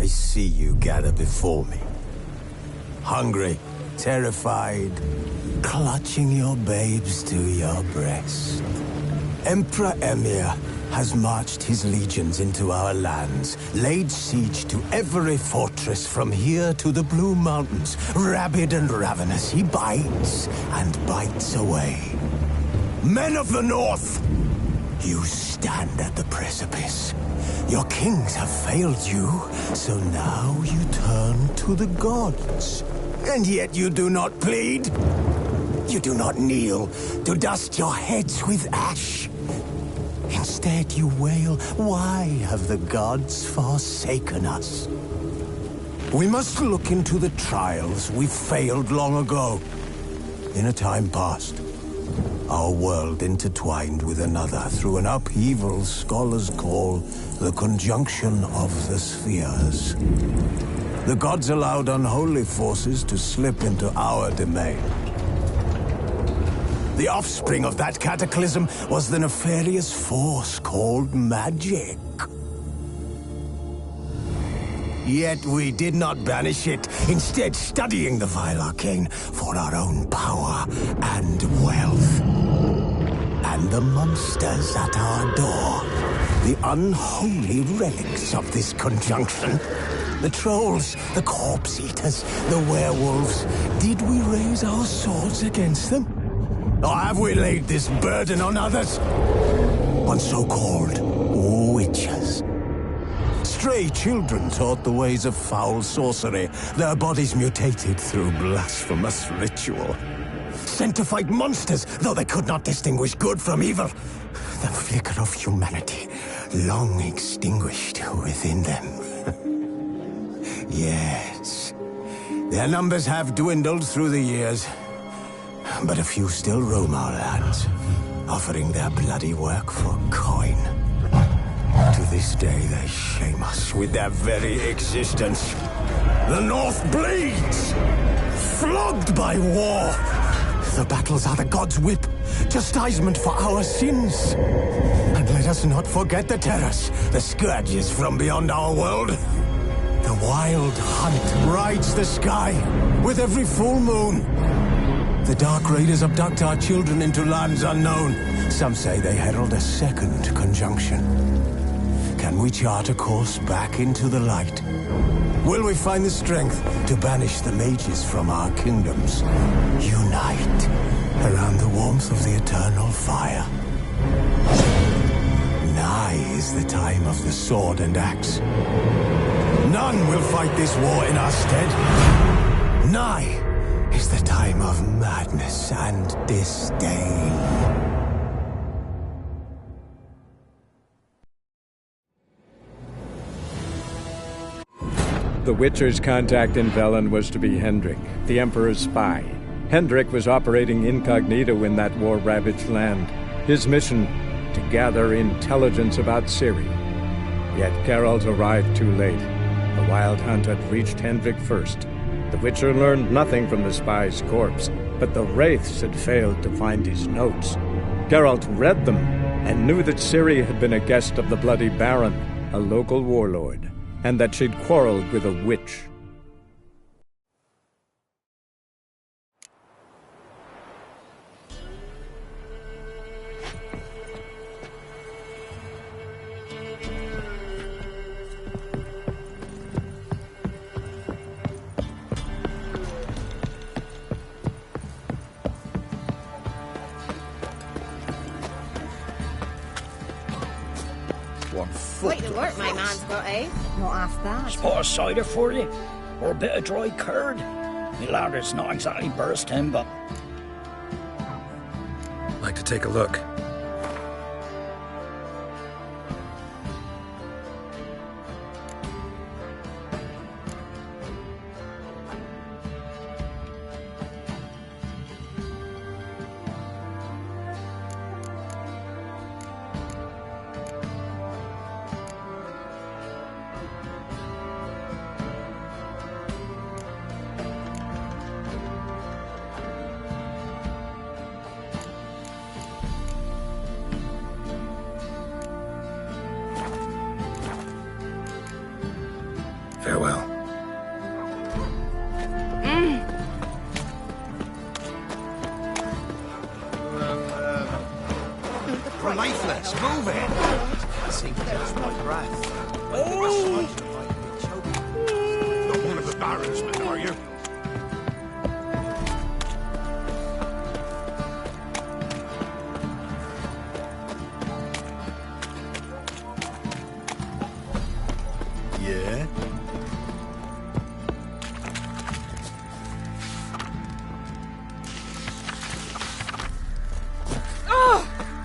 I see you gather before me. Hungry, terrified, clutching your babes to your breast. Emperor Emir has marched his legions into our lands, laid siege to every fortress from here to the Blue Mountains. Rabid and ravenous, he bites and bites away. Men of the North, you stand at the precipice. Your kings have failed you, so now you turn to the gods. And yet you do not plead. You do not kneel to dust your heads with ash. Instead you wail, why have the gods forsaken us? We must look into the trials we failed long ago. In a time past, our world intertwined with another through an upheaval scholars call the conjunction of the spheres. The gods allowed unholy forces to slip into our domain. The offspring of that cataclysm was the nefarious force called magic. Yet we did not banish it, instead studying the vile arcane for our own power and wealth. And the monsters at our door, the unholy relics of this conjunction. The trolls, the corpse eaters, the werewolves. Did we raise our swords against them? Or have we laid this burden on others? On so-called witches. Stray children taught the ways of foul sorcery, their bodies mutated through blasphemous ritual. Sent to fight monsters, though they could not distinguish good from evil. The flicker of humanity, long extinguished within them. Yes, their numbers have dwindled through the years, but a few still roam our lands, offering their bloody work for coin. To this day, they shame us with their very existence. The North bleeds, flogged by war. The battles are the gods' whip, chastisement for our sins. And let us not forget the terrors, the scourges from beyond our world. The wild hunt rides the sky with every full moon. The Dark Raiders abduct our children into lands unknown. Some say they herald a second conjunction. Can we chart a course back into the light? Will we find the strength to banish the mages from our kingdoms? Unite around the warmth of the eternal fire. Nigh is the time of the sword and axe. None will fight this war in our stead. Nigh is the time of madness and disdain. The Witcher's contact in Velen was to be Hendrik, the Emperor's spy. Hendrik was operating incognito in that war-ravaged land. His mission, to gather intelligence about Ciri. Yet Geralt arrived too late. The Wild Hunt had reached Hendrik first. The Witcher learned nothing from the spy's corpse, but the Wraiths had failed to find his notes. Geralt read them, and knew that Ciri had been a guest of the Bloody Baron, a local warlord, and that she'd quarreled with a witch. Quite the work my man's got, eh? Not half bad. Spot of cider for you? Or a bit of dry curd? My ladder's not exactly bursting, but... Like to take a look. We're lifeless. Move it. I seem to catch my breath. Oh! Not one of the Baron's men, are you? Yeah?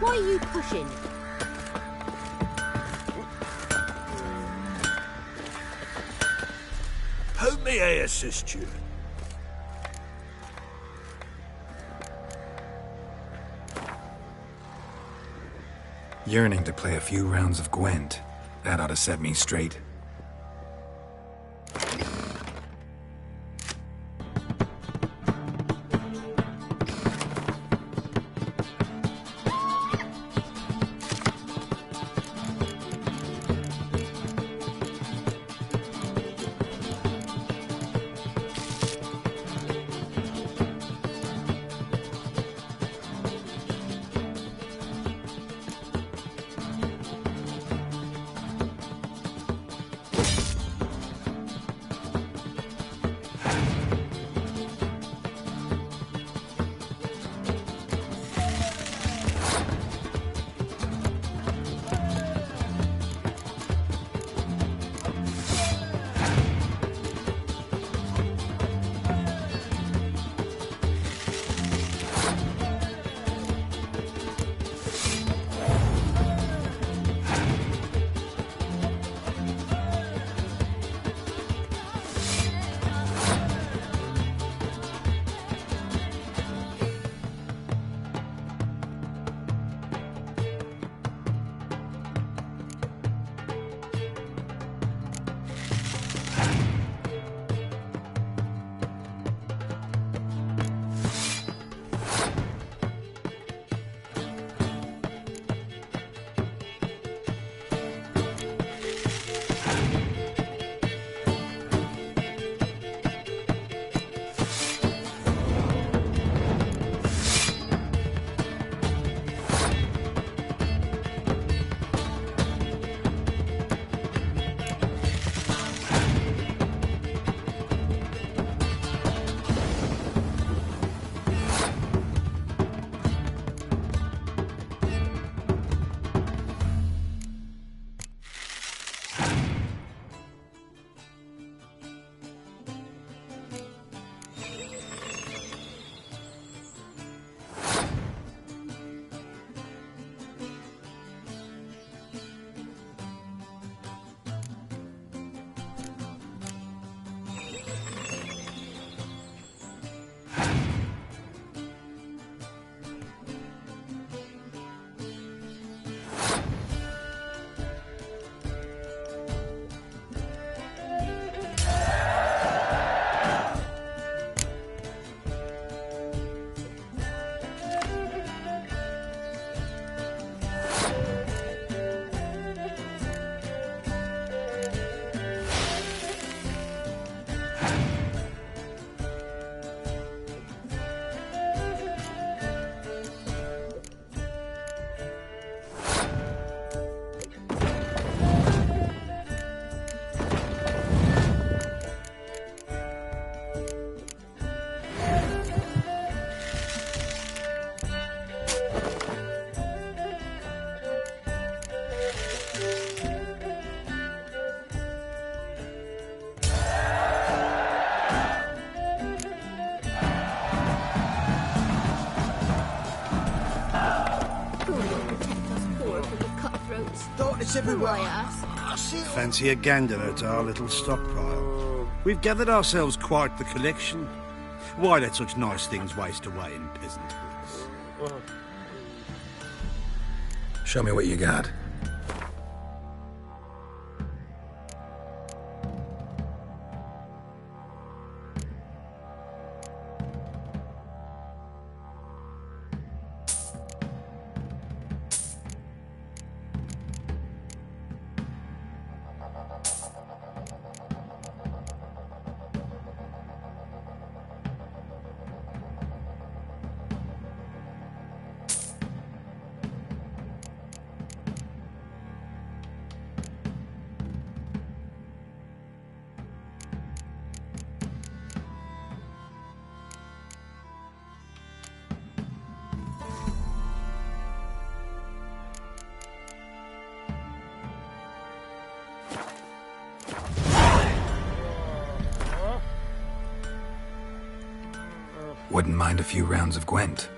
Why are you pushing? How may I assist you? Yearning to play a few rounds of Gwent. That ought to set me straight. It's everywhere. Fancy a gander at our little stockpile. We've gathered ourselves quite the collection. Why let such nice things waste away in peasant hoods? Show me what you got. Wouldn't mind a few rounds of Gwent.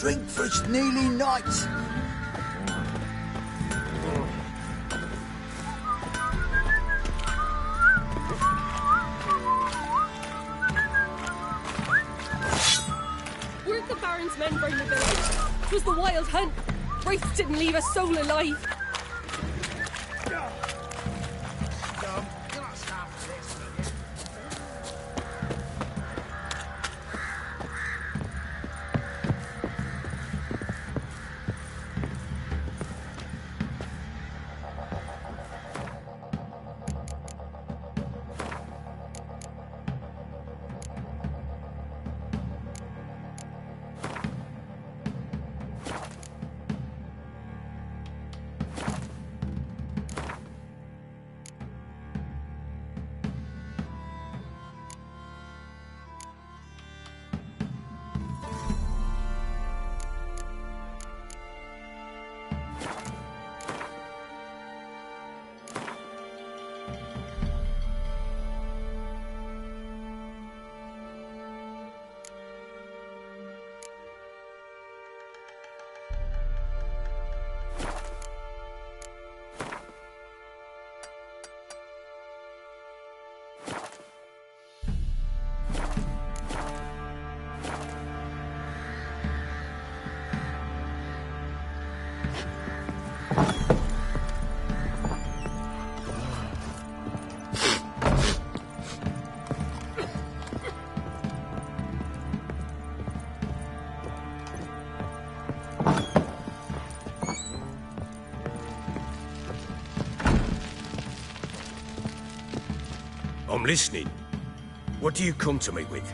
Drink for it's nearly night. Weren't the Baron's men burn the village? 'Twas the wild hunt. Wraiths didn't leave a soul alive. I'm listening. What do you come to me with?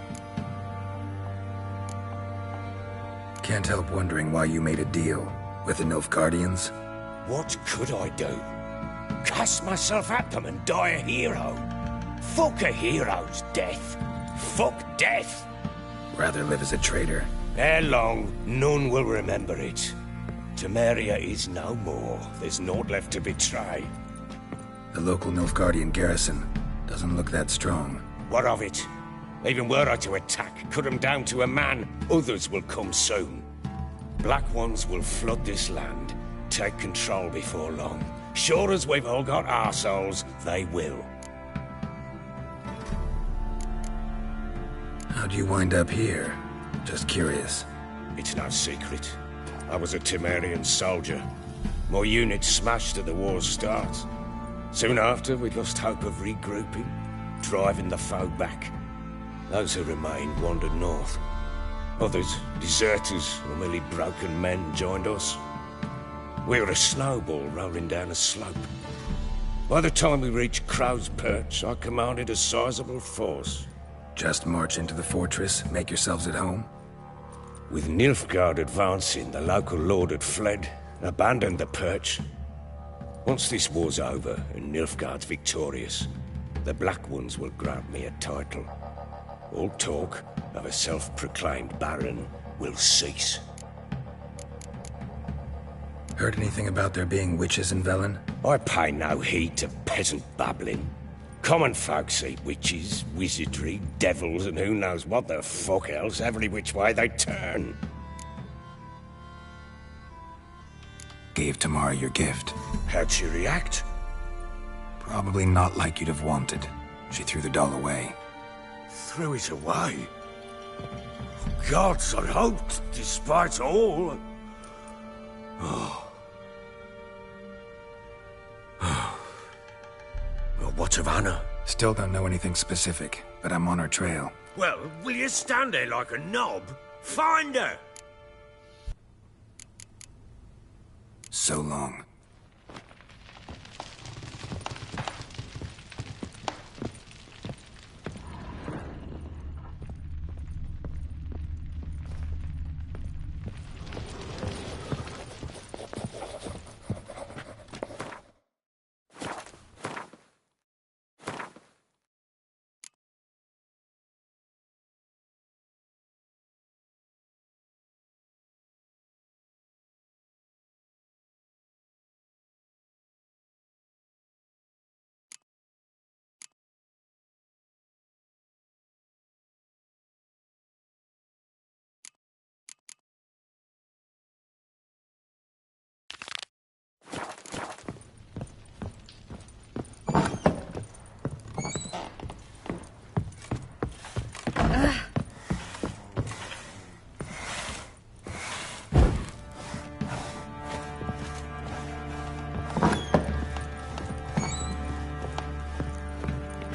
Can't help wondering why you made a deal with the Nilfgaardians. What could I do? Cast myself at them and die a hero? Fuck a hero's death. Fuck death. Rather live as a traitor. Ere long, none will remember it. Temeria is no more. There's naught left to betray. The local Nilfgaardian garrison doesn't look that strong. What of it? Even were I to attack, cut them down to a man, others will come soon. Black Ones will flood this land, take control before long. Sure as we've all got arseholes, they will. How'd you wind up here? Just curious. It's no secret. I was a Temerian soldier. My unit smashed at the war's start. Soon after, we lost hope of regrouping, driving the foe back. Those who remained wandered north. Others, deserters or merely broken men, joined us. We were a snowball rolling down a slope. By the time we reached Crow's Perch, I commanded a sizable force. Just march into the fortress, make yourselves at home? With Nilfgaard advancing, the local lord had fled, abandoned the Perch. Once this war's over and Nilfgaard's victorious, the Black Ones will grant me a title. All talk of a self-proclaimed baron will cease. Heard anything about there being witches in Velen? I pay no heed to peasant babbling. Common folk see witches, wizardry, devils, and who knows what the fuck else every which way they turn. Gave Tamara your gift. How'd she react? Probably not like you'd have wanted. She threw the doll away. Threw it away? Gods, I hoped, despite all. Well, what of Anna? Still don't know anything specific, but I'm on her trail. Well, will you stand there like a knob? Find her! So long.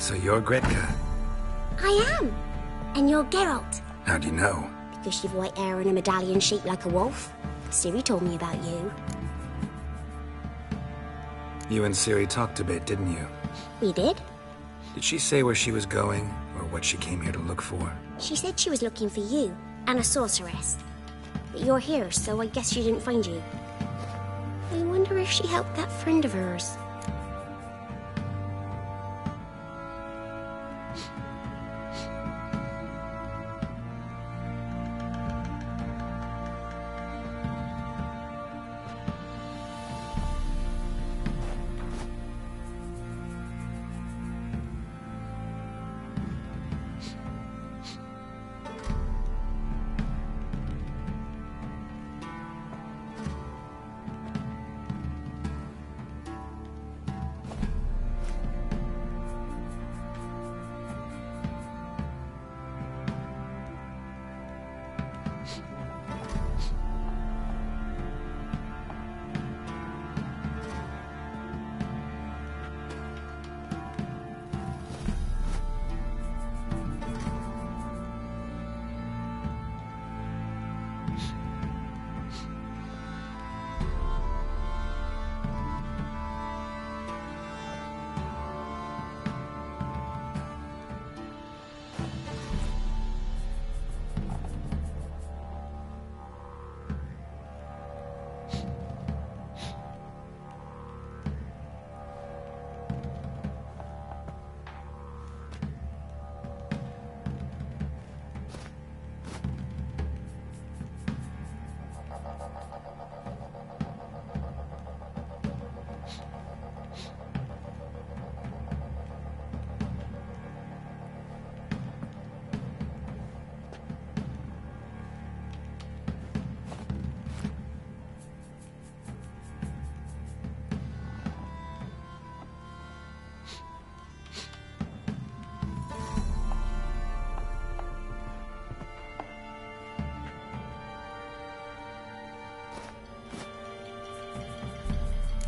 So you're Gretka? I am. And you're Geralt. How do you know? Because you've white hair and a medallion shaped like a wolf. Ciri told me about you. You and Ciri talked a bit, didn't you? We did. Did she say where she was going, or what she came here to look for? She said she was looking for you, and a sorceress. But you're here, so I guess she didn't find you. I wonder if she helped that friend of hers.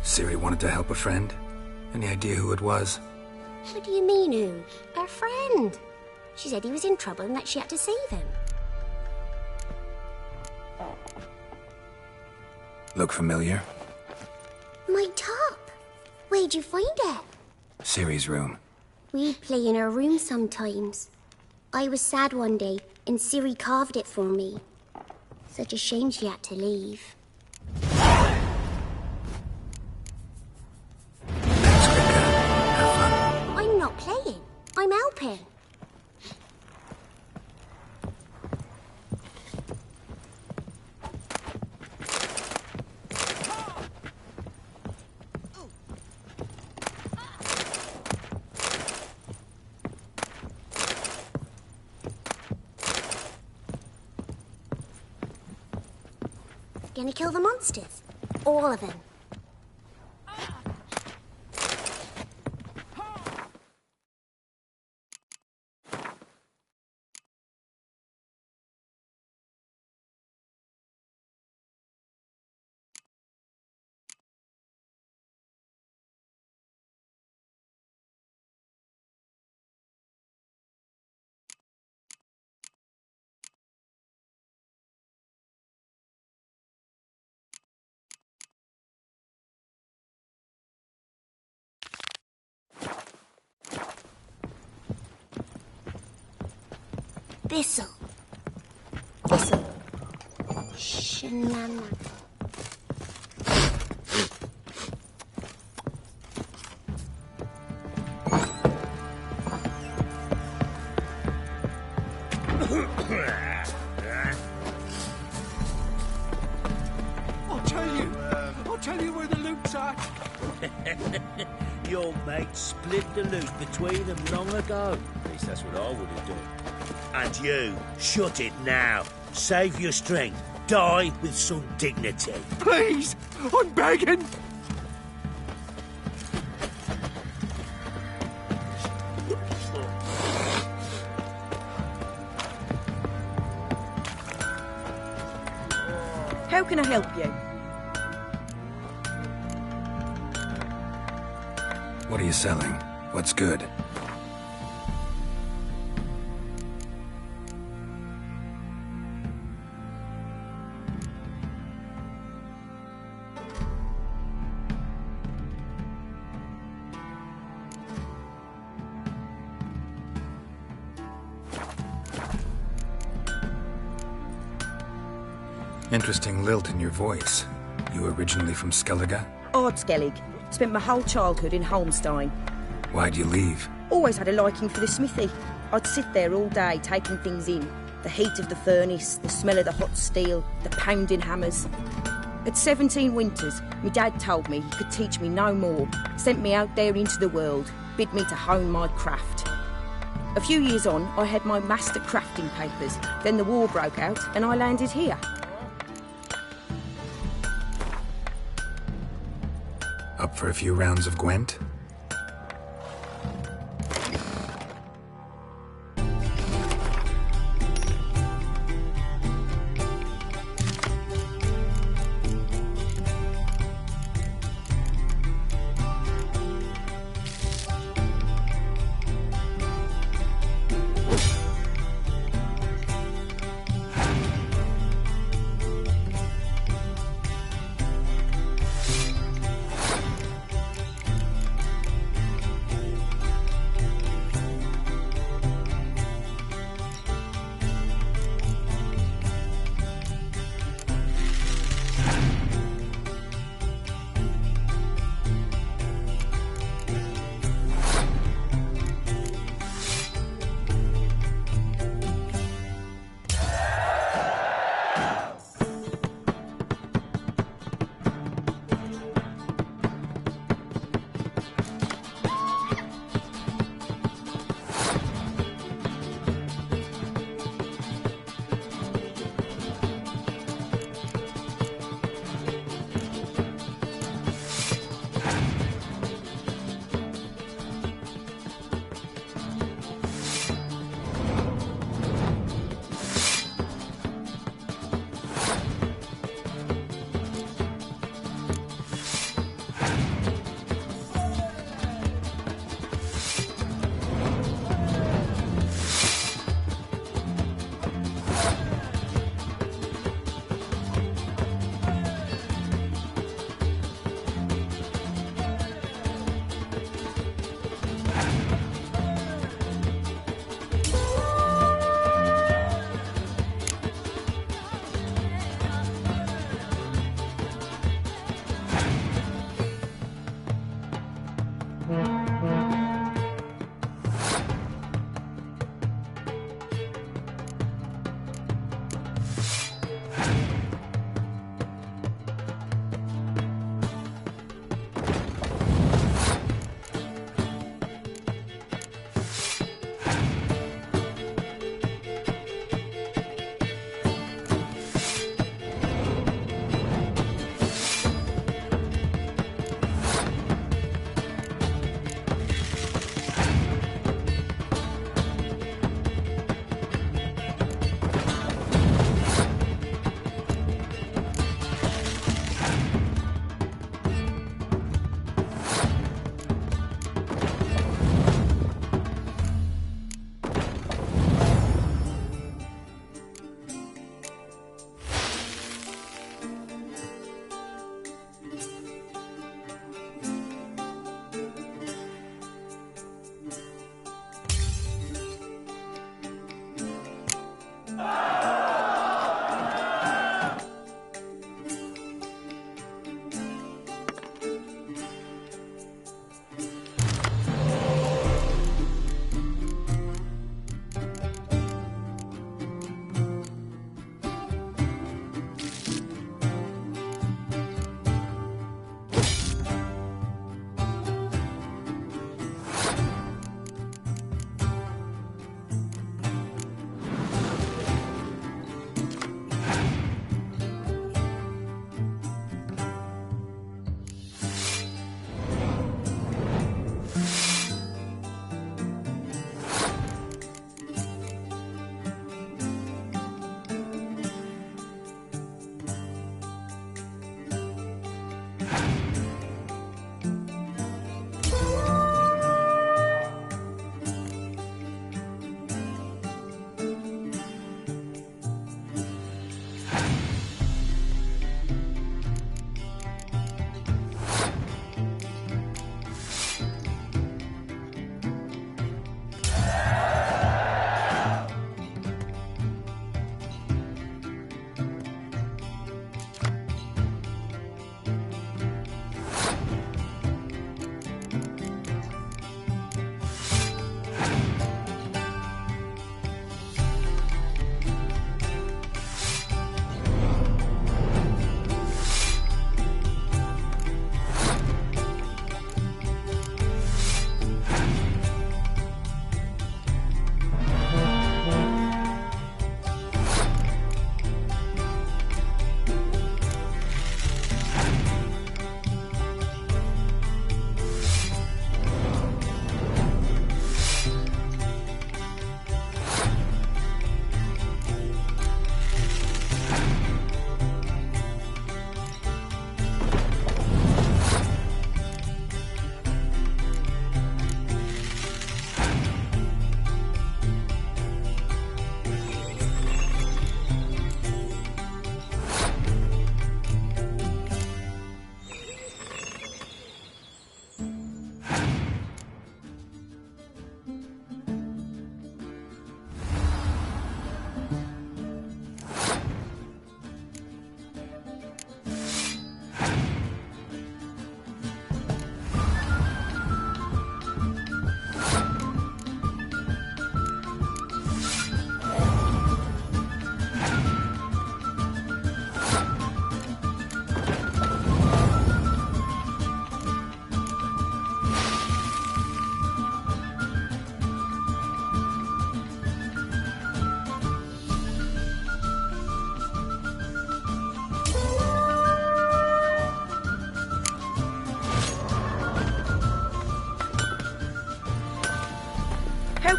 Ciri wanted to help a friend? Any idea who it was? What do you mean, who? Her friend. She said he was in trouble and that she had to save him. Look familiar? My top. Where'd you find it? Ciri's room. We'd play in her room sometimes. I was sad one day, and Ciri carved it for me. Such a shame she had to leave. Thanks, Kritka. Have fun. I'm not playing. I'm helping. Gonna kill the monsters. All of them. Thistle. Thistle. Shanana. I'll tell you where the loot's at. Your mate split the loot between them long ago. At least that's what I would have done. And you, shut it now. Save your strength. Die with some dignity. Please, I'm begging. How can I help you? What are you selling? What's good? Interesting lilt in your voice. You originally from Skellige? Ardskellig. Spent my whole childhood in Holmstein. Why'd you leave? Always had a liking for the smithy. I'd sit there all day taking things in. The heat of the furnace, the smell of the hot steel, the pounding hammers. At 17 winters, my dad told me he could teach me no more. Sent me out there into the world, bid me to hone my craft. A few years on, I had my master crafting papers. Then the war broke out and I landed here. Up for a few rounds of Gwent?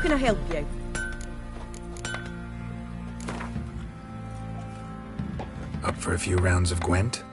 can I help you? Up for a few rounds of Gwent?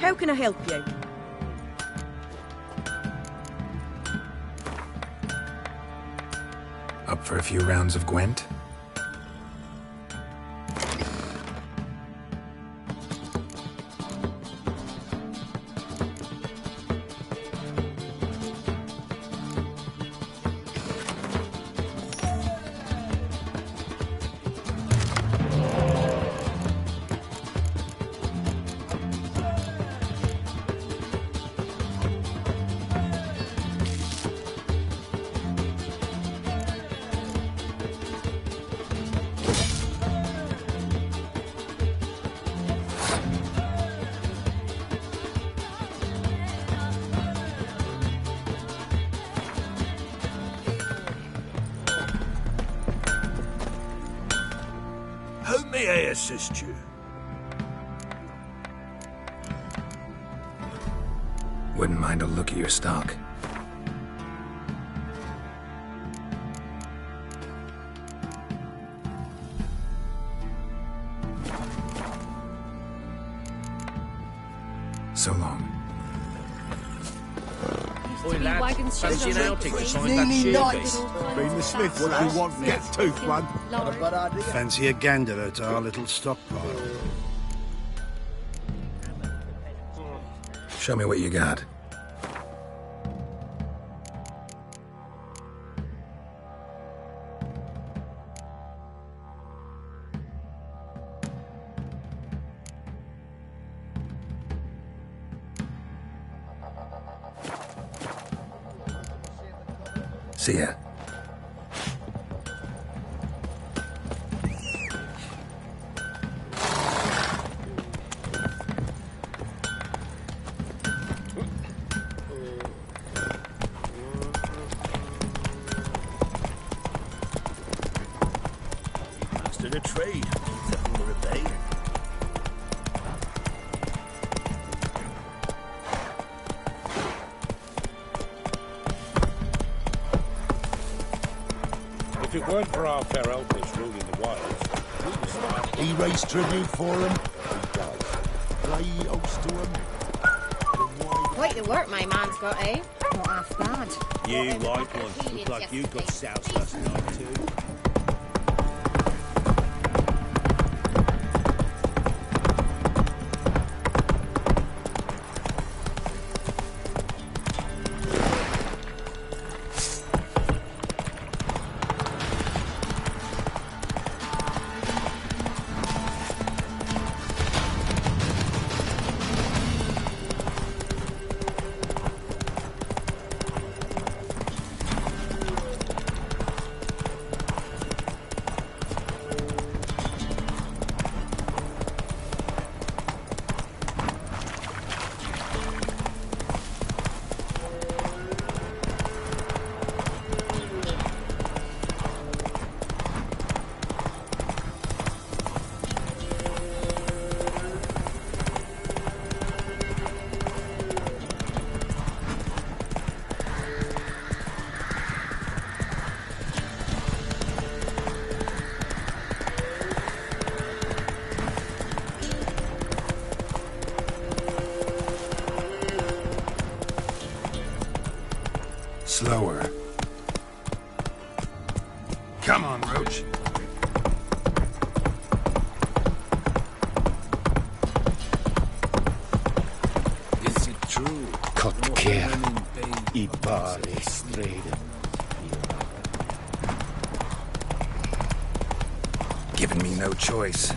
How can I help you? Up for a few rounds of Gwent? How may I assist you? Wouldn't mind a look at your stock. So long. Oi, lad, fancy an outing to find that shearpiece? Been the Smith, what do you want? Get tooth one. Fancy a gander at our little stockpile. Show me what you got. See ya. Mastered a trade. Keeps it under a bay. If it weren't for our fair elders ruling the wilds, we would start. He raised tribute for him. He does. Play host to him. Quite the work my man's got, eh? Not half bad. You white one. Look like you got soused last night too. Slower. Come on, Roach. Is it true? Cut care. I pare straight. Giving me no choice.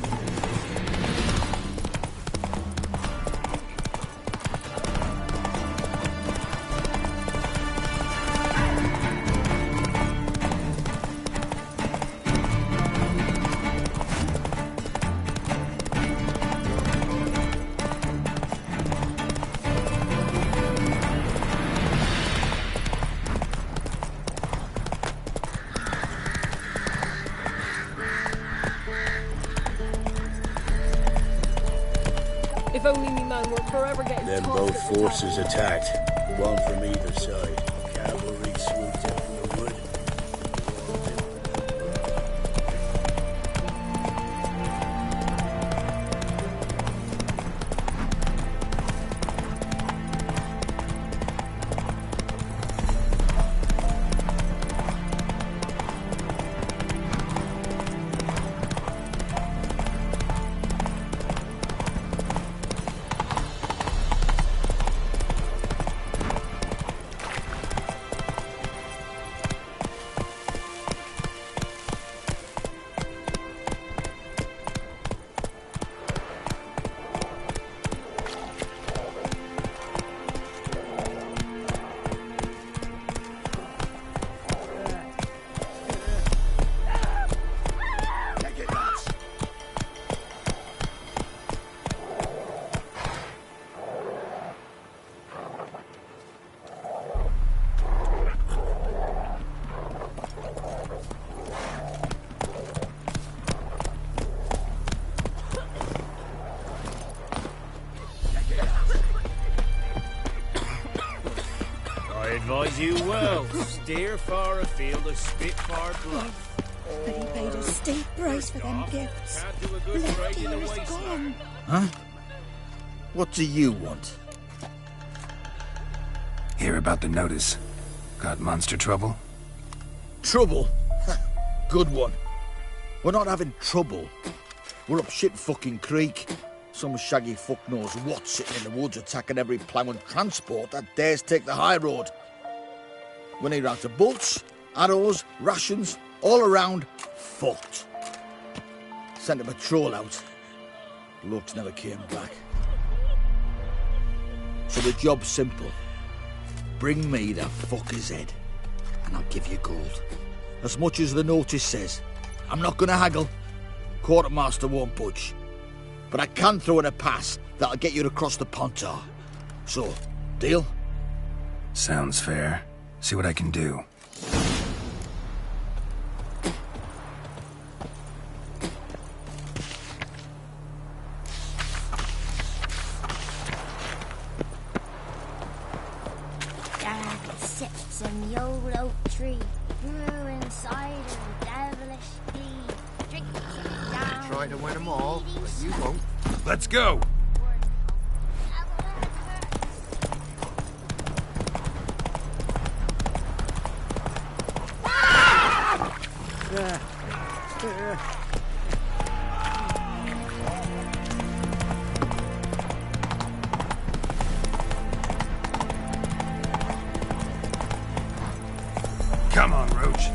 If only me man were forever getting Then tossed both at the forces attacked, one from either side. Cavalry swooped in from the wood. I advise you well. Steer far afield of Spitfire Bluff. But he paid a steep price for them gifts. Can't do a good Left trade in the ear is wasteland. gone. Huh? What do you want? Hear about the notice. Got monster trouble? Trouble? Good one. We're not having trouble. We're up shit fucking creek. Some shaggy fuck knows what sitting in the woods attacking every plough and transport that dares take the high road. We need out of bolts, arrows, rations, all around, fucked. Sent a patrol out. Blokes never came back. So the job's simple. Bring me the fucker's head, and I'll give you gold. As much as the notice says. I'm not gonna haggle. Quartermaster won't budge. But I can throw in a pass that'll get you across the Pontar. So, deal? Sounds fair. See what I can do. Dark sits in the old oak tree. brew inside and devilish deed. Drink down. Try to win them all, but you won't. Let's go! Come on, Roach.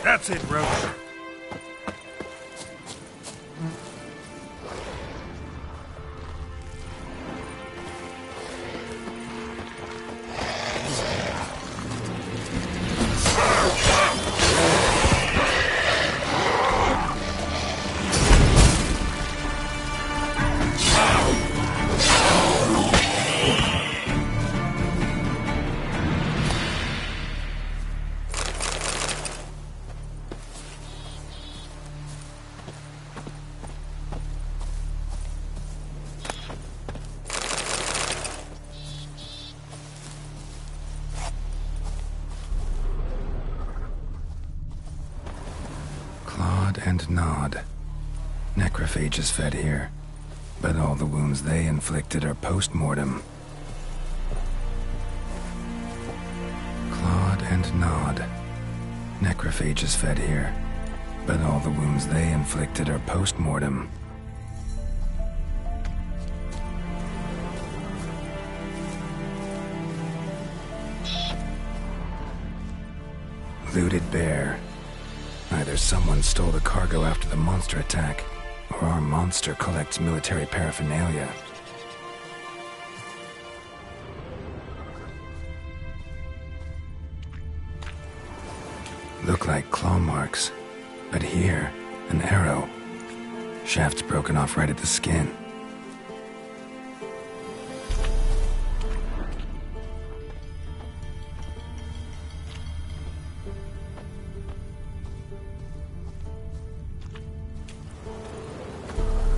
That's it, Roach. And Nod. Necrophages fed here, but all the wounds they inflicted are post-mortem. Claude and Nod. Necrophages fed here, but all the wounds they inflicted are post-mortem. Looted bear. Either someone stole the cargo after the monster attack, or our monster collects military paraphernalia. Look like claw marks, but here, an arrow. Shaft's broken off right at the skin.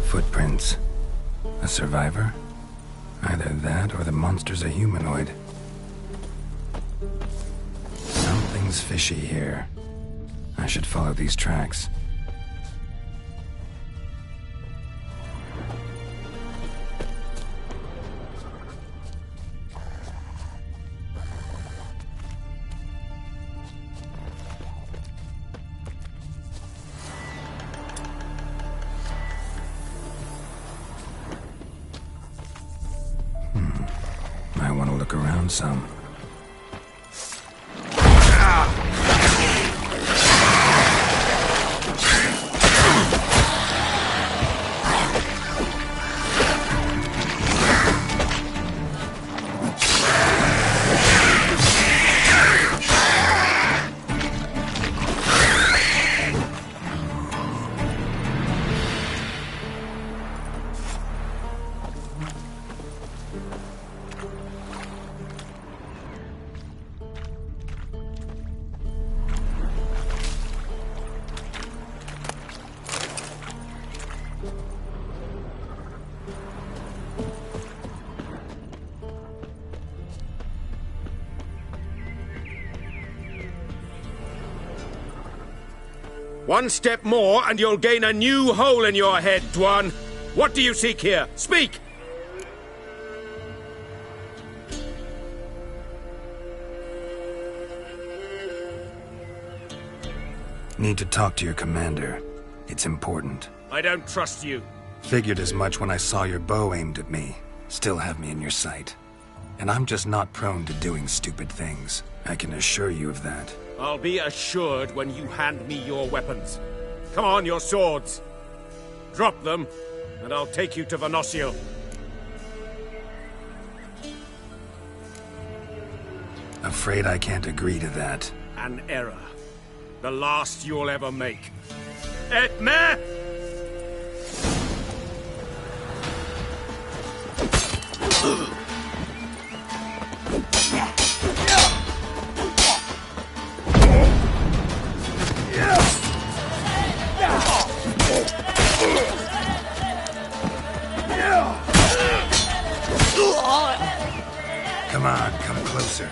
Footprints. A survivor? Either that or the monster's a humanoid. Something's fishy here. I should follow these tracks. I want to look around some. One step more and you'll gain a new hole in your head, Dwan. What do you seek here? Speak! Need to talk to your commander. It's important. I don't trust you. Figured as much when I saw your bow aimed at me. Still have me in your sight. And I'm just not prone to doing stupid things. I can assure you of that. I'll be assured when you hand me your weapons. Come on, your swords. Drop them, and I'll take you to Venosio. Afraid I can't agree to that. An error. The last you'll ever make. Etme! Come on, come closer.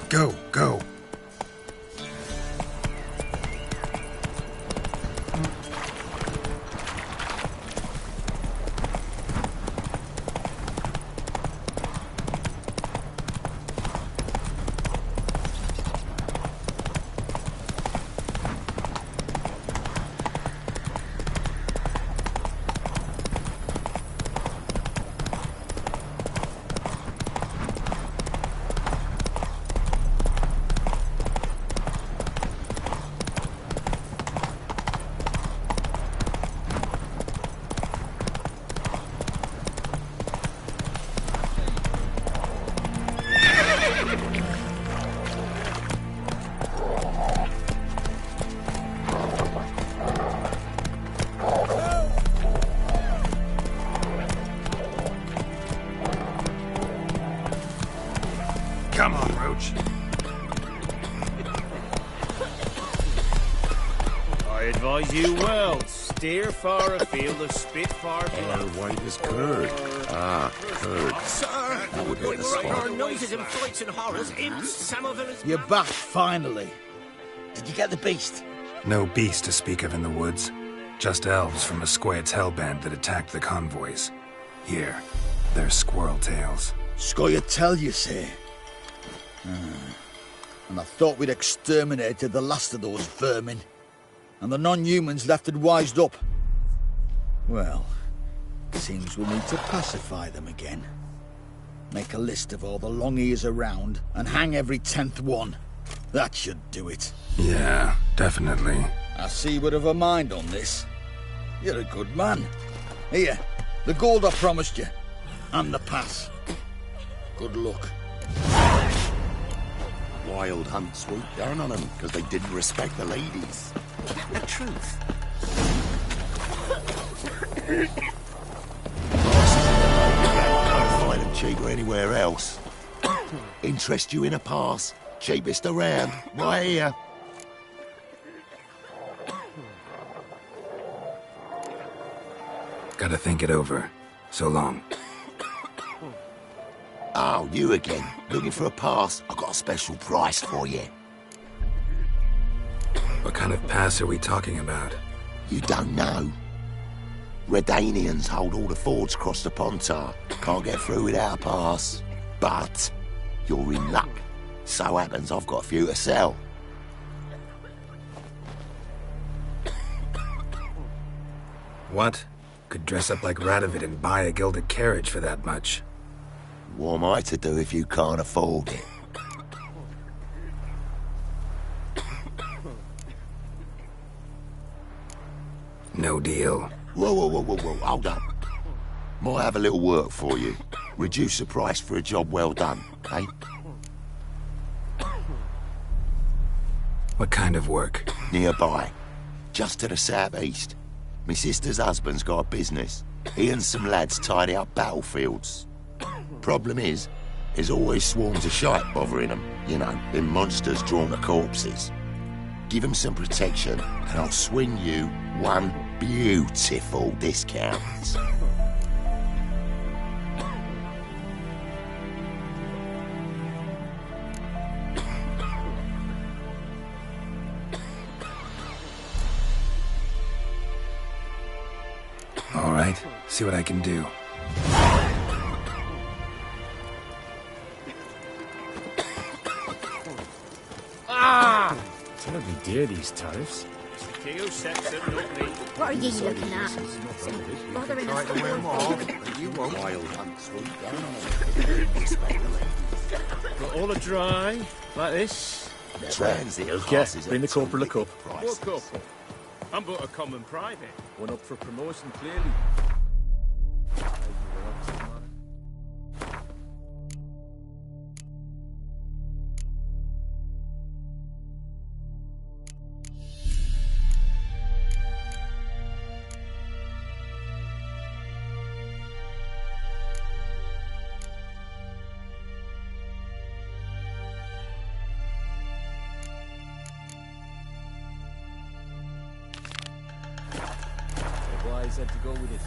Go, go. Come on, Roach. I advise you well. Steer far afield of Spitfire below. White as curd. Ah, curd. Sir, That would be the our spot. noises and fights and horrors. Imps, Samovel is... You're back, finally. Did you get the beast? No beast to speak of in the woods. Just elves from a Squared's hellband that attacked the convoys. Here, they're squirrel tails. Scoia tell you, say. And I thought we'd exterminated the last of those vermin. And the non-humans left it wised up. Well, seems we'll need to pacify them again. Make a list of all the long ears around and hang every 10th one. That should do it. Yeah, definitely. I see you would have a mind on this. You're a good man. Here, the gold I promised you. And the pass. Good luck. Wild Hunt swooped down on them because they didn't respect the ladies. The truth. Can't find them cheaper anywhere else. Interest you in a pass? Cheapest around. Right here. Gotta think it over. So long. Oh, you again. Looking for a pass? I've got a special price for you. What kind of pass are we talking about? You don't know. Redanians hold all the fords across the Pontar. Can't get through without a pass. But you're in luck. So happens I've got a few to sell. What? Could dress up like Radovid and buy a gilded carriage for that much. What am I to do if you can't afford it? No deal. Whoa, hold up. Might have a little work for you. Reduce the price for a job well done, eh? What kind of work? Nearby. Just to the southeast. My sister's husband's got a business. He and some lads tidy up battlefields. Problem is, There's always swarms of shite bothering them, you know, them monsters drawn to corpses. Give them some protection, and I'll swing you one beautiful discount. All right, see what I can do. Ah! Terribly dear, these tariffs. What are you looking at? Bothering us. You won't. Wild hunts will Got all a dry, like this. Transit Okay, bring the corporal a cup. What cup? I'm but a common private. One up for promotion, clearly. Wise had to go with it.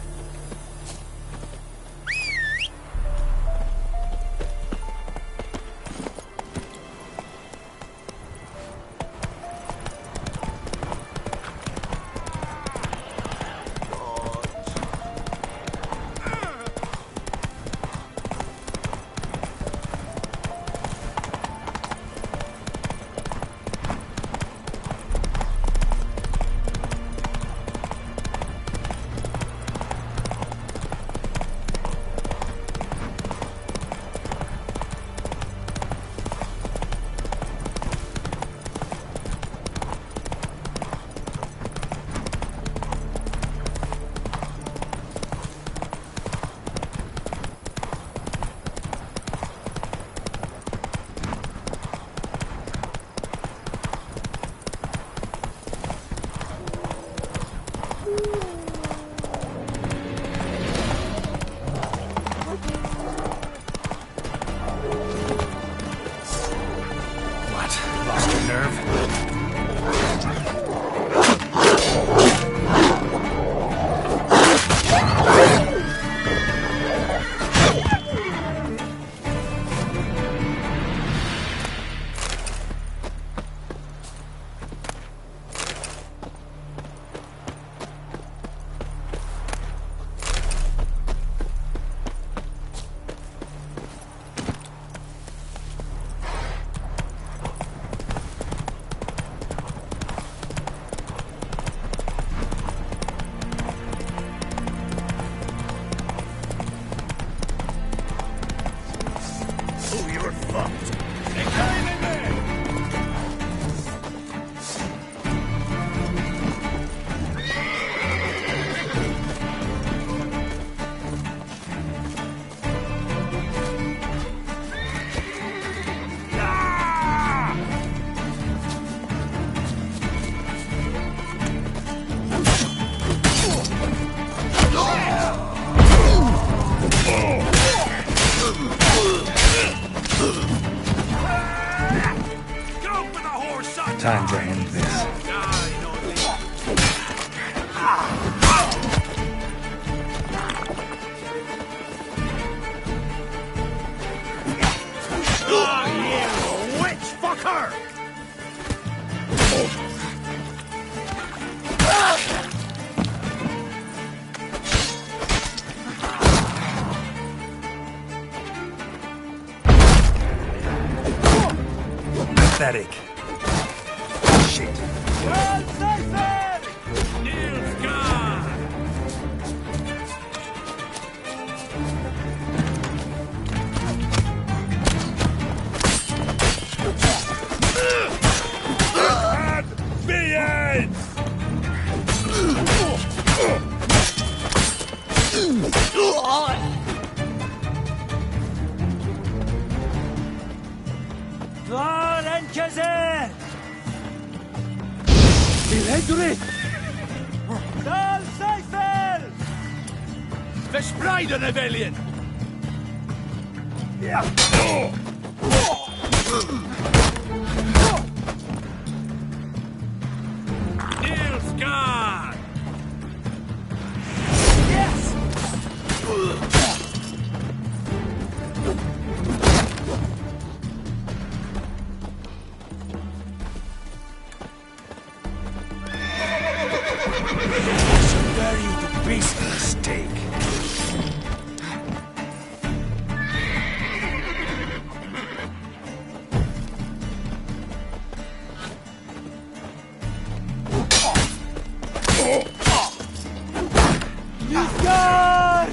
Time to end this. Pathetic. Shit. Nilfgaard! Dare you to beast the steak? Nilfgaard!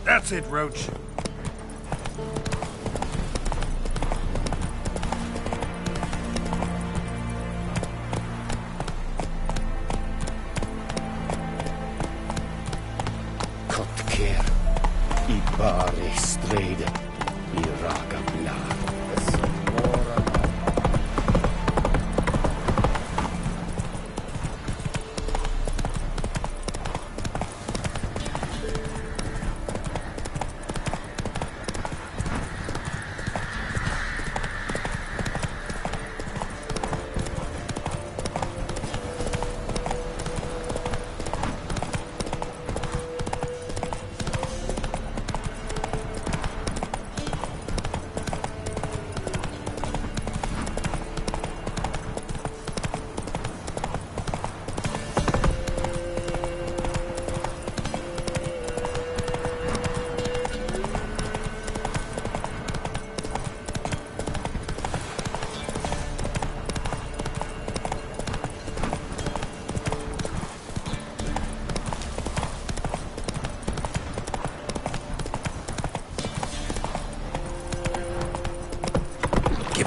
That's it, Roach. Kotker, I bare stride, I raga blad.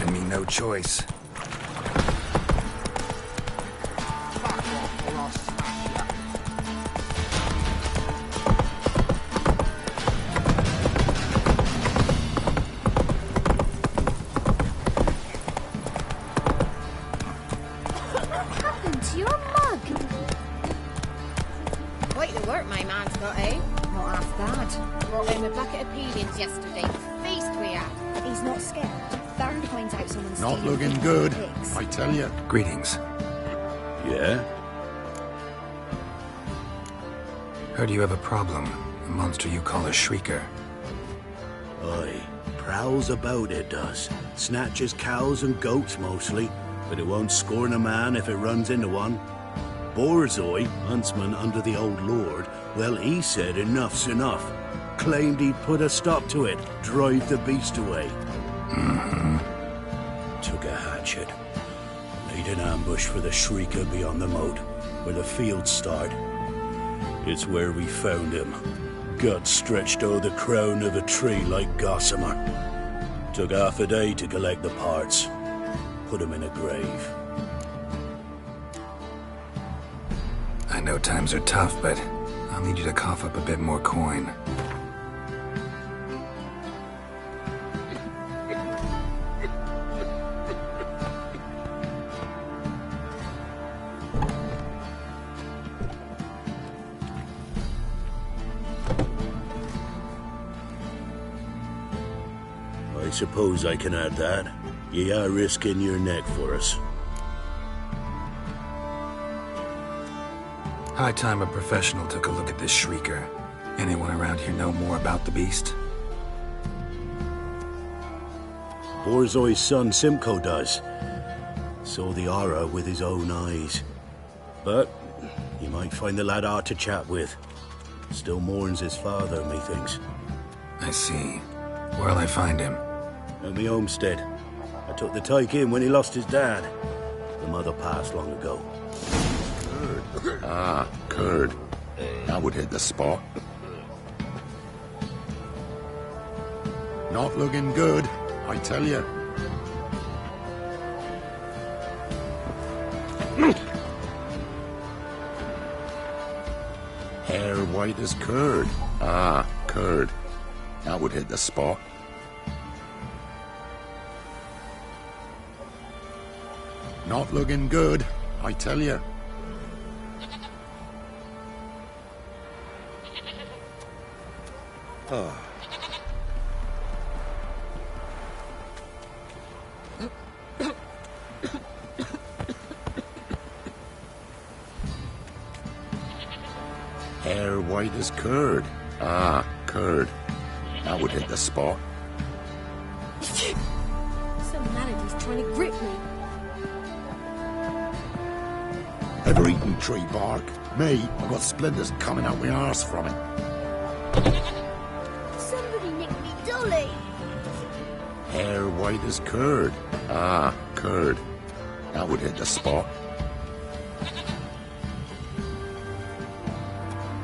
given me no choice. Quite the work my man's got, eh? Not half bad. Brought him a bucket of peelings yesterday. Feast we had. He's not scared. Baron finds out someone's Not stealing looking his good, pigs. I tell you. Greetings. Yeah? Heard you have a problem. A monster you call a Shrieker. Aye, prowls about it does. Snatches cows and goats mostly, but it won't scorn a man if it runs into one. Borzoi, huntsman under the old lord, well, he said enough's enough. Claimed he'd put a stop to it, drive the beast away. Took a hatchet. Made an ambush for the Shrieker beyond the moat, where the fields start. It's where we found him. Gut stretched o'er the crown of a tree like gossamer. Took half a day to collect the parts. Put him in a grave. I know times are tough, but I'll need you to cough up a bit more coin. I suppose I can add that. Ye are risking your neck for us. High time a professional took a look at this Shrieker. Anyone around here know more about the beast? Borzoi's son Simcoe does. Saw the aura with his own eyes. But you might find the lad hard to chat with. Still mourns his father, methinks. I see. Where'll I find him? At me homestead. I took the tyke in when he lost his dad. The mother passed long ago. Ah, curd. That would hit the spot. Not looking good, I tell you. Hair white as curd. Ah, curd. That would hit the spot. Not looking good, I tell you. Oh. Hair white as curd. Ah, curd. That would hit the spot. Some malady's trying to grip me. Ever eaten tree bark? Me, I've got splinters coming out my arse from it. Somebody nicked me dolly. Hair white as curd. Ah, curd. That would hit the spot.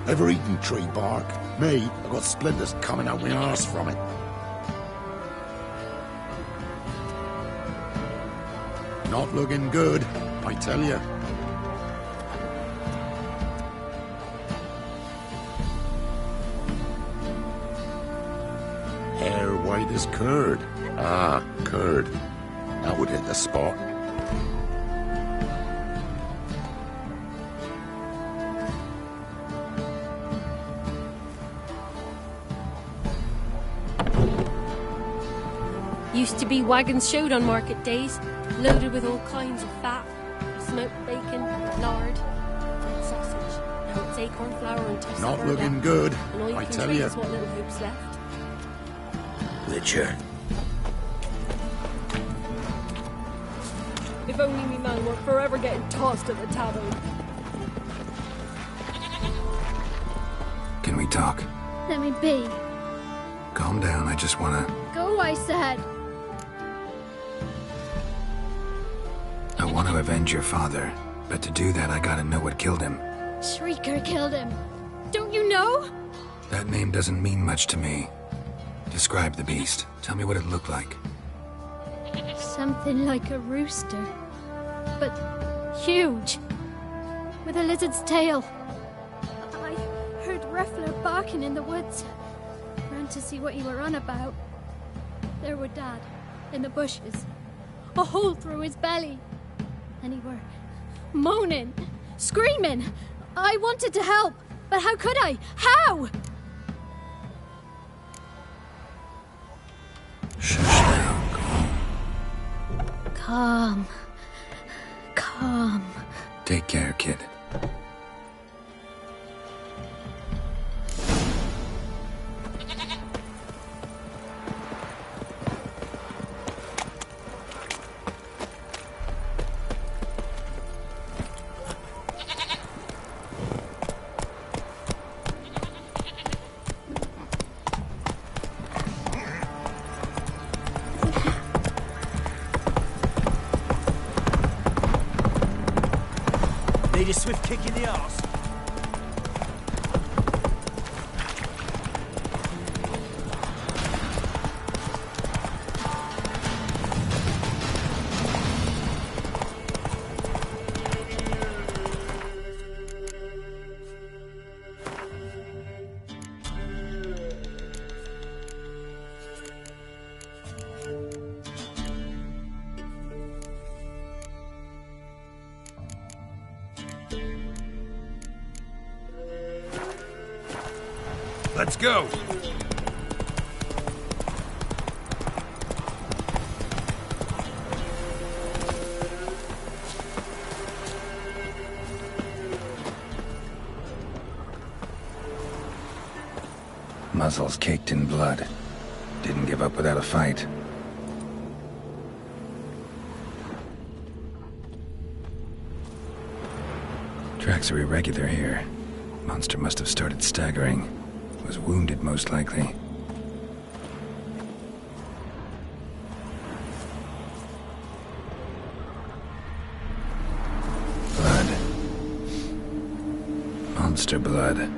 Ever eaten tree bark? Me, I've got splinters coming out my arse from it. Not looking good, I tell you. Hair white as curd. Ah, curd. That would hit the spot. Used to be wagons showed on market days, loaded with all kinds of fat, smoked bacon, lard, and sausage. Now it's acorn flour and toasted Not burdock, looking good, and all you I can tell trade you. is what little hope's left. Witcher. If only me man weren't forever getting tossed at the tavern. Can we talk? Let me be. Calm down, I just wanna... Go, I said. I want to avenge your father, but to do that I gotta know what killed him. Shrieker killed him. Don't you know? That name doesn't mean much to me. Describe the beast. Tell me what it looked like. Something like a rooster, but huge, with a lizard's tail. I heard Reffler barking in the woods. Ran to see what you were on about. There were Dad, in the bushes, a hole through his belly. And he were moaning, screaming. I wanted to help, but how could I? How? Calm. Calm. Take care, kid. Need a swift kick in the arse. Let's go! Muzzles caked in blood. Didn't give up without a fight. Tracks are irregular here. Monster must have started staggering. Was wounded, most likely. Blood. Monster blood.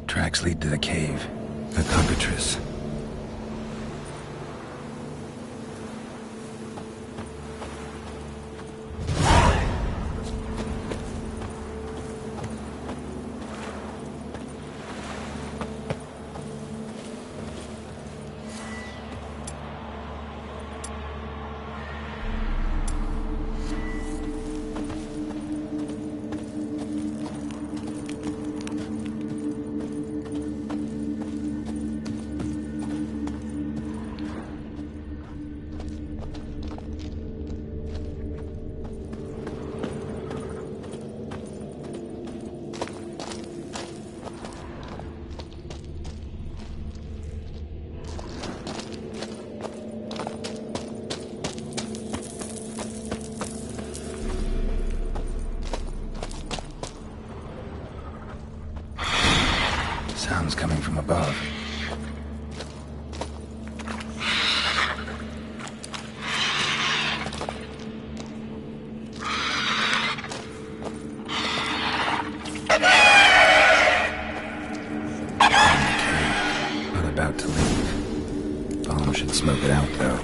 Tracks lead to the cave. The cockatrice. Sounds coming from above. Not about to leave. Bomb should smoke it out, though.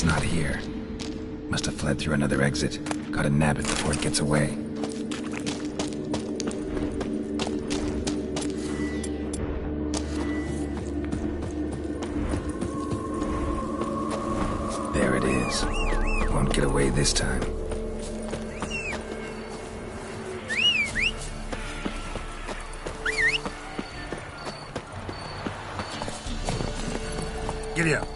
It's not here. Must have fled through another exit. Gotta nab it before it gets away. There it is. Won't get away this time. Giddy up.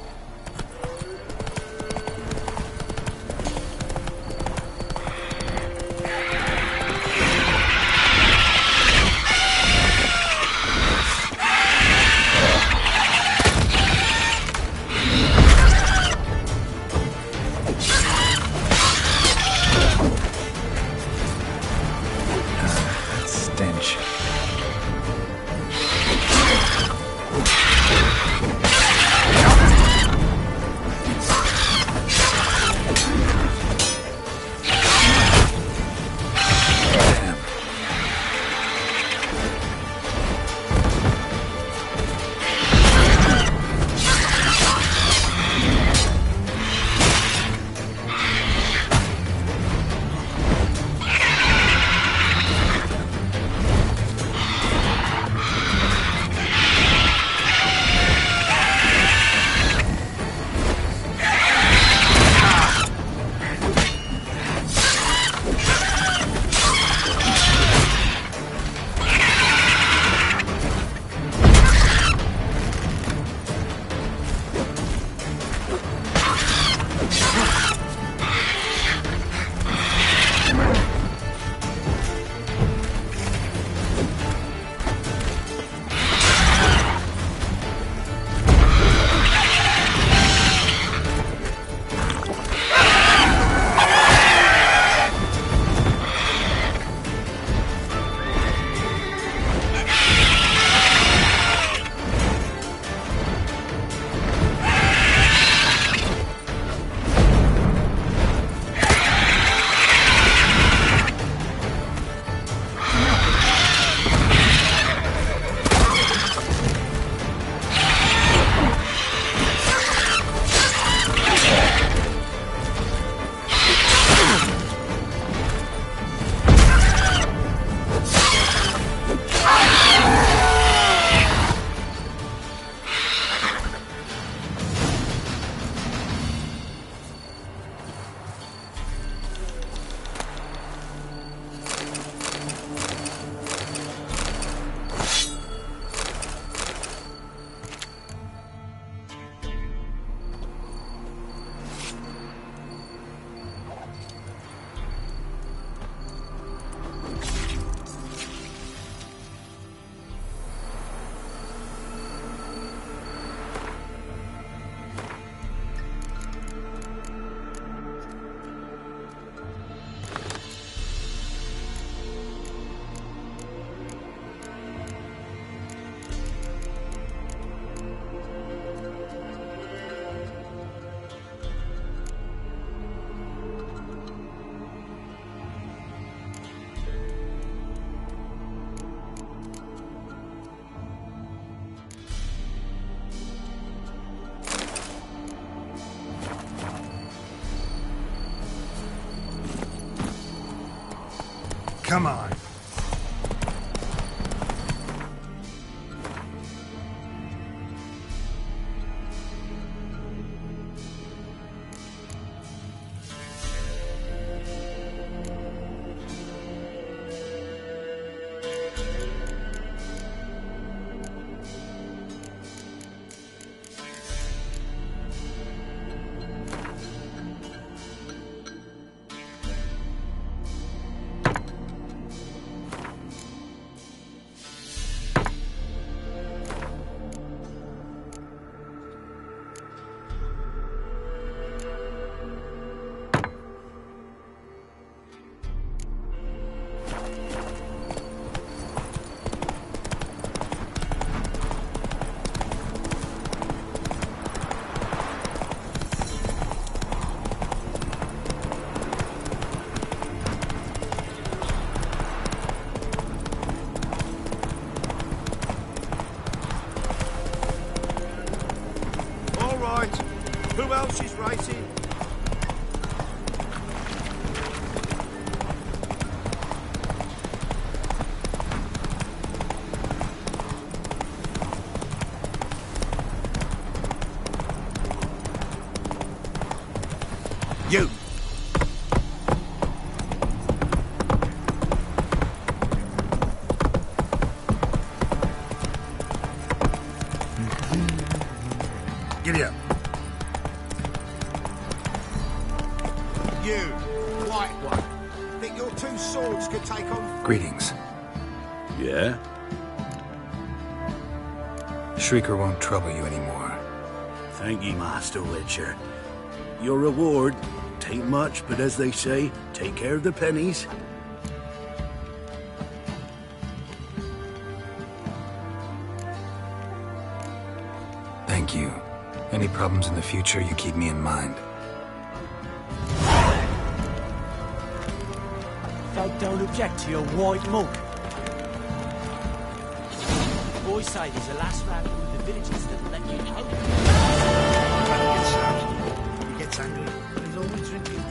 Come on. Who else is racing? You! Giddy up. You, white one. Think your two swords could take on... Greetings. Yeah? Shrieker won't trouble you anymore. Thank you, Master Witcher. Your reward, tain't much, but as they say, take care of the pennies. Thank you. Any problems in the future, you keep me in mind. Folk don't object to your white mug. Boys say there's a last round with the villagers that let you know. When he gets out, he gets angry, but he's always drinking.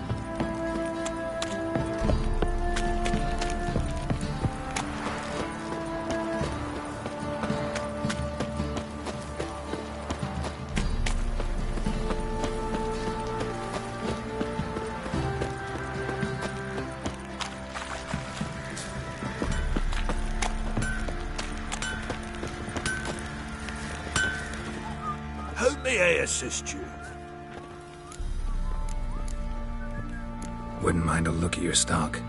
How may I assist you? Wouldn't mind a look at your stock.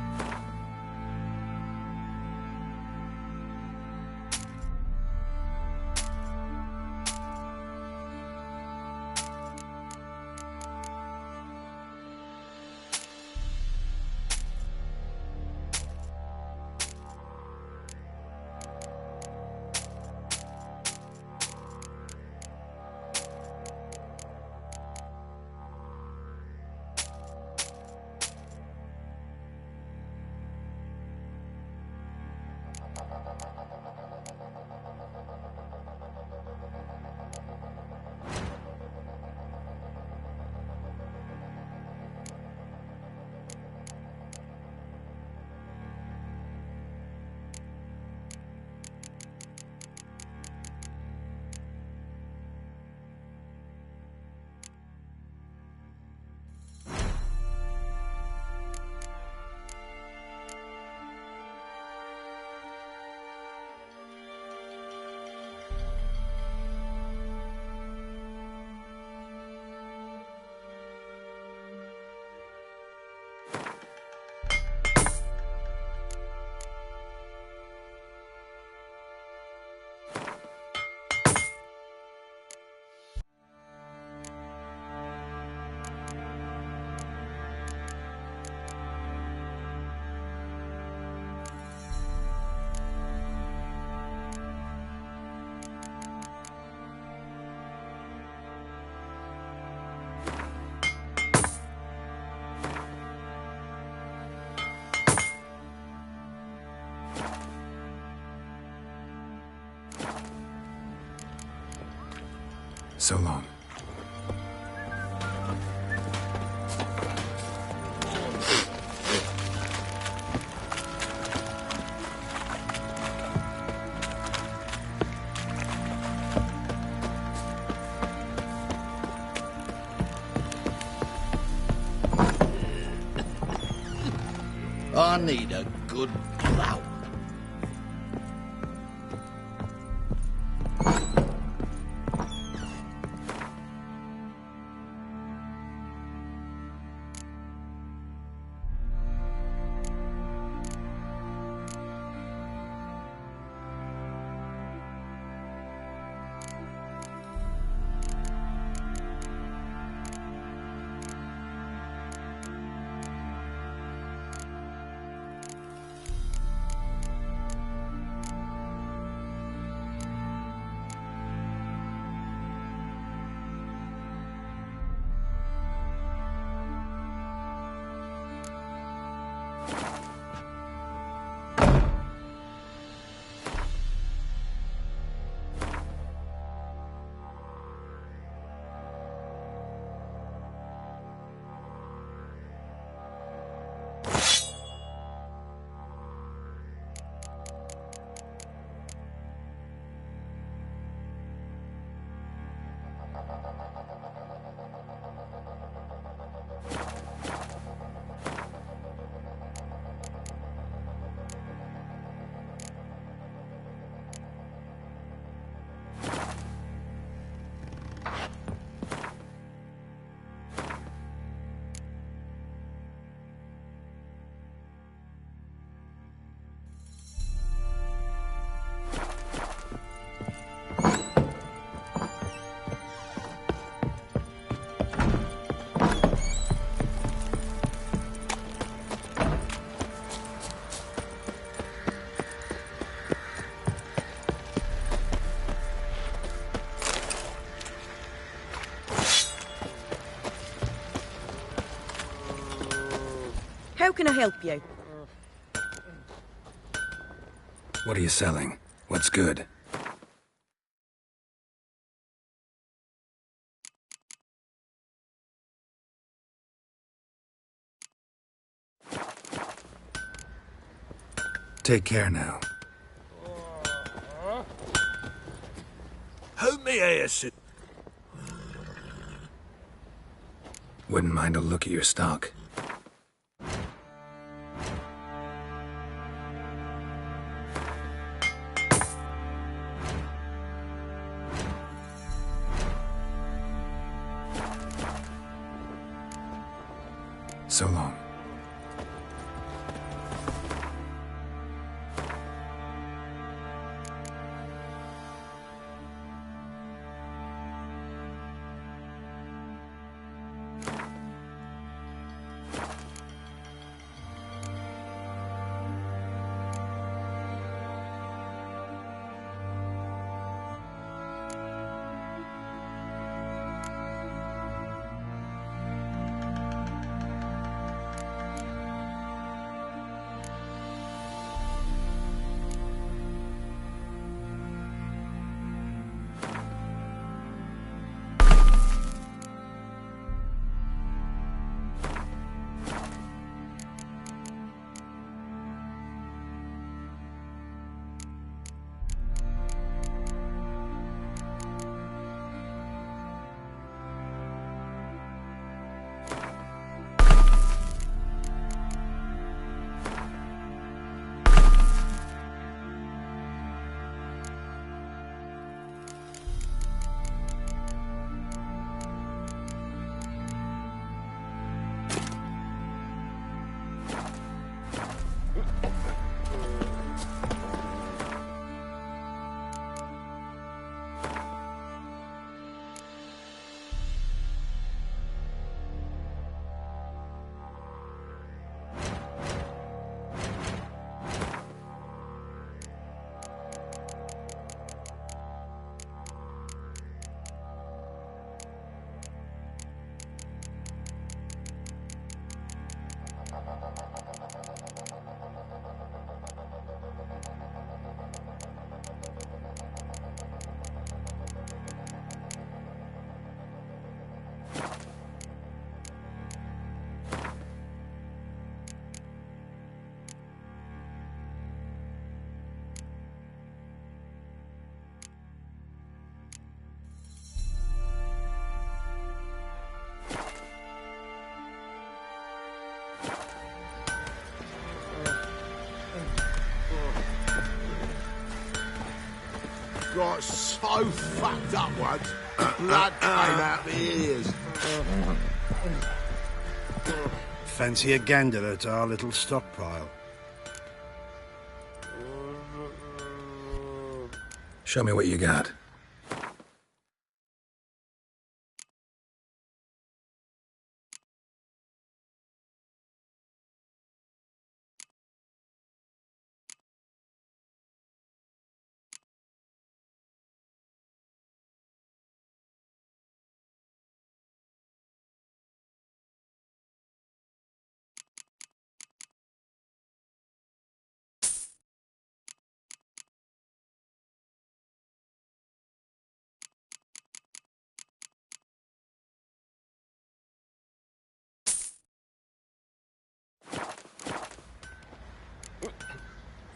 So long. I need a good plough. How can I help you? What are you selling? What's good? Take care now. Hold me here, sir. Wouldn't mind a look at your stock. So long. Got so fucked up once, blood came out my ears. Fancy a gander at our little stockpile. Show me what you got.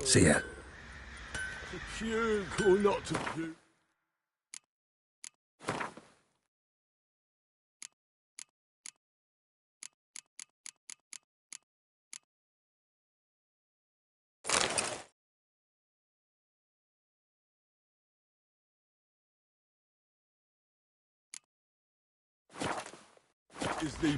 See ya. To puke or not to puke? Is the...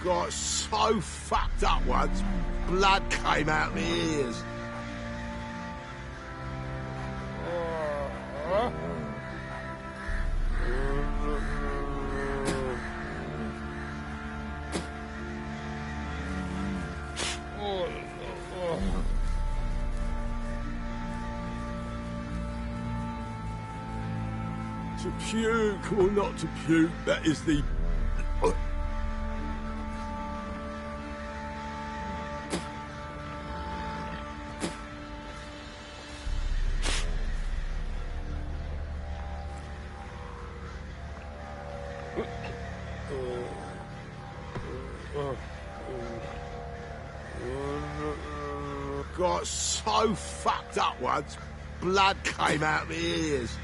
Got so fucked up once, blood came out my ears. To puke or not to puke, that is the... Got so fucked up once, blood came out my ears.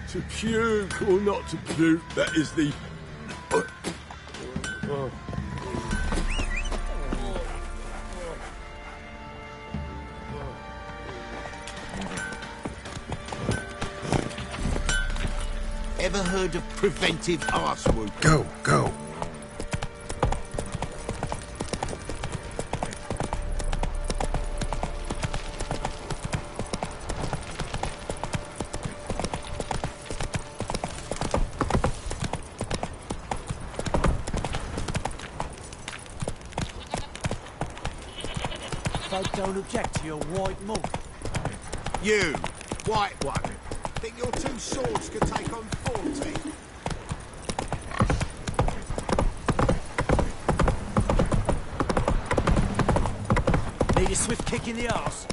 To puke or not to puke, that is the... Ever heard of preventive arse wound? Go, go. Folk don't object to your white mug. You, white one, think your two swords could take on 40? Need a swift kick in the arse?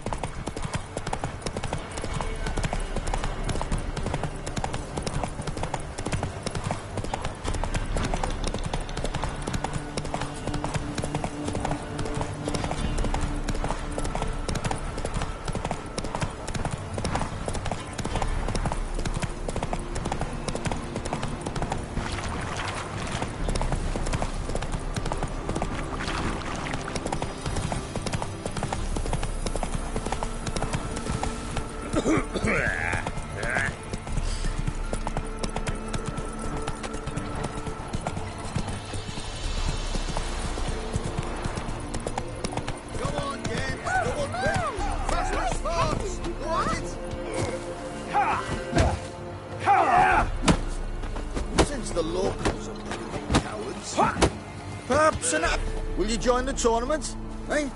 Will you join the tournament? Eh?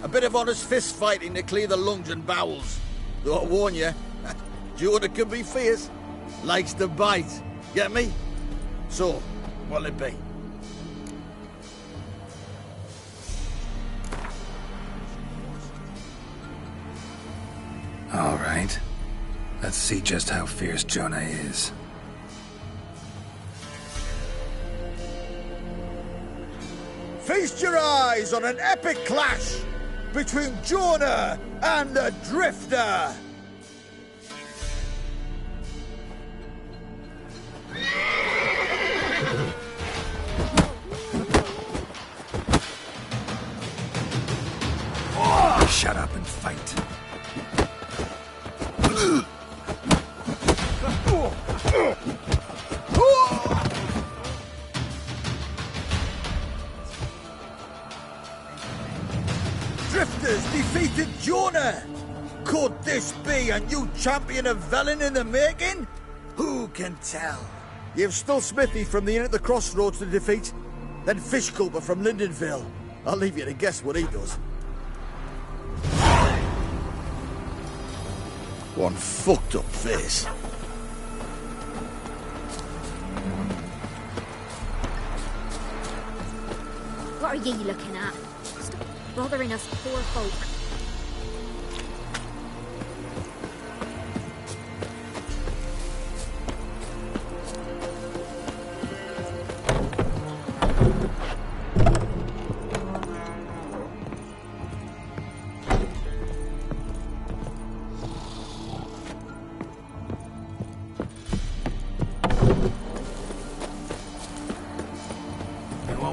A bit of honest fist fighting to clear the lungs and bowels. Though I warn you, Jordan can be fierce. Likes to bite. Get me? So, what'll it be? All right. Let's see just how fierce Jonah is. Feast your eyes on an epic clash between Jonah and the Drifter. Shut up and fight. Drifters defeated Jonah! Could this be a new champion of Velen in the making? Who can tell? You've still Smithy from the Inn at the Crossroads to defeat, then Fishcooper from Lindenville. I'll leave you to guess what he does. One fucked up face. What are ye looking at? Stop bothering us poor folk.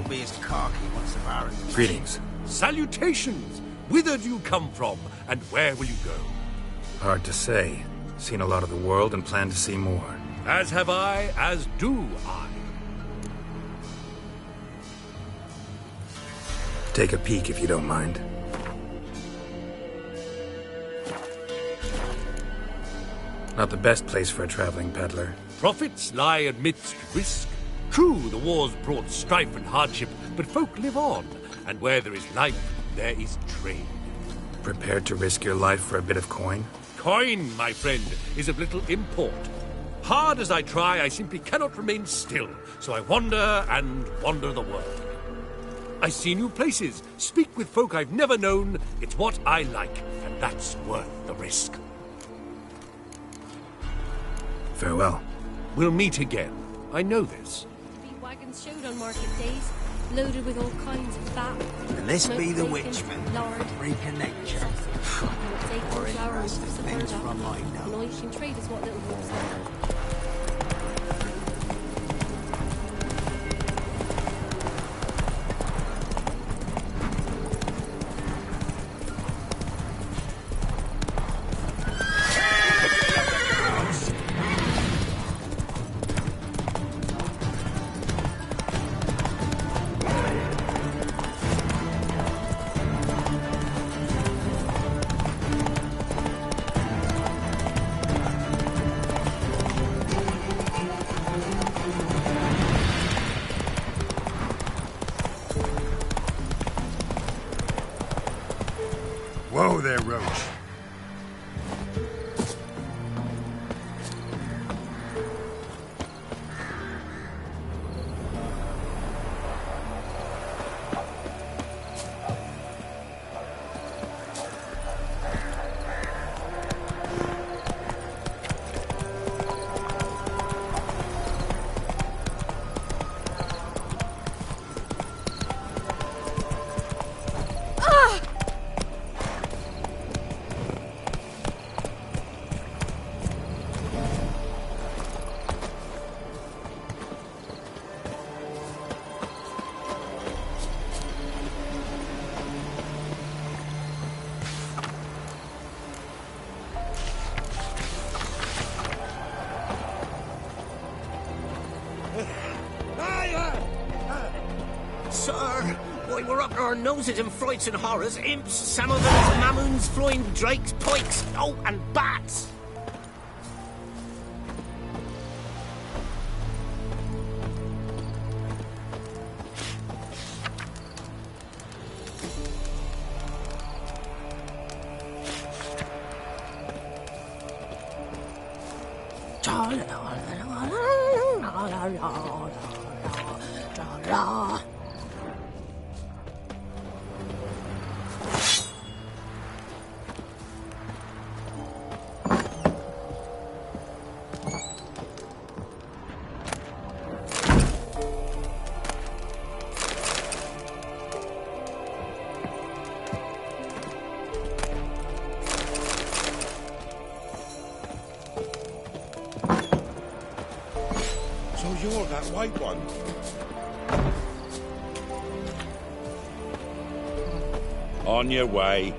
won't be as cocky once the Baron... Greetings. Salutations! Whither do you come from, and where will you go? Hard to say. Seen a lot of the world and plan to see more. As have I, as do I. Take a peek if you don't mind. Not the best place for a traveling peddler. Profits lie amidst risk. True, the wars brought strife and hardship, but folk live on, and where there is life, there is trade. Prepared to risk your life for a bit of coin? Coin, my friend, is of little import. Hard as I try, I simply cannot remain still, so I wander and wander the world. I see new places, speak with folk I've never known. It's what I like, and that's worth the risk. Farewell. We'll meet again. I know this. The wagons showed on market days, loaded with all kinds of fat. And this smoked be the bacon, witchman, lard, freak of nature. Or interesting things from my nose. Noise and trade is what little wolves know. Whoa there, Roach. Sir, why, we're up to our noses in frights and horrors. Imps, samovans, mamoons, flying drakes, pikes, oh, and bats. You're that white one. On your way.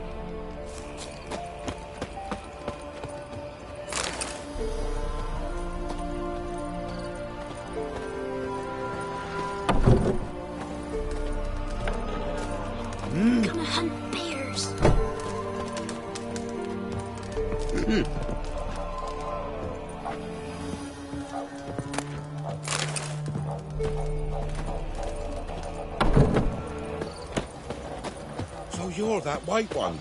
Gonna hunt bears. So you're that white one.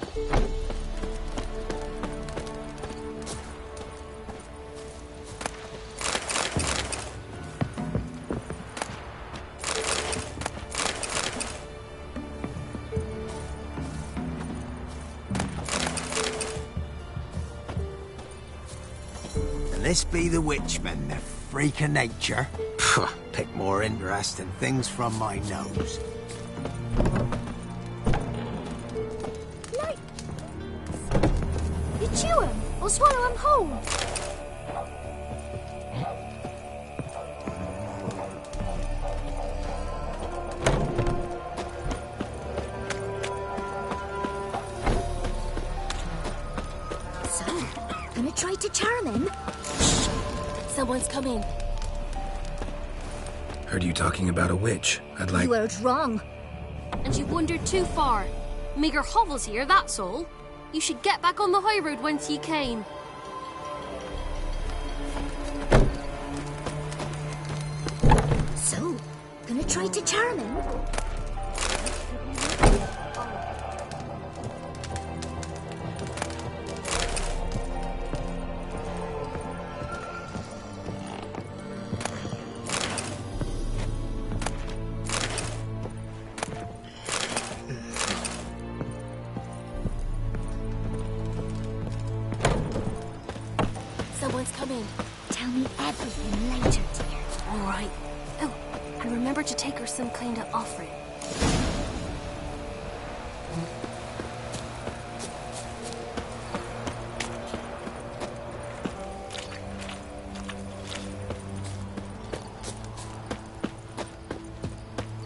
And this be the witchman, the freak of nature. Pick more interesting things from my nose. You chew him or swallow him whole. to charm him? Someone's coming. Heard you talking about a witch. I'd like... You heard wrong. And you wandered too far. Meagre hovels here, that's all. You should get back on the high road whence ye came. So, gonna try to charm him? Someone's coming. Tell me everything later, dear. All right. Oh, and remember to take her some kind of offering.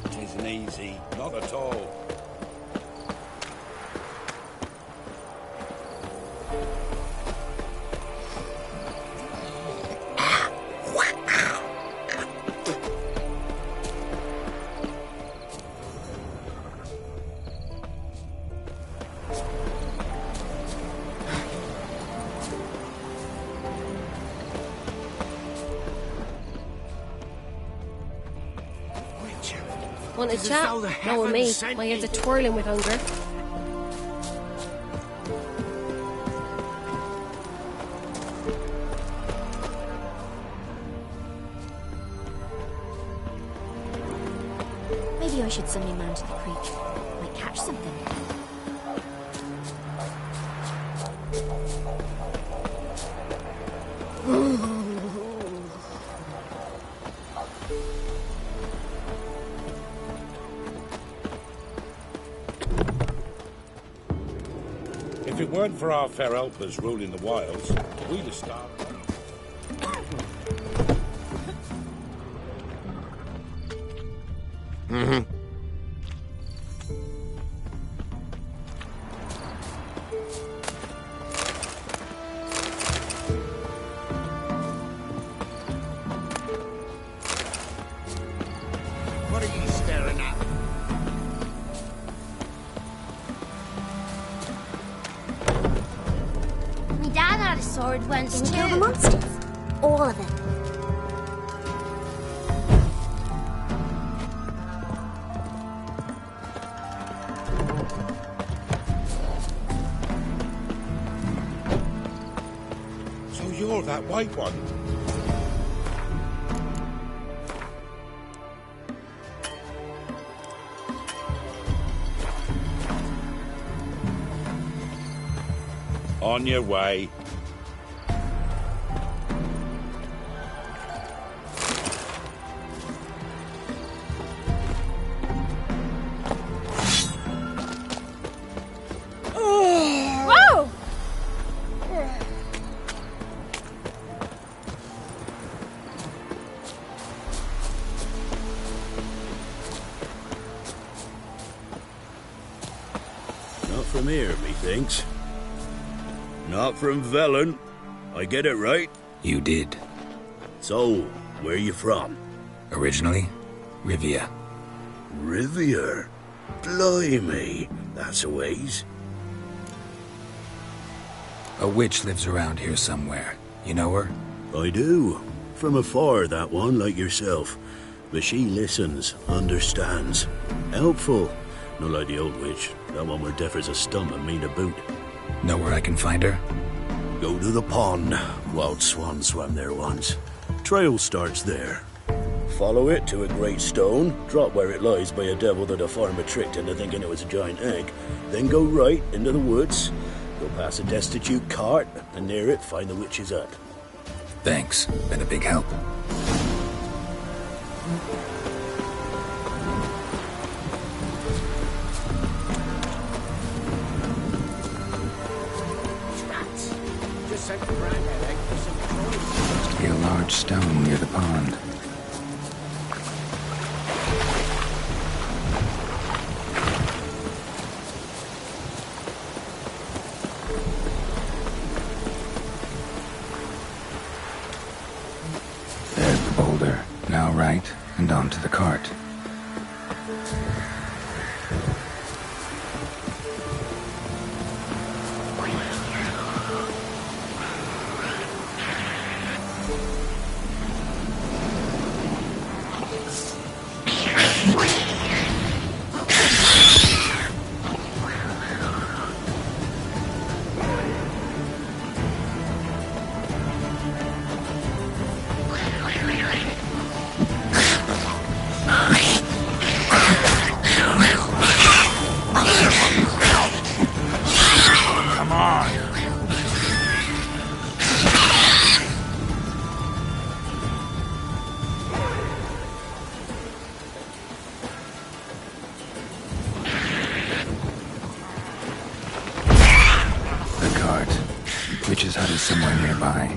It isn't easy, not at all. Want a chat? No, with me. My head's a twirling with hunger. Maybe I should send me man to the creek. Might catch something. If it weren't for our fair helpers ruling the wilds, we'd have starved. What are you staring at? My dad had a sword once Did too. you kill the monsters? All of them. So you're that white one? On your way. Whoa! Not from here, methinks. Not from Velen. I get it right? You did. So, where you from? Originally, Rivia. Rivia? Blimey, that's a ways. A witch lives around here somewhere. You know her? I do. From afar, that one, like yourself. But she listens, understands. Helpful. Not like the old witch. That one were deaf as a stump and mean to boot. Know where I can find her? Go to the pond. Wild swan swam there once. Trail starts there. Follow it to a great stone, drop where it lies by a devil that a farmer tricked into thinking it was a giant egg, then go right into the woods, go past a destitute cart, and near it find the witch's hut. Thanks. Been a big help. Just sent the granddad out for some toys. Must be a large stone near the pond. Witch's hut is somewhere nearby.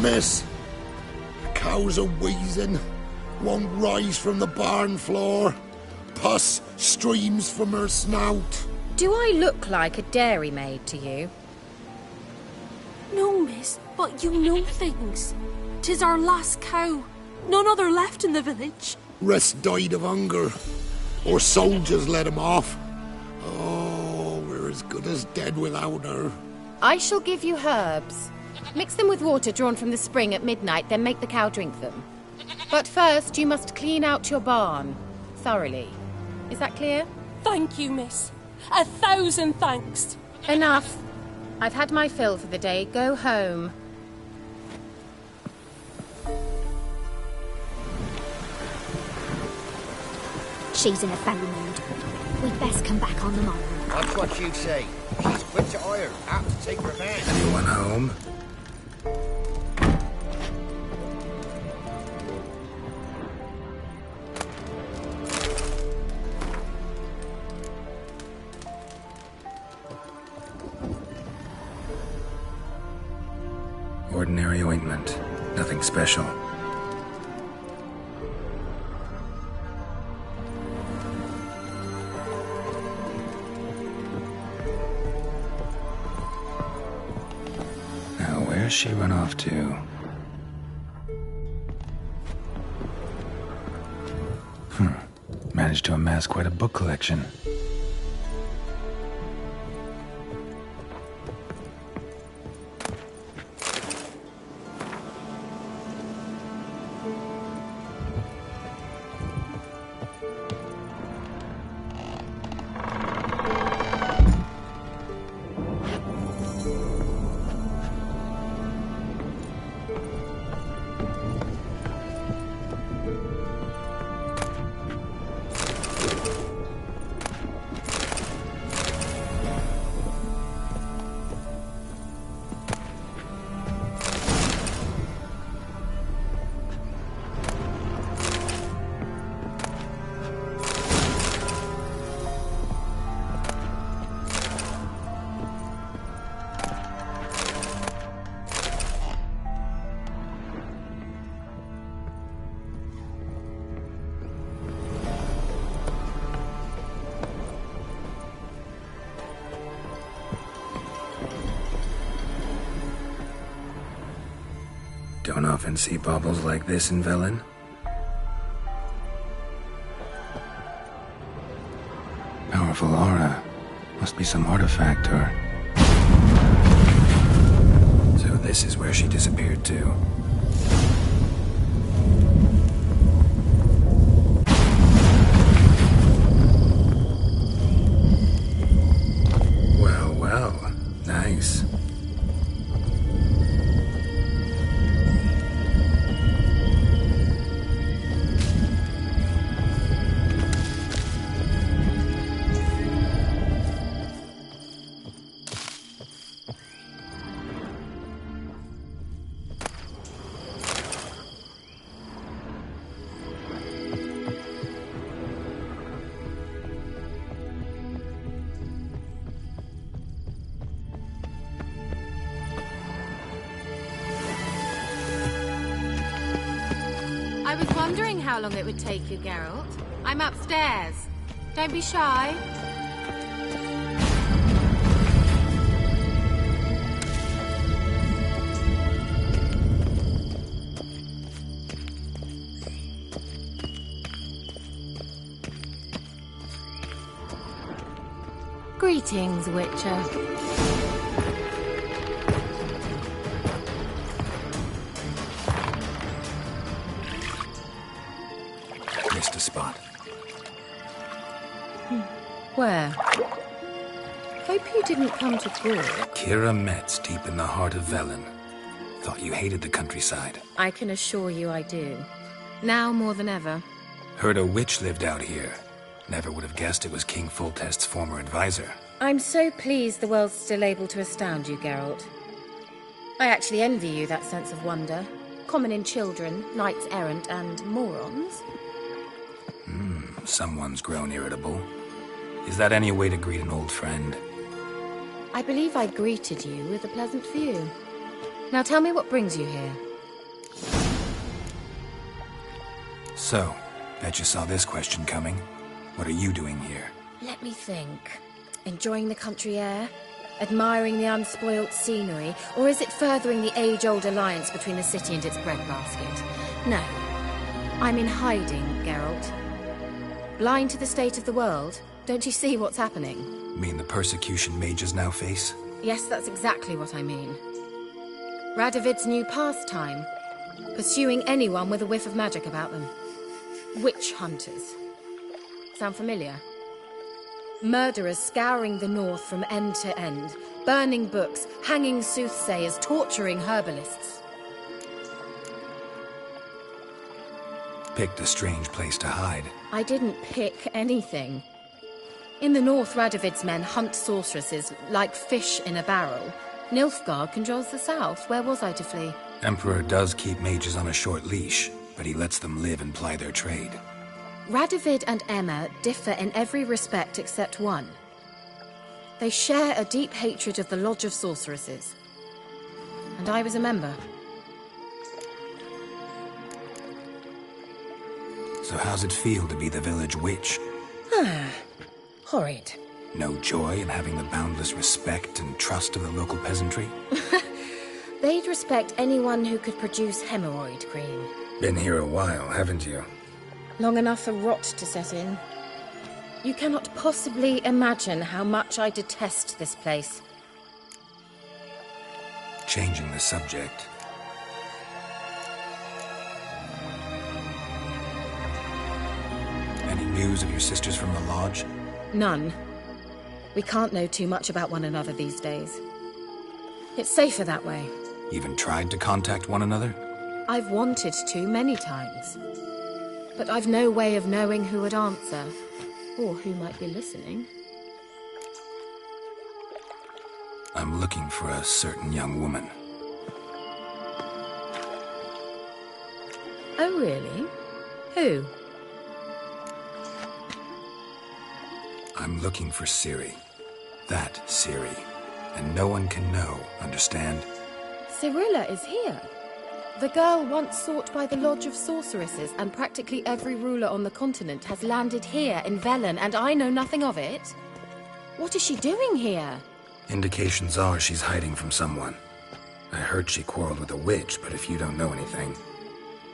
Miss, cows are wheezing, won't rise from the barn floor. Pus streams from her snout. Do I look like a dairymaid to you? No, miss, but you know things. 'Tis our last cow. None other left in the village. Rest died of hunger, or soldiers let him off. Oh, we're as good as dead without her. I shall give you herbs. Mix them with water drawn from the spring at midnight, then make the cow drink them. But first, you must clean out your barn. Thoroughly. Is that clear? Thank you, miss. 1,000 thanks. Enough. I've had my fill for the day. Go home. She's in a foul mood. We'd best come back on the morrow. That's what you say. She's quick to ire, apt to take revenge. Anyone home? Ordinary ointment. Nothing special. Now, where's she run off to? Managed to amass quite a book collection. Don't often see baubles like this in Velen. Powerful aura. Must be some artifact or... So this is where she disappeared to. Well, well. Nice. I was wondering how long it would take you, Geralt. I'm upstairs. Don't be shy. Greetings, Witcher. Missed a spot. Where? Hope you didn't come to Gore. Kira Metz, deep in the heart of Velen. Thought you hated the countryside. I can assure you I do. Now more than ever. Heard a witch lived out here. Never would have guessed it was King Foltest's former advisor. I'm so pleased the world's still able to astound you, Geralt. I actually envy you that sense of wonder. Common in children, knights errant, and morons. Someone's grown irritable. Is that any way to greet an old friend? I believe I greeted you with a pleasant view. Now tell me what brings you here. So, bet you saw this question coming. What are you doing here? Let me think. Enjoying the country air? Admiring the unspoilt scenery? Or is it furthering the age-old alliance between the city and its breadbasket? No. I'm in hiding, Geralt. Blind to the state of the world? Don't you see what's happening? Mean the persecution mages now face? Yes, that's exactly what I mean. Radovid's new pastime. Pursuing anyone with a whiff of magic about them. Witch hunters. Sound familiar? Murderers scouring the north from end to end, burning books, hanging soothsayers, torturing herbalists. Picked a strange place to hide. I didn't pick anything. In the north, Radovid's men hunt sorceresses like fish in a barrel. Nilfgaard controls the south. Where was I to flee? Emperor does keep mages on a short leash, but he lets them live and ply their trade. Radovid and Emma differ in every respect except one. They share a deep hatred of the Lodge of Sorceresses. And I was a member. So how's it feel to be the village witch? Horrid. No joy in having the boundless respect and trust of the local peasantry? They'd respect anyone who could produce hemorrhoid cream. Been here a while, haven't you? Long enough for rot to set in. You cannot possibly imagine how much I detest this place. Changing the subject. Any news of your sisters from the lodge? None. We can't know too much about one another these days. It's safer that way. Even tried to contact one another? I've wanted to many times. But I've no way of knowing who would answer, or who might be listening. I'm looking for a certain young woman. Oh, really? Who? I'm looking for Ciri. That Ciri. And no one can know, understand? Cirilla is here. The girl once sought by the Lodge of Sorceresses, and practically every ruler on the continent has landed here in Velen, and I know nothing of it. What is she doing here? Indications are she's hiding from someone. I heard she quarreled with a witch, but if you don't know anything,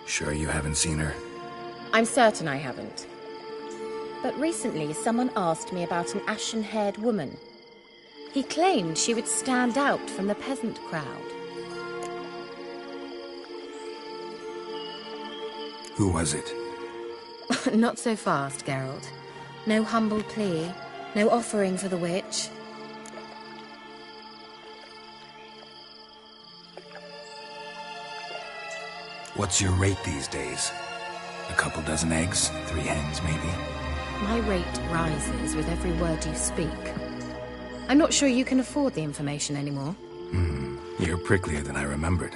sure you haven't seen her? I'm certain I haven't. But recently someone asked me about an ashen-haired woman. He claimed she would stand out from the peasant crowd. Who was it? Not so fast, Geralt. No humble plea, no offering for the witch. What's your rate these days? A couple dozen eggs? 3 hens, maybe? My rate rises with every word you speak. I'm not sure you can afford the information anymore. You're pricklier than I remembered.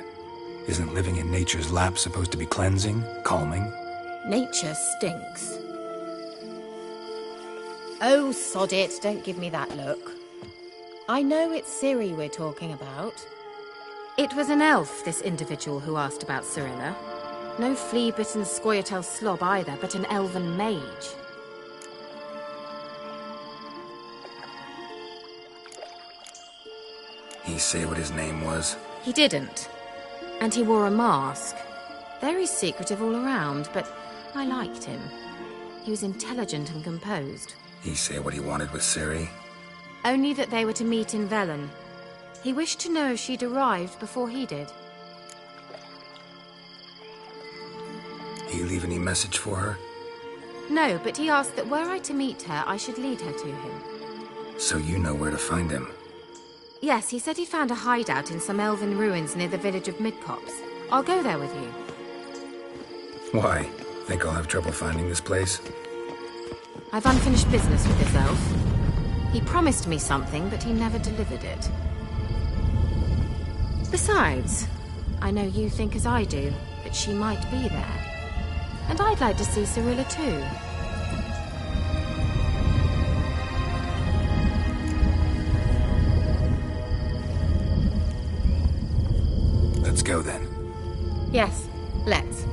Isn't living in nature's lap supposed to be cleansing, calming? Nature stinks. Oh, sod it, don't give me that look. I know it's Ciri we're talking about. It was an elf, this individual who asked about Cirilla. No flea-bitten Scoia'tael slob either, but an elven mage. He say what his name was? He didn't. And he wore a mask. Very secretive all around, but I liked him. He was intelligent and composed. He say what he wanted with Ciri? Only that they were to meet in Velen. He wished to know if she'd arrived before he did. He leave any message for her? No, but he asked that were I to meet her, I should lead her to him. So you know where to find him? Yes, he said he'd found a hideout in some elven ruins near the village of Midcopse. I'll go there with you. Why? Think I'll have trouble finding this place? I've unfinished business with this elf. He promised me something, but he never delivered it. Besides, I know you think as I do, that she might be there. And I'd like to see Cirilla too. Let's go then. Yes, let's.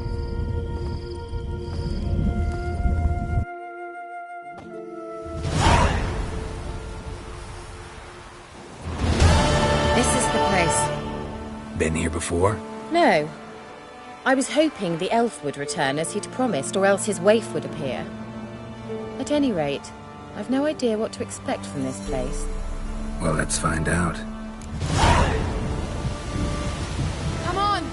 This is the place. Been here before? No. I was hoping the elf would return as he'd promised, or else his waif would appear. At any rate, I've no idea what to expect from this place. Well, let's find out. Come on!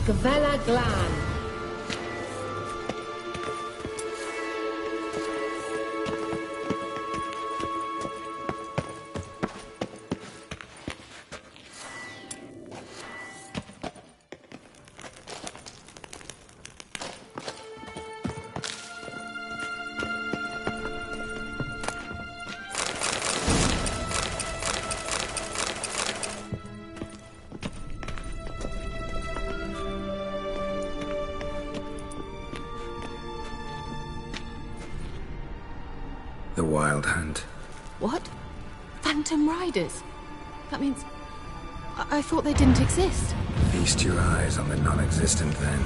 Gavella Glan. The Wild Hunt. What? Phantom Riders? That means... I thought they didn't exist. Feast your eyes on the non-existent then.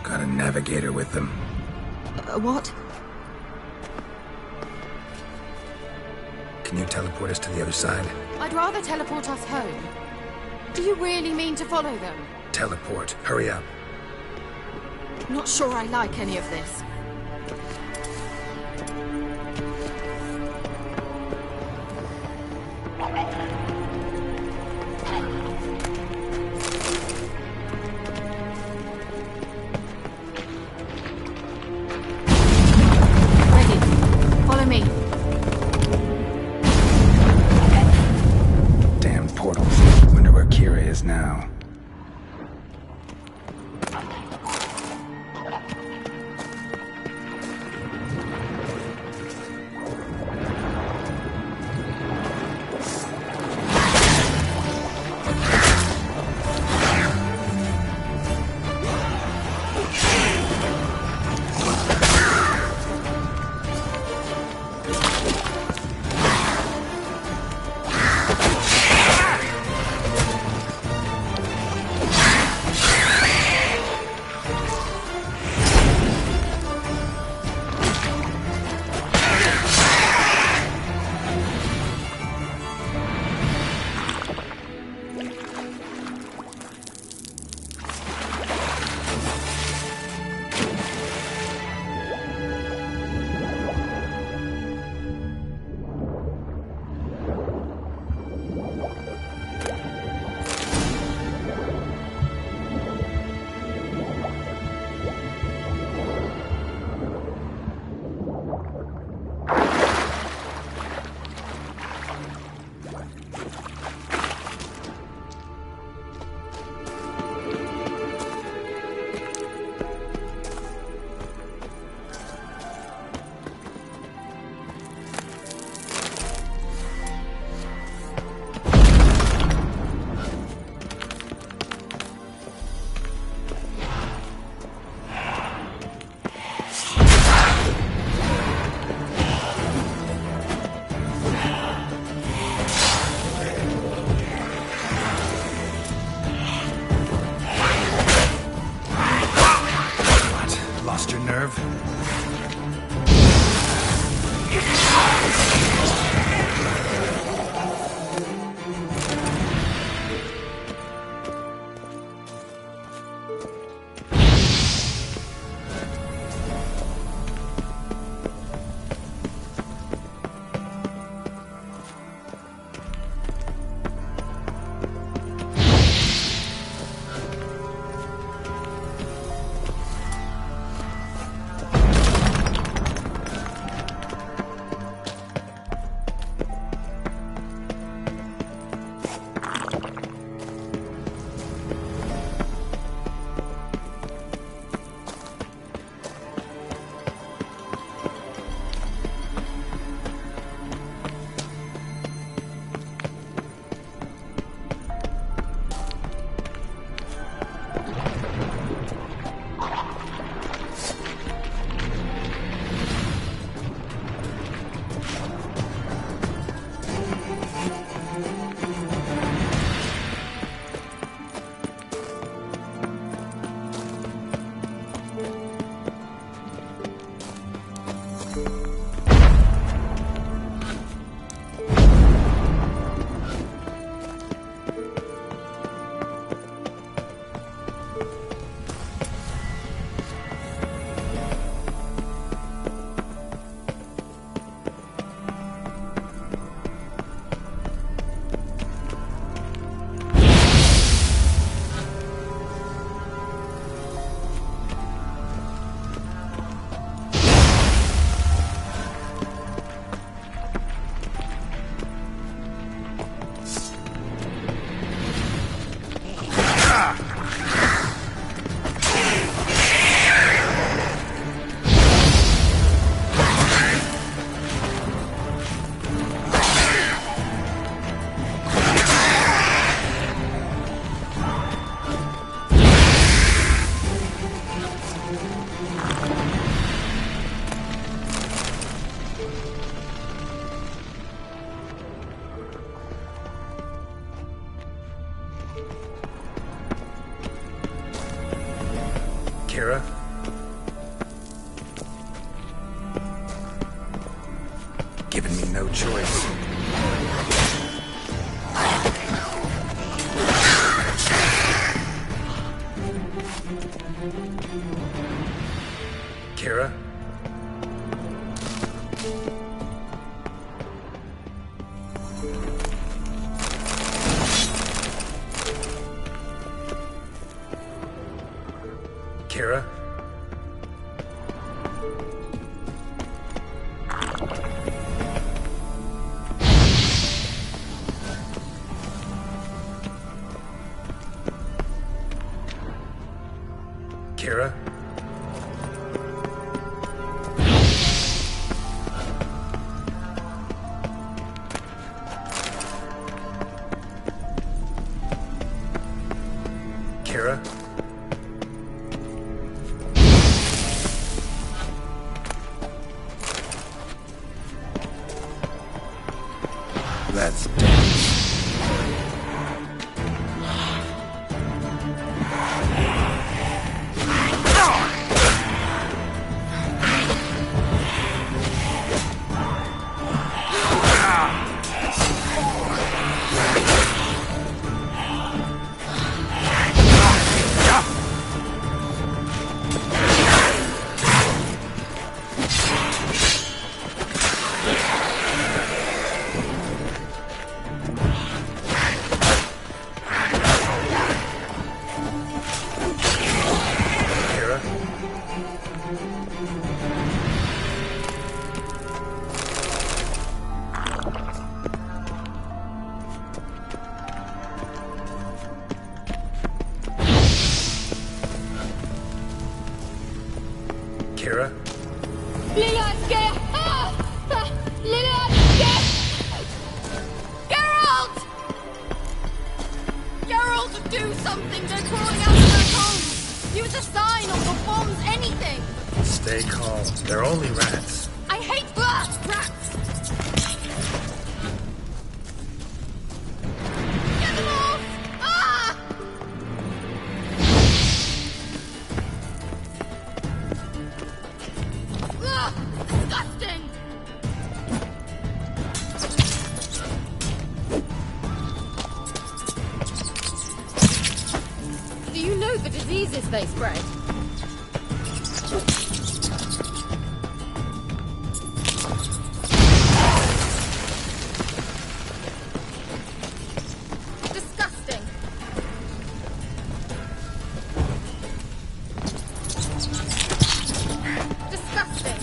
Got a navigator with them. What? Can you teleport us to the other side? I'd rather teleport us home. Do you really mean to follow them? Teleport. Hurry up. Not sure I like any of this. Now. Kira? Giving me no choice. Kira? Kira? Kira? Kira? That's Kira? Lilandske! Lilandske! Geralt! Geralt, do something! They're crawling out of their homes! Use a sign or bombs, anything! Stay calm. They're only rats. I hate rats! Rats! Get them off! Ah! Ugh, disgusting! Do you know the diseases they spread? Disgusting. Disgusting.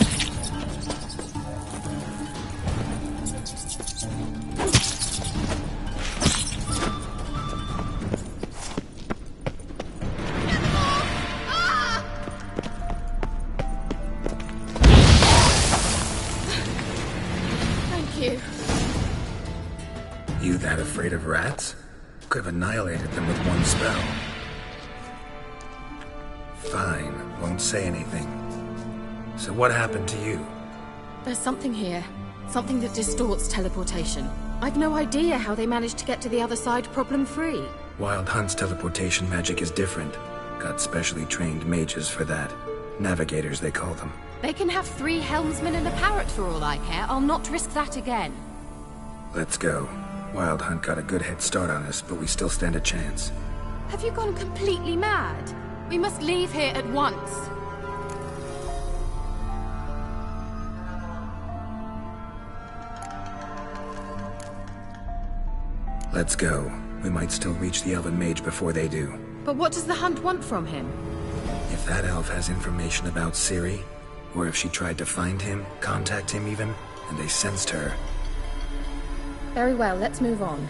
Thank you. You that afraid of rats? Could have annihilated them with one spell. Fine, won't say anything. So what happened to you? There's something here. Something that distorts teleportation. I've no idea how they managed to get to the other side problem-free. Wild Hunt's teleportation magic is different. Got specially trained mages for that. Navigators, they call them. They can have 3 helmsmen and a parrot for all I care. I'll not risk that again. Let's go. Wild Hunt got a good head start on us, but we still stand a chance. Have you gone completely mad? We must leave here at once. Let's go. We might still reach the Elven Mage before they do. But what does the Hunt want from him? If that elf has information about Ciri, or if she tried to find him, contact him even, and they sensed her. Very well, let's move on.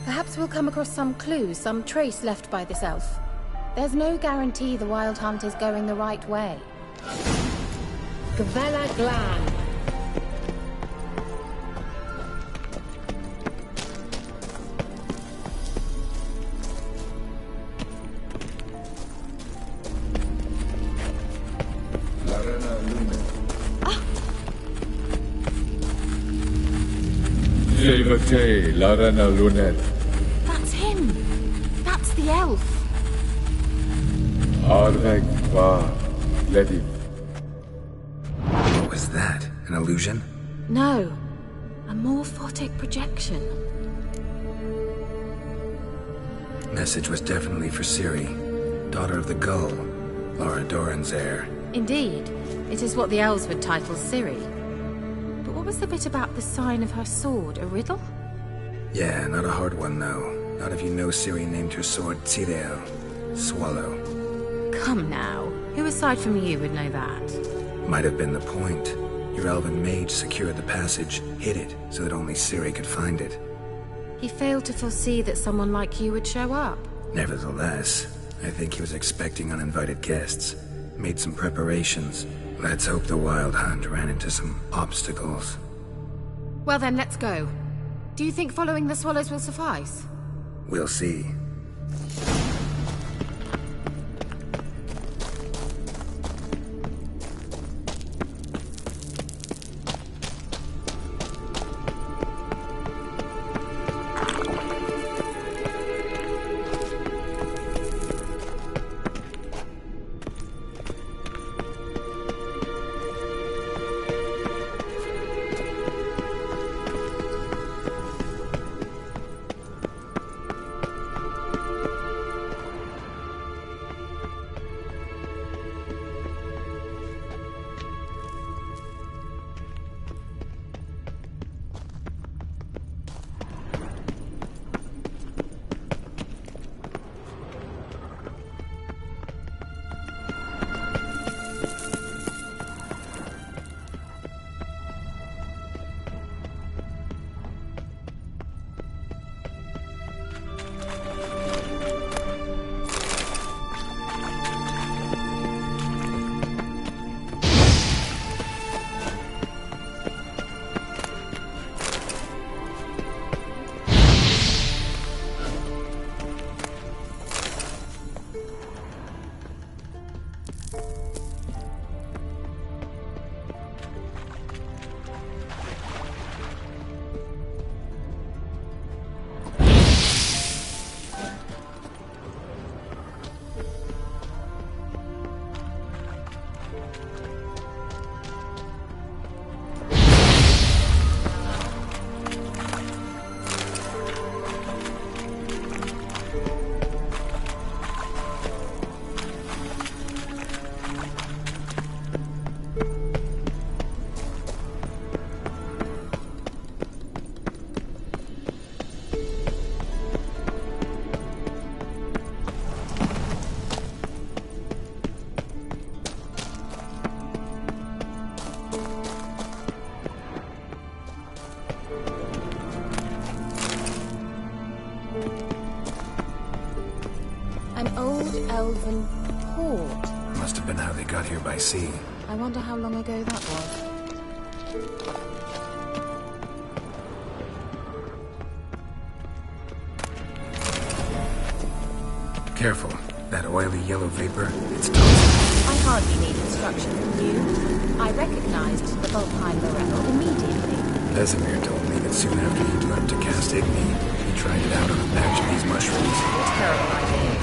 Perhaps we'll come across some clues, some trace left by this elf. There's no guarantee the Wild Hunt is going the right way. Gavella Glan. That's him! That's the elf! What was that? An illusion? No. A morphotic projection. Message was definitely for Ciri, daughter of the Gull, Lara Doran's heir. Indeed. It is what the elves would title Ciri. But what was the bit about the sign of her sword? A riddle? Yeah, not a hard one though. Not if you know Ciri named her sword Tirel, Swallow. Come now. Who aside from you would know that? Might have been the point. Your Elven Mage secured the passage, hid it, so that only Ciri could find it. He failed to foresee that someone like you would show up. Nevertheless, I think he was expecting uninvited guests. Made some preparations. Let's hope the Wild Hunt ran into some obstacles. Well then, let's go. Do you think following the swallows will suffice? We'll see. Elven port. Must have been how they got here by sea. I wonder how long ago that was. Careful. That oily yellow vapor, it's toxic. I hardly need instruction from you. I recognized the Volkheim Morel immediately. Vesemir told me that soon after he'd learned to cast Igni, he tried it out on a patch of these mushrooms. Terrible idea.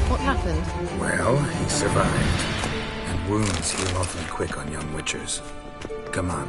What happened? Well, he survived. And wounds heal awfully quick on young witchers. Come on.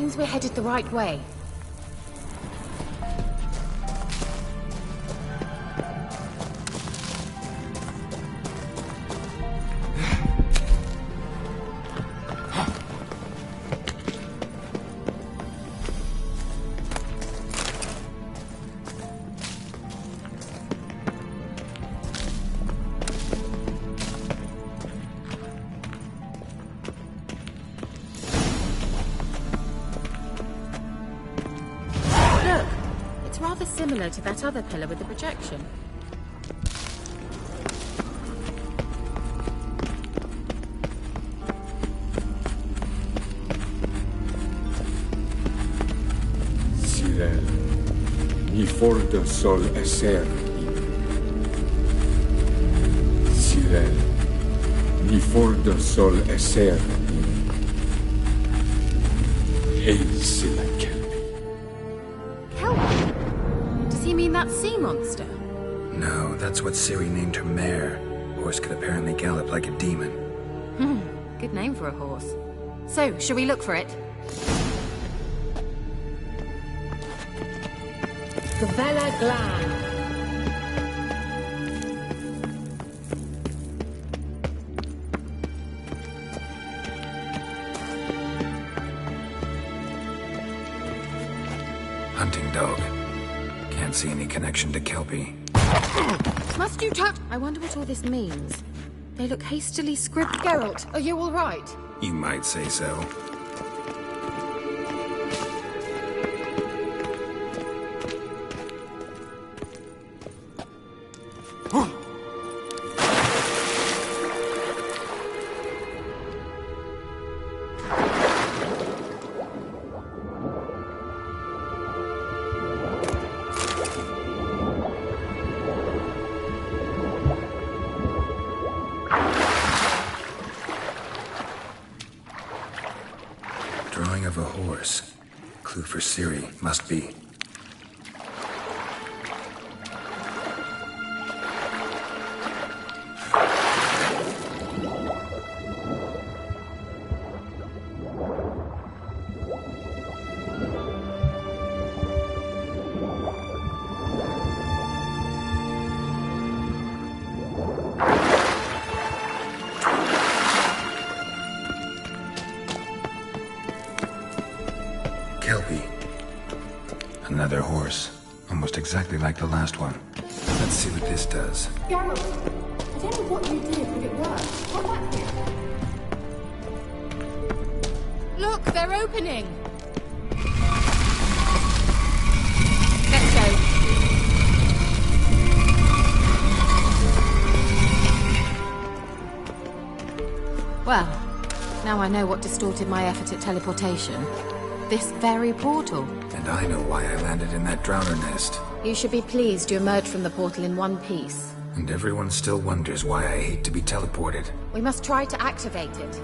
Seems we're headed the right way. Similar to that other pillar with the projection. Sirel, ni forda sol esser. Sirel, ni forda sol esser. Hail Silla Kelpie. Does he mean that sea monster? No, that's what Ciri named her mare. Horse could apparently gallop like a demon. Good name for a horse. So, shall we look for it? Gavella Glan. Hunting dog. Can't see any connection to Kelpie. Must you touch? I wonder what all this means. They look hastily scribbled. Geralt, are you all right? You might say so. Drawing of a horse. Clue for Ciri, must be. Kelpie. Another horse. Almost exactly like the last one. Let's see what this does. Geralt, I don't know what you did, but it worked. Come back here. Look, they're opening! Let's go. Well, now I know what distorted my effort at teleportation. This very portal. And I know why I landed in that drowner nest. You should be pleased you emerged from the portal in one piece. And everyone still wonders why I hate to be teleported. We must try to activate it.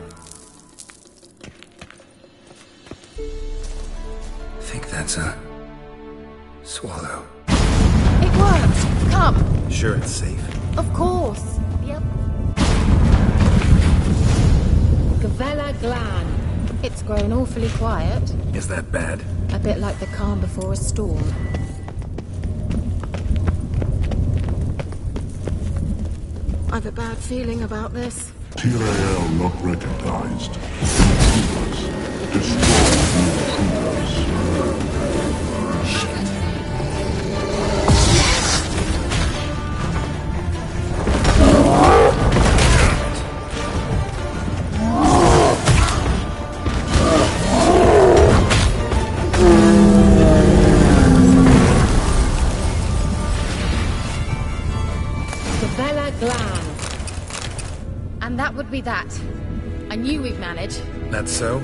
Think that's a... swallow. It worked! Come! Sure it's safe. Of course! Yep. Gavella Glan. It's grown awfully quiet. Is that bad? A bit like the calm before a storm. I've a bad feeling about this. Tyrael not recognized. Intruders. Destroy the intruders. And that would be that. I knew we'd manage. That's so?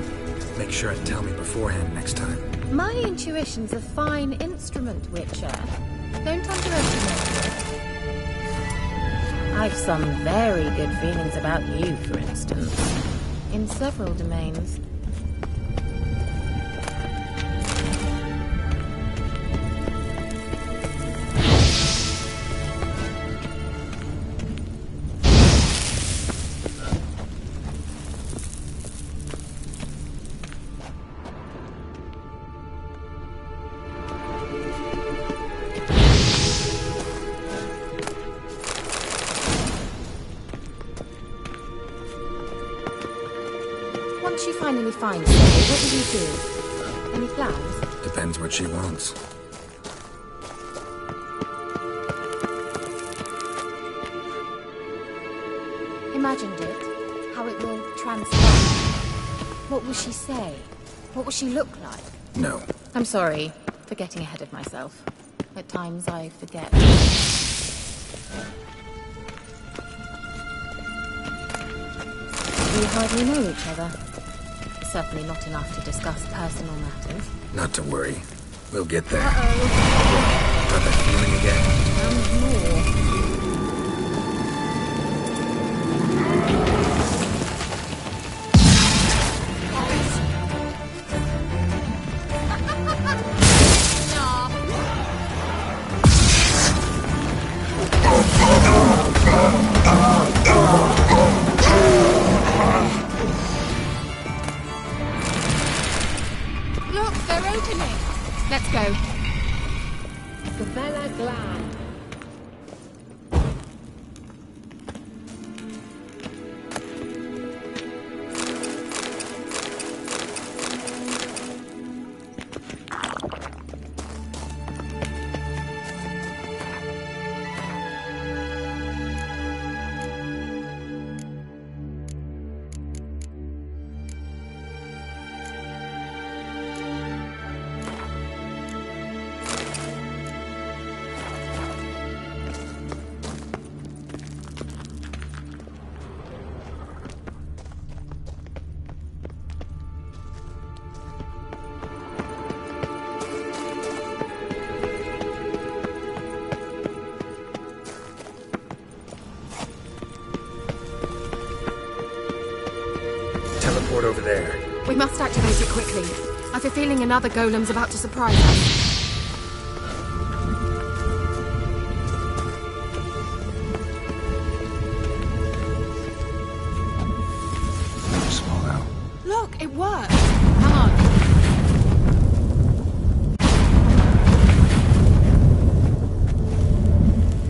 Make sure and tell me beforehand next time. My intuition's a fine instrument, Witcher. Don't underestimate it. I've some very good feelings about you, for instance. In several domains. she finally finds you, what will you do? Any plans? Depends what she wants. Imagined it, how it will transpire. What will she say? What will she look like? No. I'm sorry for getting ahead of myself. At times I forget. We hardly know each other. Certainly not enough to discuss personal matters. Not to worry. We'll get there. Uh-oh. Got that feeling again? And more. Look, they're opening. Let's go. Gavella Glan. Teleport over there. We must activate it quickly. I've a feeling another golem's about to surprise us. Swallow. Look, it worked. Come on.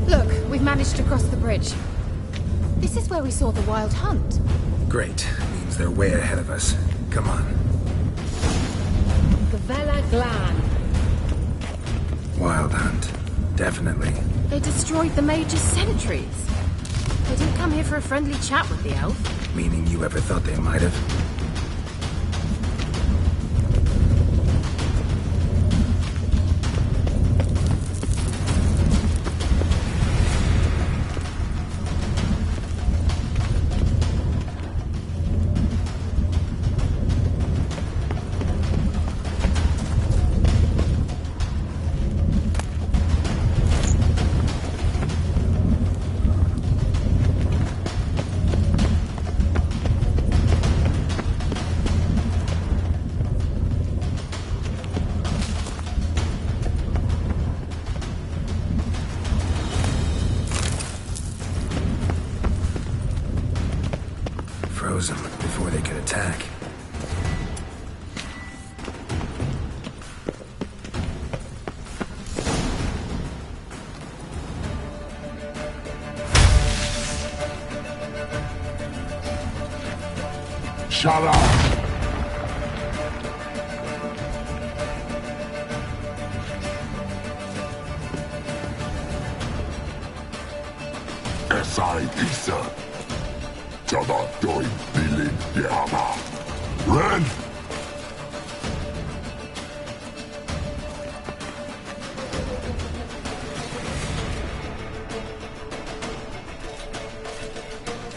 Look, we've managed to cross the bridge. This is where we saw the wild hunt. Great. Means they're way ahead of us. Come on. Gavella Glan. Wild hunt. Definitely. They destroyed the Major's sentries. They didn't come here for a friendly chat with the elf. Meaning you ever thought they might have? Froze them before they could attack. Shut up! Esai Isa. Jada Doi Bilin Yama. Ren!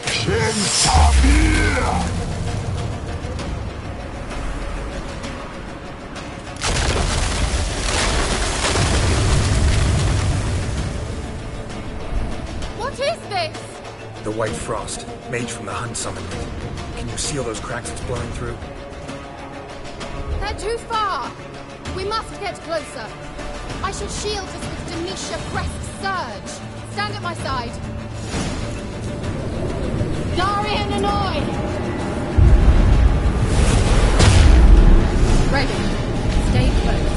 Shin Tabir! What is this? The White Frost. Mage from the Hunt summoned it. Can you seal those cracks it's blowing through? They're too far. We must get closer. I shall shield us with Denisha Crest Surge. Stand at my side. Darian Annoy! Ready. Stay close.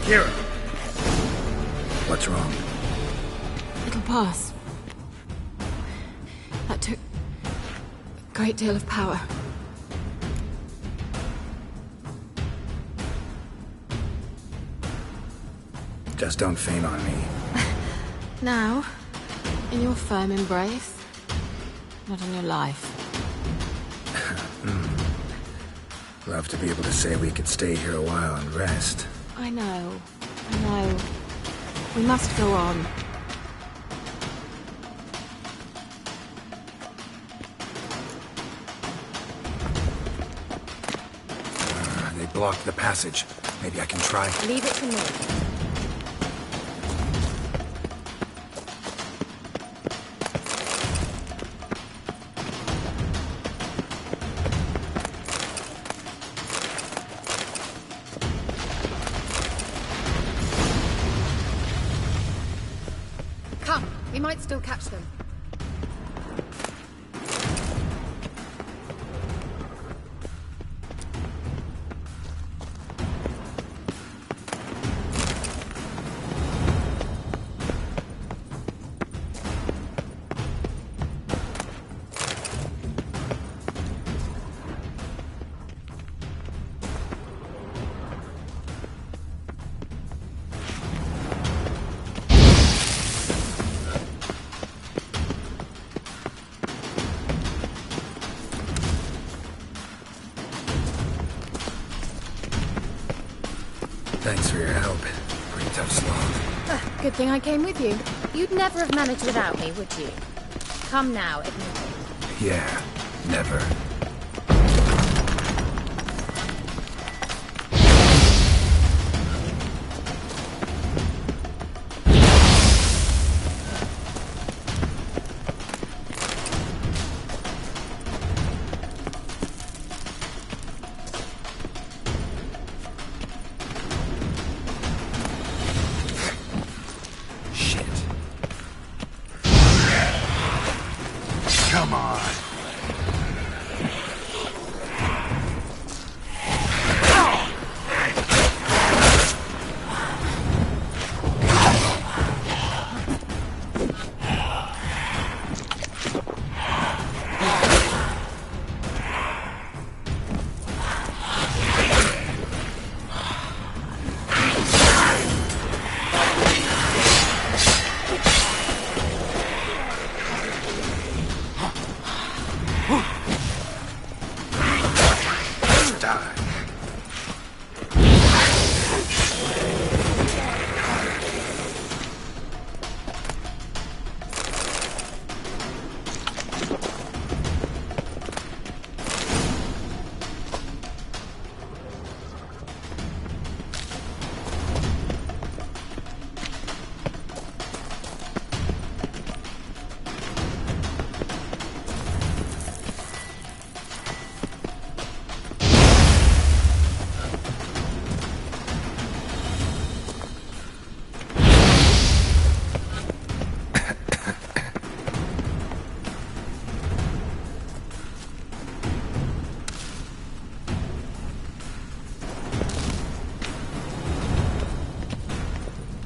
Kira! What's wrong? It'll pass. That took a great deal of power. Just don't faint on me. Now, in your firm embrace, not in your life. Love to be able to say we could stay here a while and rest. I know. We must go on. They blocked the passage. Maybe I can try. Leave it to me. We might still catch them. Thanks for your help. Pretty tough slog. Good thing I came with you. You'd never have managed without me, would you? Come now, admit it. Yeah, never. Come on.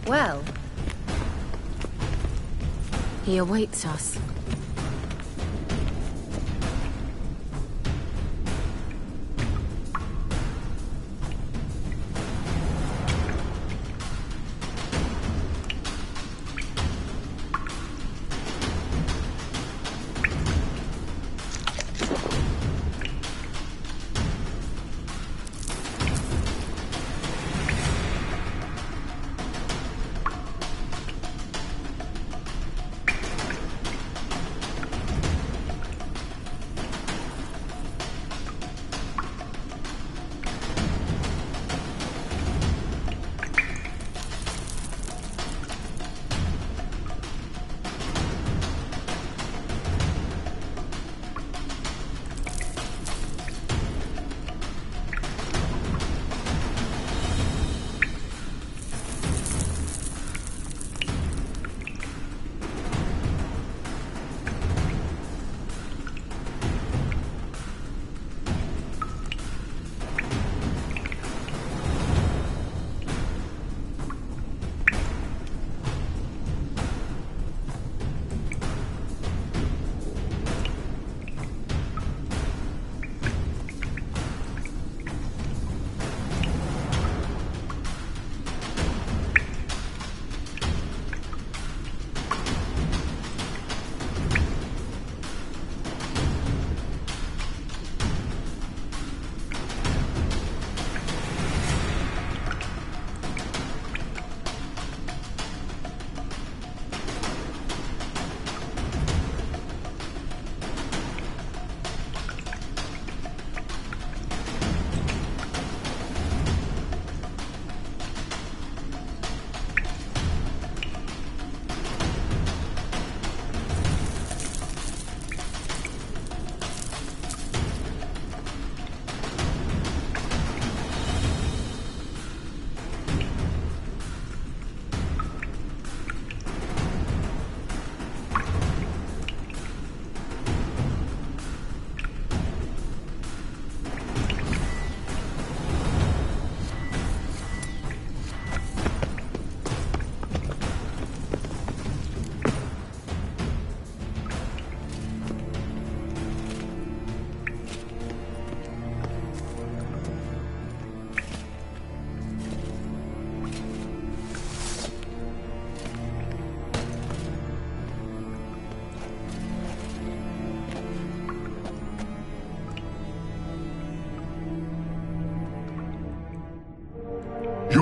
Well, he awaits us.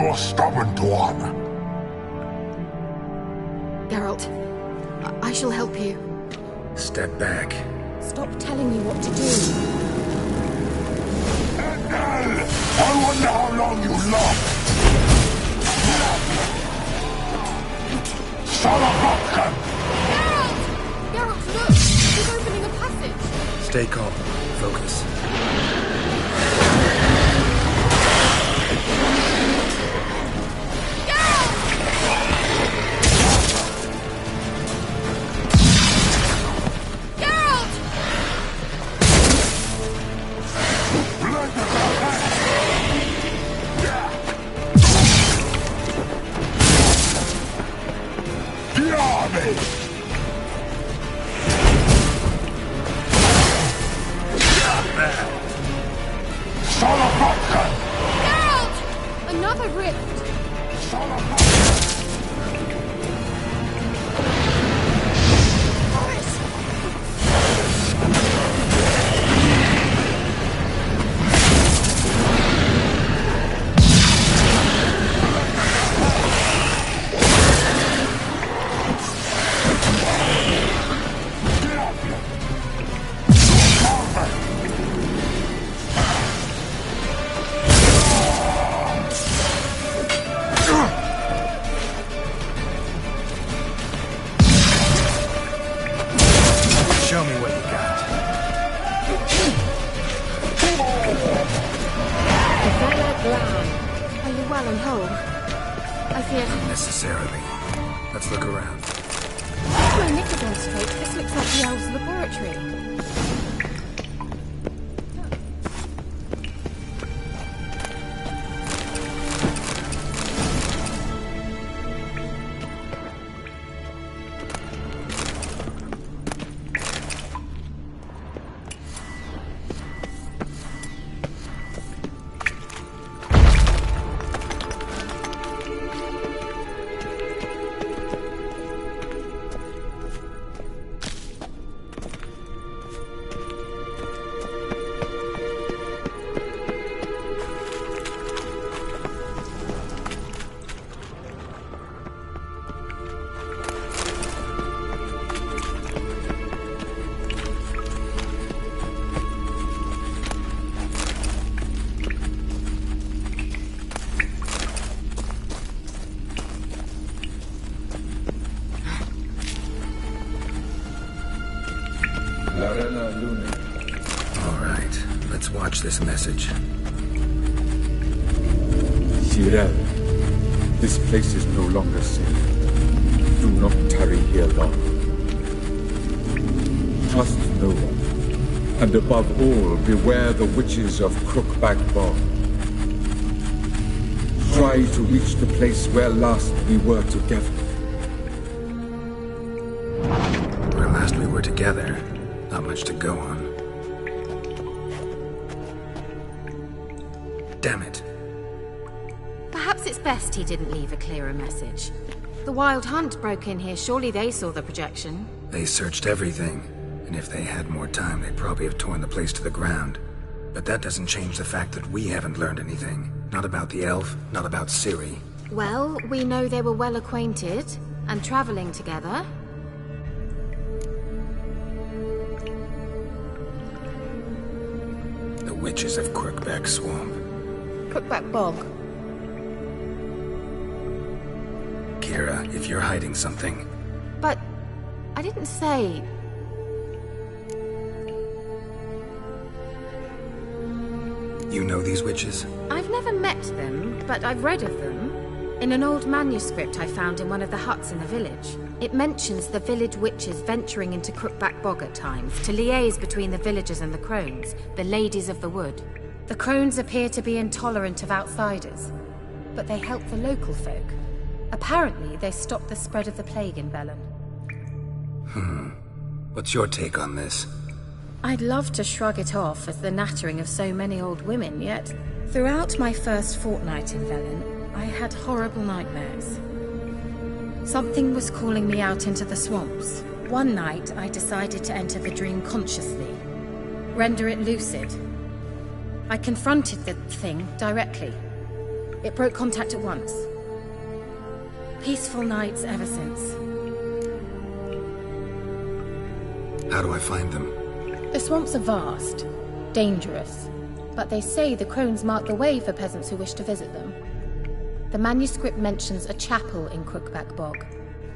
your stubborn one. Geralt, I shall help you. Step back. Stop telling me what to do. Endel! I wonder how long you love. Son of Buckhan! Geralt! Geralt, look! He's opening a passage! Stay calm. Focus. Another rift! Show me what you got. Are you well and whole? I fear... Not necessarily. Let's look around. My knicker demonstrate. This looks like the elves' laboratory. Alright, let's watch this message. Tyrell, this place is no longer safe. Do not tarry here long. Trust no one, and above all, beware the witches of Crookback Bog. Try to reach the place where last we were together. Where last we were together, not much to go on. Damn it. Perhaps it's best he didn't leave a clearer message. The Wild Hunt broke in here. Surely they saw the projection. They searched everything, and if they had more time, they'd probably have torn the place to the ground. But that doesn't change the fact that we haven't learned anything. Not about the elf, not about Ciri. Well, we know they were well acquainted and traveling together. The witches of Crookback Swamp. Crookback Bog. Kira, if you're hiding something... But I didn't say... You know these witches? I've never met them, but I've read of them. In an old manuscript I found in one of the huts in the village, it mentions the village witches venturing into Crookback Bog at times to liaise between the villagers and the crones, the ladies of the wood. The crones appear to be intolerant of outsiders, but they help the local folk. Apparently, they stopped the spread of the plague in Velen. What's your take on this? I'd love to shrug it off as the nattering of so many old women, yet throughout my first fortnight in Velen, I had horrible nightmares. Something was calling me out into the swamps. One night, I decided to enter the dream consciously, render it lucid. I confronted the thing directly. It broke contact at once. Peaceful nights ever since. How do I find them? The swamps are vast, dangerous, but they say the crones mark the way for peasants who wish to visit them. The manuscript mentions a chapel in Crookback Bog,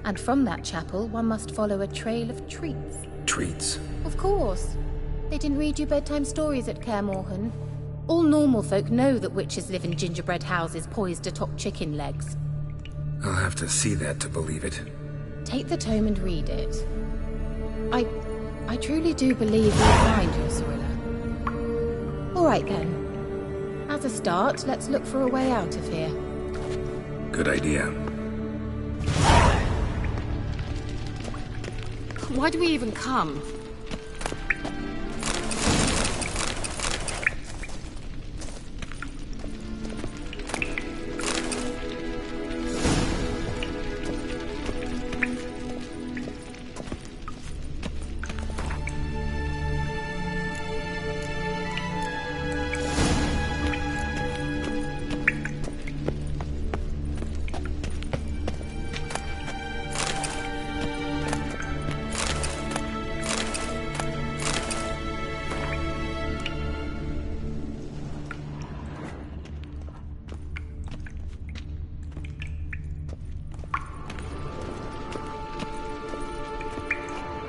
and from that chapel one must follow a trail of treats. Treats? Of course. They didn't read you bedtime stories at Kaer Morhen. All normal folk know that witches live in gingerbread houses poised atop chicken legs. I'll have to see that to believe it. Take the tome and read it. I truly do believe you'll find your Cirilla. All right then. As a start, let's look for a way out of here. Good idea. Why do we even come?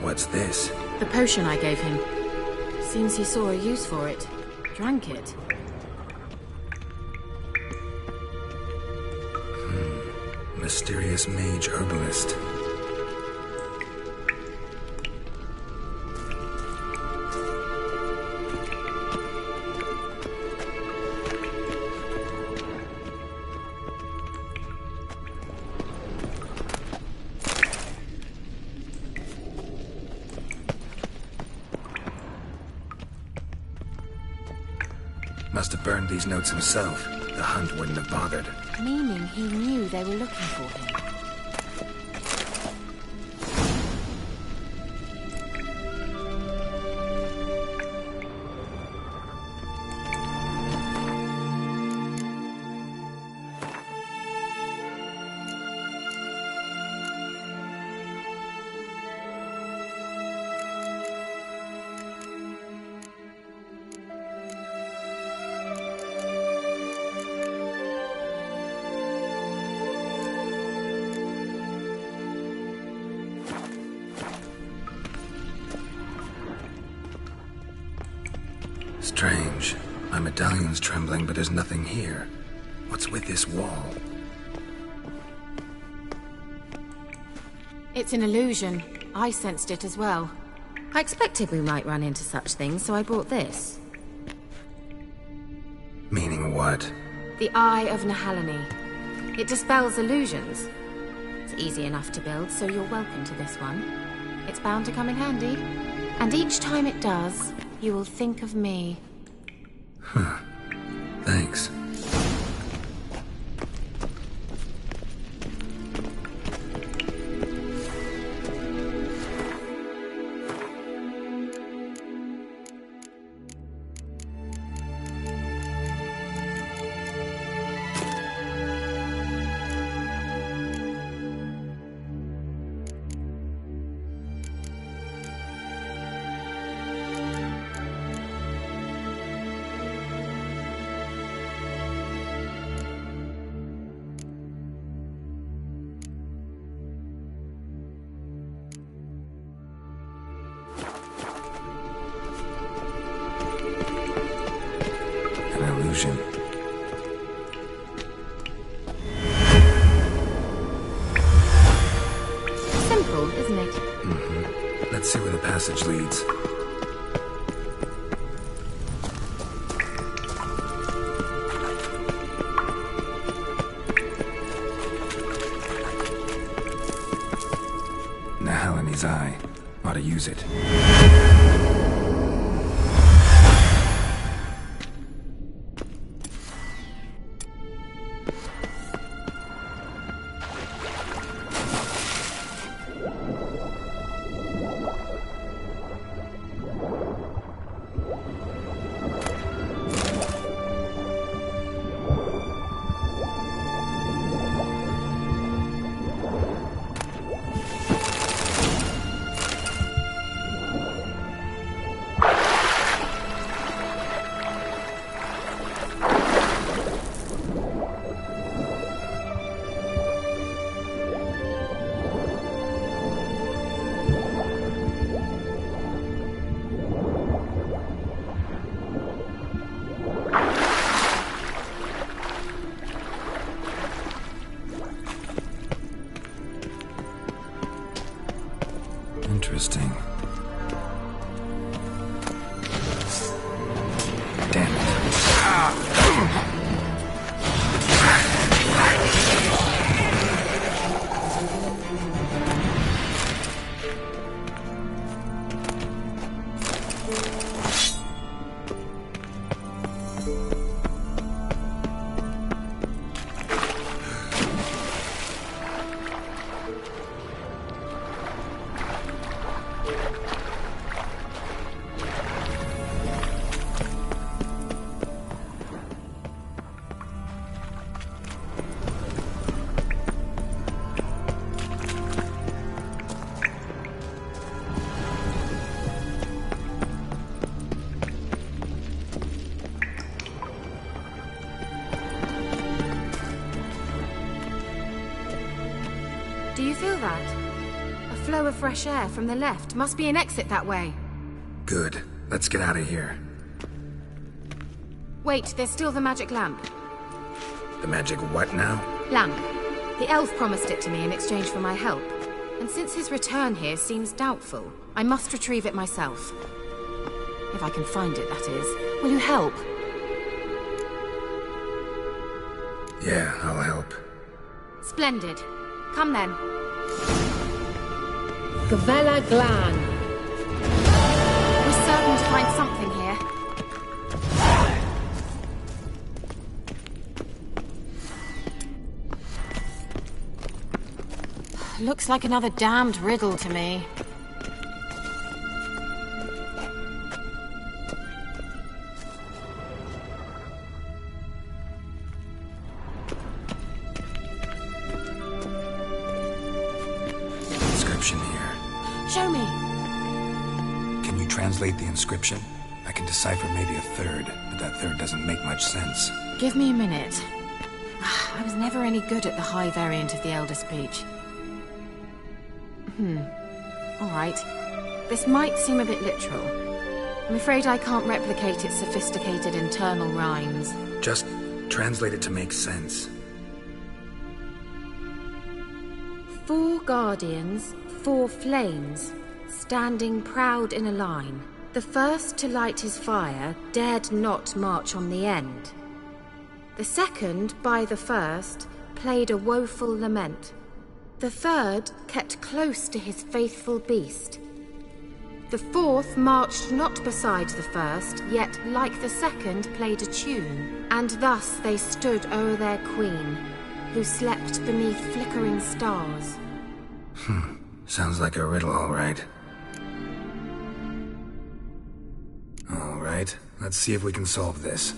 What's this? The potion I gave him. Seems he saw a use for it. Drank it. Mysterious mage herbalist. Must have burned these notes himself. The hunt wouldn't have bothered. Meaning he knew they were looking for him. Strange. My medallion's trembling, but there's nothing here. What's with this wall? It's an illusion. I sensed it as well. I expected we might run into such things, so I brought this. Meaning what? The Eye of Nehaleni. It dispels illusions. It's easy enough to build, so you're welcome to this one. It's bound to come in handy. And each time it does, you will think of me. Huh. Thanks. Illusion. Simple, isn't it? Mm-hmm. Let's see where the passage leads. Nehaleni's eye. Ought to use it. Interesting. Damn it. Do you feel that? A flow of fresh air from the left. Must be an exit that way. Good. Let's get out of here. Wait, there's still the magic lamp. The magic what now? Lamp. The elf promised it to me in exchange for my help. And since his return here seems doubtful, I must retrieve it myself. If I can find it, that is. Will you help? Yeah, I'll help. Splendid. Come then. Gavella Glan. We're certain to find something here. Looks like another damned riddle to me. Inscription here. Show me. Can you translate the inscription? I can decipher maybe a third, but that third doesn't make much sense. Give me a minute. I was never any good at the high variant of the Elder Speech. All right. This might seem a bit literal. I'm afraid I can't replicate its sophisticated internal rhymes. Just translate it to make sense. 4 guardians, 4 flames, standing proud in a line. The first to light his fire dared not march on the end. The second, by the first, played a woeful lament. The third kept close to his faithful beast. The fourth marched not beside the first, yet like the second played a tune. And thus they stood o'er their queen, who slept beneath flickering stars. Sounds like a riddle, all right. All right, let's see if we can solve this.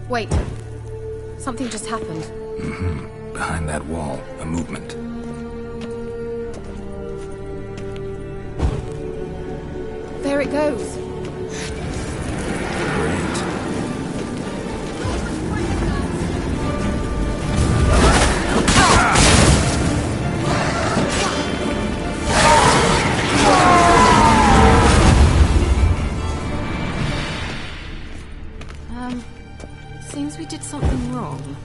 Wait. Something just happened. Behind that wall, a movement. There it goes. Seems we did something wrong.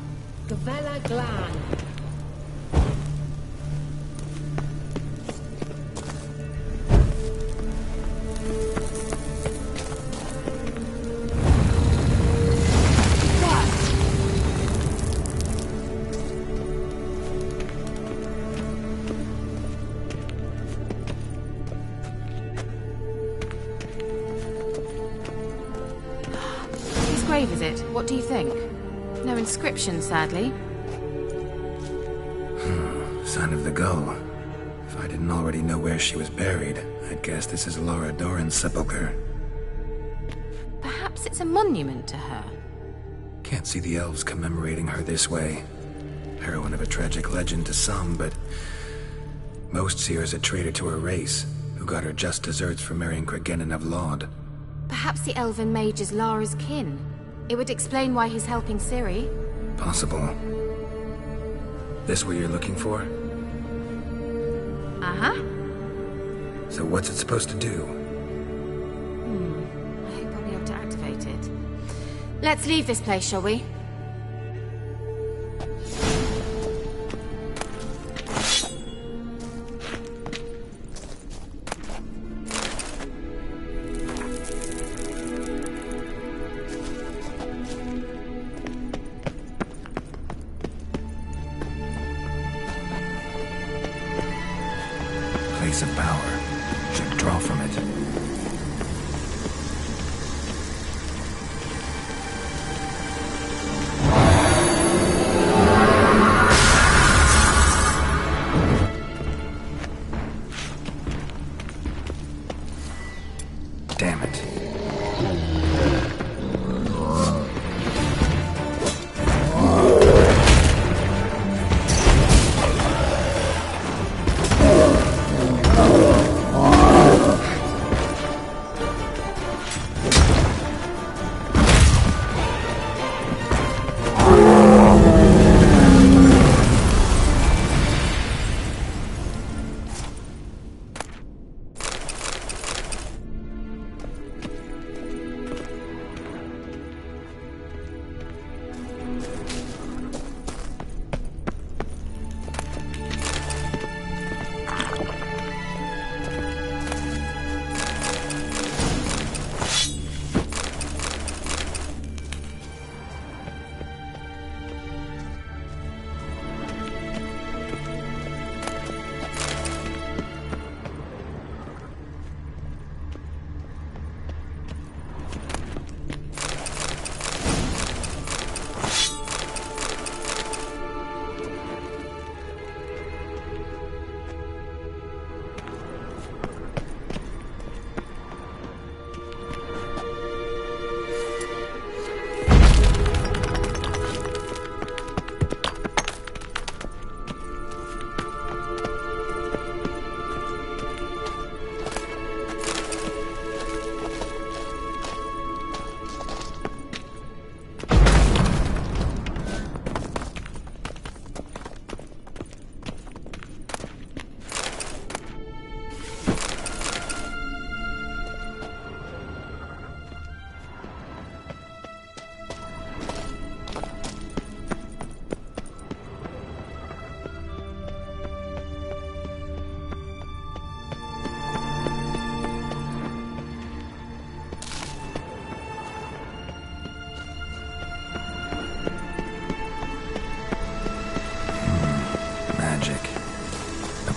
Gavella Glan. Whose grave is it? What do you think? No inscription, sadly. Sign of the gull. If If I didn't already know where she was buried, I'd guess this is Laura Doran's sepulchre. Perhaps it's a monument to her. Can't see the elves commemorating her this way. Heroine of a tragic legend to some, but most see her as a traitor to her race, who got her just deserts for marrying Cregennan of Laud. Perhaps the elven mage is Lara's kin. It would explain why he's helping Ciri. Possible. This what you're looking for? Uh-huh. So what's it supposed to do? I hope I'll be able to activate it. Let's leave this place, shall we? Place of power. Should draw from it. Damn it.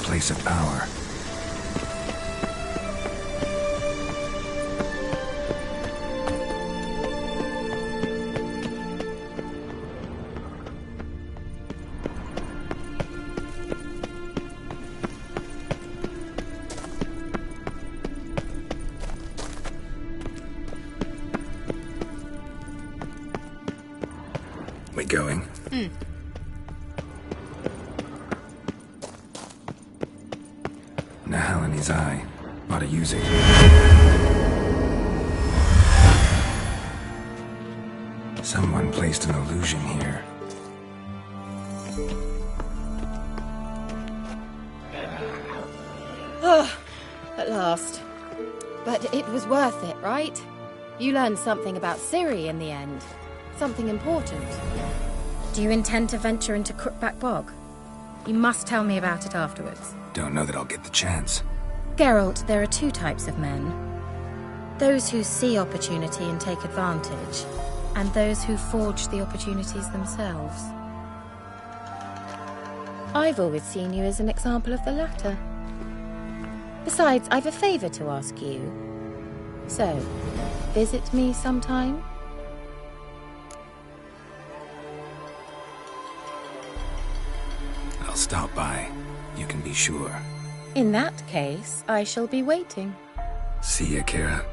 Place of power. We going? Nahalane's eye. Ought to use it. Someone placed an illusion here. Oh, at last. But it was worth it, right? You learned something about Ciri in the end. Something important. Do you intend to venture into Crookback Bog? You must tell me about it afterwards. Don't know that I'll get the chance. Geralt, there are two types of men. Those who see opportunity and take advantage, and those who forge the opportunities themselves. I've always seen you as an example of the latter. Besides, I've a favor to ask you. So, visit me sometime? I'll stop by. You can be sure. In that case, I shall be waiting. See ya, Kira.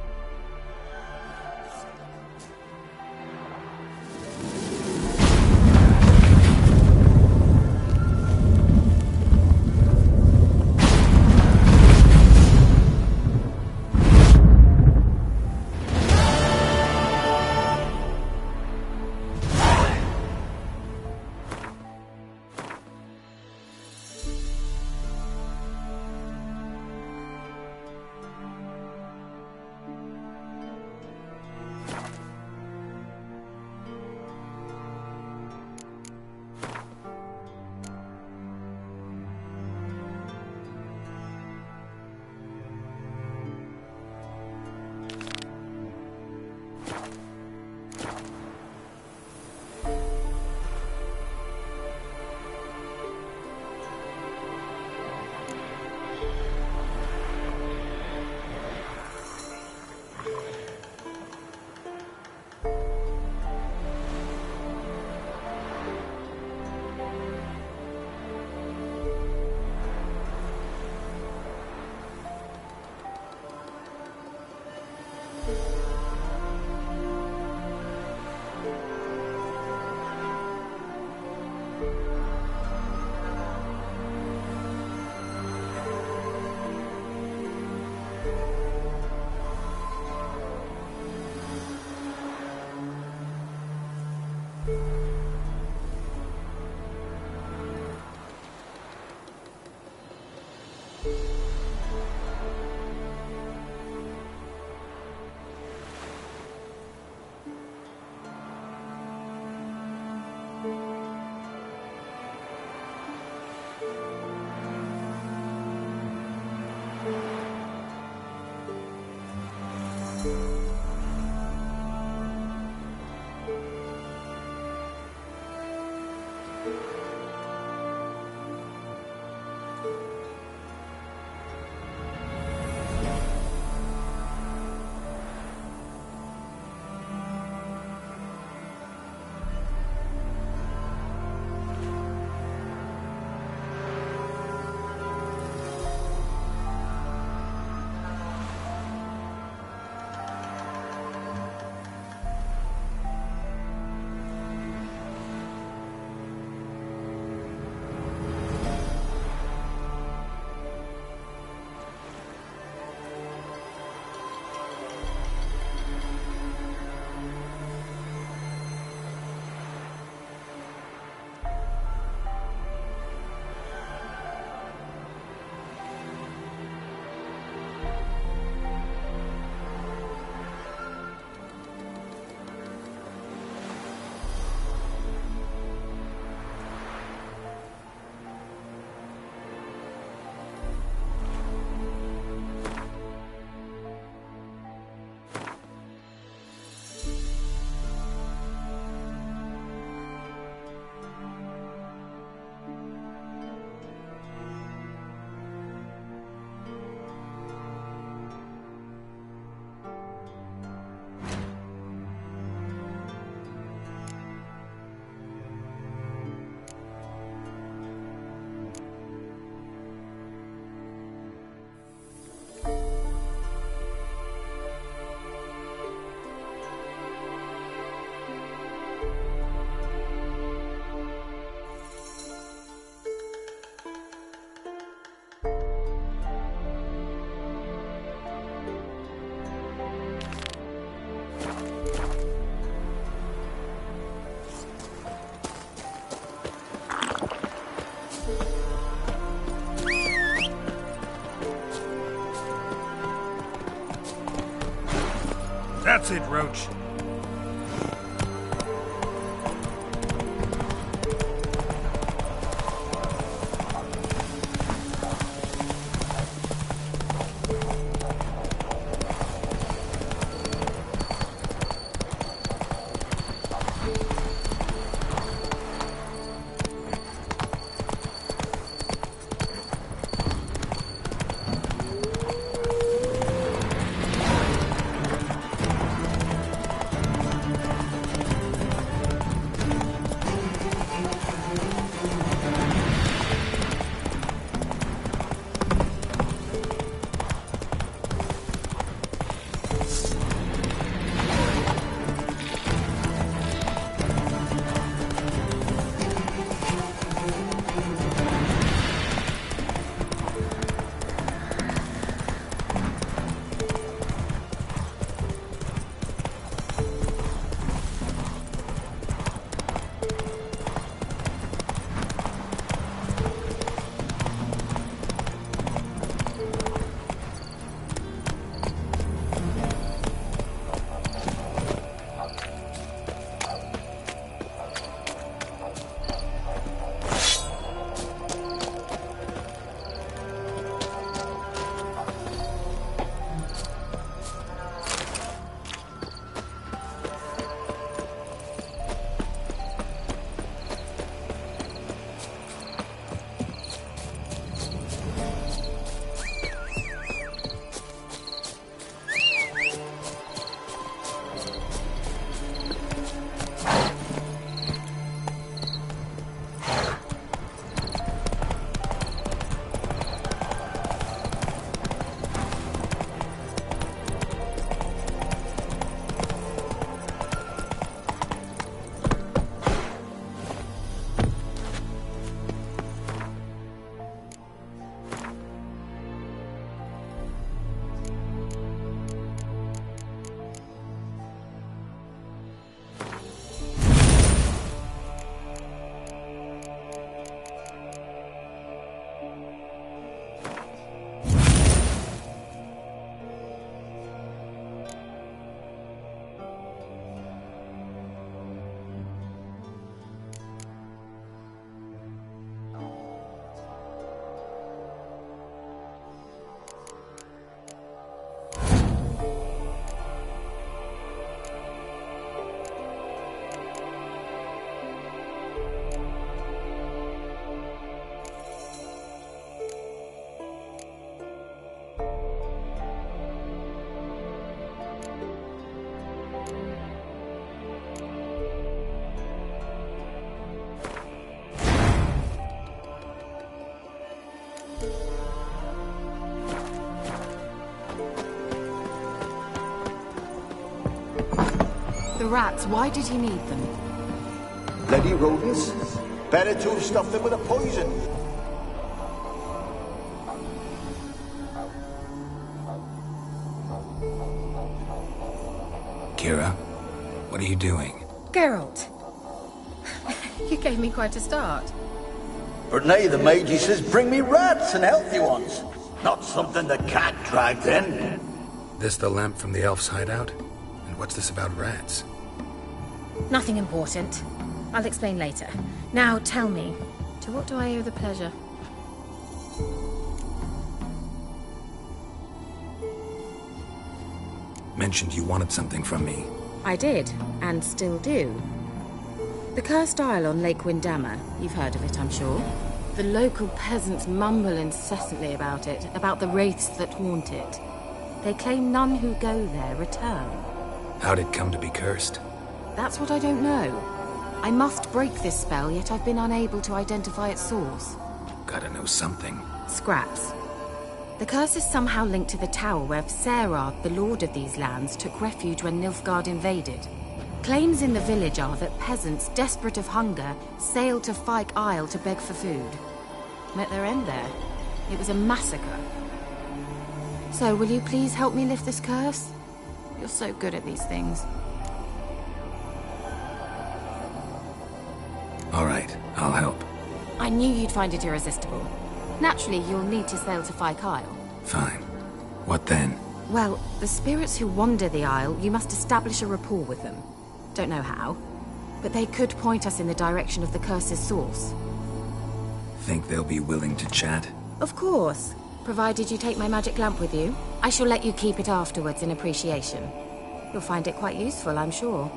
That's it, Roach. the rats, why did he need them? Bloody rodents. Better to have stuffed them with a poison. Kira, what are you doing? Geralt. You gave me quite a start. But nay, the Magi says bring me rats and healthy ones. Not something the cat dragged in. This the lamp from the elf's hideout? And what's this about rats? Nothing important. I'll explain later. Now tell me, to what do I owe the pleasure? Mentioned you wanted something from me. I did, and still do. The Cursed Isle on Lake Windammer. You've heard of it, I'm sure. The local peasants mumble incessantly about it, about the wraiths that haunt it. They claim none who go there return. How'd it come to be cursed? That's what I don't know. I must break this spell, yet I've been unable to identify its source. Gotta know something. Scraps. The curse is somehow linked to the tower where Serad, the lord of these lands, took refuge when Nilfgaard invaded. Claims in the village are that peasants, desperate of hunger, sailed to Fyke Isle to beg for food. Met their end there. It was a massacre. So, will you please help me lift this curse? You're so good at these things. All right, I'll help. I knew you'd find it irresistible. Naturally, you'll need to sail to Fyke Isle. Fine. What then? Well, the spirits who wander the Isle, you must establish a rapport with them. Don't know how, but they could point us in the direction of the curse's source. Think they'll be willing to chat? Of course. Provided you take my magic lamp with you. I shall let you keep it afterwards in appreciation. You'll find it quite useful, I'm sure.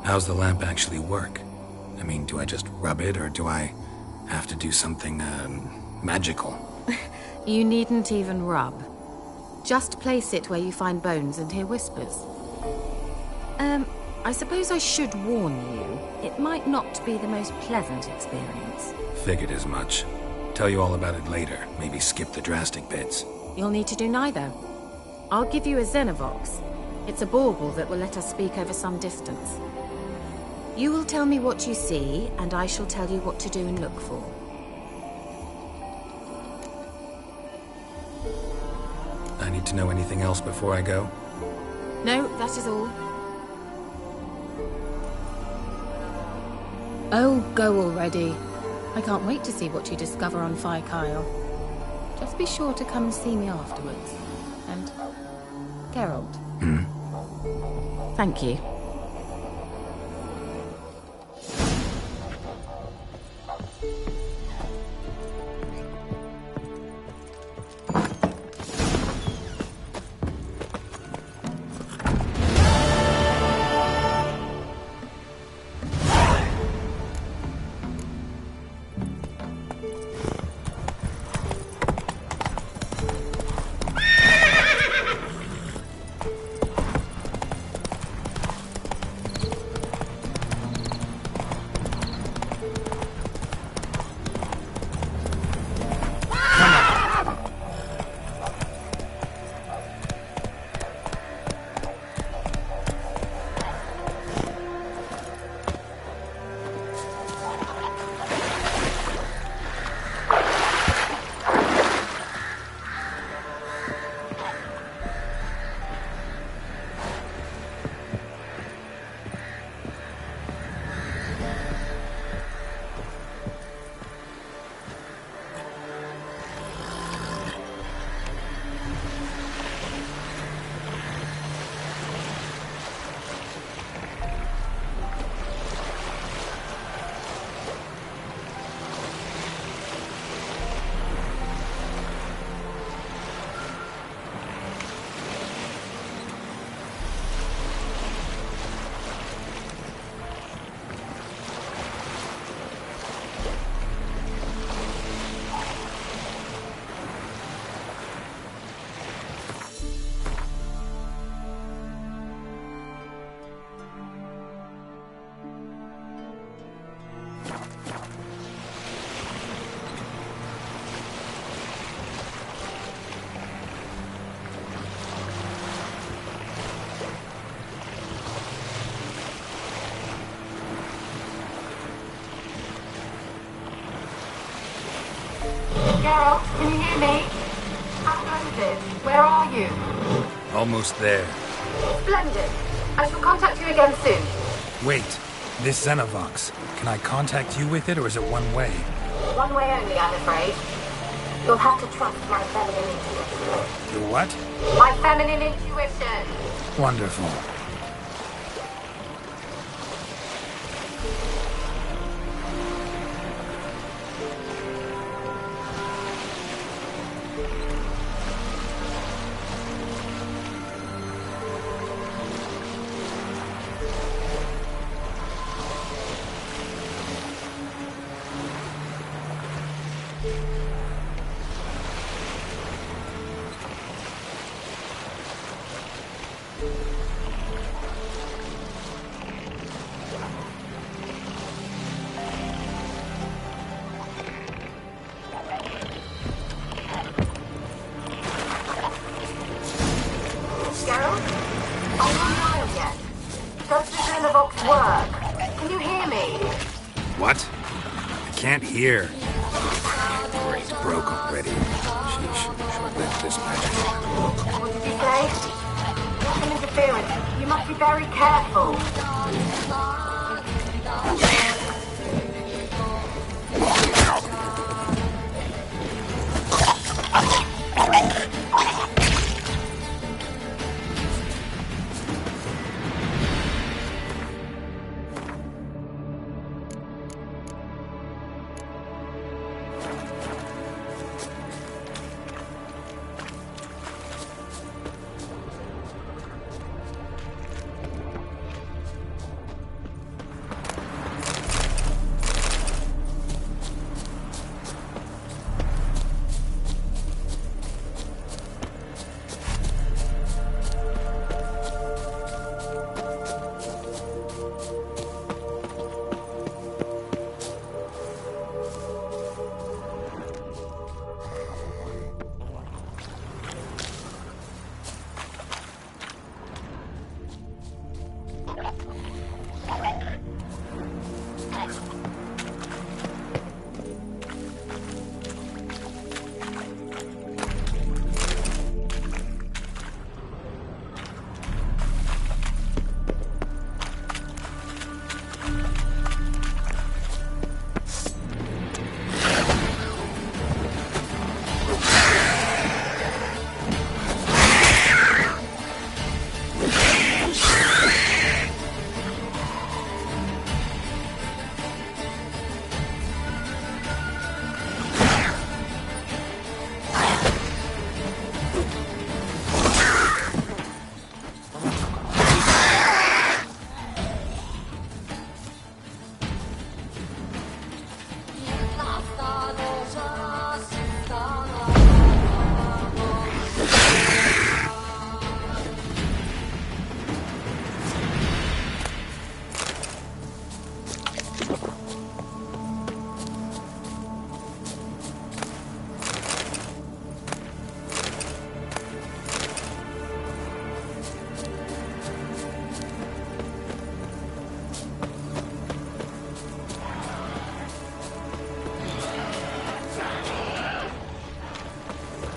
How's the lamp actually work? I mean, do I just rub it, or do I have to do something, magical? You needn't even rub. Just place it where you find bones and hear whispers. I suppose I should warn you, it might not be the most pleasant experience. Figured as much. Tell you all about it later, maybe skip the drastic bits. You'll need to do neither. I'll give you a Xenovox. It's a bauble that will let us speak over some distance. You will tell me what you see, and I shall tell you what to do and look for. I need to know anything else before I go? No, that is all. Oh, go already. I can't wait to see what you discover on Fyke Isle. Just be sure to come and see me afterwards. And... Geralt. Thank you. Geralt, can you hear me? Atlantis, where are you? Almost there. Splendid. I shall contact you again soon. Wait, this Xenovox, can I contact you with it, or is it one way? One way only, I'm afraid. You'll have to trust my feminine intuition. Your what? My feminine intuition. Wonderful. Geralt? Are you alive yet? Does the Xenovox work? Can you hear me? What? I can't hear. Brain's broke already. Sheesh, short lived this magic. What did you say? There's some interference. You must be very careful.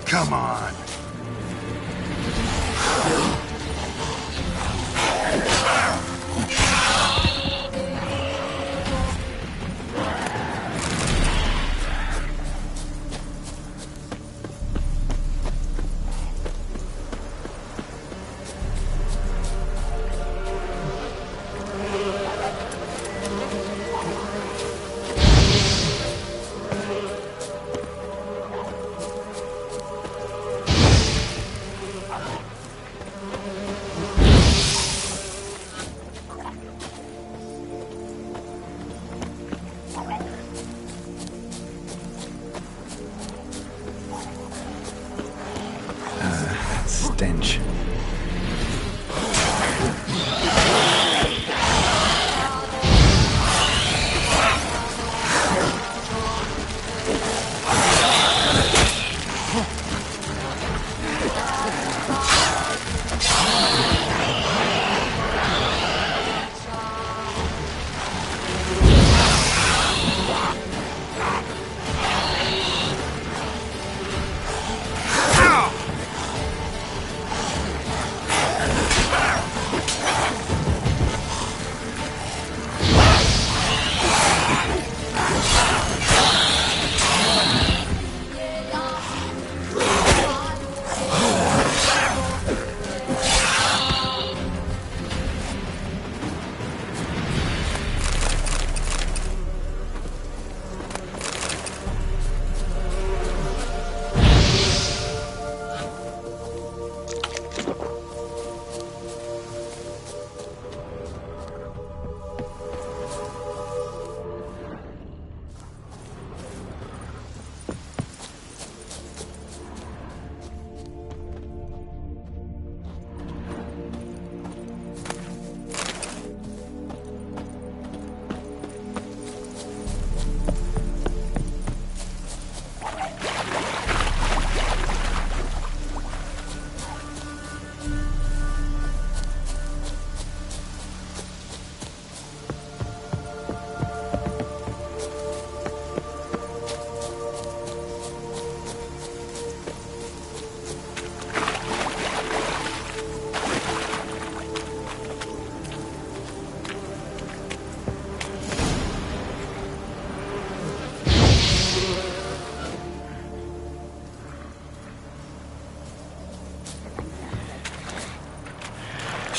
Come on.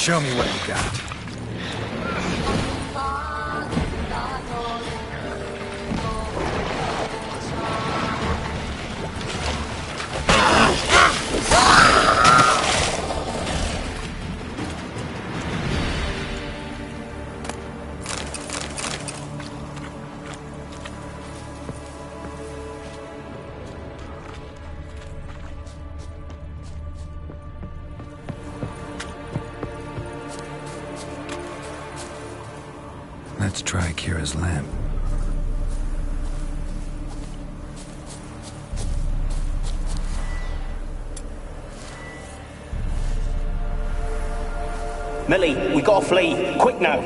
Show me what you got. Let's try Kira's lamp. Millie, we gotta flee. Quick now.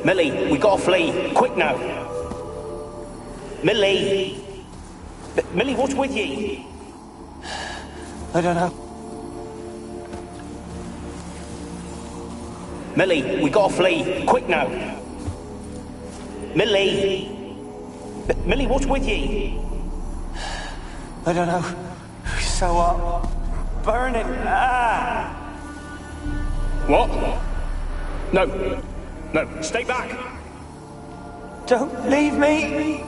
Millie, we gotta flee. Quick now. Millie! Millie, what's with you? I don't know. Millie, we gotta flee. Quick now. Millie! Millie, what's with you? I don't know. So what? Burning. Ah! What? No. No, stay back. Don't leave me.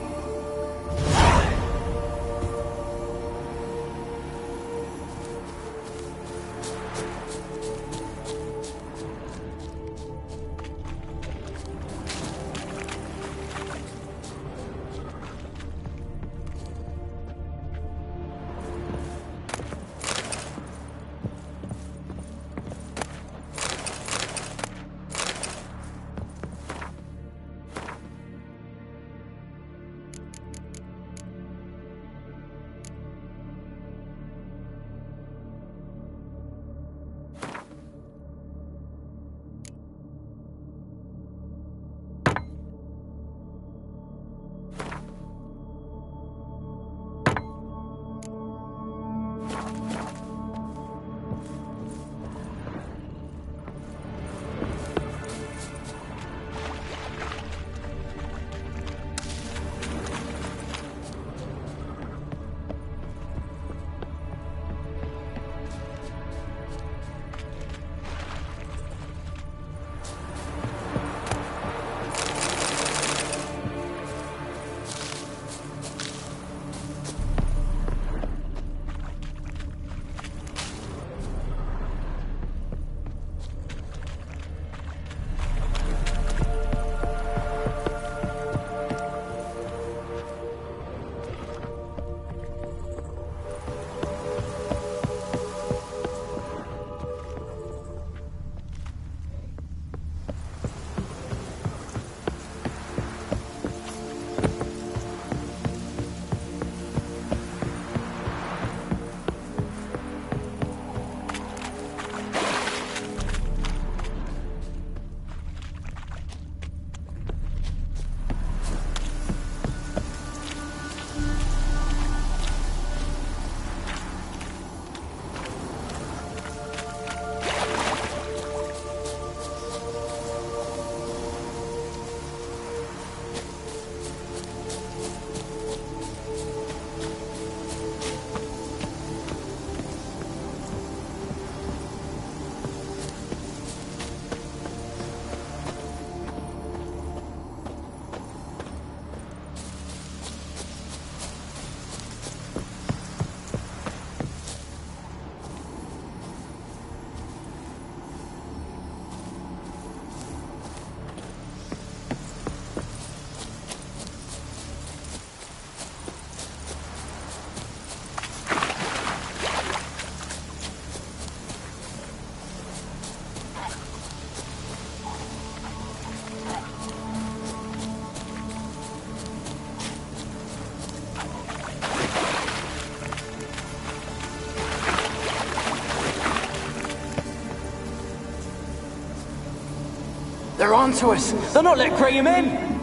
They're onto us. They'll not let Graham in.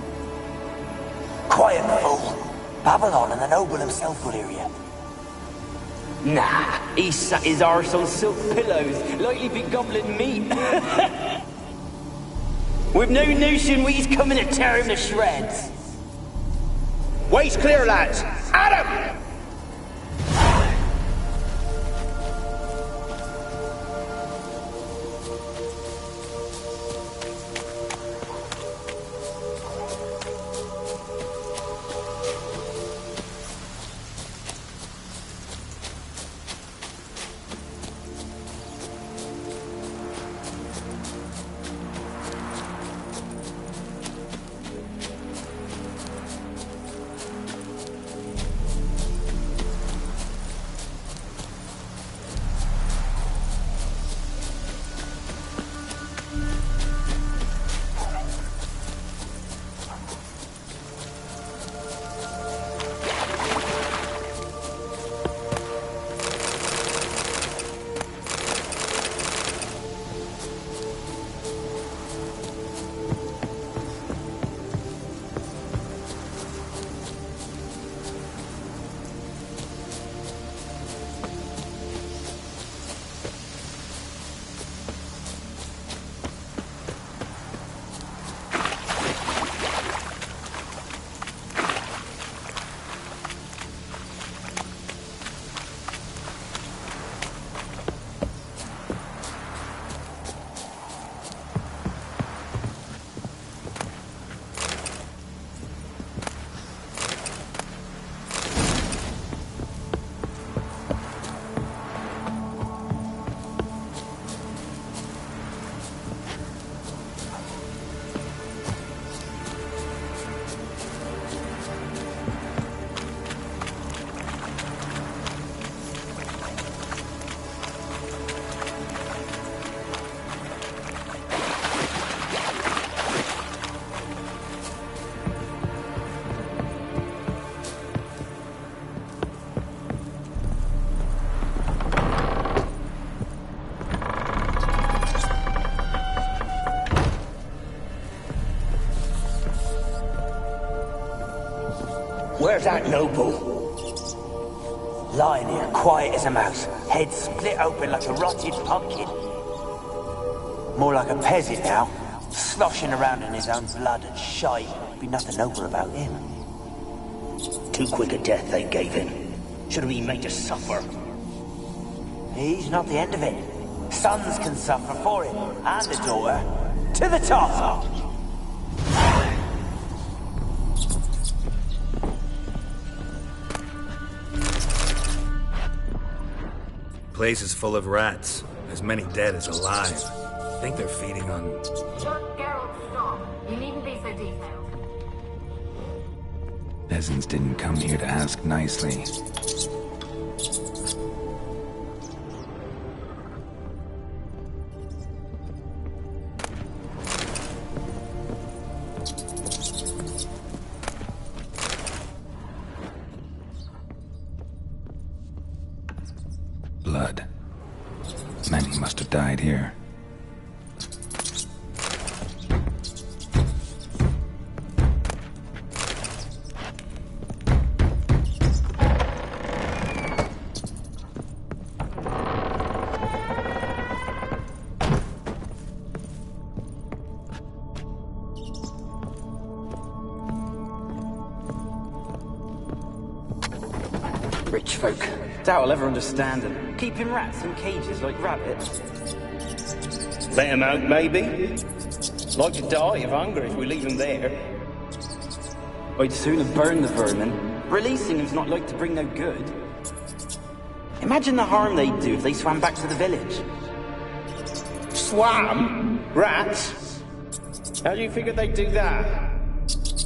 Quiet, fool. Babylon and the noble himself will hear you. Nah, he sat his arse on silk pillows, like he'd be gobbling meat. With no notion we's coming to tear him to shreds. Way's clear, lads. At him! Where's that noble? Lying here, quiet as a mouse, head split open like a rotted pumpkin. More like a peasant now, sloshing around in his own blood and shite. Be nothing noble about him. Too quick a death they gave him. Should have been made to suffer. He's not the end of it. Sons can suffer for him, and the daughter. To the top! Place is full of rats. As many dead as alive. I think they're feeding on... Geralt, stop. You needn't be so detailed. Peasants didn't come here to ask nicely. Blood. Many must have died here. Rich folk. Doubt I'll ever understand them. Keeping rats in cages like rabbits. Let them out, maybe? Like to die of hunger if we leave them there. I'd sooner burn the vermin. Releasing them's not like to bring no good. Imagine the harm they'd do if they swam back to the village. Swam? Rats? How do you figure they'd do that?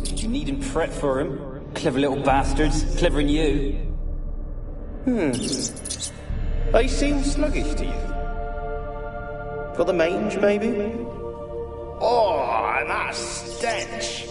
You needn't fret for them. Clever little bastards. Clever than you. They seem sluggish to you. For the mange, maybe? Oh, and that stench!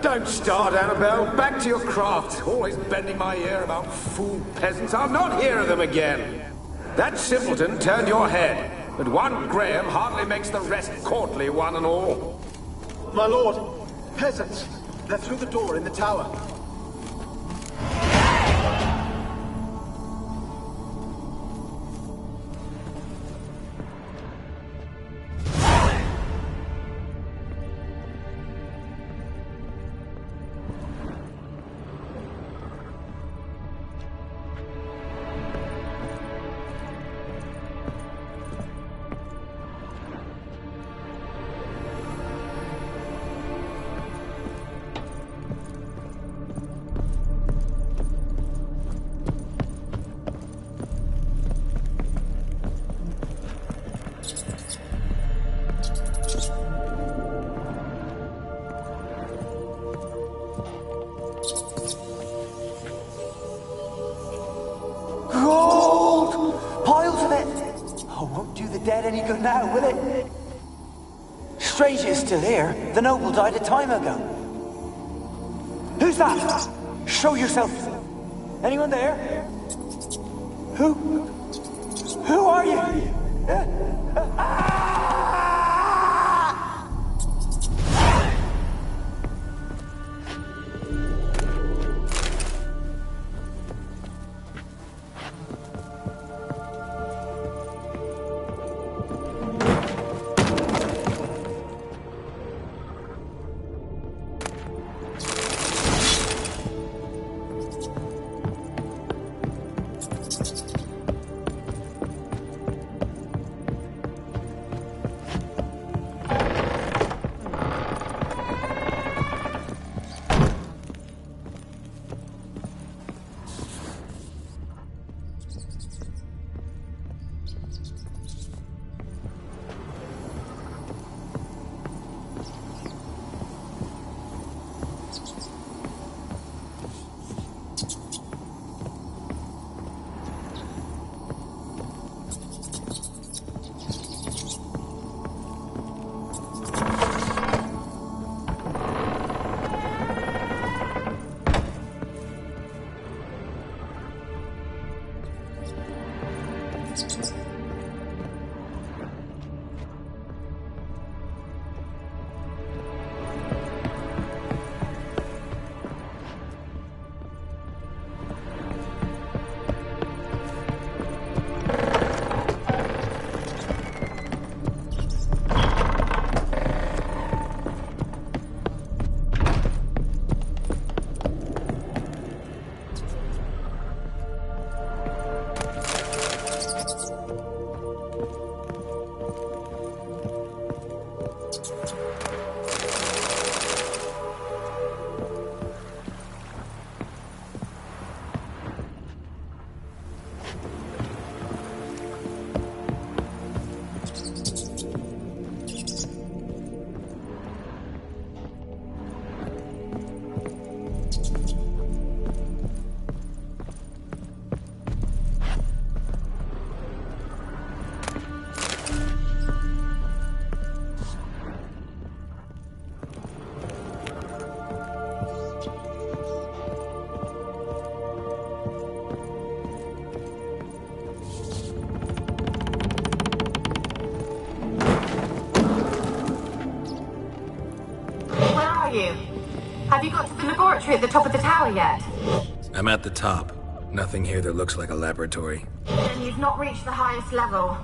Don't start, Annabelle. Back to your craft. Always bending my ear about fool peasants. I'll not hear of them again. That simpleton turned your head, but one Graham hardly makes the rest courtly, one and all. My lord, peasants. They're through the door in the tower. Now, will it? Strange it's still here. The noble died a time ago. Who's that? Show yourself. Anyone there? Who are you? Have you got to the laboratory at the top of the tower yet? I'm at the top. Nothing here that looks like a laboratory. Then you've not reached the highest level.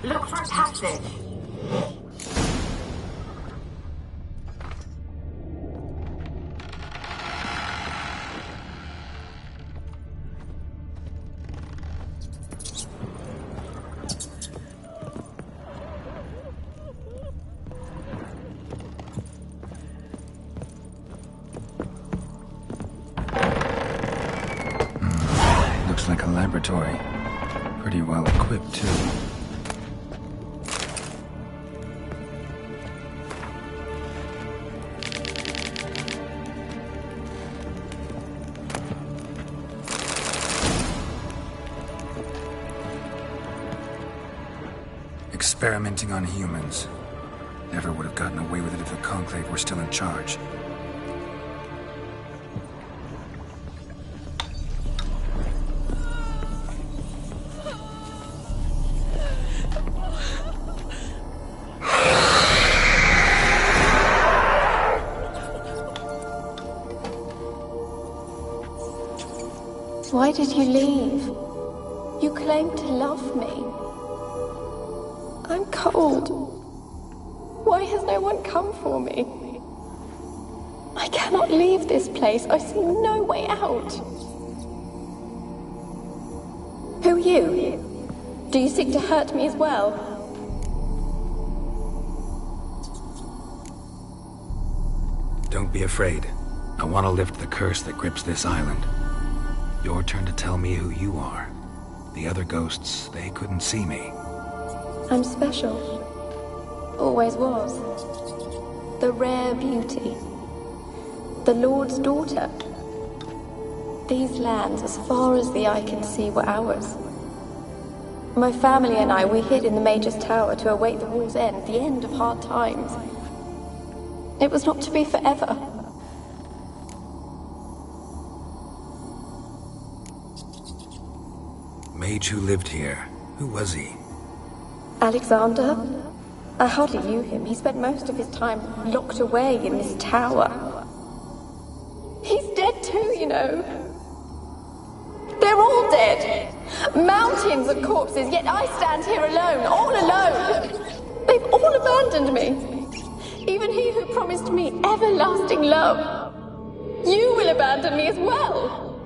Look for a passage. Looks like a laboratory. Pretty well equipped, too. Experimenting on humans. Never would have gotten away with it if the Conclave were still in charge. Why did you leave? You claimed to love me. I'm cold. Why has no one come for me? I cannot leave this place. I see no way out. Who are you? Do you seek to hurt me as well? Don't be afraid. I want to lift the curse that grips this island. Your turn to tell me who you are. The other ghosts, they couldn't see me. I'm special. Always was. The rare beauty. The Lord's daughter. These lands, as far as the eye can see, were ours. My family and I, we hid in the Mage's Tower to await the war's end, the end of hard times. It was not to be forever. Mage who lived here. Who was he? Alexander? I hardly knew him. He spent most of his time locked away in this tower. He's dead too, you know. They're all dead. Mountains of corpses, yet I stand here alone, all alone. They've all abandoned me. Even he who promised me everlasting love. You will abandon me as well.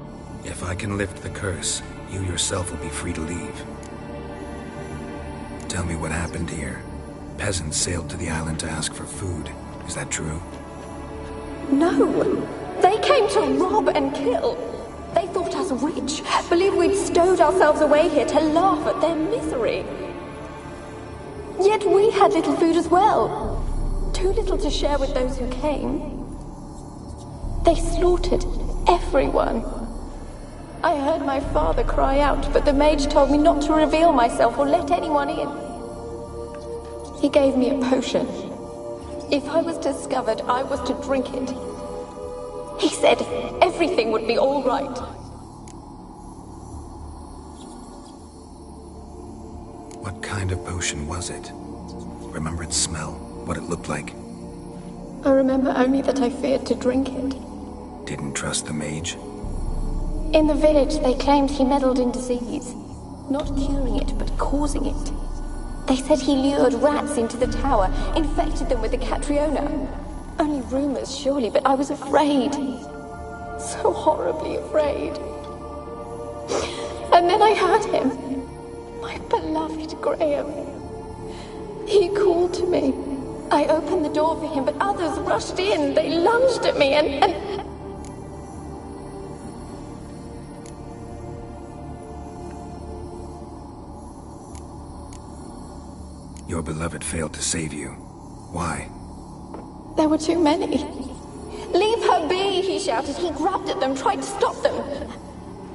If I can lift the curse, you yourself will be free to leave. Tell me what happened here. Peasants sailed to the island to ask for food. Is that true? No. They came to rob and kill. They thought us rich, believed we'd stowed ourselves away here to laugh at their misery. Yet we had little food as well. Too little to share with those who came. They slaughtered everyone. I heard my father cry out, but the mage told me not to reveal myself or let anyone in. He gave me a potion. If I was discovered, I was to drink it. He said everything would be all right. What kind of potion was it? Remember its smell? What it looked like? I remember only that I feared to drink it. Didn't trust the mage? In the village, they claimed he meddled in disease. Not curing it, but causing it. They said he lured rats into the tower, infected them with the Catriona. Only rumors, surely, but I was afraid. So horribly afraid. And then I heard him. My beloved Graham. He called to me. I opened the door for him, but others rushed in. They lunged at me and... Your beloved failed to save you. Why? There were too many. Leave her be, he shouted. He grabbed at them, tried to stop them.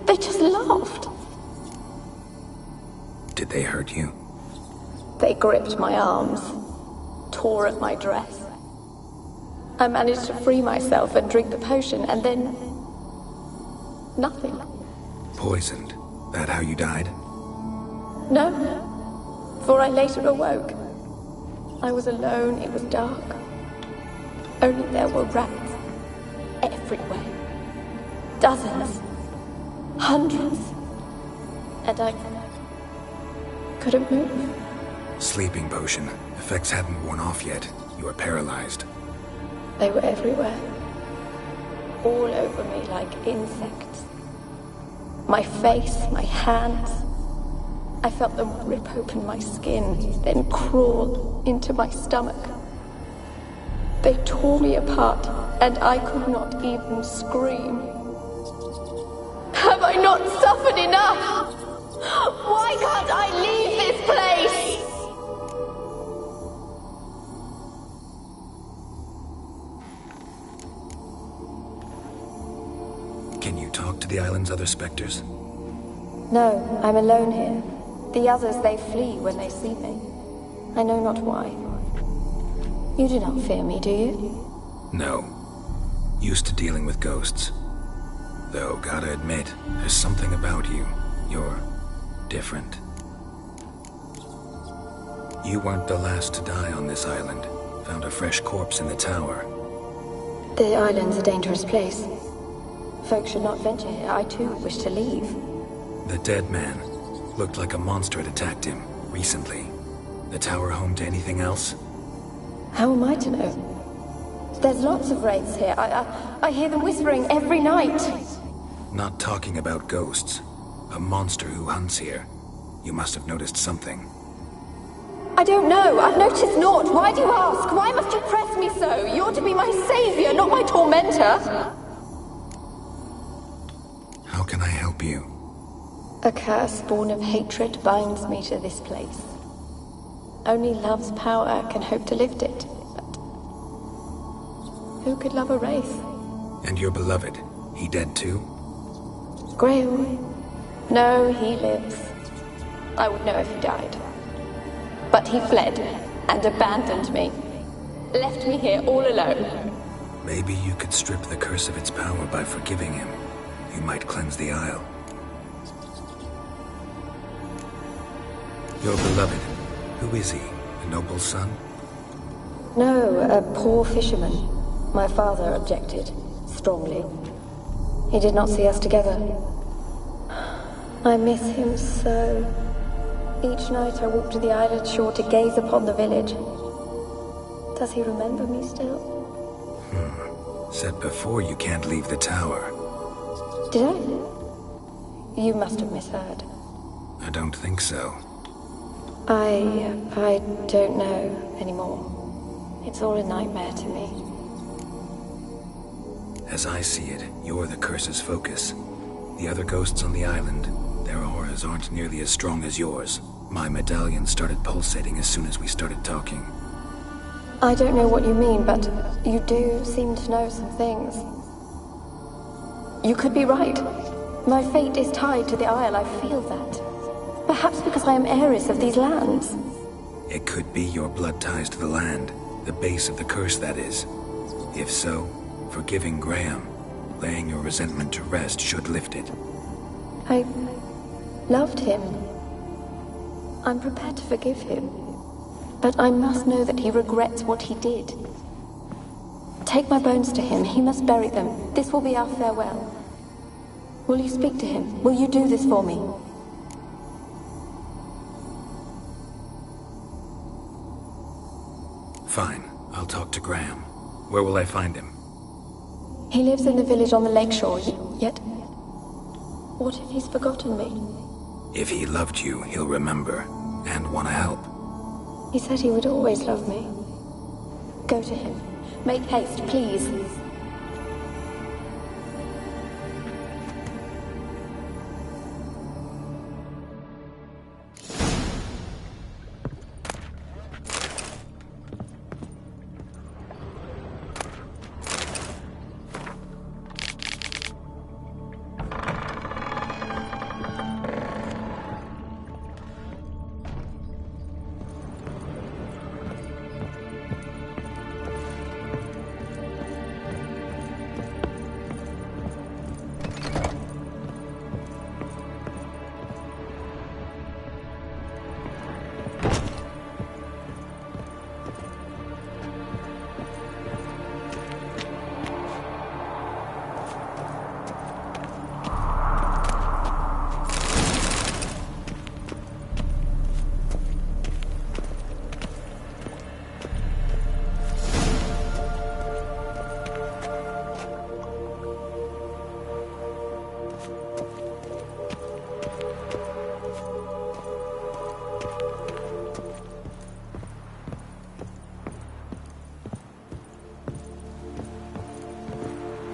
They just laughed. Did they hurt you? They gripped my arms, tore at my dress. I managed to free myself and drink the potion, and then... nothing. Poisoned? That how you died? No, for I later awoke. I was alone, it was dark. Only there were rats everywhere. Dozens. Hundreds. And I couldn't move. Sleeping potion. Effects hadn't worn off yet. You were paralyzed. They were everywhere. All over me like insects. My face, my hands. I felt them rip open my skin, then crawl into my stomach. They tore me apart, and I could not even scream. Have I not suffered enough? Why can't I leave this place? Can you talk to the island's other specters? No, I'm alone here. The others, they flee when they see me. I know not why. You do not fear me, do you? No. Used to dealing with ghosts. Though, gotta admit, there's something about you. You're different. You weren't the last to die on this island. Found a fresh corpse in the tower. The island's a dangerous place. Folks should not venture here. I too wish to leave. The dead man. Looked like a monster had attacked him, recently. The tower home to anything else? How am I to know? There's lots of wraiths here. I hear them whispering every night. Not talking about ghosts. A monster who hunts here. You must have noticed something. I don't know. I've noticed naught. Why do you ask? Why must you press me so? You're to be my savior, not my tormentor. How can I help you? A curse born of hatred binds me to this place. Only love's power can hope to lift it. But who could love a wraith? And your beloved, he dead too? Graham? No, he lives. I would know if he died. But he fled and abandoned me. Left me here all alone. Maybe you could strip the curse of its power by forgiving him. You might cleanse the Isle. Your beloved, who is he? A noble son? No, a poor fisherman. My father objected, strongly. He did not see us together. I miss him so. Each night I walk to the island shore to gaze upon the village. Does he remember me still? Said before you can't leave the tower. Did I? You must have misheard. I don't think so. I don't know anymore. It's all a nightmare to me. As I see it, you're the curse's focus. The other ghosts on the island, their auras aren't nearly as strong as yours. My medallion started pulsating as soon as we started talking. I don't know what you mean, but you do seem to know some things. You could be right. My fate is tied to the Isle, I feel that. Perhaps because I am heiress of these lands. It could be your blood ties to the land, the base of the curse, that is. If so, forgiving Graham, laying your resentment to rest should lift it. I loved him. I'm prepared to forgive him. But I must know that he regrets what he did. Take my bones to him. He must bury them. This will be our farewell. Will you speak to him? Will you do this for me? Fine. I'll talk to Graham. Where will I find him? He lives in the village on the lakeshore, yet... What if he's forgotten me? If he loved you, he'll remember, and want to help. He said he would always love me. Go to him. Make haste, please.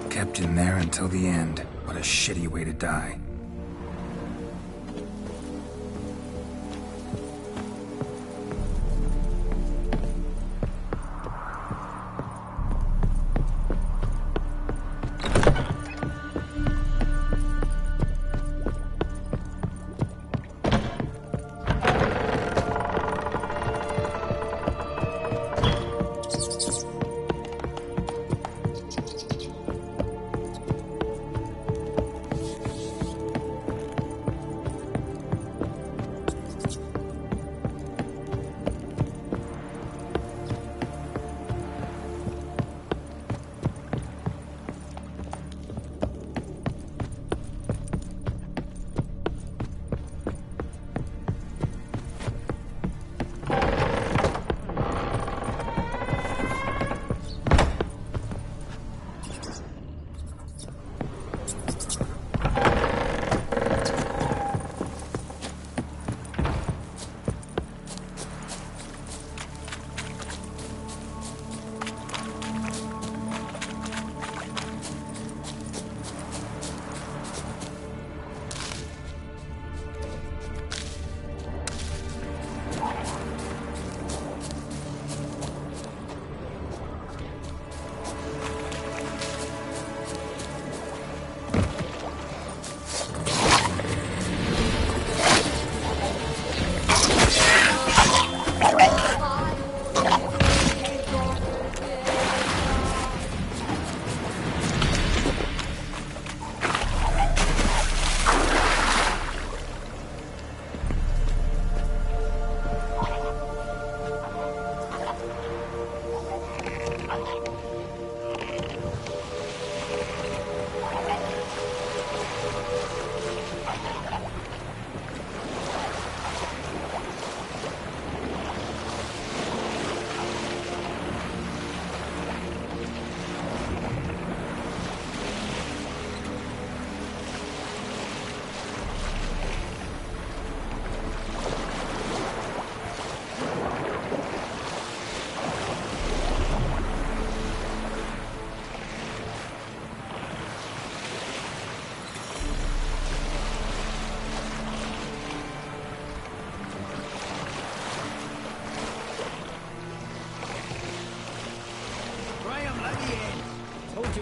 Kept in there until the end. What a shitty way to die.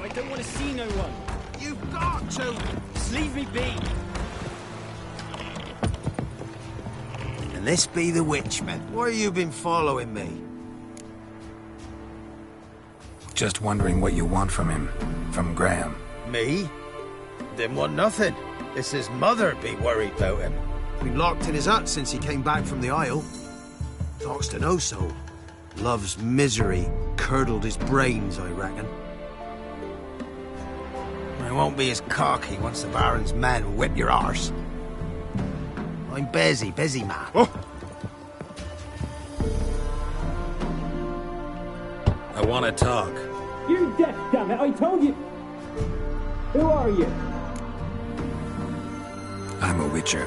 I don't want to see no one. You've got to! Just leave me be. And this be the Witchman. Why you been following me? Just wondering what you want from him. From Graham. Me? Didn't want nothing. It's his mother be worried about him. Been locked in his hut since he came back from the Isle. Talks to no soul. Love's misery curdled his brains, I reckon. I won't be as cocky once the Baron's men whip your arse. I'm busy man. Oh. I want to talk. You're deaf, damn it! I told you! Who are you? I'm a witcher.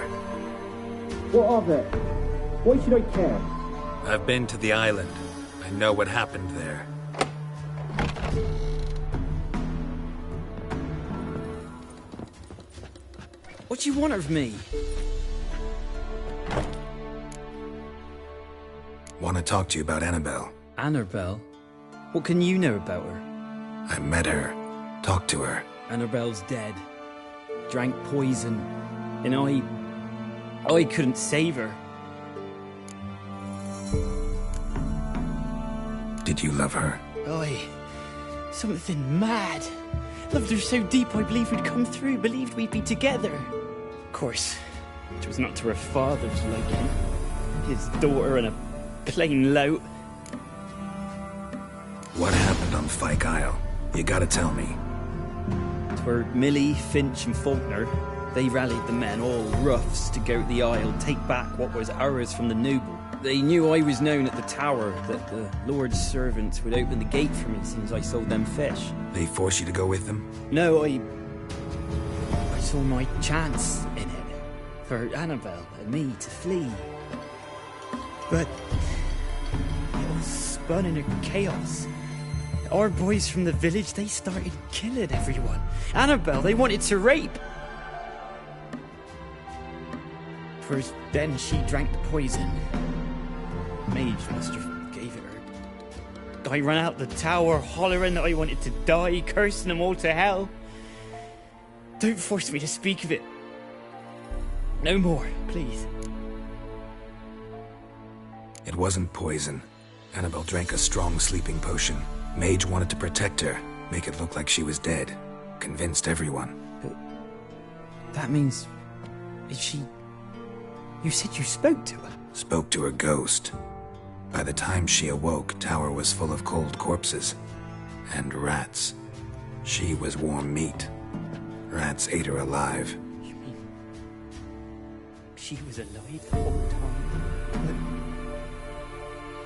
What of it? Why should I care? I've been to the island. I know what happened there. What do you want of me? Want to talk to you about Annabelle. Annabelle? What can you know about her? I met her. Talked to her. Annabelle's dead. Drank poison. And I couldn't save her. Did you love her? Something mad. Loved her so deep I believed we'd come through, believed we'd be together. Of course, it was not to her father's liking. His daughter and a plain lout. What happened on Fyke Isle? You gotta tell me. Twere Millie, Finch and Faulkner. They rallied the men, all roughs, to go to the Isle, take back what was ours from the noble. They knew I was known at the tower, that the Lord's servants would open the gate for me since I sold them fish. They forced you to go with them? No, I saw my chance in it. For Annabelle and me to flee. But it all spun in a chaos. Our boys from the village, they started killing everyone. Annabelle, they wanted to rape. First, then she drank the poison. Mage must have gave it her. I ran out the tower, hollering that I wanted to die, cursing them all to hell. Don't force me to speak of it. No more, please. It wasn't poison. Annabelle drank a strong sleeping potion. Mage wanted to protect her, make it look like she was dead. Convinced everyone. But that means... is she... You said you spoke to her? Spoke to her ghost. By the time she awoke, Tower was full of cold corpses. And rats. She was warm meat. Rats ate her alive. You mean... she was alive the whole time?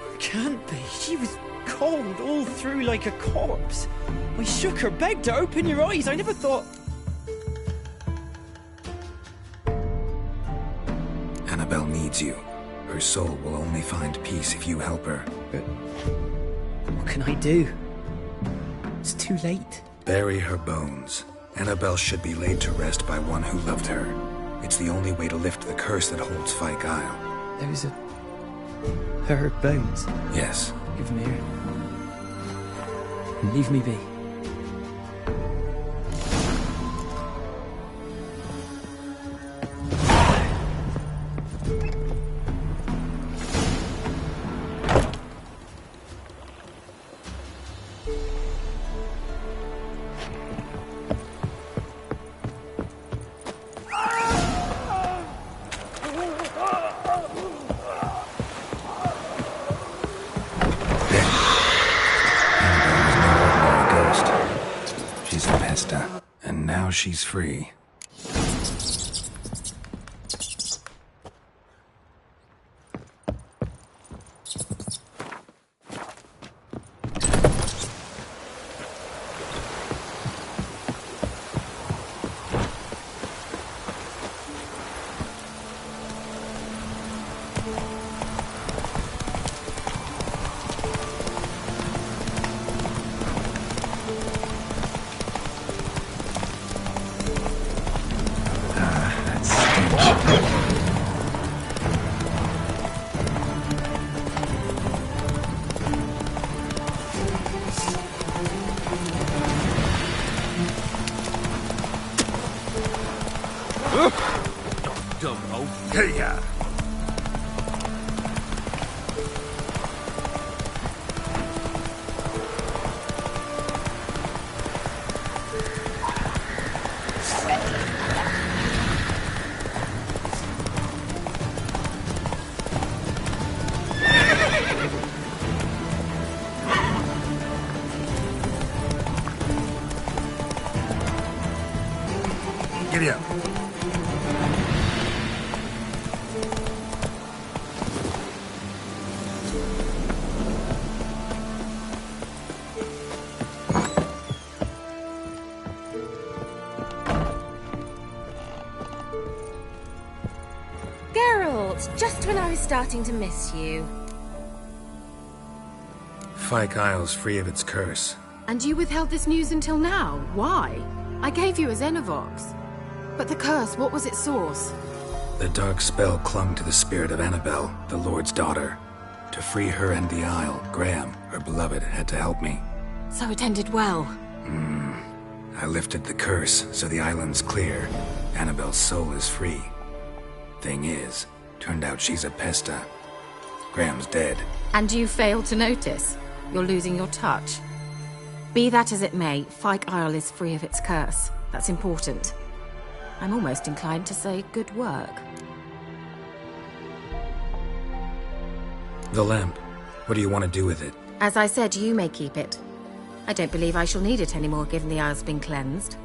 But... can't be. She was cold all through like a corpse. I shook her, begged her, open your eyes. I never thought... Annabelle needs you. Her soul will only find peace if you help her. But what can I do? It's too late. Bury her bones. Annabelle should be laid to rest by one who loved her. It's the only way to lift the curse that holds Fyke Isle. Those are... her bones? Yes. Give them here. And leave me be. And now she's free. of you. Geralt, just when I was starting to miss you. Fyke Isle's free of its curse. And you withheld this news until now? Why? I gave you a Xenovox. But the curse, what was its source? The dark spell clung to the spirit of Annabelle, the Lord's daughter. To free her and the Isle, Graham, her beloved, had to help me. So it ended well. I lifted the curse, so the island's clear. Annabelle's soul is free. Thing is, turned out she's a Pesta. Graham's dead. And you failed to notice? You're losing your touch. Be that as it may, Fyke Isle is free of its curse. That's important. I'm almost inclined to say good work. The lamp. What do you want to do with it? As I said, you may keep it. I don't believe I shall need it anymore, given the Isle's been cleansed.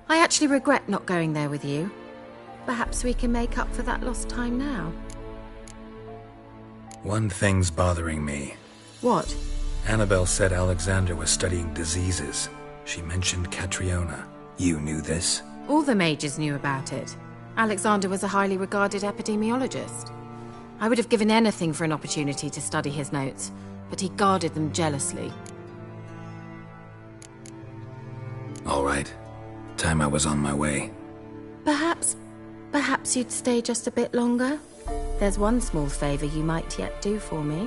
I actually regret not going there with you. Perhaps we can make up for that lost time now. One thing's bothering me. What? Annabelle said Alexander was studying diseases. She mentioned Catriona. You knew this? All the mages knew about it. Alexander was a highly regarded epidemiologist. I would have given anything for an opportunity to study his notes, but he guarded them jealously. All right. Time I was on my way. Perhaps you'd stay just a bit longer? There's one small favor you might yet do for me.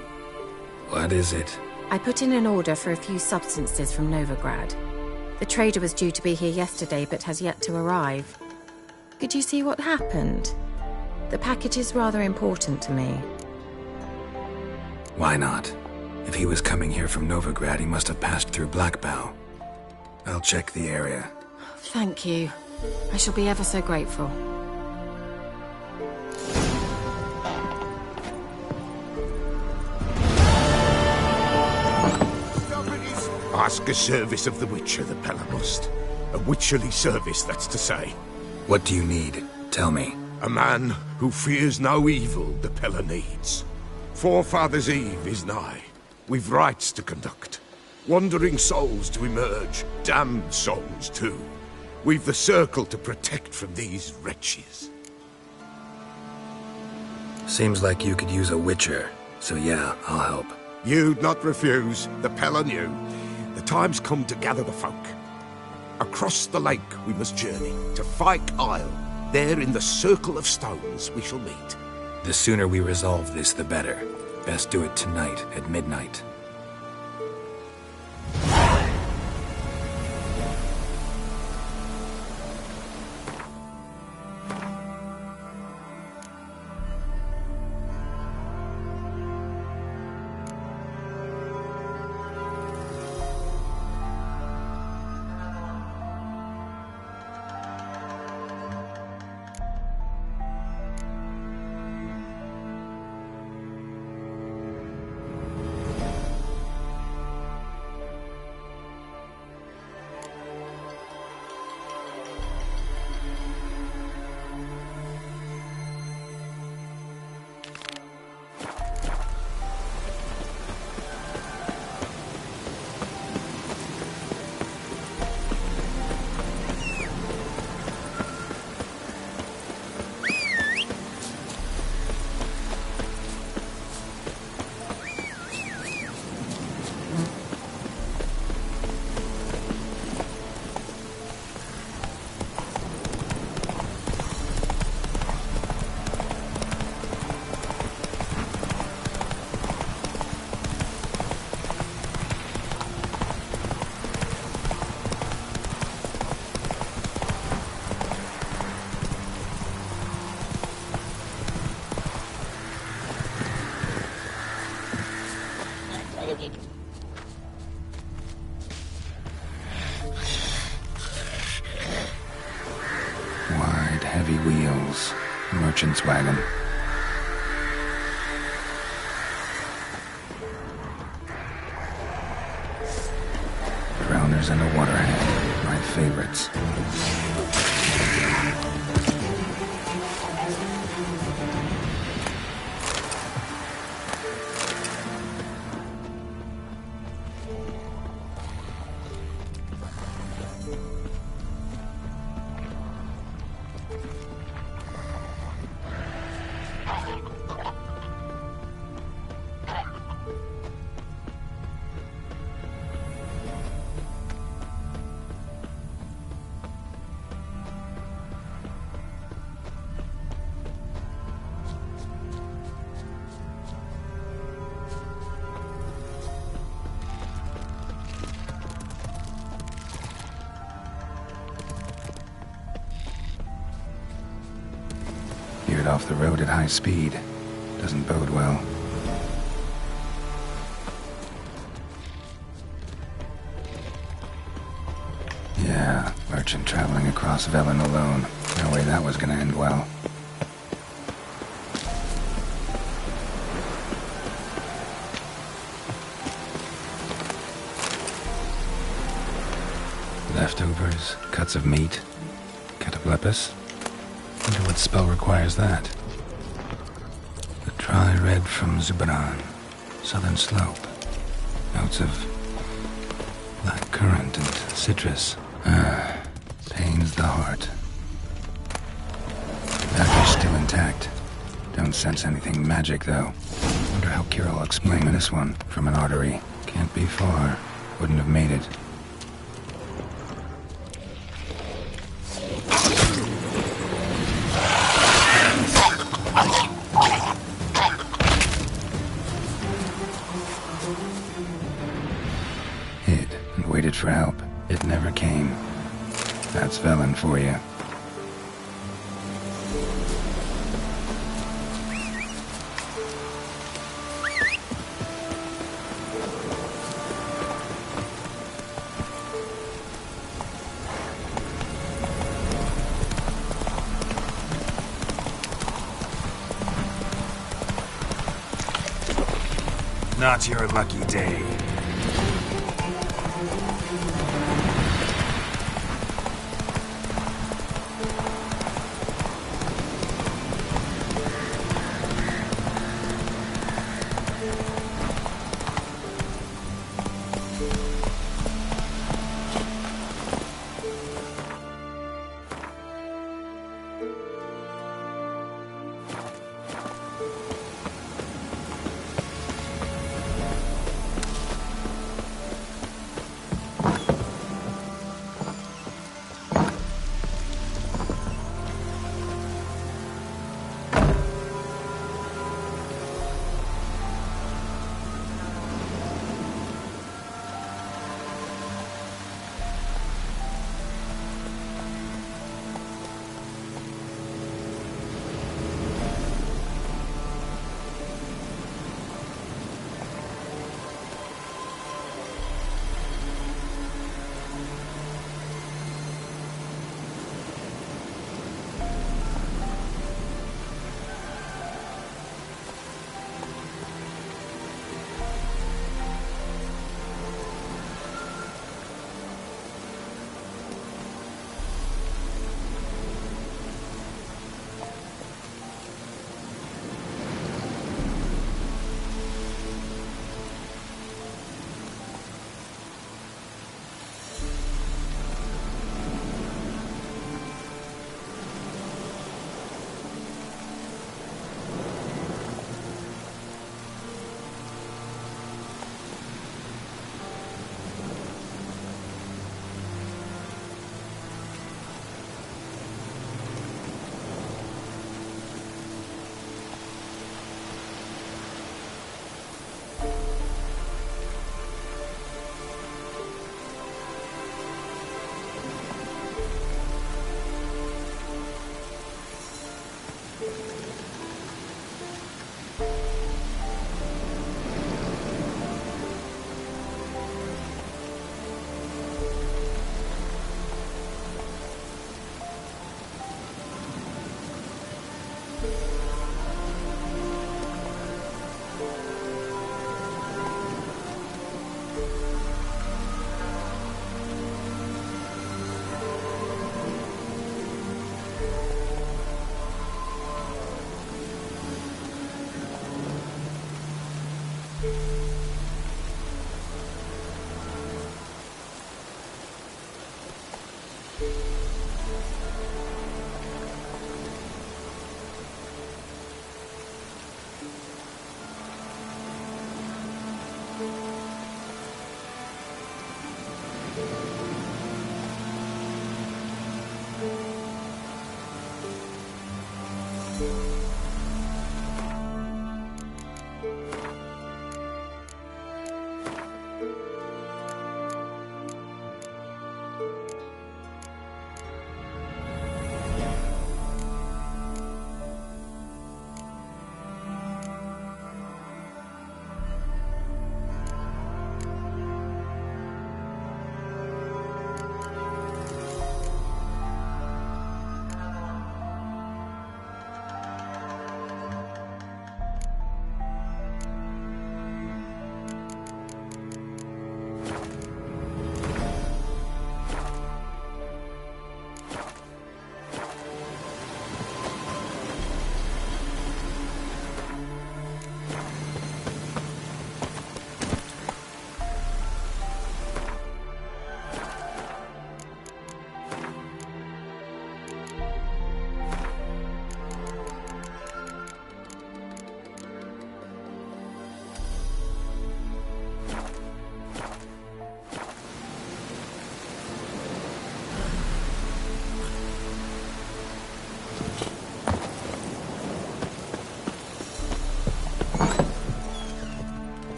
What is it? I put in an order for a few substances from Novigrad. The trader was due to be here yesterday, but has yet to arrive. Could you see what happened? The package is rather important to me. Why not? If he was coming here from Novigrad, he must have passed through Blackbough. I'll check the area. Thank you. I shall be ever so grateful. Ask a service of the Witcher, the Pella must. A witcherly service, that's to say. What do you need? Tell me. A man who fears no evil the Pella needs. Forefathers' Eve is nigh. We've rites to conduct. Wandering souls to emerge. Damned souls, too. We've the circle to protect from these wretches. Seems like you could use a witcher. So yeah, I'll help. You'd not refuse. The Pella knew. The time's come to gather the folk. Across the lake we must journey, to Fyke Isle. There in the circle of stones we shall meet. The sooner we resolve this, the better. Best do it tonight at midnight. Wide, heavy wheels. Merchant's wagon. Drowners and a waterhead. My favorites. Veered off the road at high speed. Doesn't bode well. Yeah, merchant traveling across Velen alone. No way that was gonna end well. Leftovers, cuts of meat, cataplepis. Wonder what spell requires that. The dry red from Zubaran, southern slope. Notes of black currant and citrus. Pains the heart. Dagger's still intact. Don't sense anything magic, though. Wonder how Kira will explain this one from an artery. Can't be far. Wouldn't have made it. Hid and waited for help. It never came. That's Velen for you. Not your lucky day.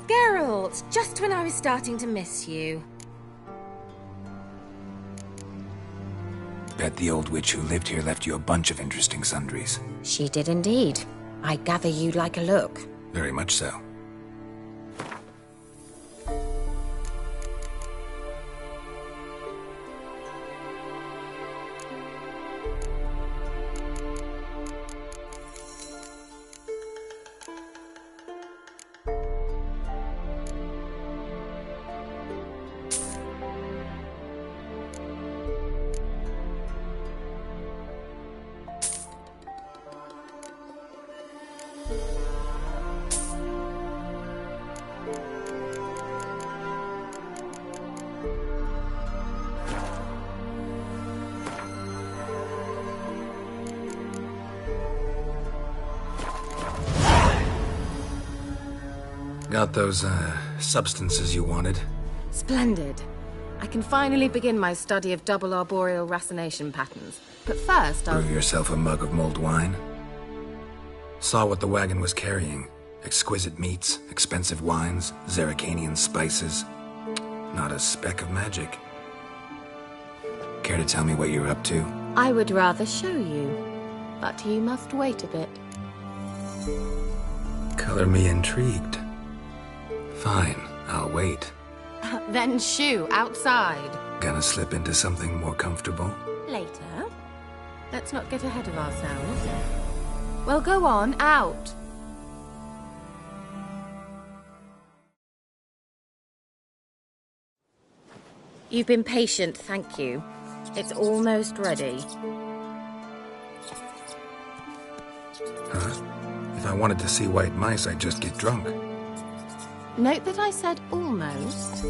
Geralt, just when I was starting to miss you. Bet the old witch who lived here left you a bunch of interesting sundries. She did indeed. I gather you'd like a look. Very much so. Got those, substances you wanted? Splendid. I can finally begin my study of double arboreal racination patterns. But first, I'll... Brew yourself a mug of mulled wine? Saw what the wagon was carrying. Exquisite meats, expensive wines, Zerrikanian spices. Not a speck of magic. Care to tell me what you're up to? I would rather show you. But you must wait a bit. Color me intrigued. Fine, I'll wait. Then shoo, outside. Gonna slip into something more comfortable? Later. Let's not get ahead of ourselves. Well, go on, out. You've been patient, thank you. It's almost ready. Huh? If I wanted to see white mice, I'd just get drunk. Note that I said almost.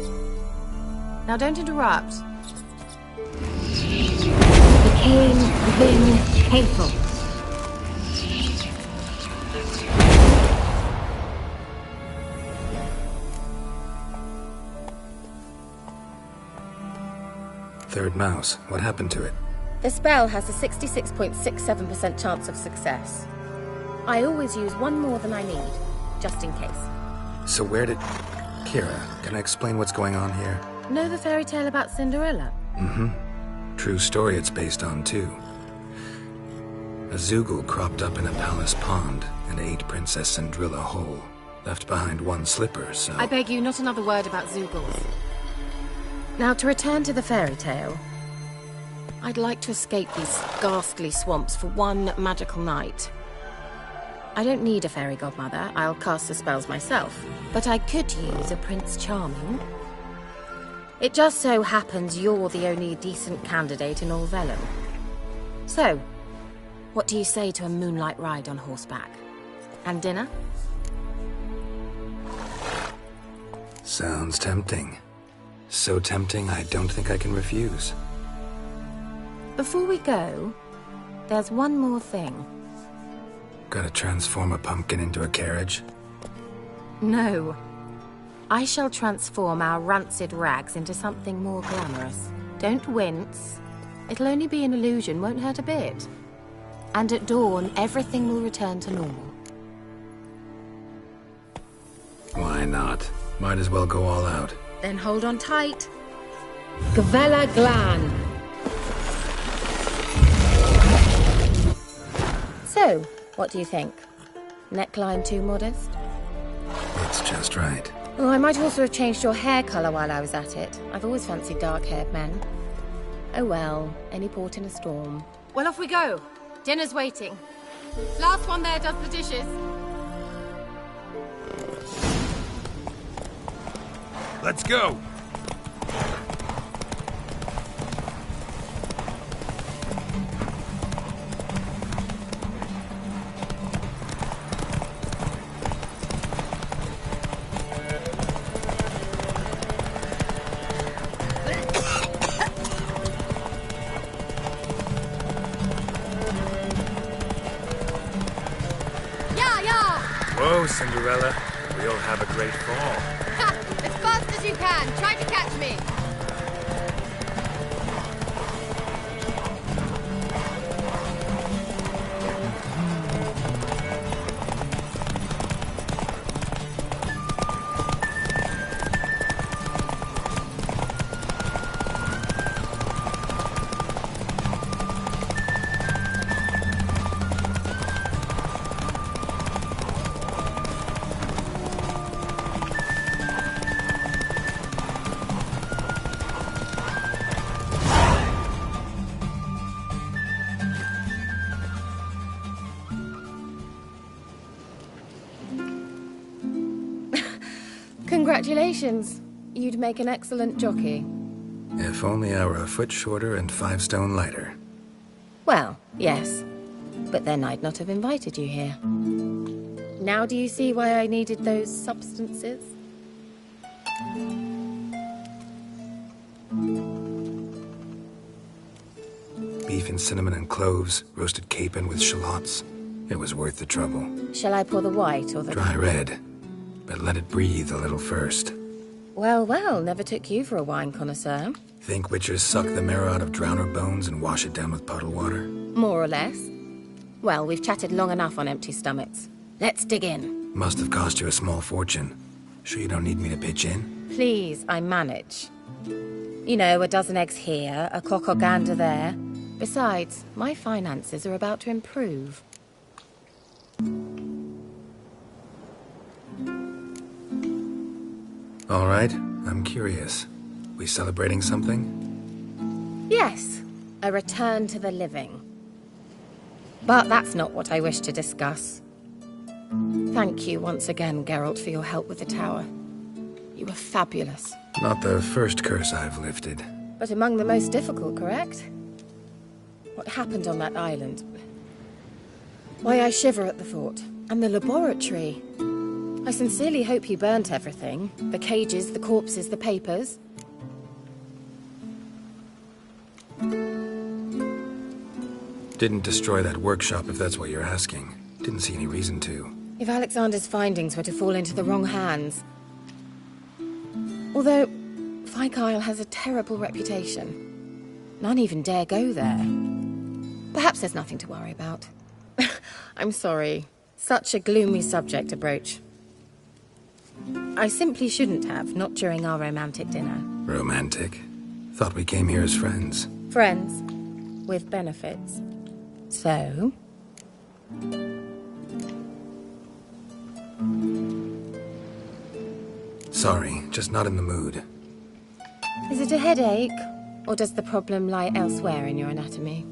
Now don't interrupt. Became then painful. Third mouse. What happened to it? The spell has a 66.67% chance of success. I always use one more than I need, just in case. So where did... Kira, can I explain what's going on here? Know the fairy tale about Cinderella? Mm-hmm. True story it's based on, too. A Zoogle cropped up in a palace pond and ate Princess Cindrilla whole. Left behind one slipper, so... I beg you, not another word about Zoogles. Now, to return to the fairy tale. I'd like to escape these ghastly swamps for one magical night. I don't need a fairy godmother, I'll cast the spells myself. But I could use a Prince Charming. It just so happens you're the only decent candidate in all Vellum. So, What do you say to a moonlight ride on horseback? And dinner? Sounds tempting. So tempting, I don't think I can refuse. Before we go, there's one more thing. Gotta transform a pumpkin into a carriage? No. I shall transform our rancid rags into something more glamorous. Don't wince. It'll only be an illusion, won't hurt a bit. And at dawn, everything will return to normal. Why not? Might as well go all out. Then hold on tight. Gavella Glan. So, what do you think? Neckline too modest? It's just right. Oh, I might also have changed your hair colour while I was at it. I've always fancied dark-haired men. Oh well, any port in a storm. Well, off we go. Dinner's waiting. Last one there does the dishes. Let's go! Whoa, Cinderella. We'll have a great fall. Ha! As fast as you can. Try to catch me. Congratulations. You'd make an excellent jockey. If only I were a foot shorter and 5 stone lighter. Well, yes. But then I'd not have invited you here. Now do you see why I needed those substances? Beef and cinnamon and cloves, roasted capon with shallots. It was worth the trouble. Shall I pour the white or the... Dry red, but let it breathe a little first. Well, well, never took you for a wine connoisseur. Think witchers suck the marrow out of drowner bones and wash it down with puddle water? More or less. Well, we've chatted long enough on empty stomachs. Let's dig in. Must have cost you a small fortune. Sure you don't need me to pitch in? Please, I manage. You know, a dozen eggs here, a cock or gander there. Besides, my finances are about to improve. All right, I'm curious. We celebrating something? Yes, a return to the living. But that's not what I wish to discuss. Thank you once again, Geralt, for your help with the tower. You were fabulous. Not the first curse I've lifted. But among the most difficult, correct? What happened on that island? Why, I shiver at the thought. And the laboratory. I sincerely hope you burnt everything. The cages, the corpses, the papers. Didn't destroy that workshop, if that's what you're asking. Didn't see any reason to. If Alexander's findings were to fall into the wrong hands... Although, Fyke Isle has a terrible reputation. None even dare go there. Perhaps there's nothing to worry about. I'm sorry. Such a gloomy subject to broach. I simply shouldn't have, not during our romantic dinner. Romantic? Thought we came here as friends. Friends. With benefits. So... Sorry, just not in the mood. Is it a headache? Or does the problem lie elsewhere in your anatomy?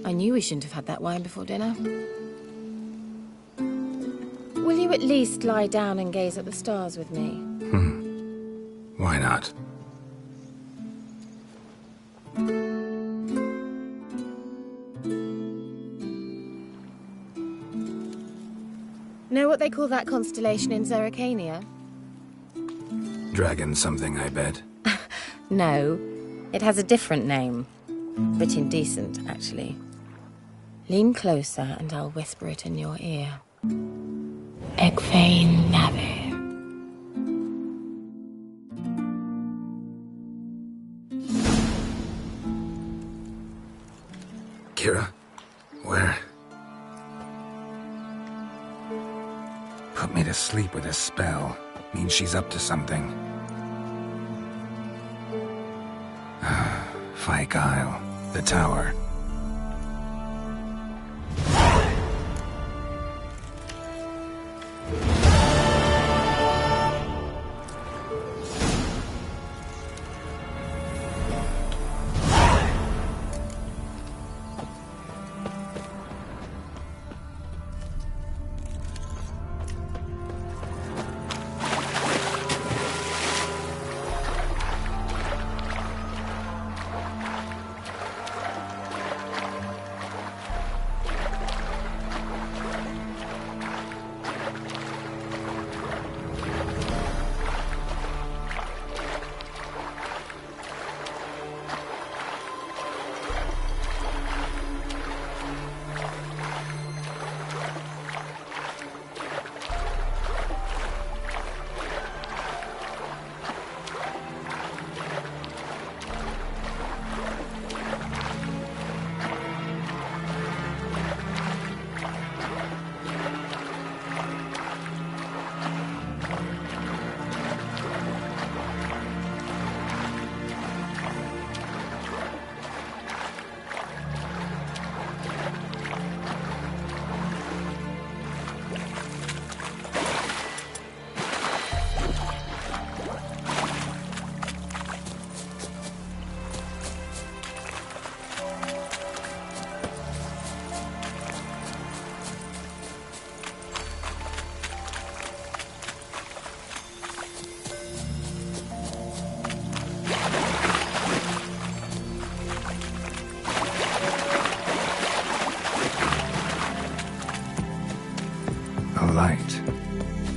I knew we shouldn't have had that wine before dinner. Will you at least lie down and gaze at the stars with me? Why not? Know what they call that constellation in Zerrikania? Dragon something, I bet. No, it has a different name. Bit indecent, actually. Lean closer and I'll whisper it in your ear. Egfain Nave. Kira? Where? Put me to sleep with a spell. Means she's up to something. Fyke Isle. The tower. Light.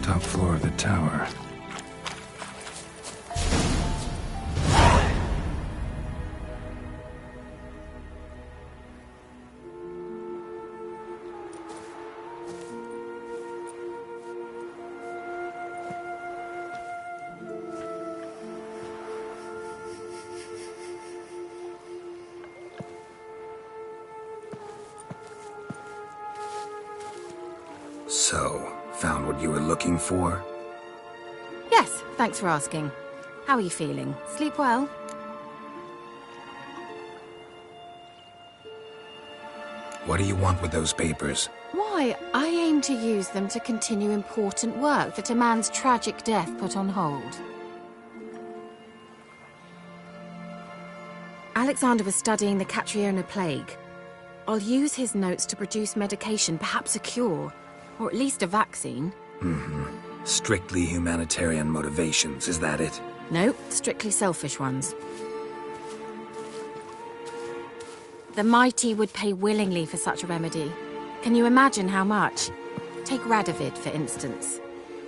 Top floor of the tower. So, found what you were looking for? Yes, thanks for asking. How are you feeling? Sleep well? What do you want with those papers? Why, I aim to use them to continue important work that a man's tragic death put on hold. Alexander was studying the Catriona plague. I'll use his notes to produce medication, perhaps a cure. Or at least a vaccine. Mm-hmm. Strictly humanitarian motivations, is that it? No, strictly selfish ones. The mighty would pay willingly for such a remedy. Can you imagine how much? Take Radovid, for instance.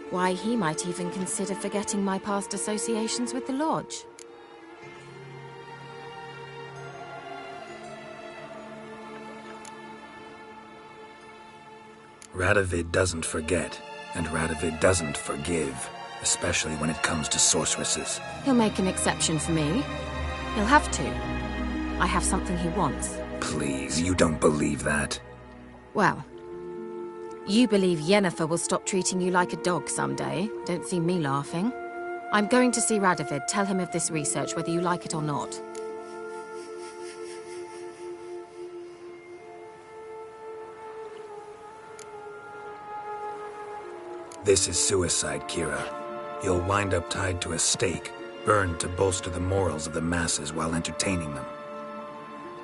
Why, he might even consider forgetting my past associations with the Lodge. Radovid doesn't forget, and Radovid doesn't forgive, especially when it comes to sorceresses. He'll make an exception for me. He'll have to. I have something he wants. Please, you don't believe that. Well, you believe Yennefer will stop treating you like a dog someday. Don't see me laughing. I'm going to see Radovid, tell him of this research, whether you like it or not. This is suicide, Kira. You'll wind up tied to a stake, burned to bolster the morals of the masses while entertaining them.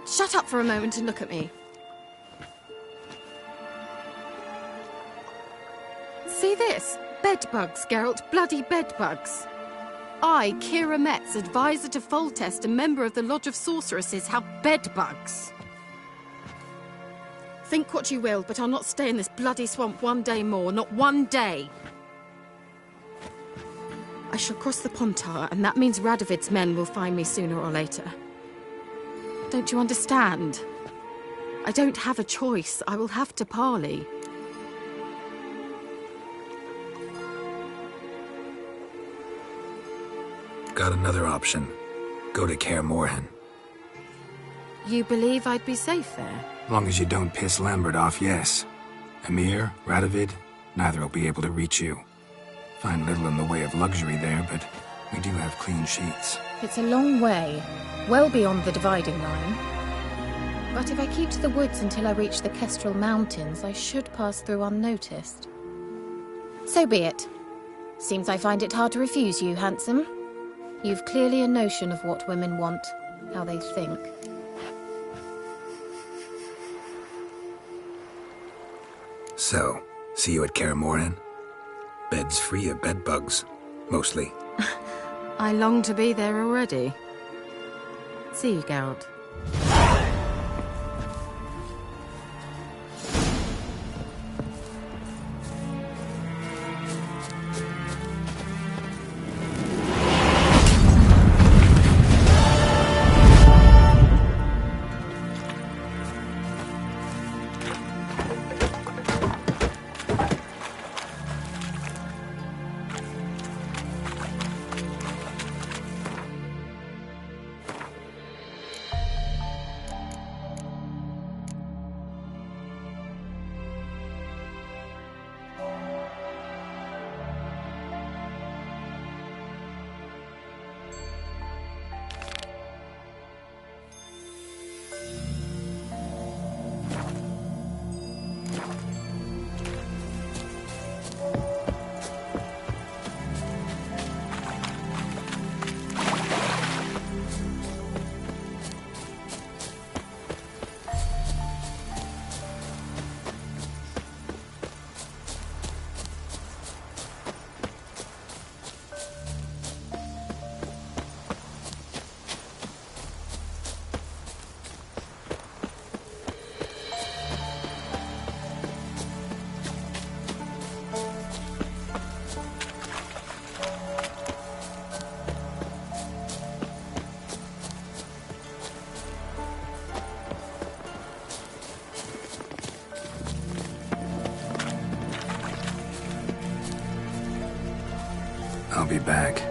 Shut up for a moment and look at me. See this? Bedbugs, Geralt. Bloody bedbugs. I, Kira Metz, advisor to Foltest and member of the Lodge of Sorceresses, have bedbugs. Think what you will, but I'll not stay in this bloody swamp one day more. Not one day. I shall cross the Pontar, and that means Radovid's men will find me sooner or later. Don't you understand? I don't have a choice. I will have to parley. Got another option. Go to Kaer Morhen. You believe I'd be safe there? Long as you don't piss Lambert off, yes. Emhyr, Radovid, neither will be able to reach you. Find little in the way of luxury there, but we do have clean sheets. It's a long way, well beyond the dividing line. But if I keep to the woods until I reach the Kestrel Mountains, I should pass through unnoticed. So be it. Seems I find it hard to refuse you, handsome. You've clearly a notion of what women want, how they think. So, see you at Kaer Morhen? Beds free of bedbugs, mostly. I long to be there already. See you, Geralt. I'll be back.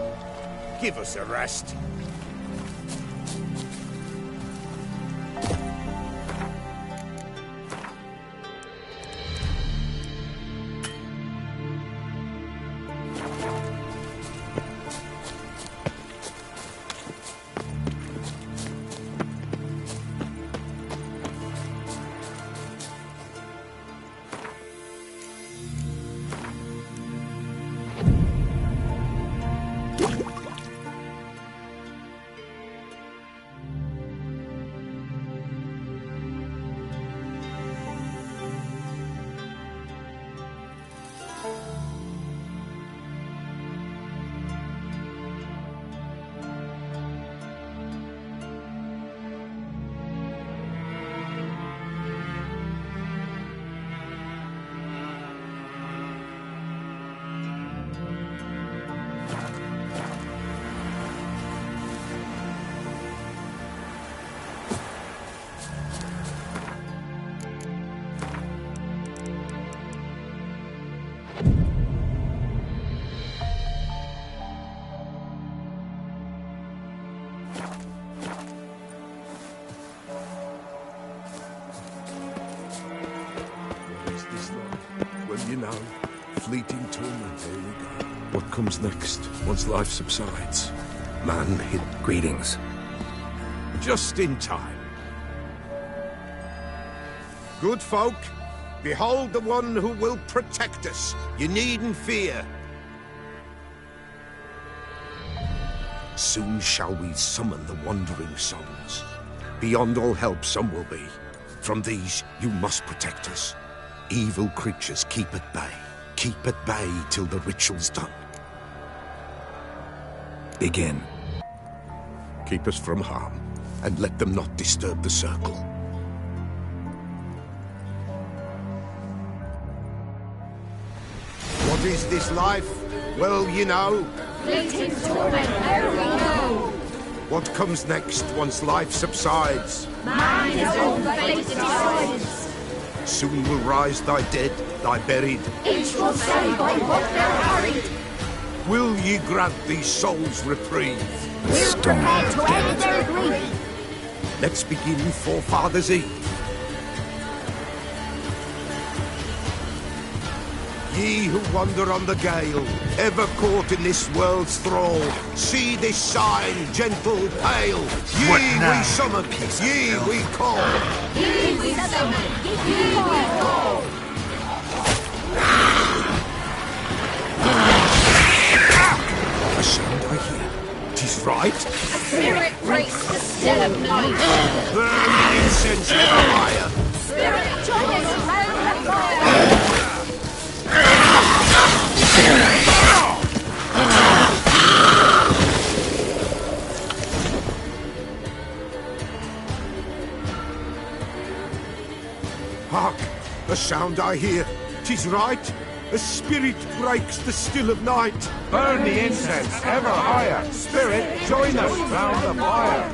Give us a rest. You know, fleeting torment, there we go. What comes next, once life subsides? Man hit. Greetings. Just in time. Good folk, behold the one who will protect us. You needn't fear. Soon shall we summon the wandering souls. Beyond all help some will be. From these, you must protect us. Evil creatures keep at bay. Keep at bay till the ritual's done. Begin. Keep us from harm, and let them not disturb the circle. is this life? Well, you know. Fleeting torment, there we go. What comes next once life subsides? Mine is all the fate decides. Soon will rise thy dead, thy buried. Each will say by what they're hurried. Will ye grant these souls reprieve? We're prepared to end their grief. Let's begin Forefathers' Eve. Ye who wander on the gale, ever caught in this world's thrall, see this sign, gentle, pale. Ye we summon, ye we call. Ye we summon, ye we call. A sound I hear. 'Tis right. Spirit breaks the still of night. Burn the incense ever higher. Spirit joyous round the fire. Hark! A sound I hear. 'Tis right. A spirit breaks the still of night. Burn the incense ever higher. Spirit, join us round the fire.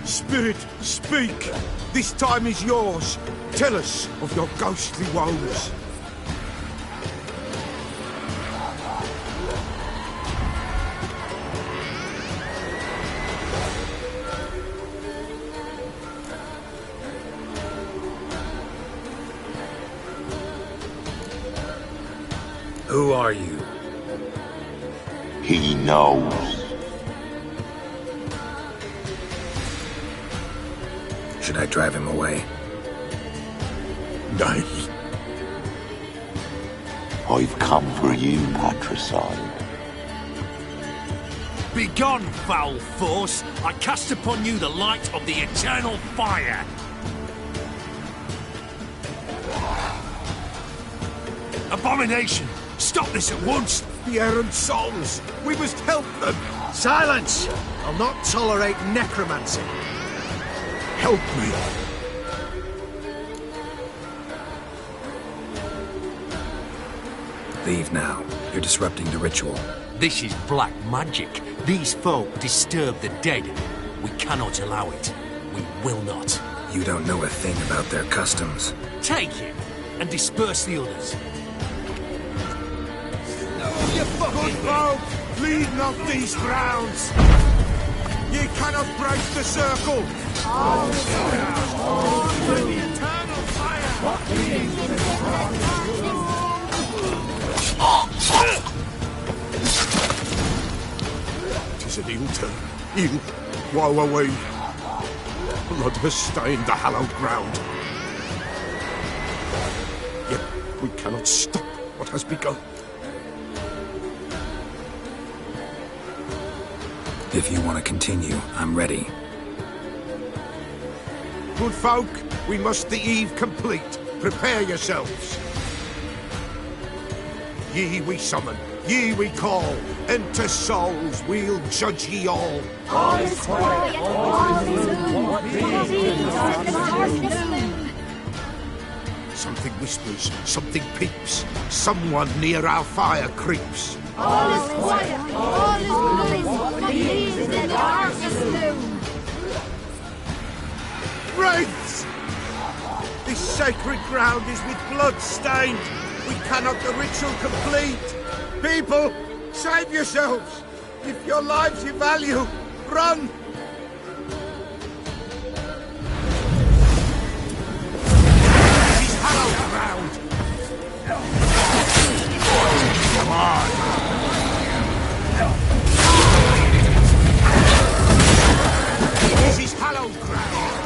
Spirit, speak. This time is yours. Tell us of your ghostly woes. Who are you? He knows. Should I drive him away? Nay. I've come for you, patricide. Begone, foul force! I cast upon you the light of the eternal fire! Abomination! Stop this at once! The errant souls! We must help them! Silence! I'll not tolerate necromancy. Help me! Leave now. You're disrupting the ritual. This is black magic. These folk disturb the dead. We cannot allow it. We will not. You don't know a thing about their customs. Take him and disperse the others. Good folk, leave not these grounds. Ye cannot break the circle. The eternal Tis an ill turn. Ill. Woe away. Blood has stained the hallowed ground. Yet we cannot stop what has begun. If you want to continue, I'm ready. Good folk, we must the eve complete. Prepare yourselves. Ye we summon, ye we call. Enter souls, we'll judge ye all. All is quiet, all is gloom. Something whispers, something peeps. Someone near our fire creeps. All is quiet, all is gloom. He leaves in the darkest gloom. Wraiths! This sacred ground is with blood stained. We cannot the ritual complete. People, save yourselves. If your lives you value, run. This is hallowed ground. Come on. This is hallowed ground.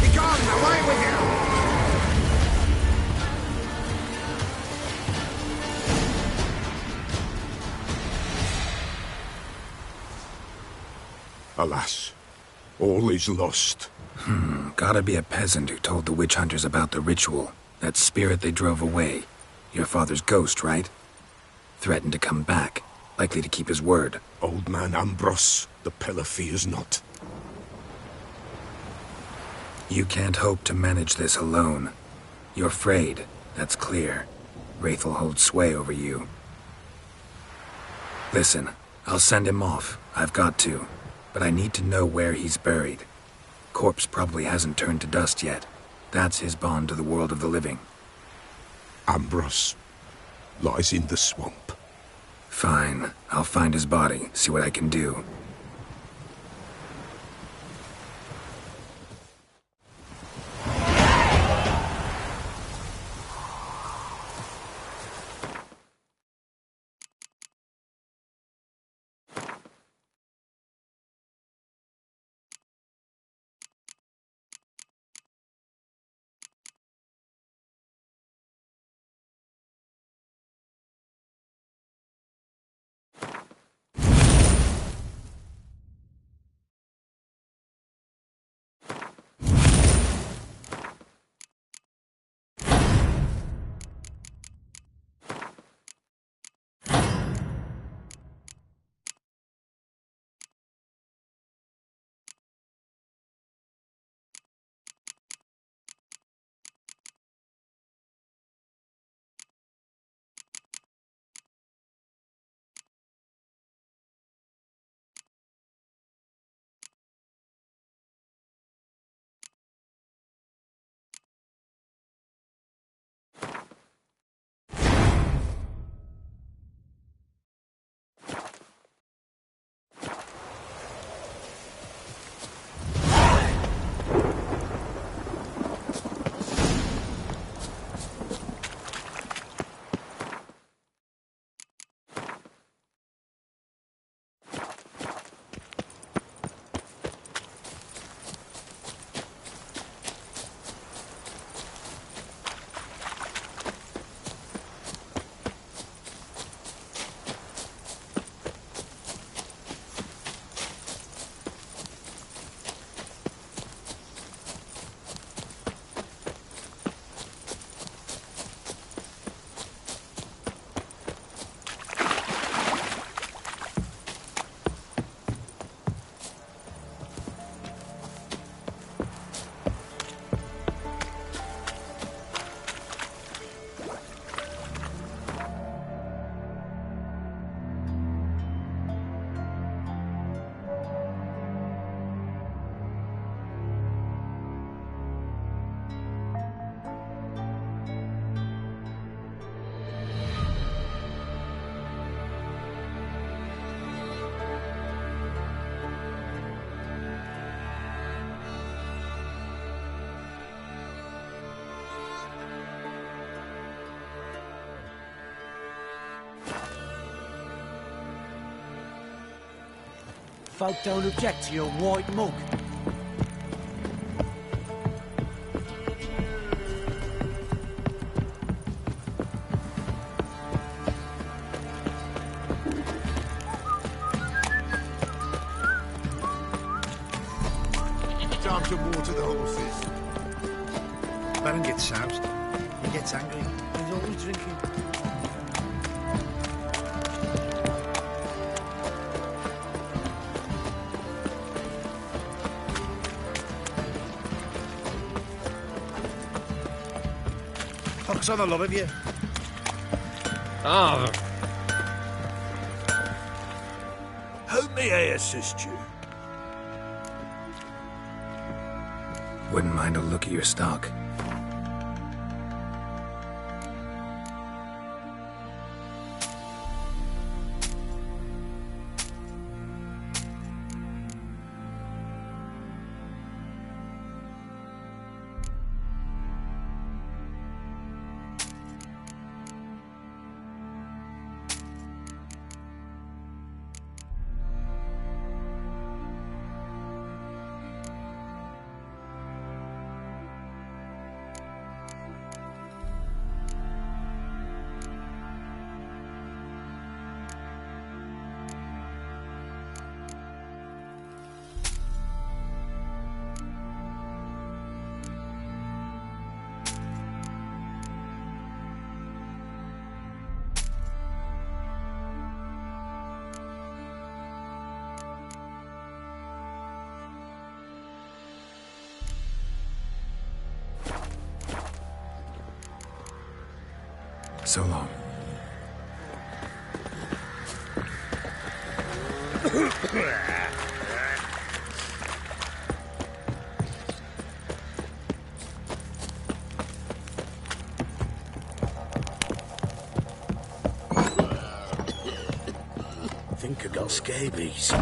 Begone, away with you. Alas, all is lost. Gotta be a peasant who told the witch hunters about the ritual. That spirit they drove away. Your father's ghost, right? Threatened to come back. Likely to keep his word. Old man Ambros, the Pella fears not. You can't hope to manage this alone. You're afraid, that's clear. Wraith will hold sway over you. Listen, I'll send him off. I've got to. But I need to know where he's buried. Corpse probably hasn't turned to dust yet. That's his bond to the world of the living. Ambros lies in the swamp. Fine. I'll find his body, see what I can do. Folk don't object to your white mug. Time to water the horses. Baron gets soused. He gets angry. He's always drinking. Pox on the love of you. Ah. How may I assist you? Wouldn't mind a look at your stock. So long. Think I got scabies.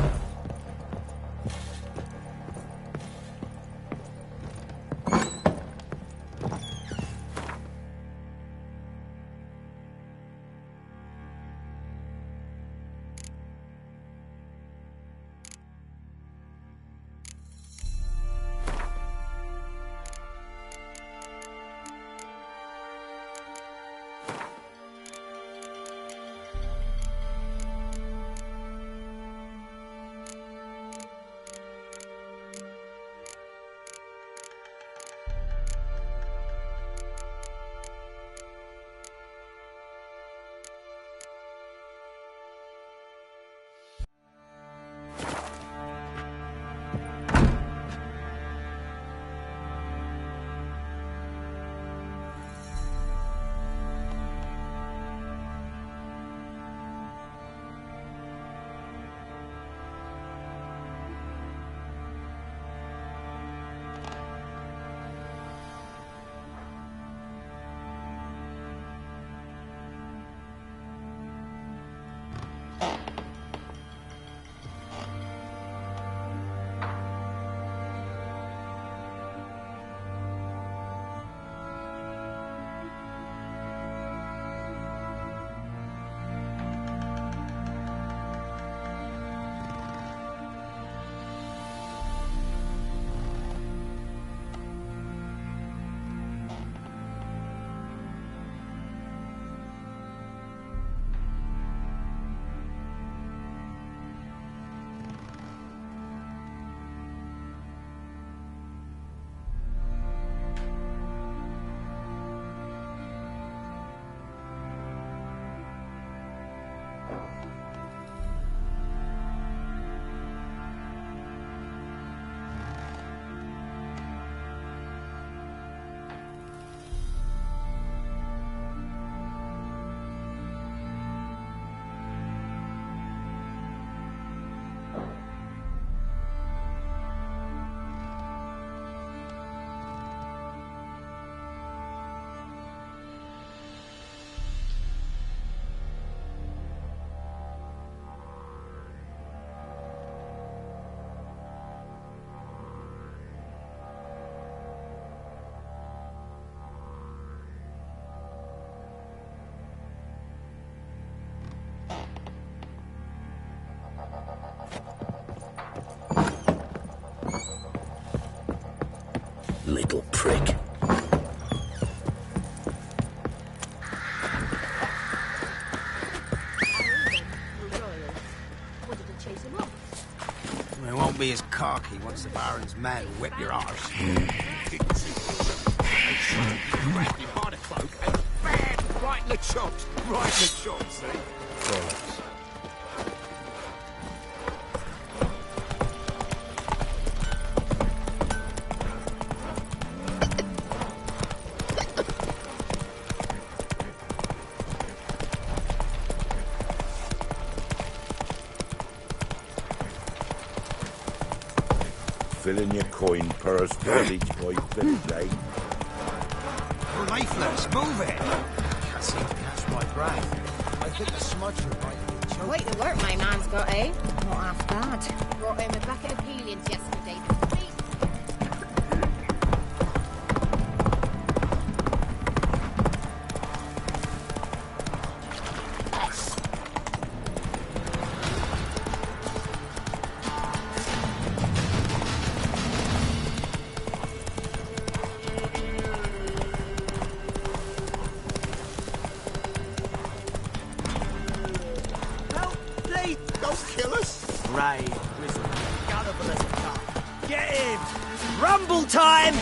Little prick. It won't be as cocky once the Baron's men whip your arse. Grab you by the cloak and bam! Right in the chops. Right in the chops, see? Filling your coin purse village by village, eh? We're lifeless. Move it. Can't seem to catch my breath. I think the smudger might be choking. Quite the work my man's got, eh? Not half bad. Brought him a bucket of peelings yesterday. Rumble time!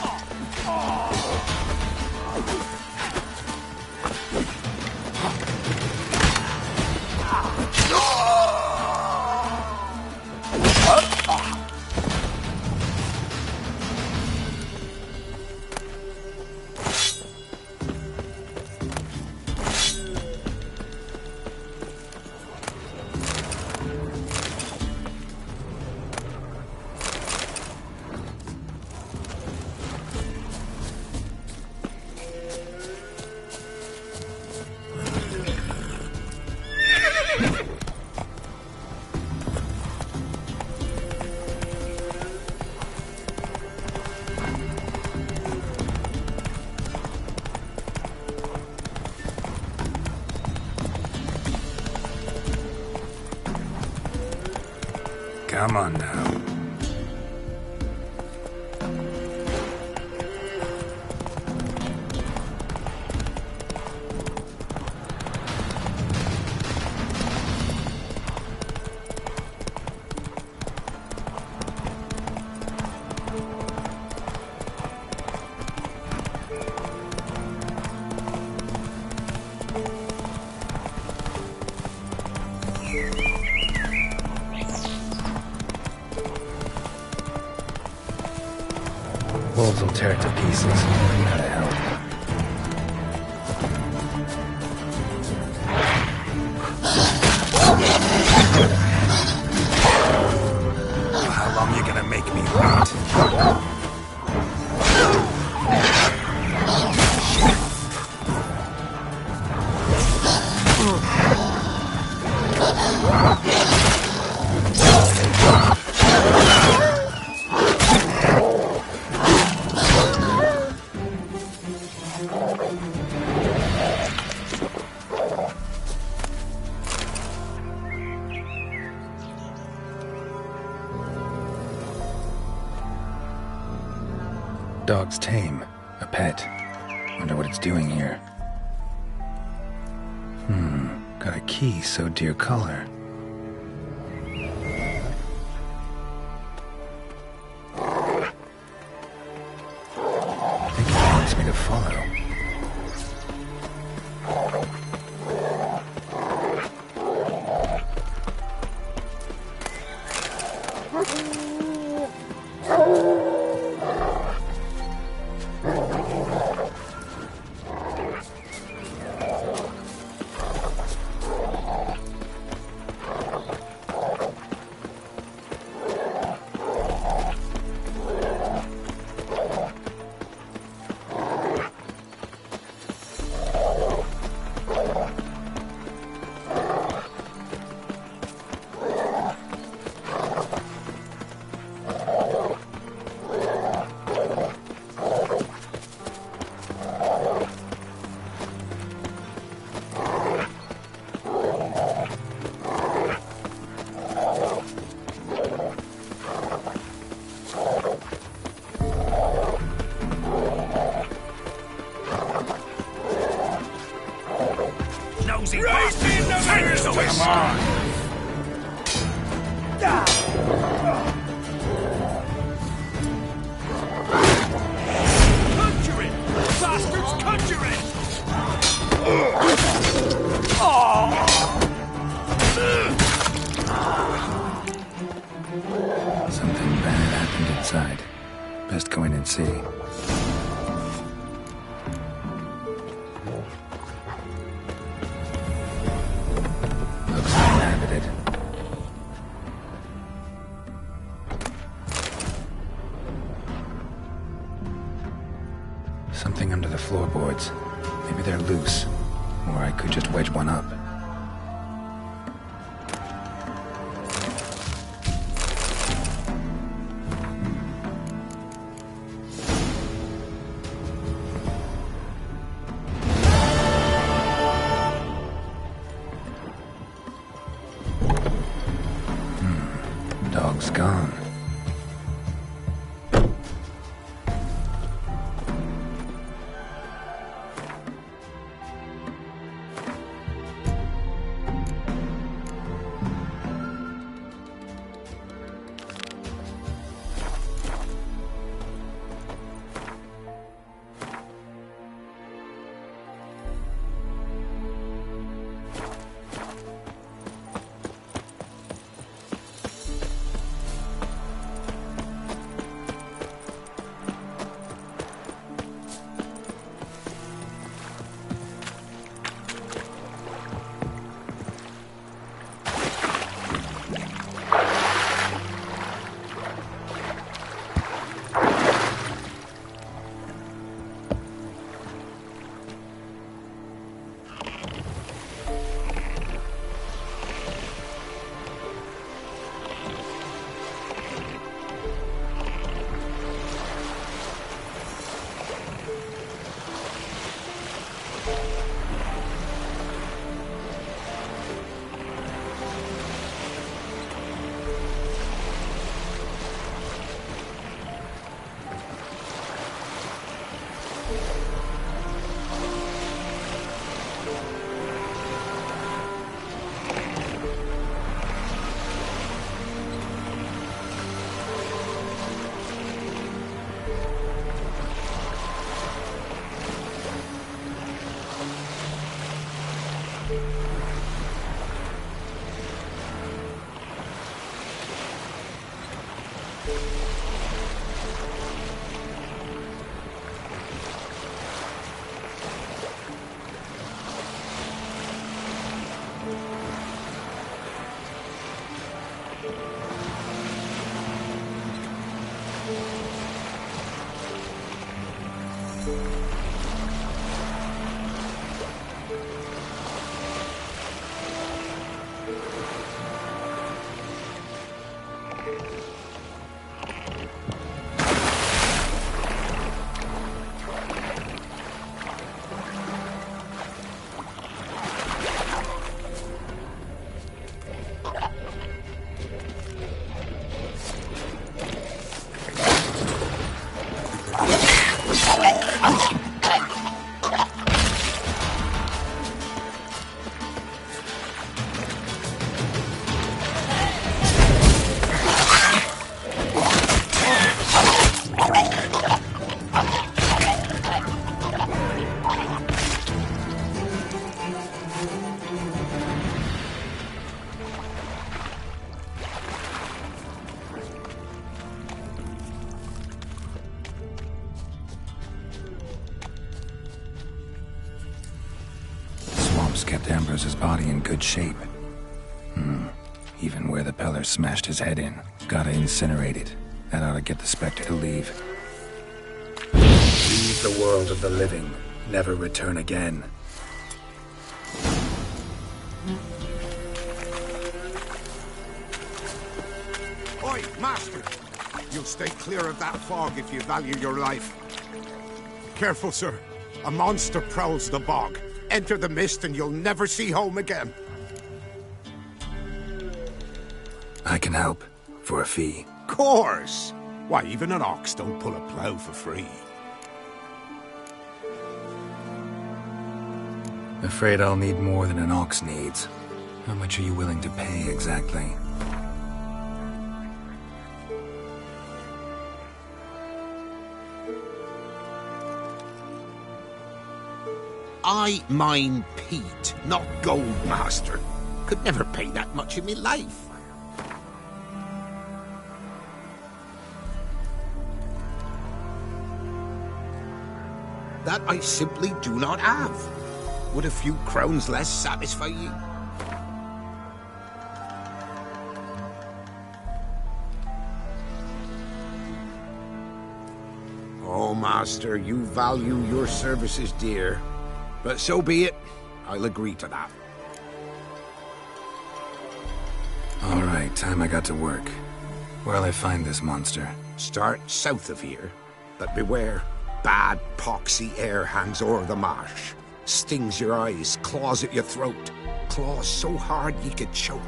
Come on now. Wolves will tear it to pieces. Gotta help. How long you gonna make me wait? Dog's tame. A pet. Wonder what it's doing here. Got a key sewed to your collar. I think it wants me to follow. Nosy bastard! Take us away! Come on! Conjuring! Bastards, conjuring! Something bad happened inside. Best go in and see. Looks uninhabited. Something under the floorboards. Maybe they're loose. Or I could just wedge one up. Dog's gone. Kept Ambrose's body in good shape. Even where the Peller smashed his head in. Gotta incinerate it. That ought to get the Spectre to leave. Leave the world of the living. Never return again. Oi, Master! You'll stay clear of that fog if you value your life. Careful, sir. A monster prowls the bog. Enter the mist and you'll never see home again. I can help. For a fee. Course! Why, even an ox don't pull a plough for free. Afraid I'll need more than an ox needs. How much are you willing to pay exactly? I mine peat, not gold, Master. Could never pay that much in me life. That I simply do not have. Would a few crowns less satisfy you? Oh, Master, you value your services dear. But so be it. I'll agree to that. All right, time I got to work. Where'll I find this monster? Start south of here. But beware. Bad, poxy air hangs o'er the marsh. Stings your eyes, claws at your throat. Claws so hard ye could choke.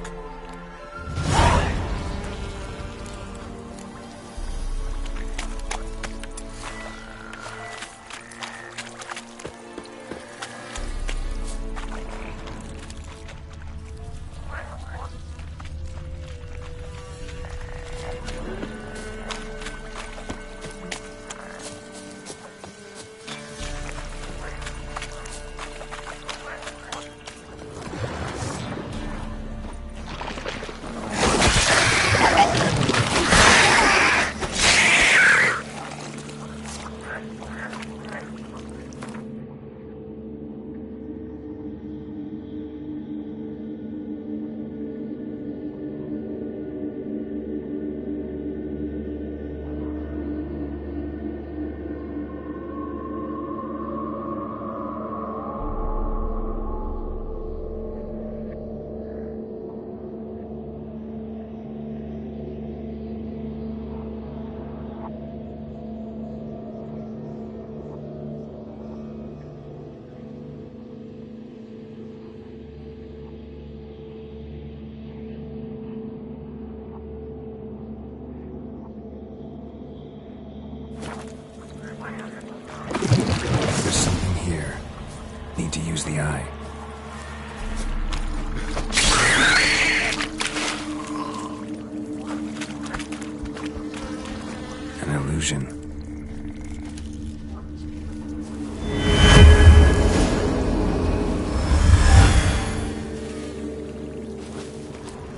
There's something here. Need to use the eye. An illusion.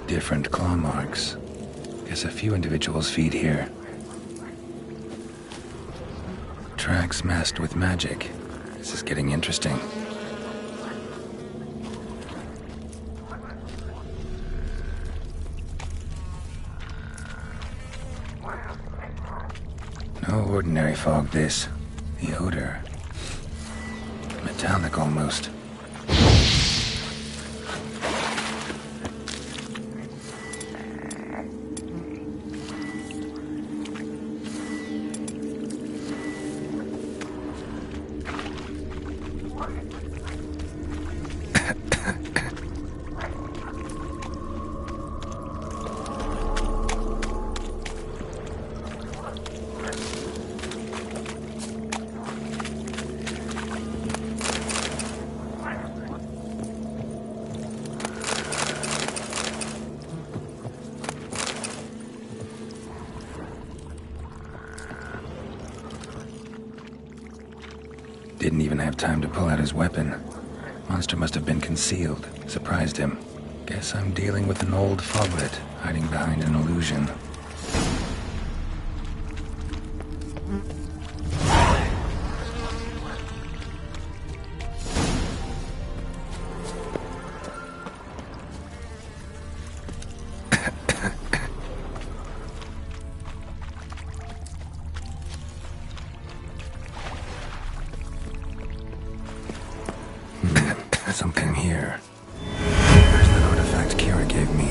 Different claw marks. Guess a few individuals feed here. Tracks masked with magic. This is getting interesting. No ordinary fog, this. The odor. metallic almost. Didn't even have time to pull out his weapon. Monster must have been concealed. Surprised him. Guess I'm dealing with an old foglet, hiding behind an illusion. Something here. Where's that artifact Kira gave me?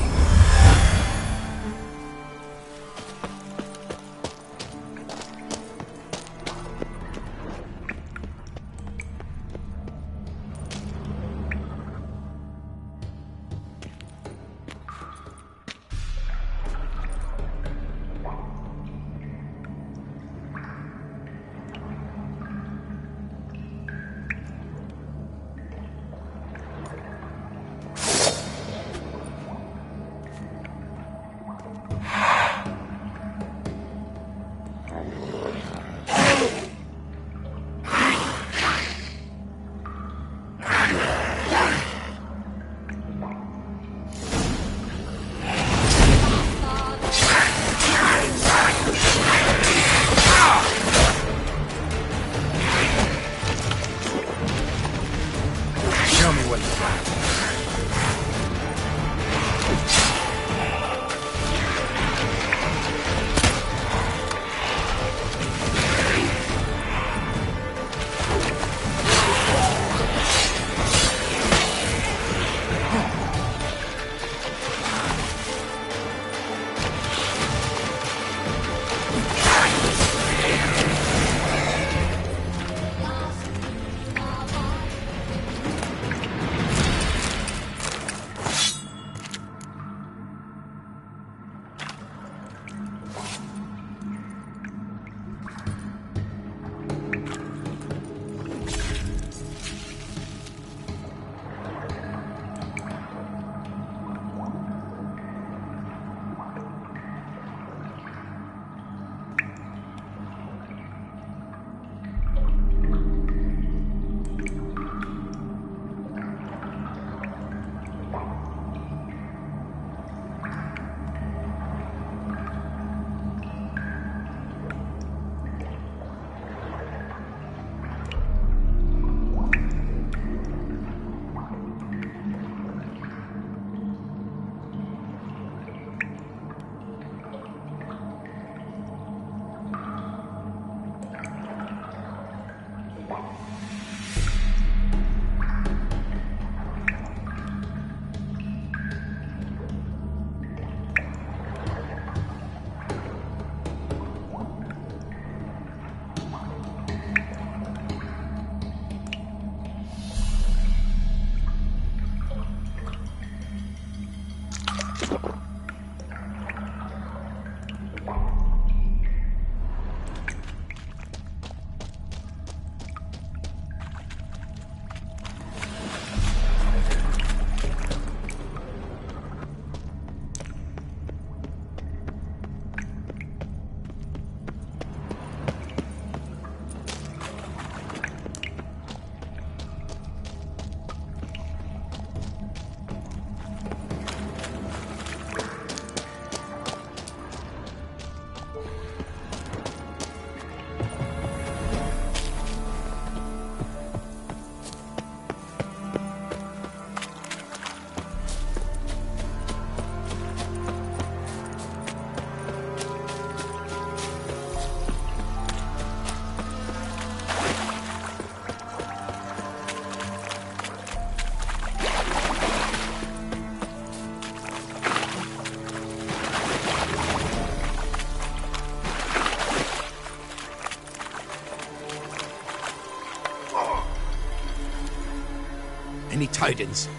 Any tidings?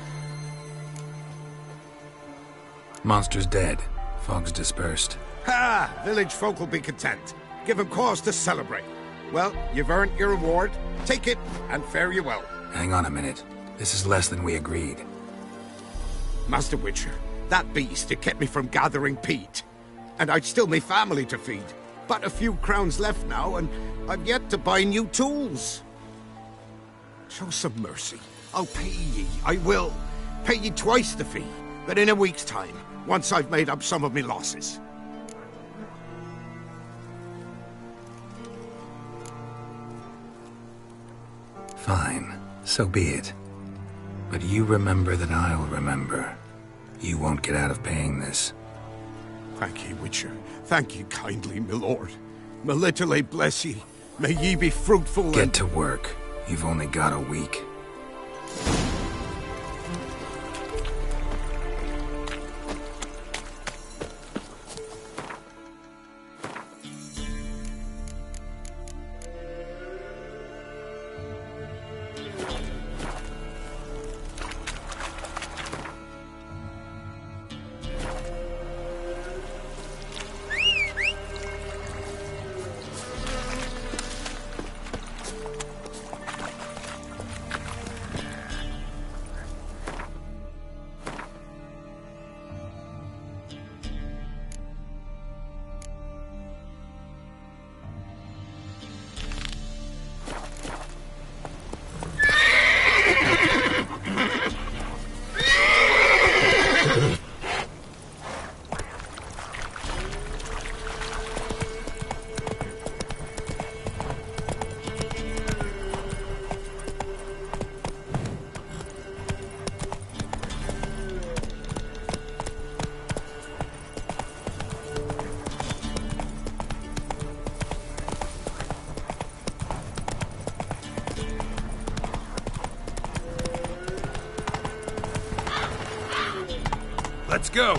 Monster's dead. Fog's dispersed. Ha! Village folk will be content. Give them cause to celebrate. Well, you've earned your reward. Take it, and fare you well. Hang on a minute. This is less than we agreed. Master Witcher, that beast, it kept me from gathering peat. And I'd still me family to feed. But a few crowns left now, and I've yet to buy new tools. Show some mercy. I'll pay ye. I will. Pay ye twice the fee, but in a week's time, once I've made up some of me losses. Fine. So be it. But you remember that I'll remember. You won't get out of paying this. Thank ye, Witcher. Thank ye kindly, my lord. Melitele bless ye. May ye be fruitful. Get to work. You've only got a week. Let's go!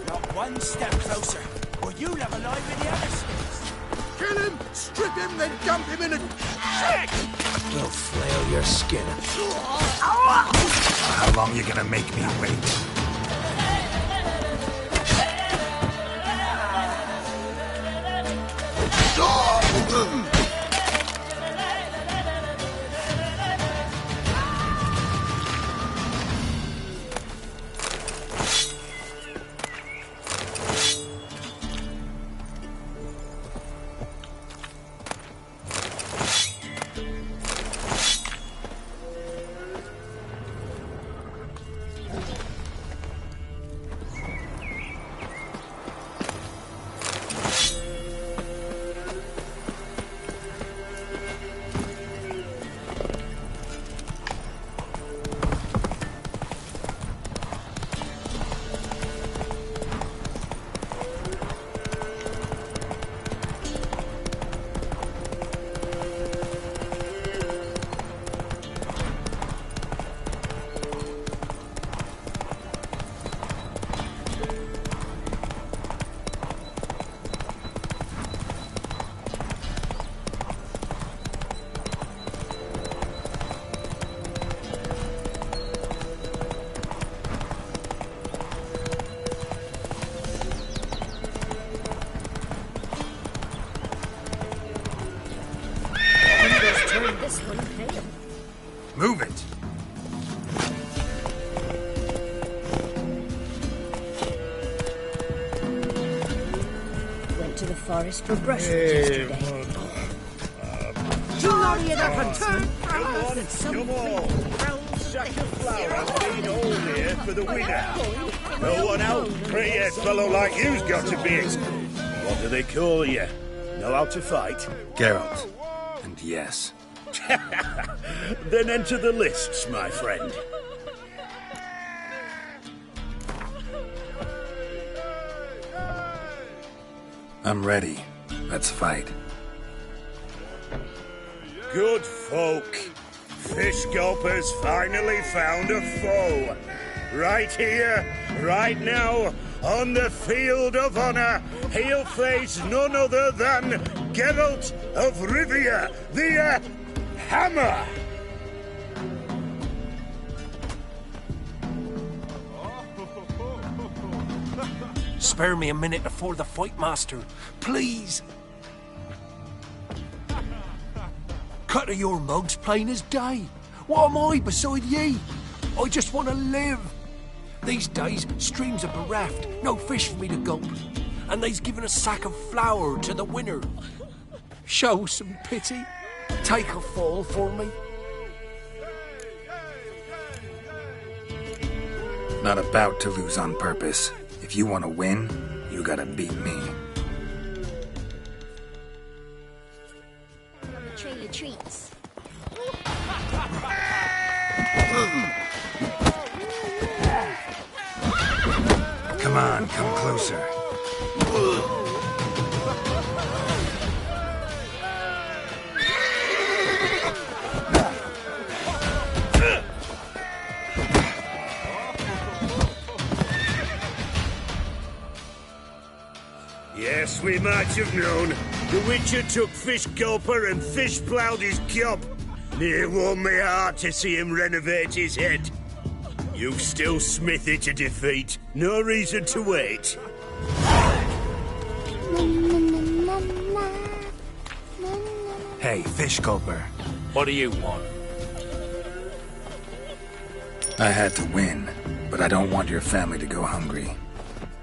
Not one step closer, or you'll have a life in the other. Kill him! Strip him, then dump him in a... Shit! We'll flail your skin. How long you gonna make me wait? This one pale. Move it! Went to the forest for brushwood yesterday. Do not hear the huntsman. Come on! Sack of flour been all here for the winner. No one out, pretty-head fellow like you's got to be. What do they call you? Know how to fight? Geralt. And yes. Then enter the lists, my friend. I'm ready. Let's fight. Good folk. Fish Gulper's finally found a foe. Right here, right now, on the field of honor, he'll face none other than Geralt of Rivia, the Hammer. Spare me a minute before the fight, Master. Please. Cut of your mugs plain as day. What am I beside ye? I just want to live. These days, streams are bereft, no fish for me to gulp. And they's given a sack of flour to the winner. Show some pity. Take a fall for me. Not about to lose on purpose. If you want to win, you gotta beat me. Tree your treats. Come on, come closer. Yes, we might have known. The Witcher took Fish Gulper and fish ploughed his gob. It warmed me heart to see him renovate his head. You've still Smithy to defeat. No reason to wait. Hey, Fish Gulper. What do you want? I had to win, but I don't want your family to go hungry.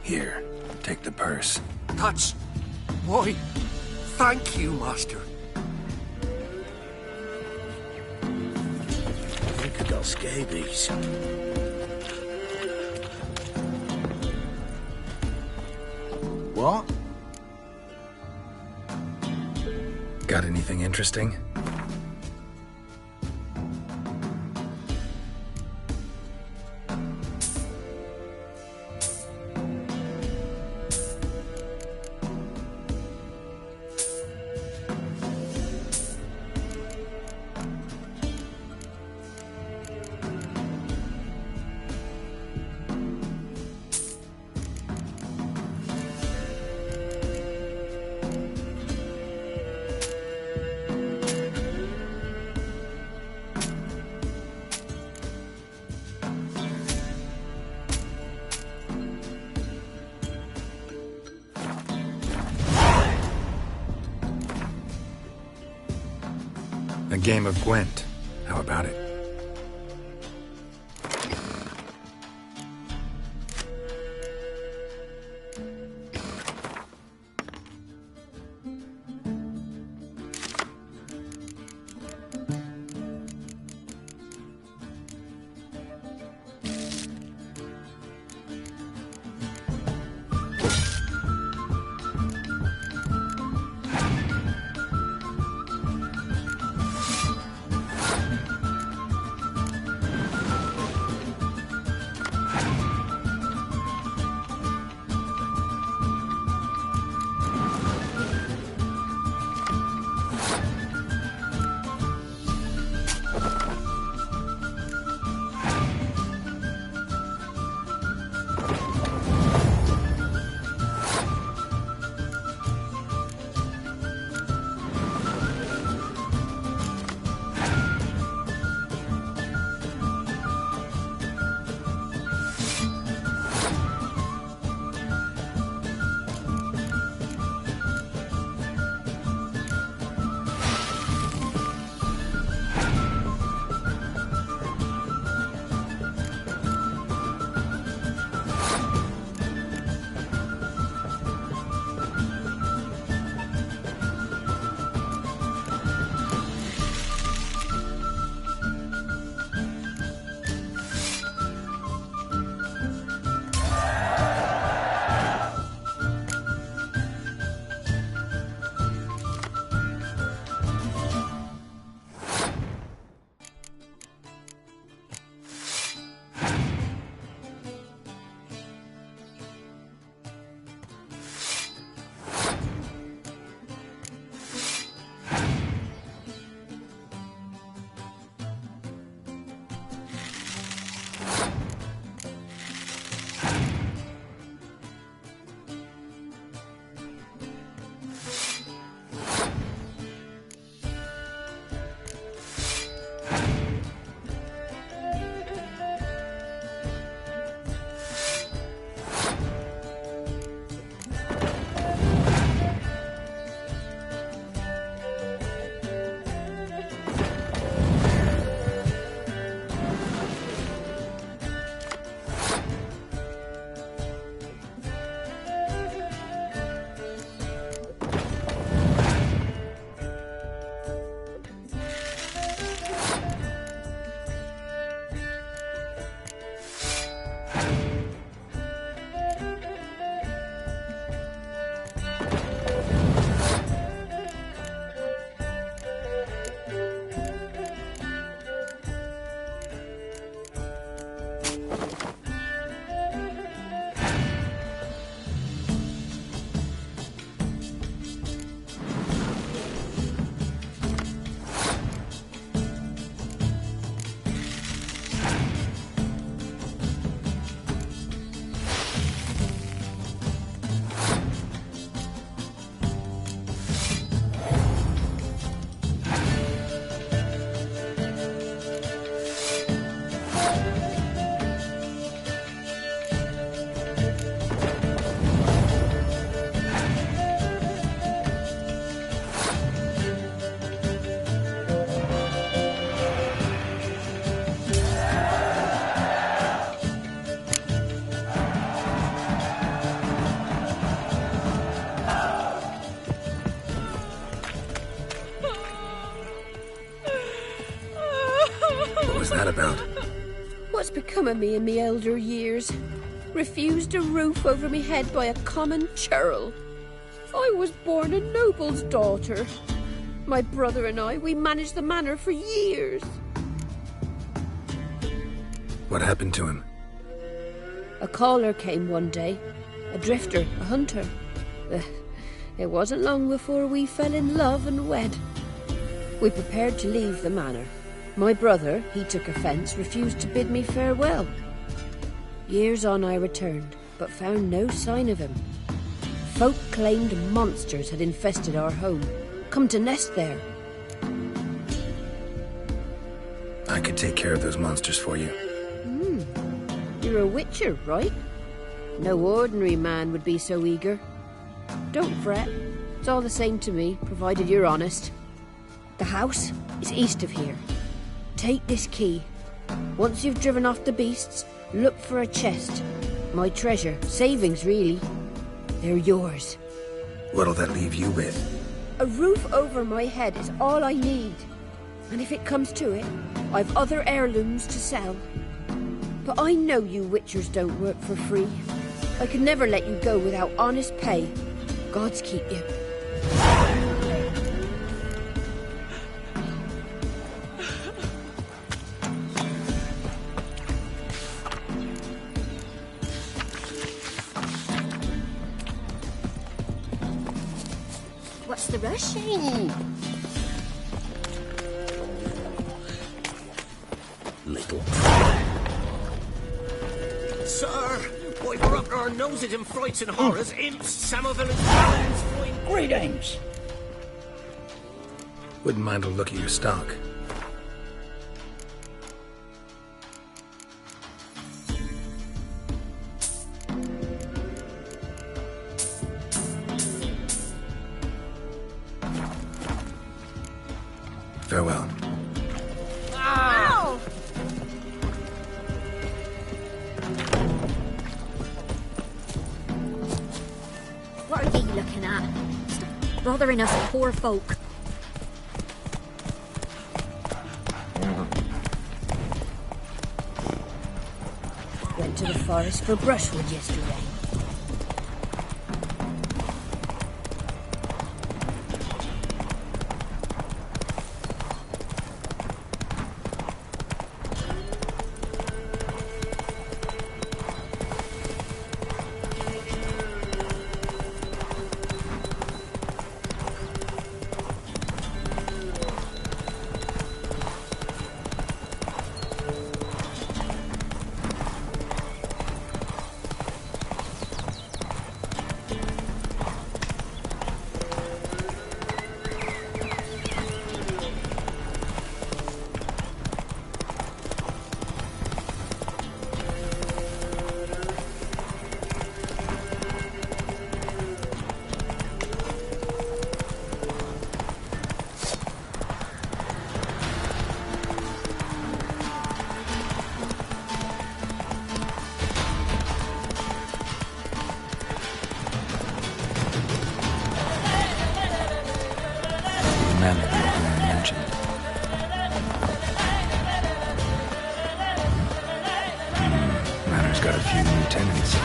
Here, take the purse. That's... why, thank you, Master. Look at those scabies. What? Got anything interesting? A game of Gwent. How about it? that about? What's become of me in me elder years? Refused a roof over me head by a common churl. I was born a noble's daughter. My brother and I, we managed the manor for years. What happened to him? A caller came one day. A drifter, a hunter. It wasn't long before we fell in love and wed. We prepared to leave the manor. My brother, he took offence, refused to bid me farewell. Years on I returned, but found no sign of him. Folk claimed monsters had infested our home, come to nest there. I could take care of those monsters for you. You're a witcher, right? No ordinary man would be so eager. Don't fret. It's all the same to me, provided you're honest. The house is east of here. Take this key. Once you've driven off the beasts, look for a chest. My treasure, savings really. They're yours. What'll that leave you with? A roof over my head is all I need. And if it comes to it, I've other heirlooms to sell. But I know you witchers don't work for free. I could never let you go without honest pay. Gods keep you. What's the rush? Little. Sir, why we're up our noses in frights and horrors, imps, Samovill and paladins flying. Greetings. Wouldn't mind a look at your stock. Farewell. Ow! What are ye looking at? Stop bothering us poor folk. Went to the forest for brushwood yesterday. Man that the old man mentioned. Manor's got a few new tenants.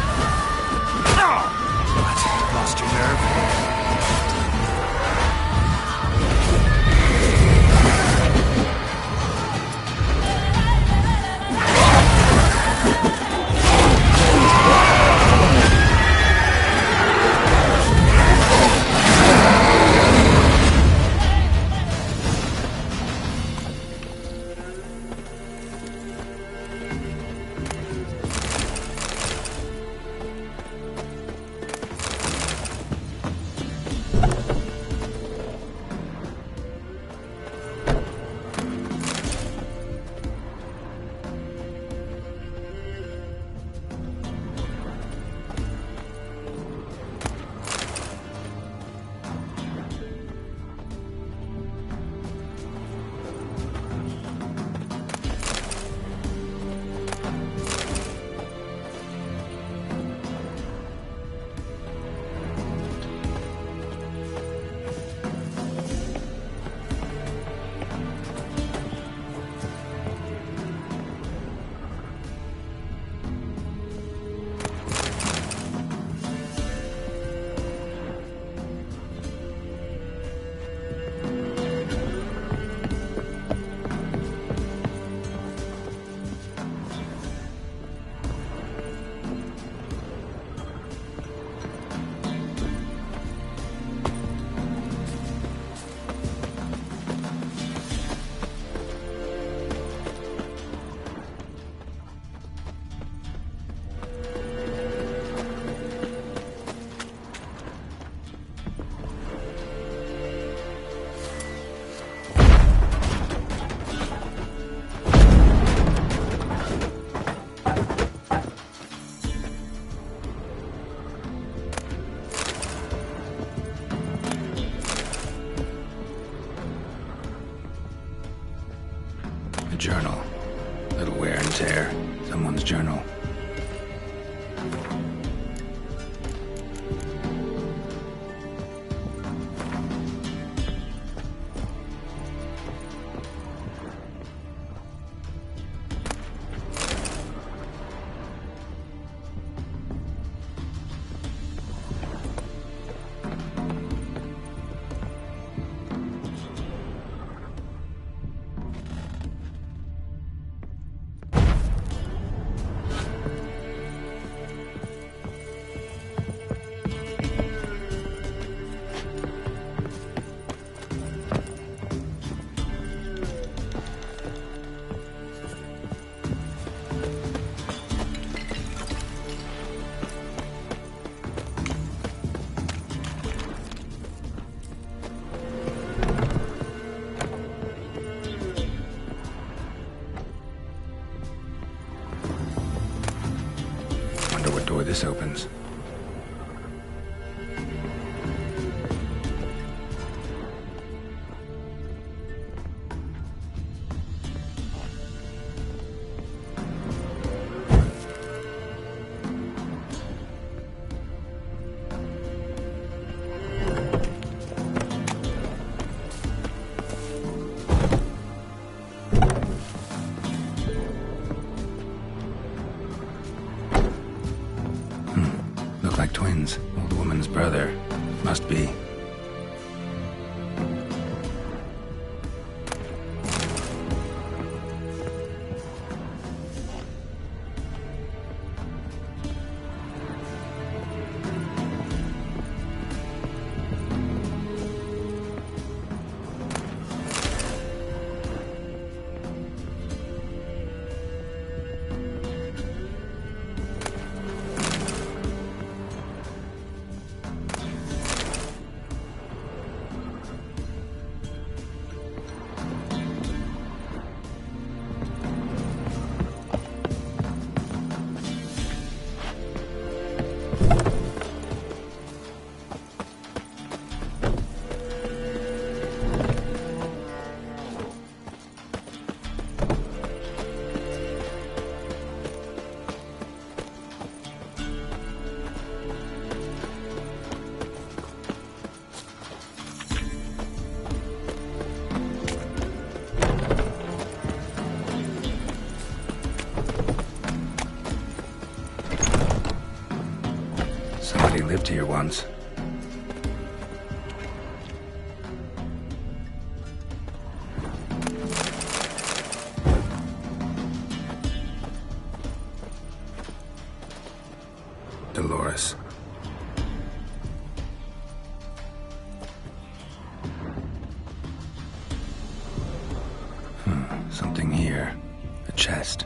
What? Lost your nerve? journal. Door this opens. Like twins. Old woman's brother. Must be. Somebody lived here once. Dolores. Something here. A chest.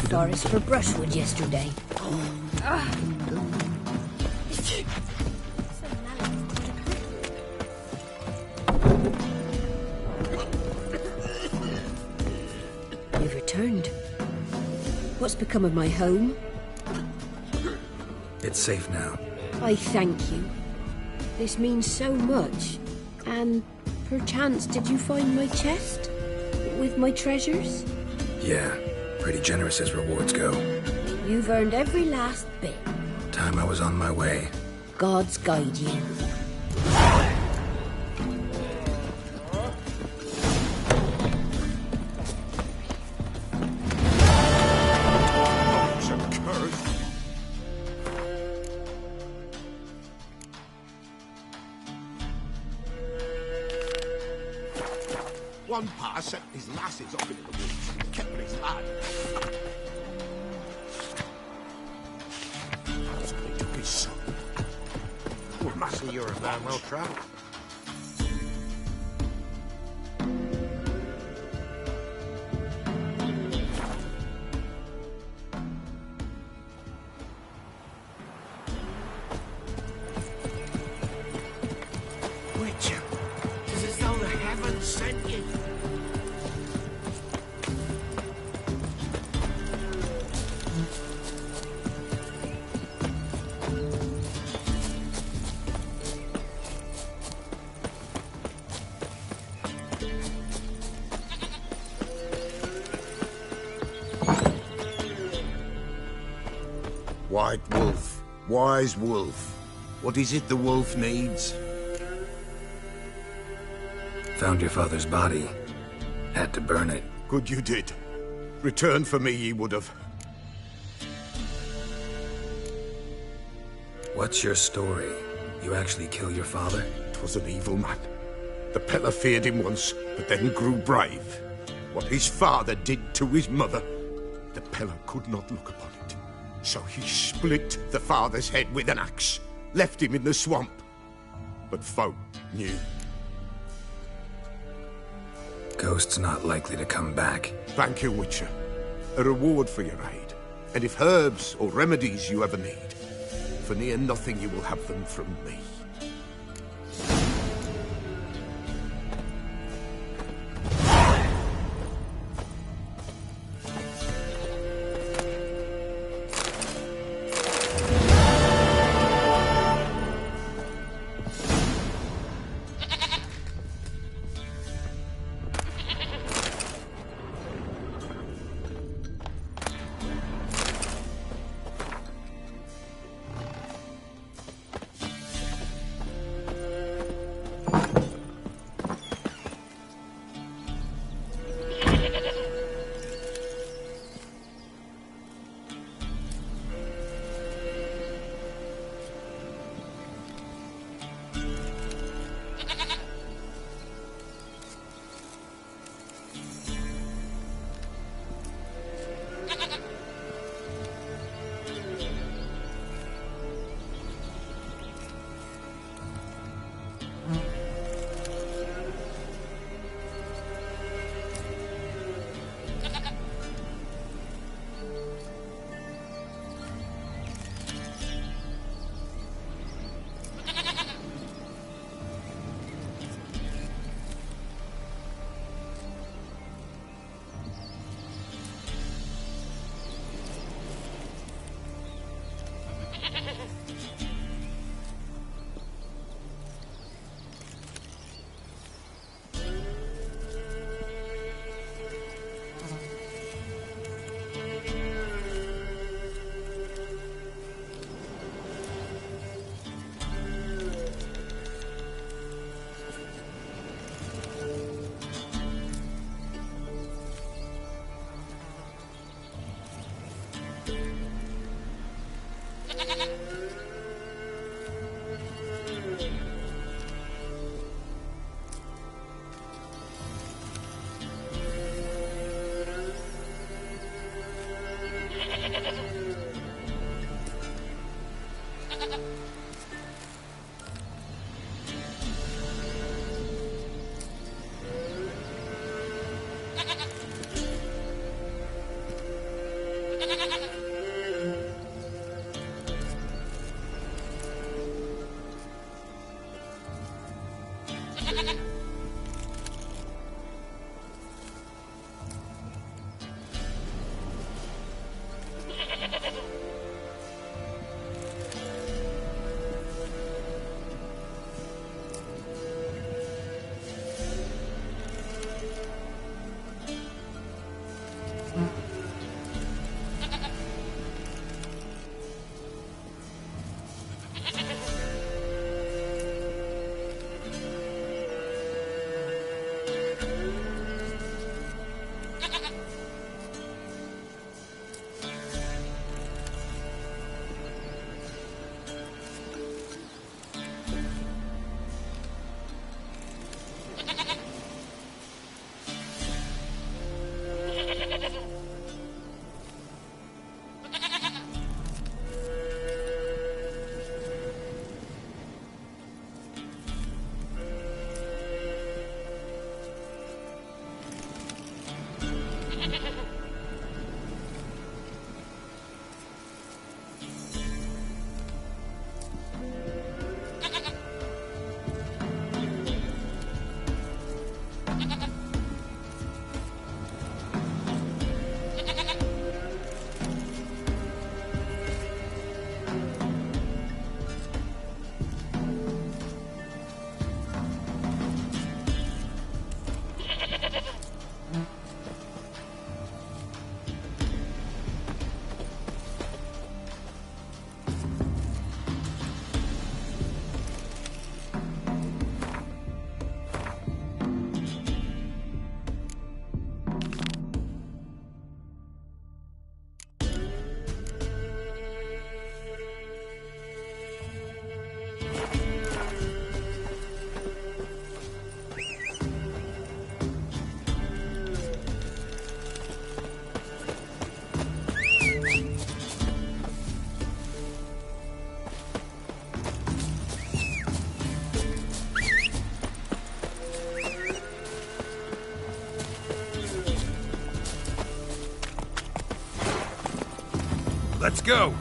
forest for brushwood yesterday. You've returned. What's become of my home? It's safe now. I thank you. This means so much. And perchance did you find my chest? With my treasures? Yeah, pretty generous as rewards go. You've earned every last bit. Time I was on my way. God's guide you. One pa sent his lasses off into the woods and kept with his lad. That's what he took his son. Well, Master, you're a man well travelled. Witcher, it's as though the heavens sent you. White wolf, wise wolf. What is it the wolf needs? Found your father's body. Had to burn it. Good you did. Return for me ye would have. What's your story? You actually kill your father? 'Twas an evil man. The Peller feared him once, but then grew brave. What his father did to his mother, the Peller could not look upon it. So he split the father's head with an axe, left him in the swamp. But folk knew. Ghost's not likely to come back. Thank you, Witcher. A reward for your aid. And if herbs or remedies you ever need, for near nothing you will have them from me. Let's go.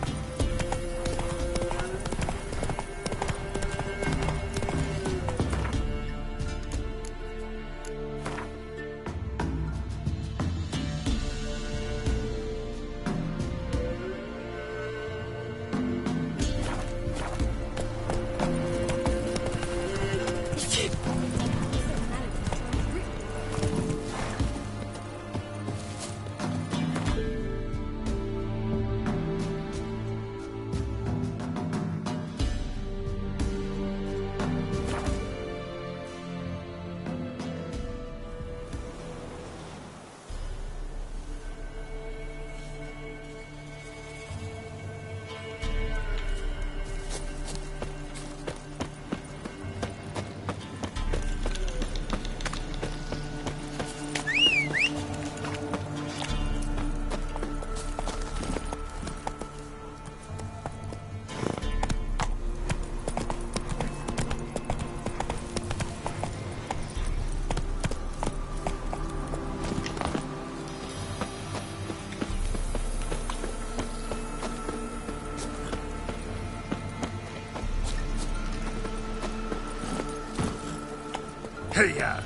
Hey-ya!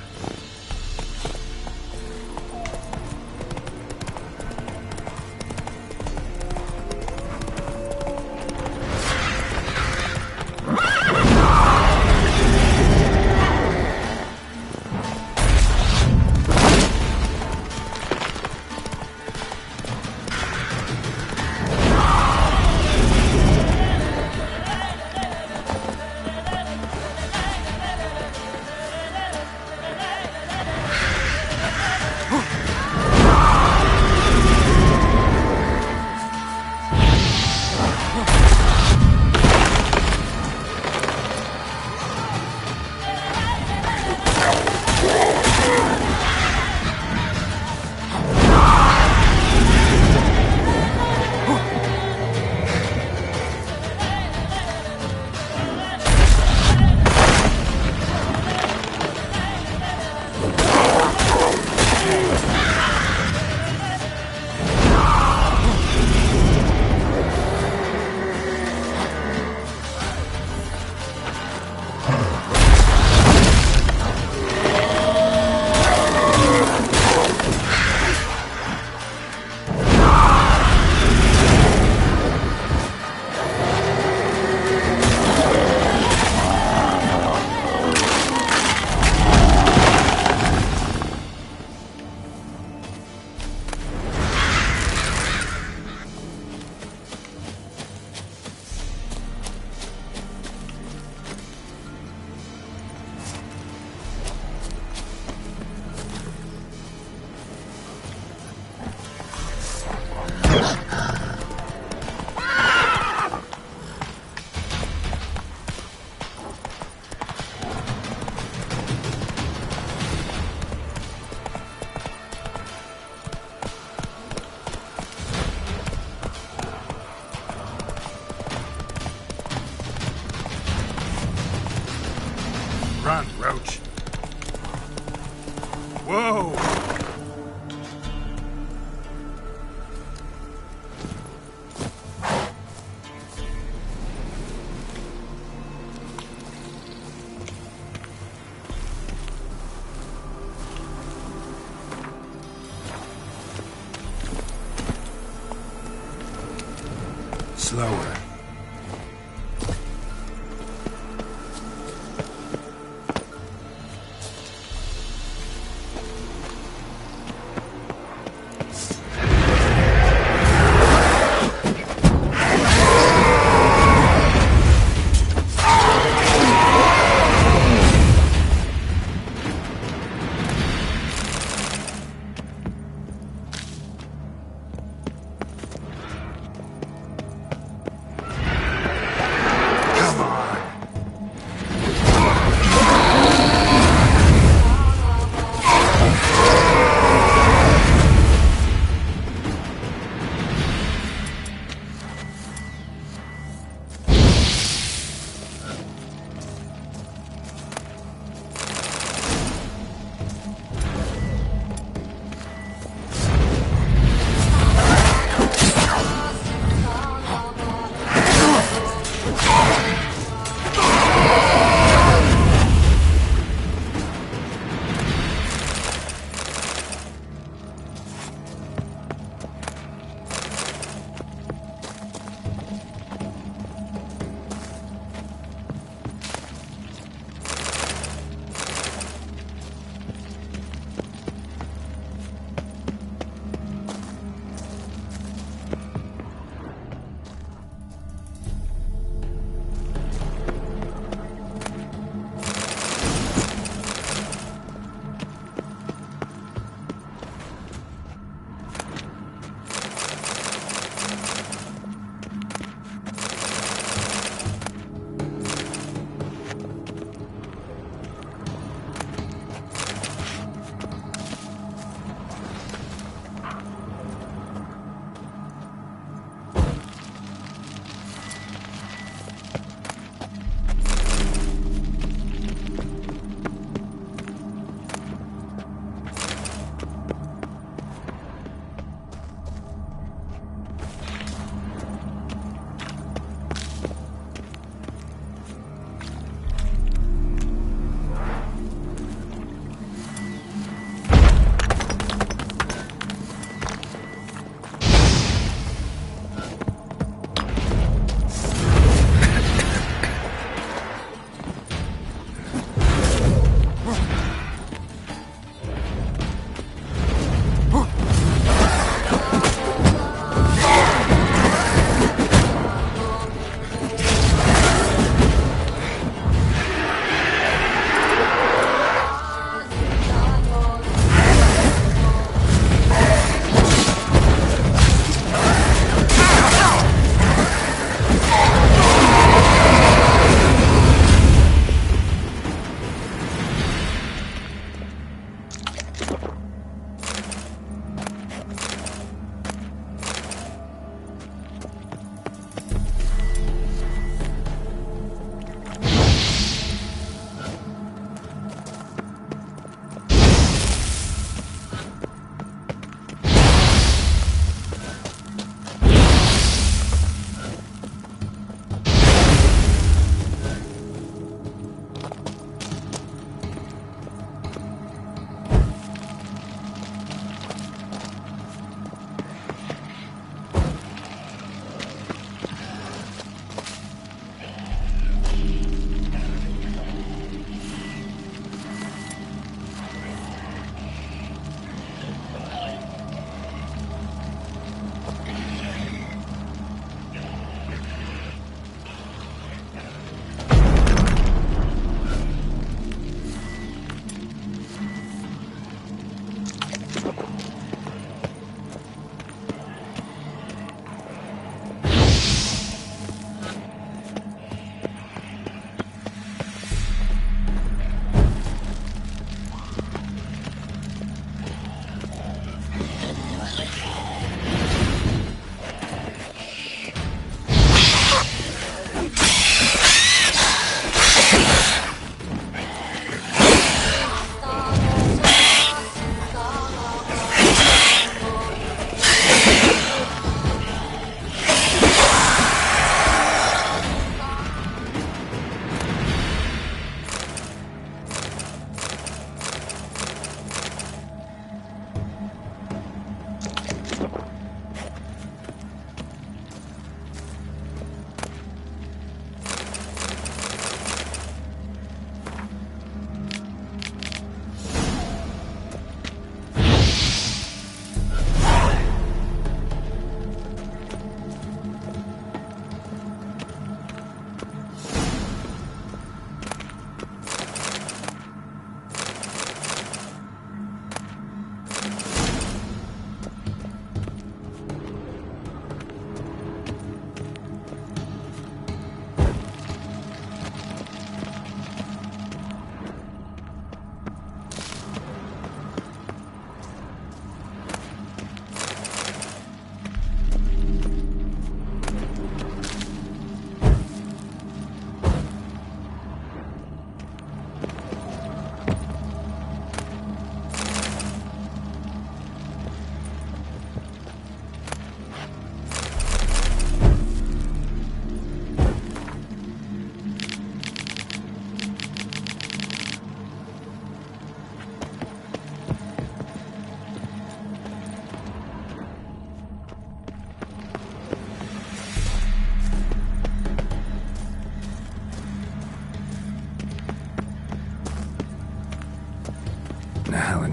Run, Roach. Whoa! Slower.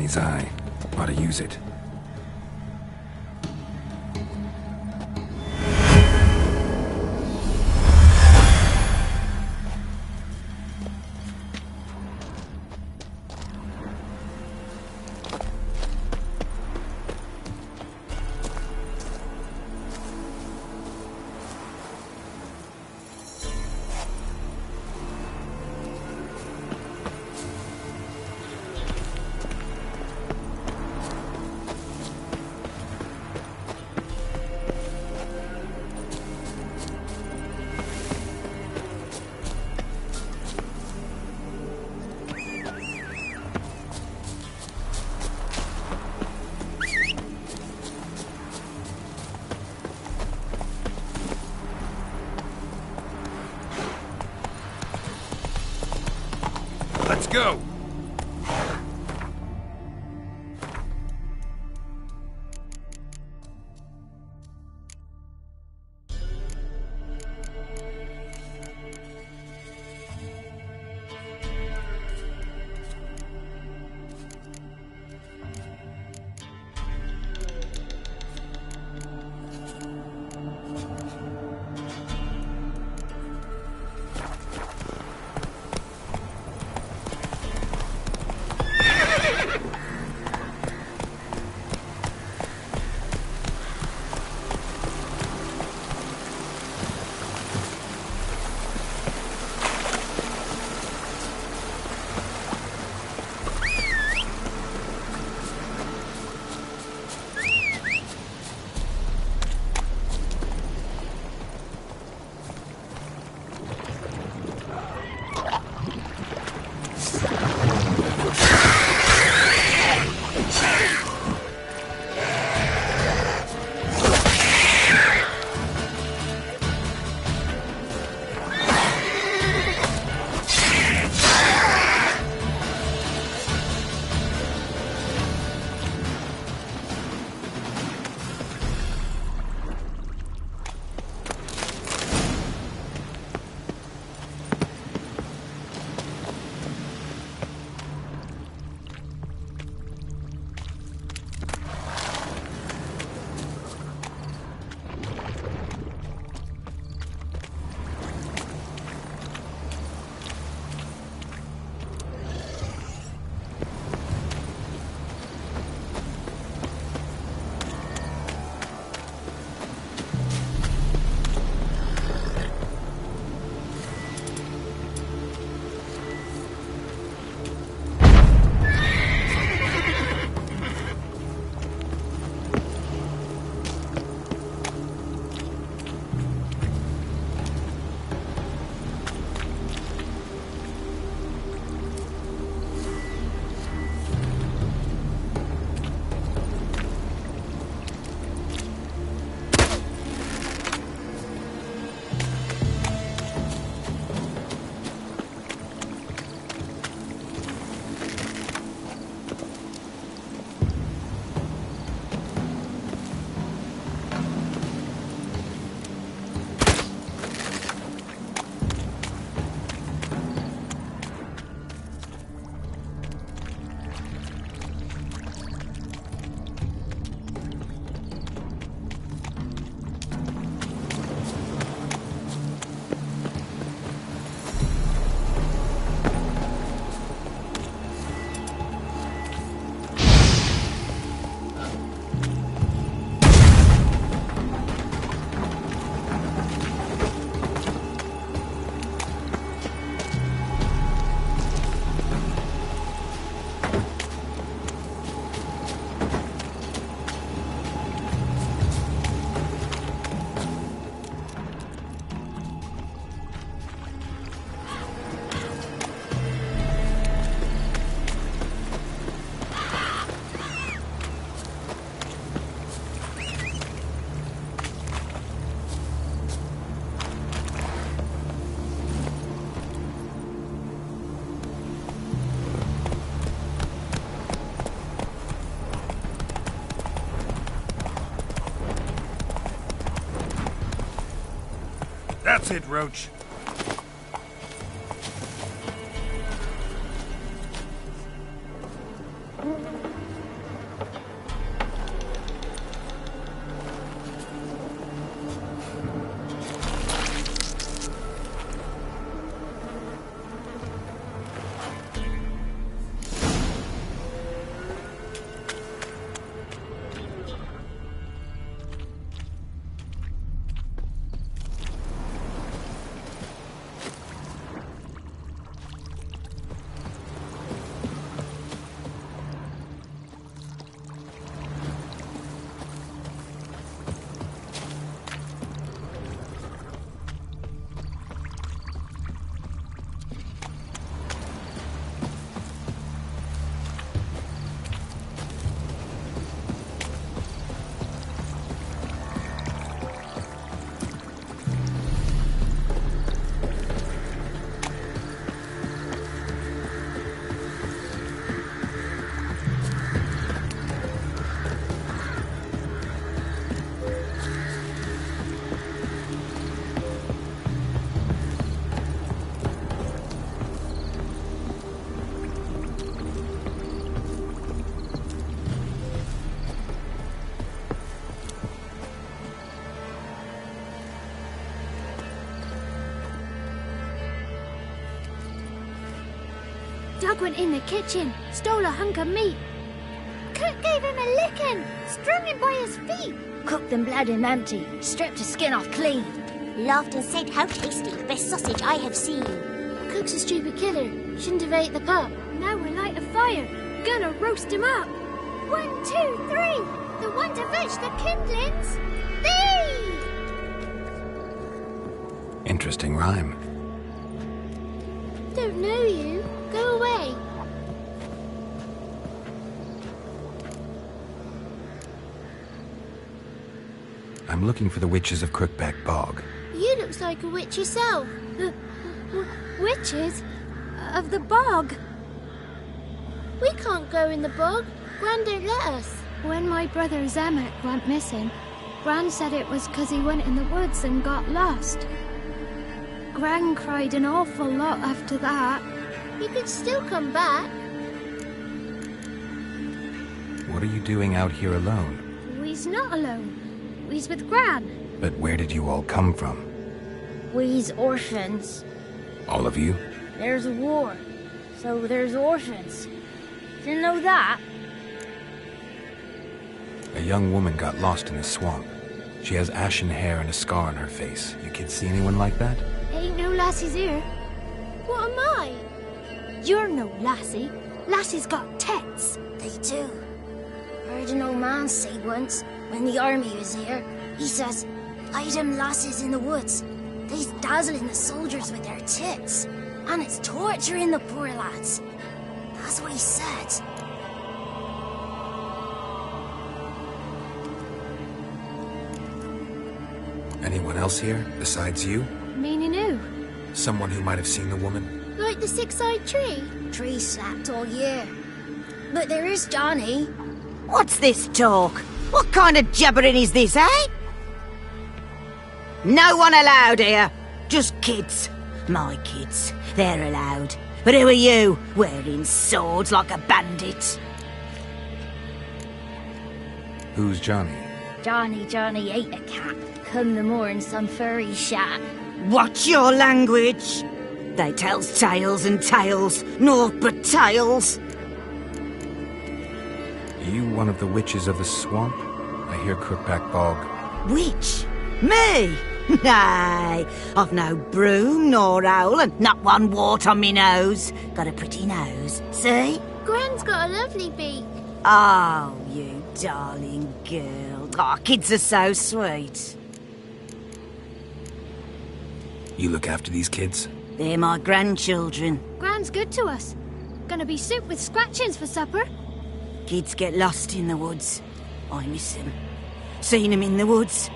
Chinese eye. Ought to use it. Let's go! That's it, Roach. Doug went in the kitchen, stole a hunk of meat. Cook gave him a licking, strung him by his feet. Cooked and bled him empty, stripped his skin off clean. Laughed and said how tasty, best sausage I have seen. Cook's a stupid killer, shouldn't have ate the pup. Now we'll light a fire, gonna roast him up. 1, 2, 3, the one to fetch the kindlings. Thee! Interesting rhyme. Don't know you. Go away. I'm looking for the witches of Crookback Bog. You looks like a witch yourself. The witches of the bog. We can't go in the bog. Gran don't let us. When my brother Zemek went missing, Gran said it was 'cause he went in the woods and got lost. Gran cried an awful lot after that. You could still come back. What are you doing out here alone? We's not alone. We's with Gran. But where did you all come from? We's orphans. All of you? There's a war, so there's orphans. Didn't know that? A young woman got lost in the swamp. She has ashen hair and a scar on her face. You kids see anyone like that? Ain't no lassies here. What am I? You're no lassie. Lassies got tits. They do. Heard an old man say once, when the army was here, he says, "Hide them lasses in the woods. They's dazzling the soldiers with their tits. And it's torturing the poor lads." That's what he said. Anyone else here, besides you? Meaning who? Someone who might have seen the woman? Like the six-eyed tree? Tree slapped all year. But there is Johnny. What's this talk? What kind of jabbering is this, eh? No one allowed here. Just kids. My kids. They're allowed. But who are you, wearing swords like a bandit? Who's Johnny? Johnny ate a cat. Come the moor in some furry shack. Watch your language. They tells tales and tales, naught but tales. Are you one of the witches of the swamp? I hear Crookback Bog. Witch? Me? Nay, I've no broom nor owl and not one wart on me nose. Got a pretty nose, see? Gran's got a lovely beak. Oh, you darling girl. Oh, kids are so sweet. You look after these kids? They're my grandchildren. Gran's good to us. Gonna be soup with scratchings for supper. Kids get lost in the woods. I miss them. Seen them in the woods.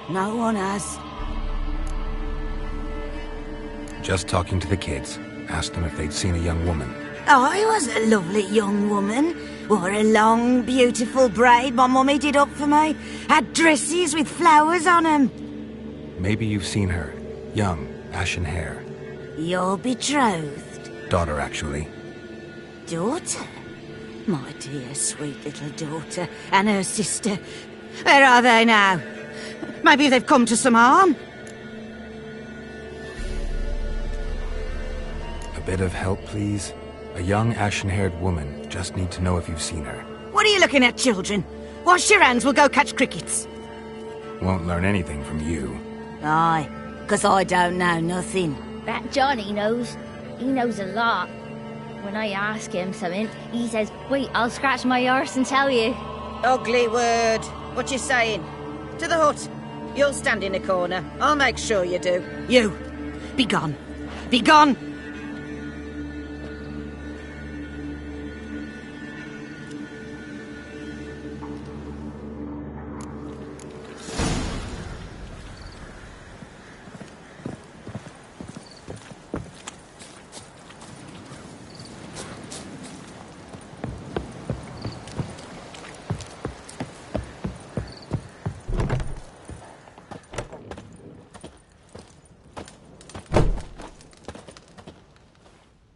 No one has. Just talking to the kids. Asked them if they'd seen a young woman. I was a lovely young woman. Wore a long, beautiful braid my mummy did up for me. Had dresses with flowers on them. Maybe you've seen her. Young, ashen hair. Your betrothed? Daughter, actually. Daughter? My dear, sweet little daughter. And her sister. Where are they now? Maybe they've come to some harm? A bit of help, please? A young, ashen-haired woman. Just need to know if you've seen her. What are you looking at, children? Wash your hands, we'll go catch crickets. Won't learn anything from you. Aye, 'cause I don't know nothing. That Johnny knows. He knows a lot. When I ask him something, he says, "Wait, I'll scratch my arse and tell you." Ugly word. What you saying? To the hut. You'll stand in a corner. I'll make sure you do. You, be gone. Be gone!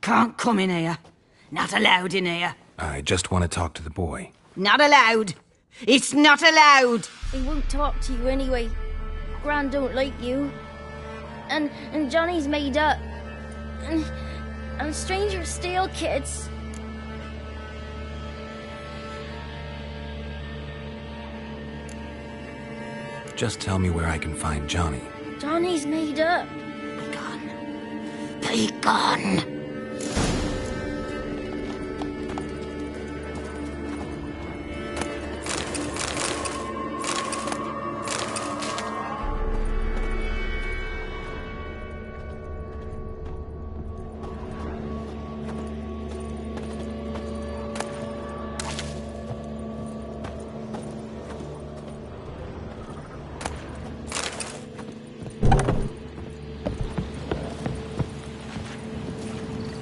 Can't come in here. Not allowed in here. I just want to talk to the boy. Not allowed. It's not allowed. He won't talk to you anyway. Gran don't like you. And Johnny's made up. and strangers steal kids. Just tell me where I can find Johnny. Johnny's made up. Be gone!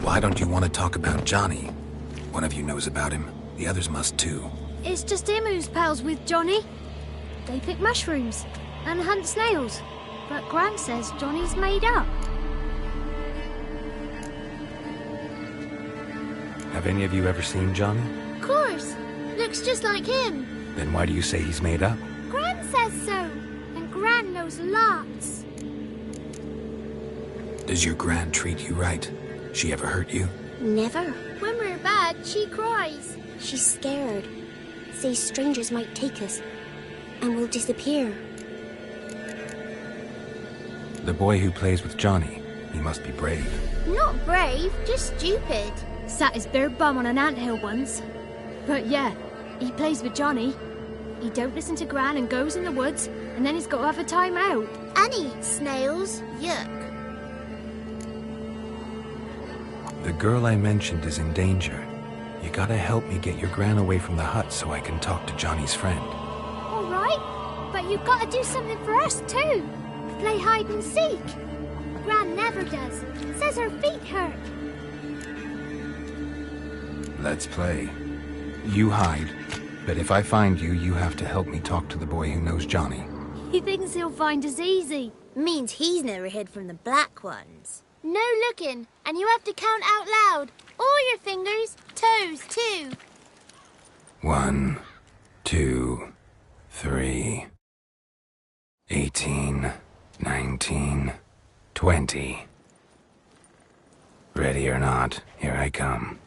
Why don't you want to talk about Johnny? One of you knows about him. The others must too. It's just him who's pals with Johnny. They pick mushrooms and hunt snails. But Gran says Johnny's made up. Have any of you ever seen Johnny? Of course. Looks just like him. Then why do you say he's made up? Gran says so. And Gran knows lots. Does your Gran treat you right? She ever hurt you? Never. When we're bad, she cries. She's scared. Says strangers might take us. And we'll disappear. The boy who plays with Johnny, he must be brave. Not brave, just stupid. Sat his bare bum on an anthill once. But yeah, he plays with Johnny. He don't listen to Gran and goes in the woods, and then he's got to have a time out. And he eats snails. Yuck. The girl I mentioned is in danger. You gotta help me get your Gran away from the hut so I can talk to Johnny's friend. All right, but you've got to do something for us too. Play hide and seek. Gran never does. Says her feet hurt. Let's play. You hide, but if I find you, you have to help me talk to the boy who knows Johnny. He thinks he'll find us easy. Means he's never hid from the black ones. No looking, and you have to count out loud. All your fingers, toes too. 1, 2, 3, 18, 19, 20. Ready or not, here I come.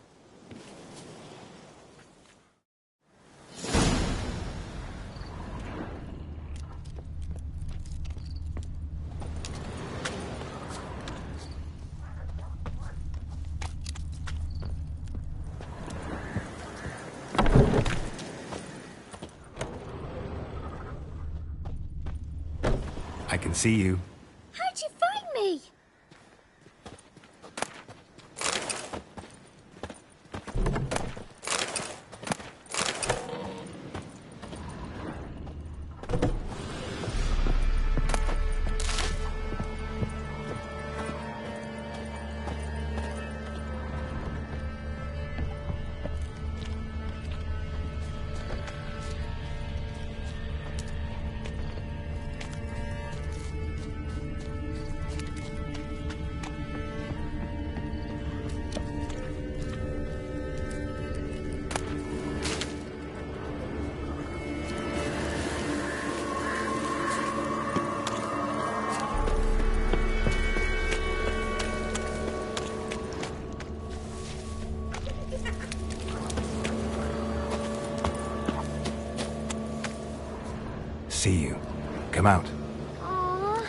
I can see you. How'd you find me? See you. Come out. Aww.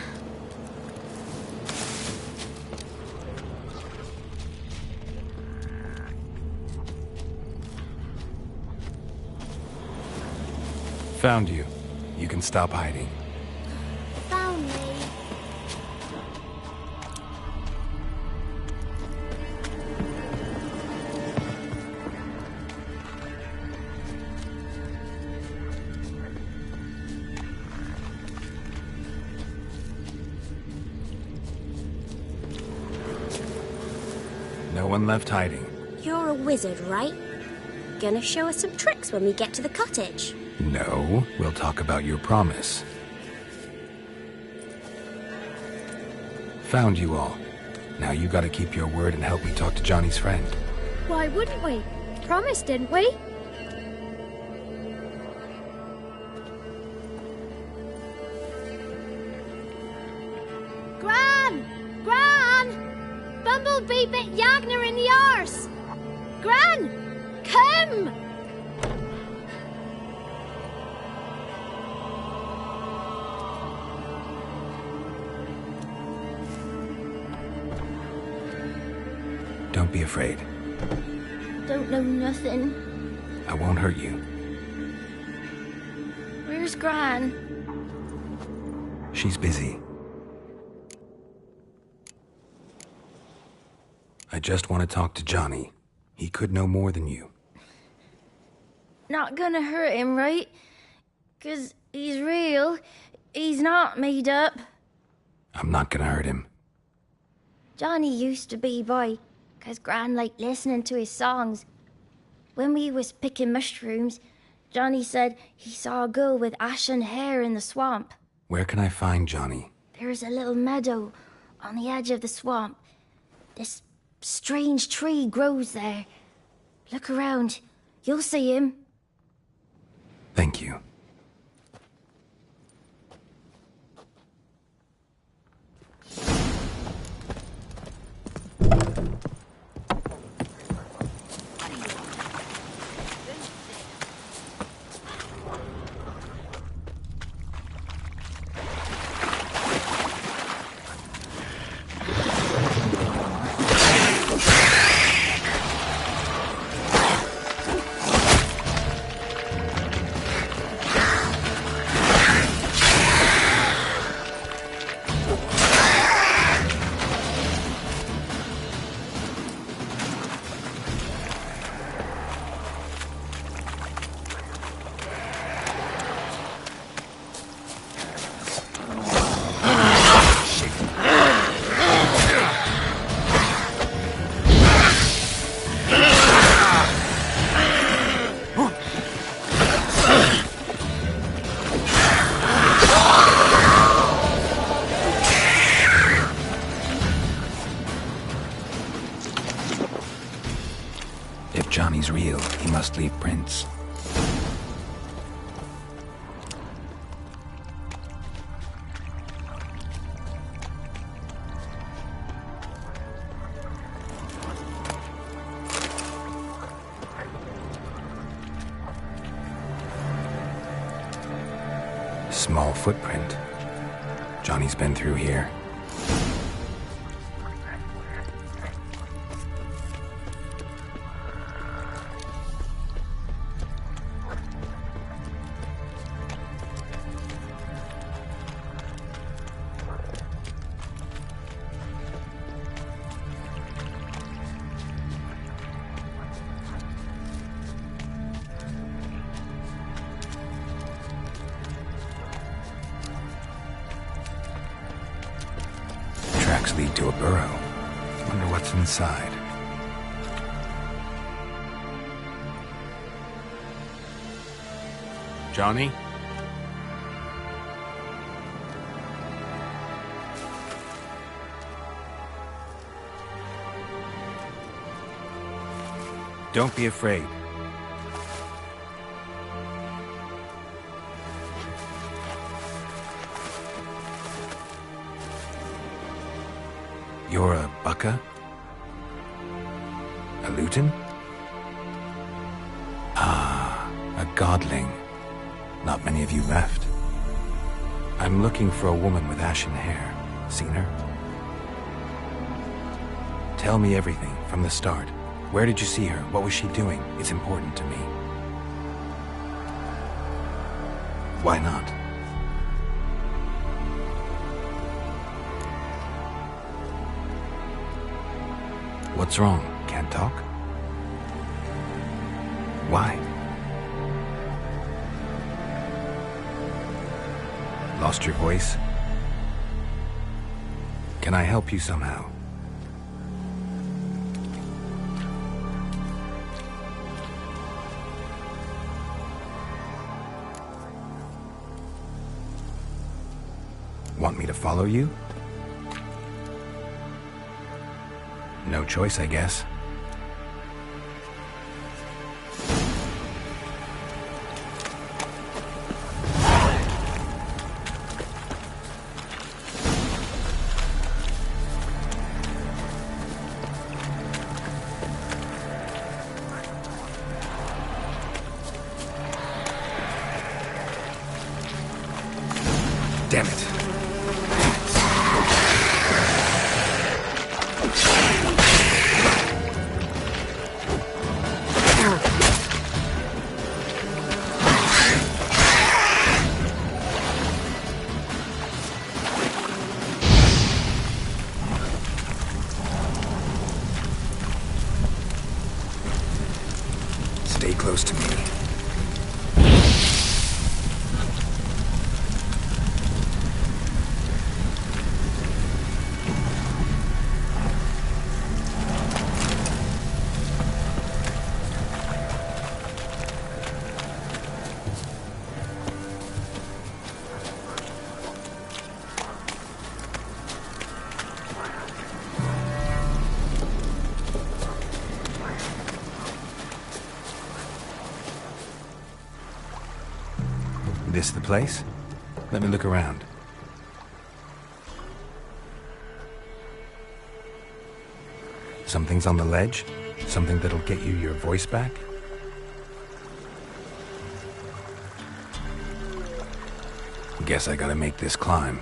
Found you. You can stop hiding. Found me. No one left hiding. You're a wizard, right? Gonna show us some tricks when we get to the cottage. No, we'll talk about your promise. Found you all. Now you gotta keep your word and help me talk to Johnny's friend. Why wouldn't we? Promised, didn't we? Gran! Gran! Thimbleby bit Yagner in the arse! Gran! Come! Don't be afraid. Don't know nothing. I won't hurt you. Where's Gran? She's busy. I just want to talk to Johnny. He could know more than you. Not gonna hurt him, right? 'Cause he's real. He's not made up. I'm not gonna hurt him. Johnny used to be by, 'cause Gran liked listening to his songs. When we was picking mushrooms, Johnny said he saw a girl with ashen hair in the swamp. Where can I find Johnny? There's a little meadow on the edge of the swamp. This strange tree grows there. Look around. You'll see him. Thank you. If Johnny's real, he must leave prints. Small footprint. Johnny's been through here. Tracks lead to a burrow. Wonder what's inside. Johnny? Don't be afraid. You're a Bukka? A Luton? Ah, a godling. Not many of you left. I'm looking for a woman with ashen hair. Seen her? Tell me everything from the start. Where did you see her? What was she doing? It's important to me. Why not? What's wrong? Can't talk? Why? Lost your voice? Can I help you somehow? Want me to follow you? No choice, I guess. Damn it. Stay close to me. This the place? Let me look around. Something's on the ledge? Something that'll get you your voice back? Guess I gotta make this climb.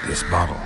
This bottle.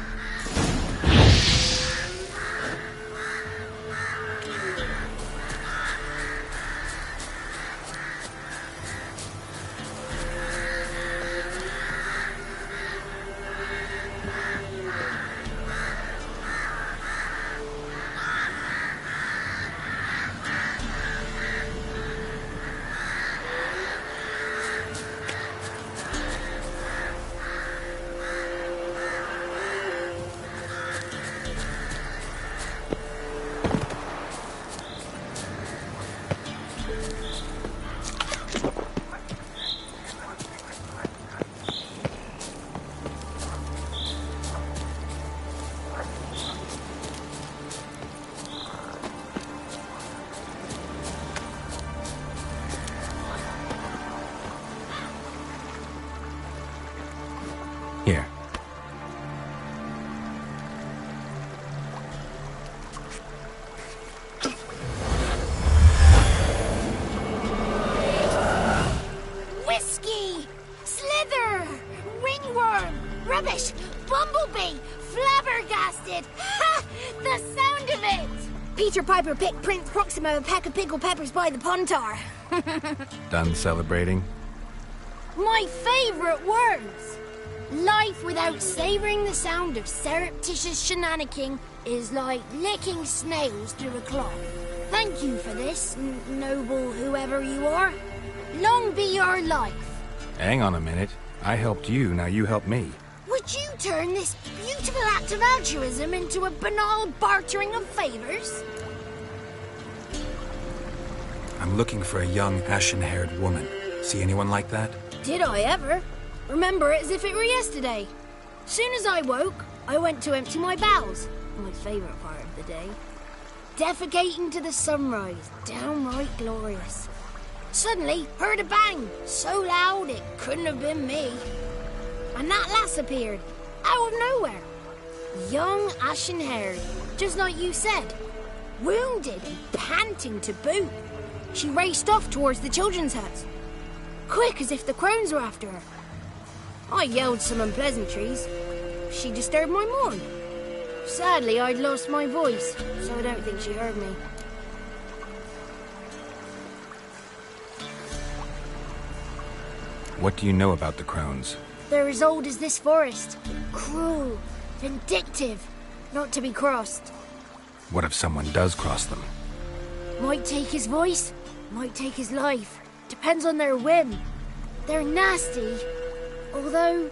Here. Whiskey! Slither! Ringworm! Rubbish! Bumblebee! Flabbergasted! Ha! The sound of it! Peter Piper picked Prince Proximo a pack of pickled peppers by the Pontar. Done celebrating? My favourite words! Life without savouring the sound of surreptitious shenanigans is like licking snails through a cloth. Thank you for this, noble whoever you are. Long be your life. Hang on a minute. I helped you, now you help me. Would you turn this beautiful act of altruism into a banal bartering of favours? I'm looking for a young, ashen-haired woman. See anyone like that? Did I ever? Remember it as if it were yesterday. Soon as I woke, I went to empty my bowels. My favourite part of the day. Defecating to the sunrise, downright glorious. Suddenly, heard a bang, so loud it couldn't have been me. And that lass appeared, out of nowhere. Young, ashen-haired, just like you said. Wounded and panting to boot. She raced off towards the children's huts. Quick as if the crones were after her. I yelled some unpleasantries. She disturbed my morn. Sadly, I'd lost my voice, so I don't think she heard me. What do you know about the crones? They're as old as this forest. Cruel, vindictive, not to be crossed. What if someone does cross them? Might take his voice, might take his life. Depends on their whim. They're nasty, although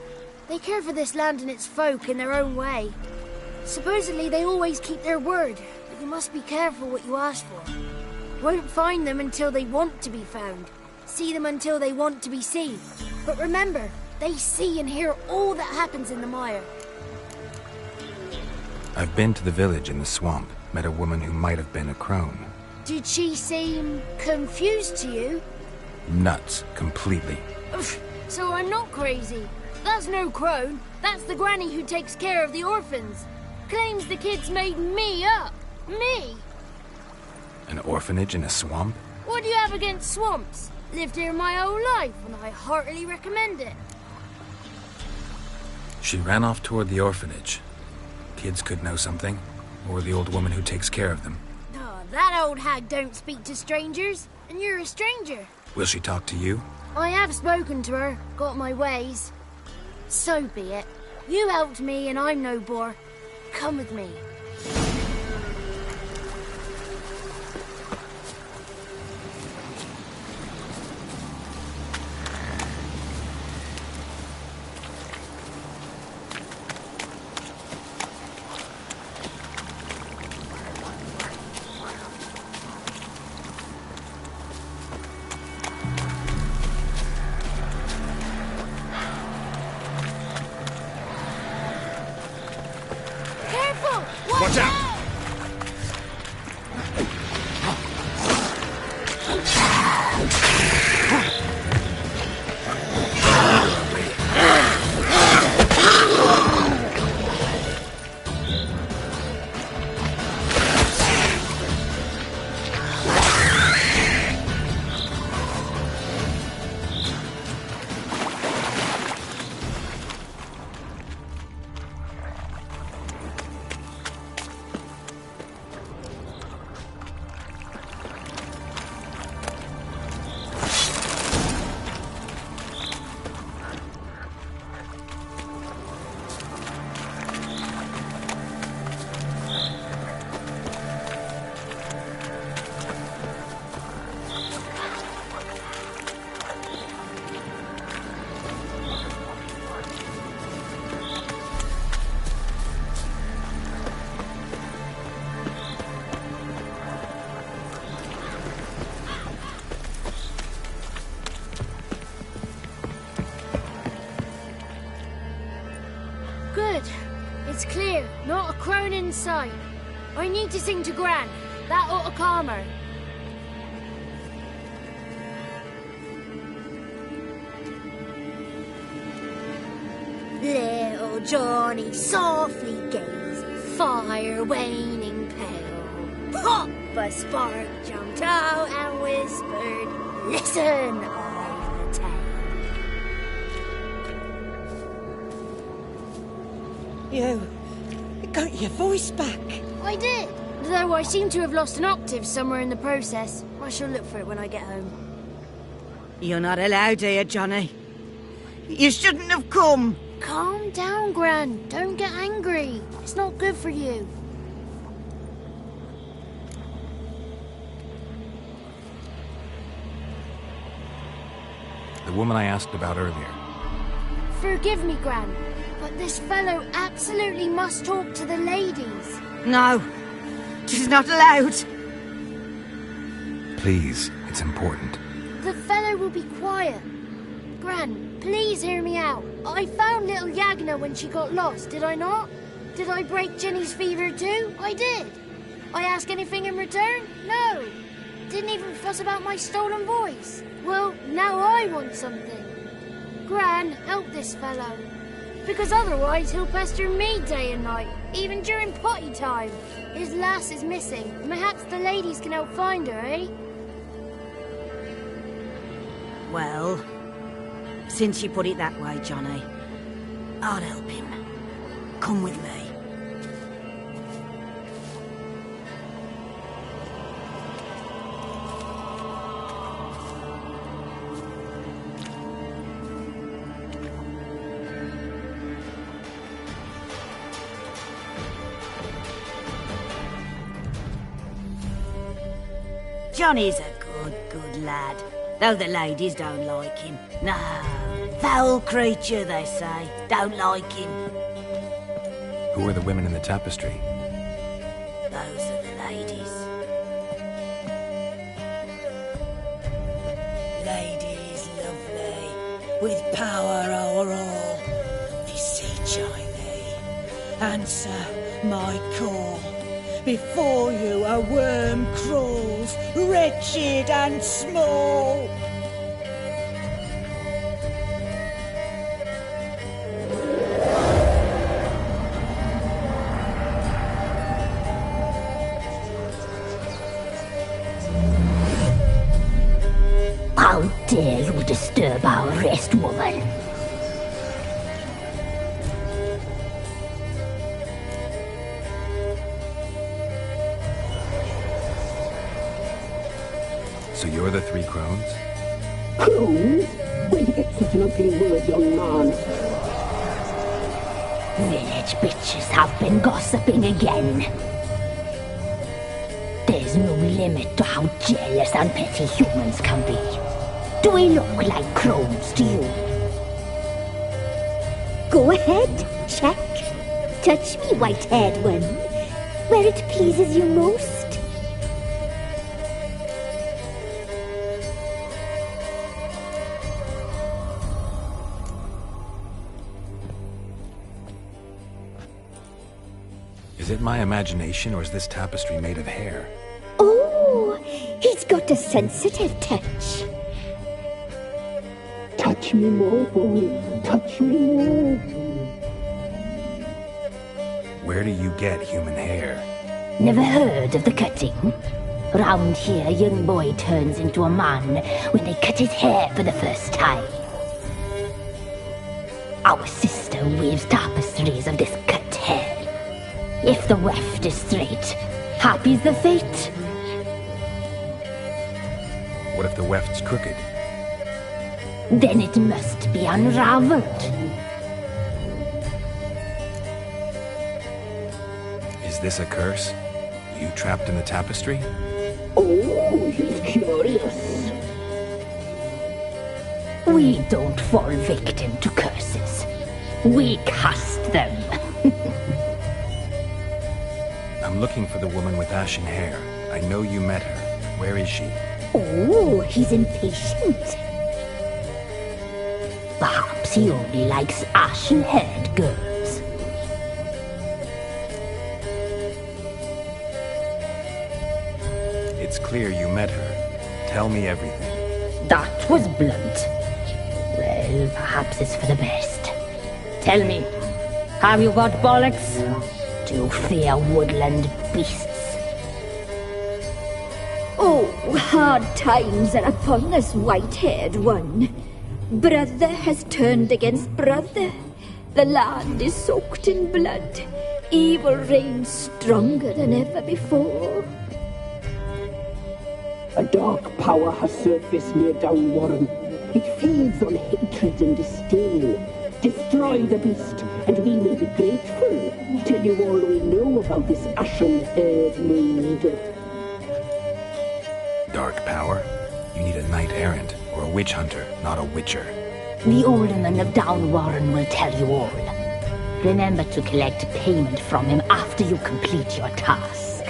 they care for this land and its folk in their own way. Supposedly they always keep their word, but you must be careful what you ask for. Won't find them until they want to be found. See them until they want to be seen. But remember, they see and hear all that happens in the mire. I've been to the village in the swamp, met a woman who might have been a crone. Did she seem confused to you? Nuts, completely. So I'm not crazy. That's no crone. That's the granny who takes care of the orphans. Claims the kids made me up. Me! An orphanage in a swamp? What do you have against swamps? Lived here my whole life, and I heartily recommend it. She ran off toward the orphanage. Kids could know something, or the old woman who takes care of them. Oh, that old hag don't speak to strangers, and you're a stranger. Will she talk to you? I have spoken to her, got my ways. So be it. You helped me, and I'm no bore. Come with me. Watch out! Good. It's clear. Not a crone in sight. I need to sing to Gran. That ought to calm her. Little Johnny softly gazed, fire waning pale. Pop! A spark jumped out and whispered, "Listen, I've a tale." You got your voice back. I did. Though I seem to have lost an octave somewhere in the process. I shall look for it when I get home. You're not allowed here, Johnny. You shouldn't have come. Calm down, Gran. Don't get angry. It's not good for you. The woman I asked about earlier. Forgive me, Gran, but this fellow absolutely must talk to the ladies. No, she's not allowed. Please, it's important. The fellow will be quiet. Gran, please hear me out. I found little Yagna when she got lost, did I not? Did I break Jenny's fever too? I did. I ask anything in return? No. Didn't even fuss about my stolen voice. Well, now I want something. Gran, help this fellow. Because otherwise he'll pester me day and night, even during potty time. His lass is missing. Perhaps the ladies can help find her, eh? Well, since you put it that way, Johnny, I'll help him. Come with me. Johnny's a good lad. Though the ladies don't like him. No, foul creature, they say. Don't like him. Who are the women in the tapestry? Those are the ladies. Ladies lovely, with power o'er all. Beseech I thee, answer my call. Before you a worm crawls, wretched and small. How dare you disturb our rest, woman? So you're the Three Crones? Crones? Where'd you get such an ugly word, young man? Village bitches have been gossiping again. There's no limit to how jealous and petty humans can be. Do we look like crones to you? Go ahead, check. Touch me, white-haired one, where it pleases you most. Is it my imagination, or is this tapestry made of hair? Oh, he's got a sensitive touch. Touch me more, boy. Touch me more. Where do you get human hair? Never heard of the cutting? Round here, a young boy turns into a man when they cut his hair for the first time. Our sister weaves tapestries of this cut hair. If the weft is straight, happy's the fate. What if the weft's crooked? Then it must be unraveled. Is this a curse? You trapped in the tapestry? Oh, he's curious. We don't fall victim to curses. We cast them. I'm looking for the woman with ashen hair. I know you met her. Where is she? Oh, he's impatient. Perhaps he only likes ashen-haired girls. It's clear you met her. Tell me everything. That was blunt. Well, perhaps it's for the best. Tell me, have you got bollocks? Do you fear woodland beasts? Oh, hard times are upon us, white-haired one. Brother has turned against brother. The land is soaked in blood. Evil reigns stronger than ever before. A dark power has surfaced near Downwarren. It feeds on hatred and disdain. Destroy the beast, and we will be grateful. Tell you all we know about this ashen-haired maid. Dark power? You need a knight-errant, or a witch-hunter, not a witcher. The alderman of Downwarren will tell you all. Remember to collect payment from him after you complete your task.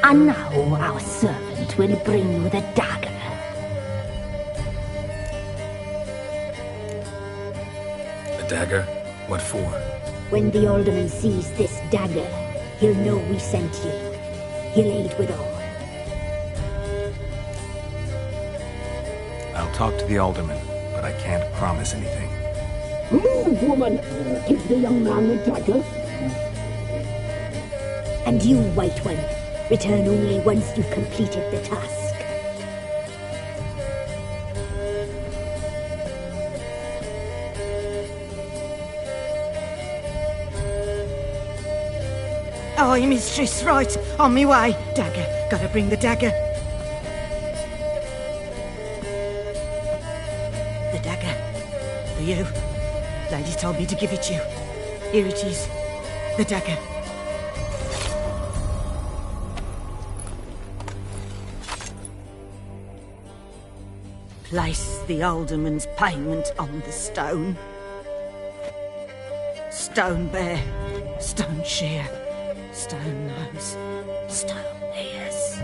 And now our servant will bring you the dagger. A dagger? What for? When the alderman sees this dagger, he'll know we sent you. He'll aid with all. I'll talk to the alderman, but I can't promise anything. Move, woman! Give the young man the dagger. And you, White One, return only once you've completed the task. Aye, mistress, right. On me way. Dagger. Gotta bring the dagger. The dagger. For you. Lady told me to give it you. Here it is. The dagger. Place the alderman's payment on the stone. Stone bear, stone shear, stone nose, stone ears.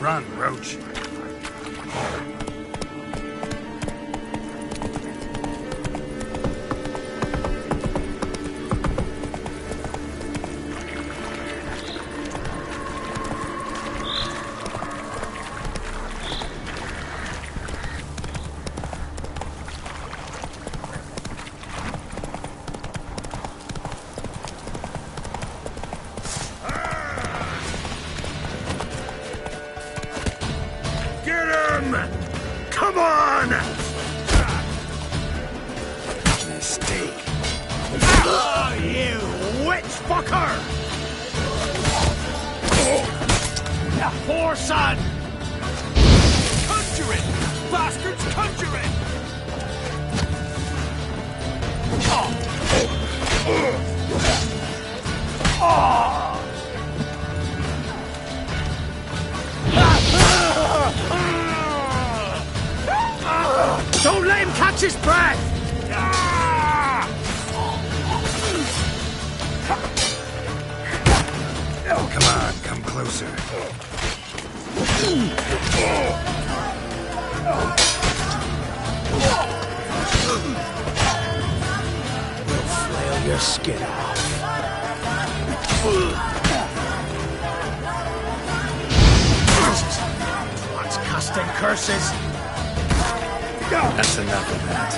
Run, Roach. Come on! Mistake. Oh, you witch fucker! The poor son! Conjure it! bastard's conjuring! Don't let him catch his breath! Oh, come on, come closer. We'll flail your skin off. What's casting curses? That's enough of that.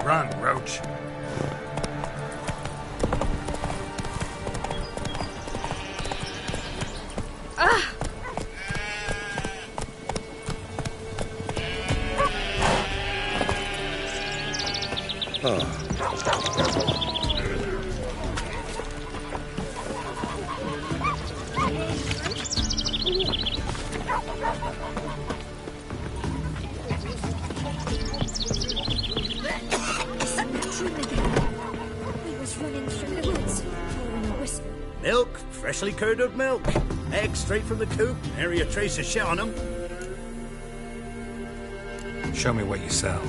Run, Roach. Milk, freshly curdled milk. Eggs straight from the coop, nary a trace of shit on them. Show me what you sell.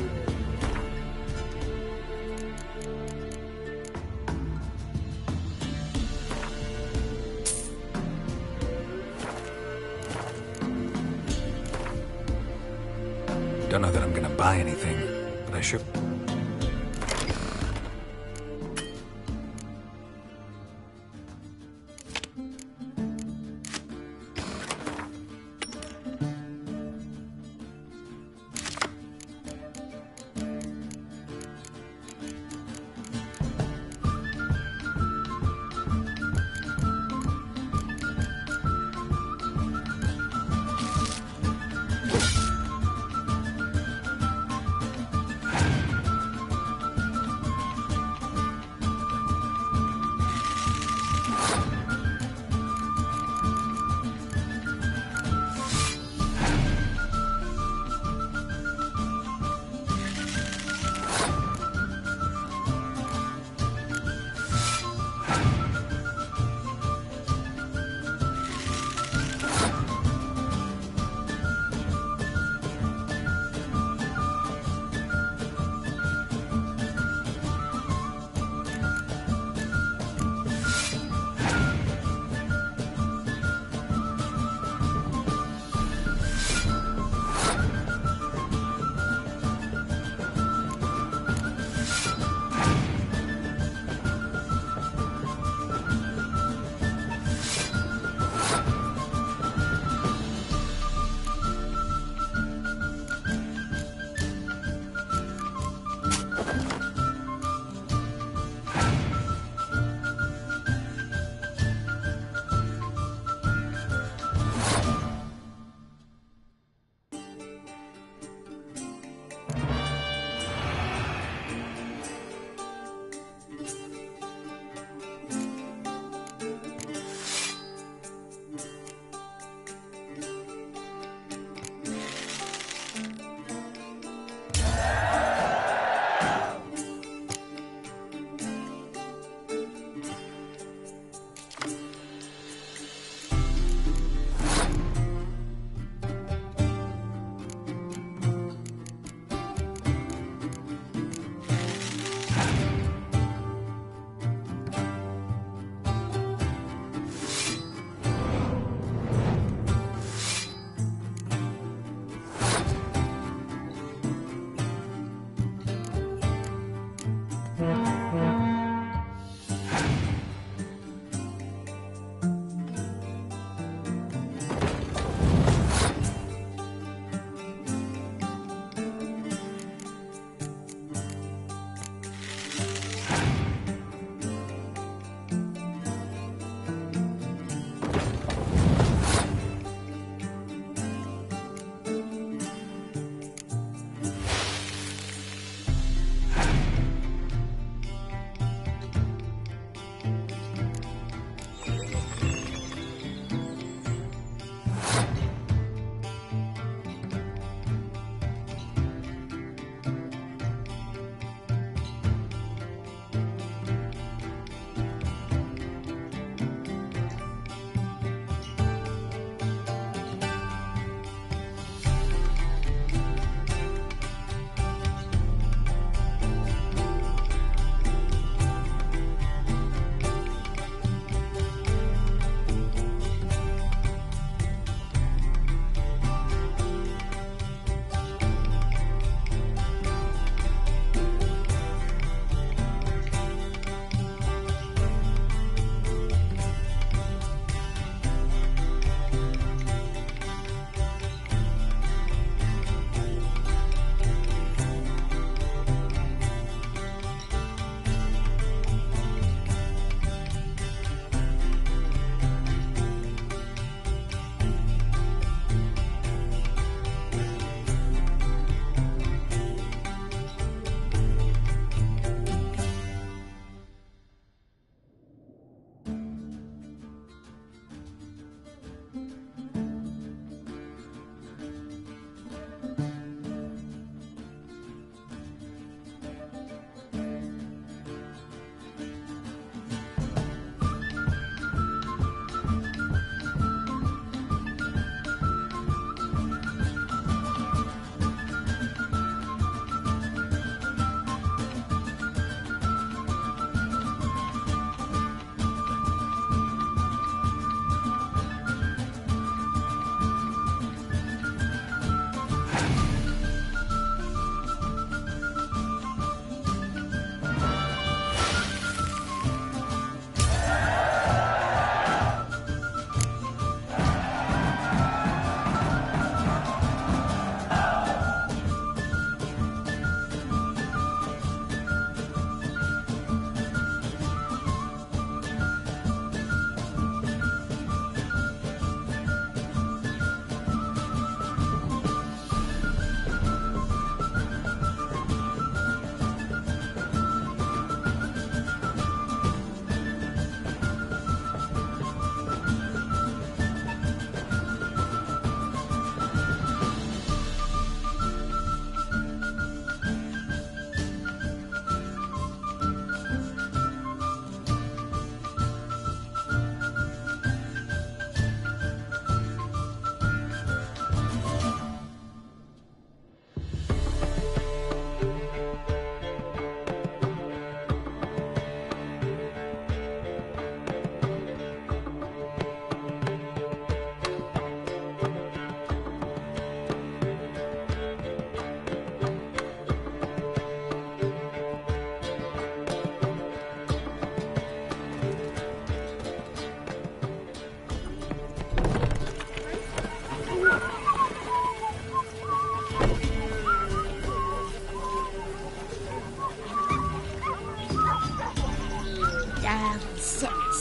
Don't know that I'm gonna buy anything, but I sure...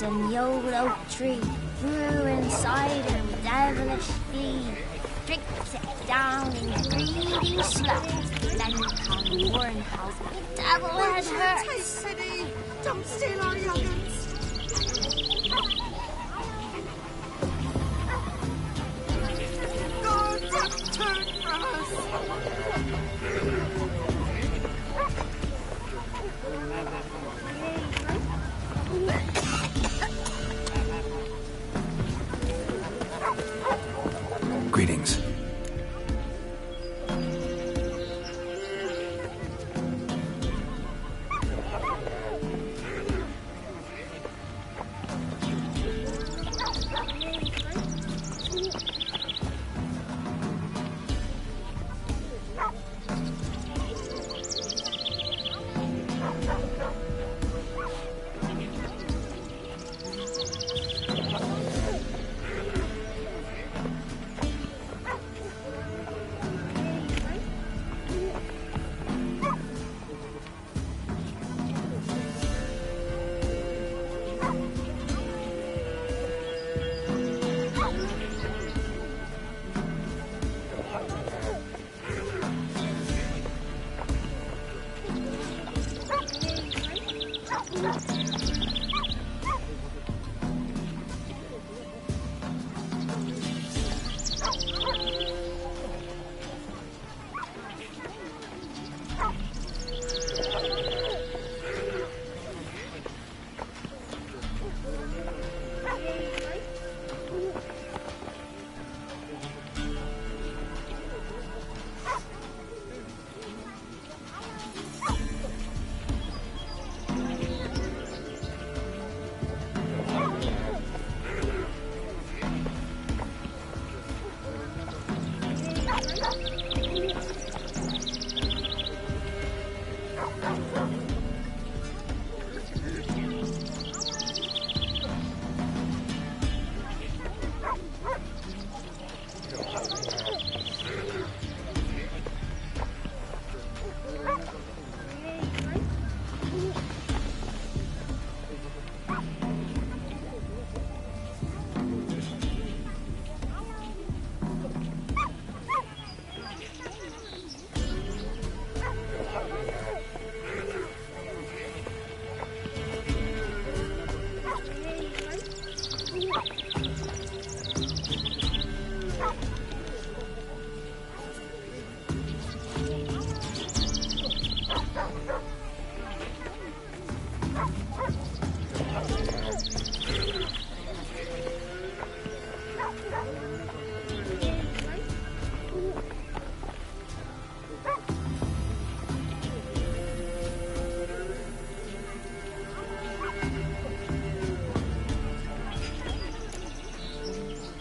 and the old oak tree grew inside him devilish glee. Drinks it down in greedy sloth. Then come warn how the devil had hurt. Taste pity. Don't steal our young'uns. God, don't turn from us. Greetings.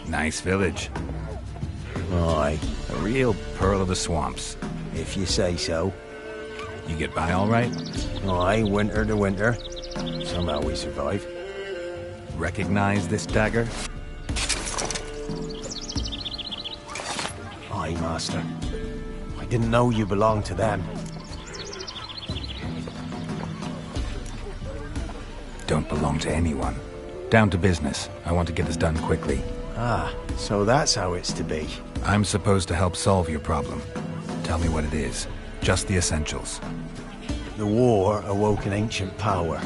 Nice village. Aye. A real pearl of the swamps. If you say so. You get by all right? Aye, winter to winter. Somehow we survive. Recognize this dagger? Aye, Master. I didn't know you belonged to them. Don't belong to anyone. Down to business. I want to get this done quickly. Ah, so that's how it's to be. I'm supposed to help solve your problem. Tell me what it is. Just the essentials. The war awoke an ancient power.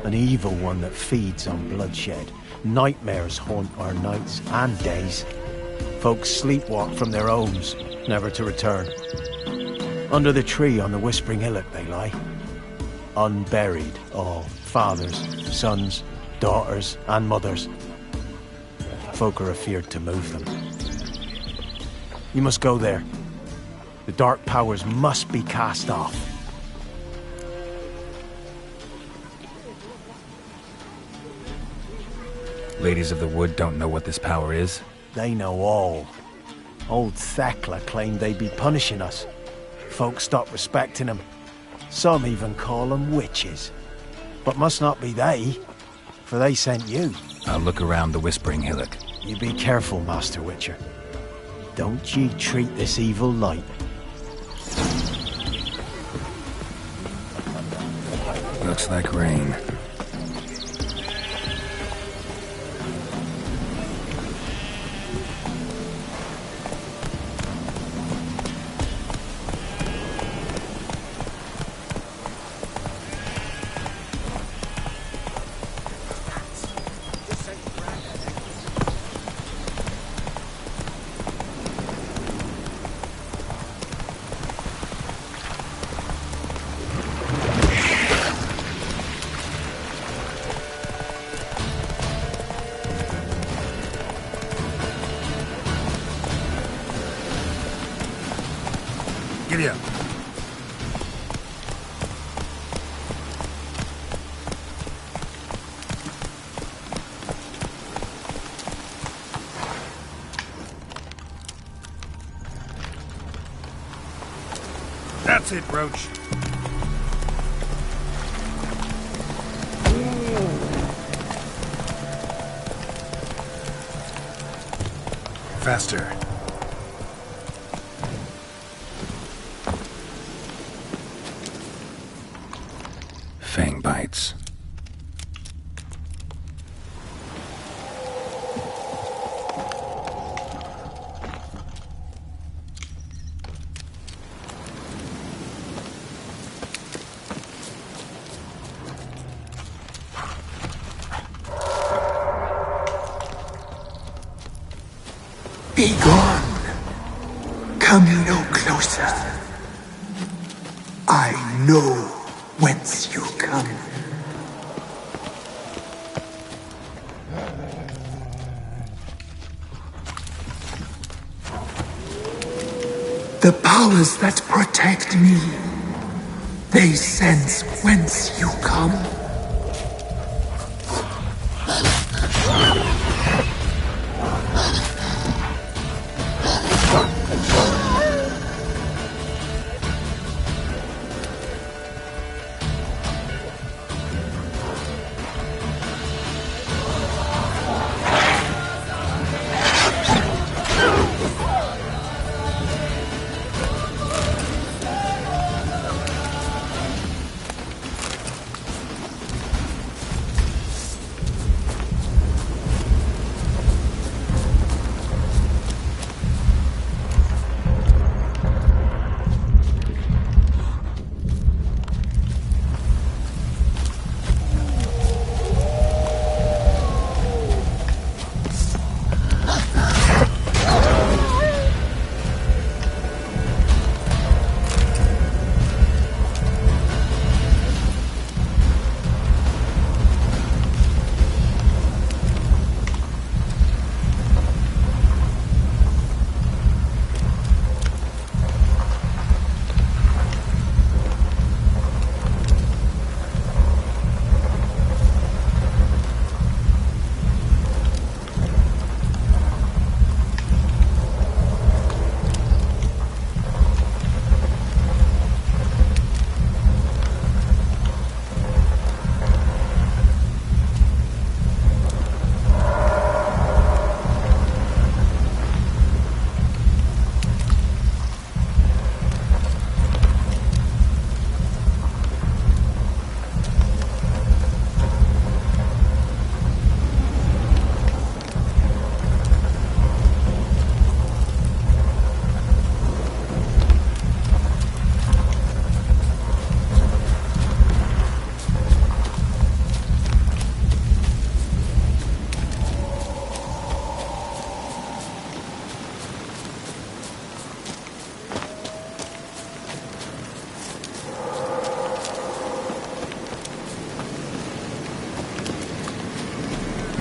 An evil one that feeds on bloodshed. Nightmares haunt our nights and days. Folks sleepwalk from their homes, never to return. Under the tree on the Whispering Hillock they lie. Unburied all. Fathers, sons, daughters and mothers. Folk are afeard to move them. You must go there. The dark powers must be cast off. Ladies of the Wood don't know what this power is? They know all. Old Thekla claimed they'd be punishing us. Folk stopped respecting them. Some even call them witches. But must not be they, for they sent you. I'll look around the Whispering Hillock. You be careful, Master Witcher. Don't ye treat this evil light. Looks like rain. Giddy up. That's it, Roach. Faster. Fang bites. Be gone. Come no closer. I know whence you come. The powers that protect me, they sense whence you come.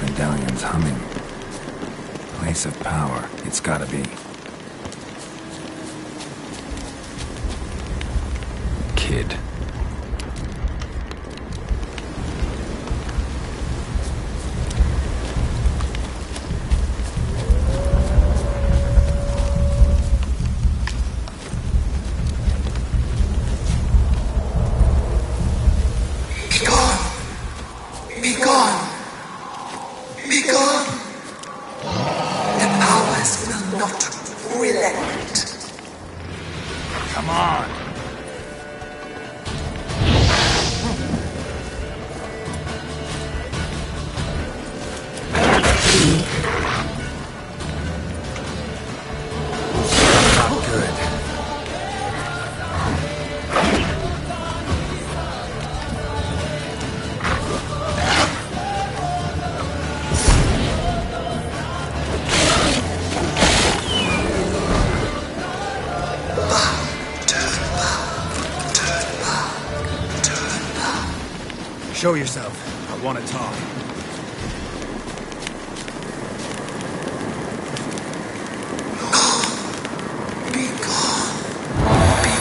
Medallion's humming. Place of power, it's gotta be. Kid. Be gone! Be gone! The powers will not relent. Come on. Not good. Show yourself. I want to talk. Be gone. Be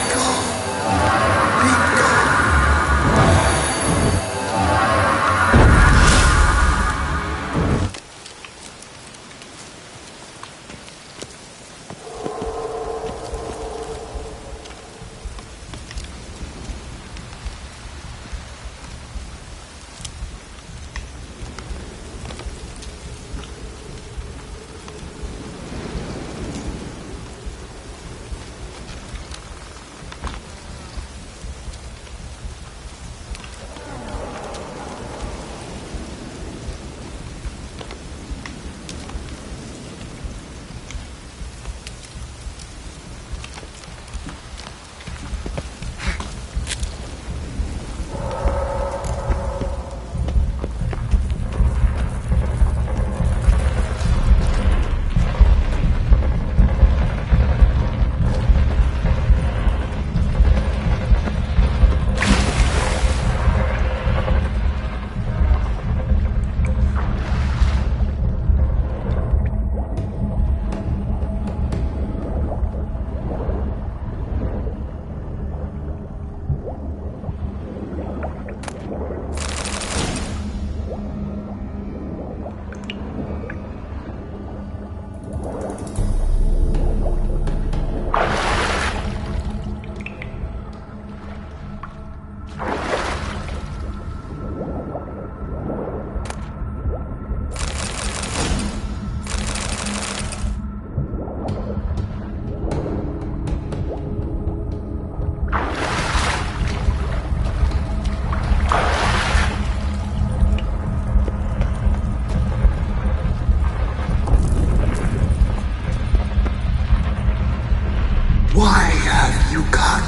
Why have you gone?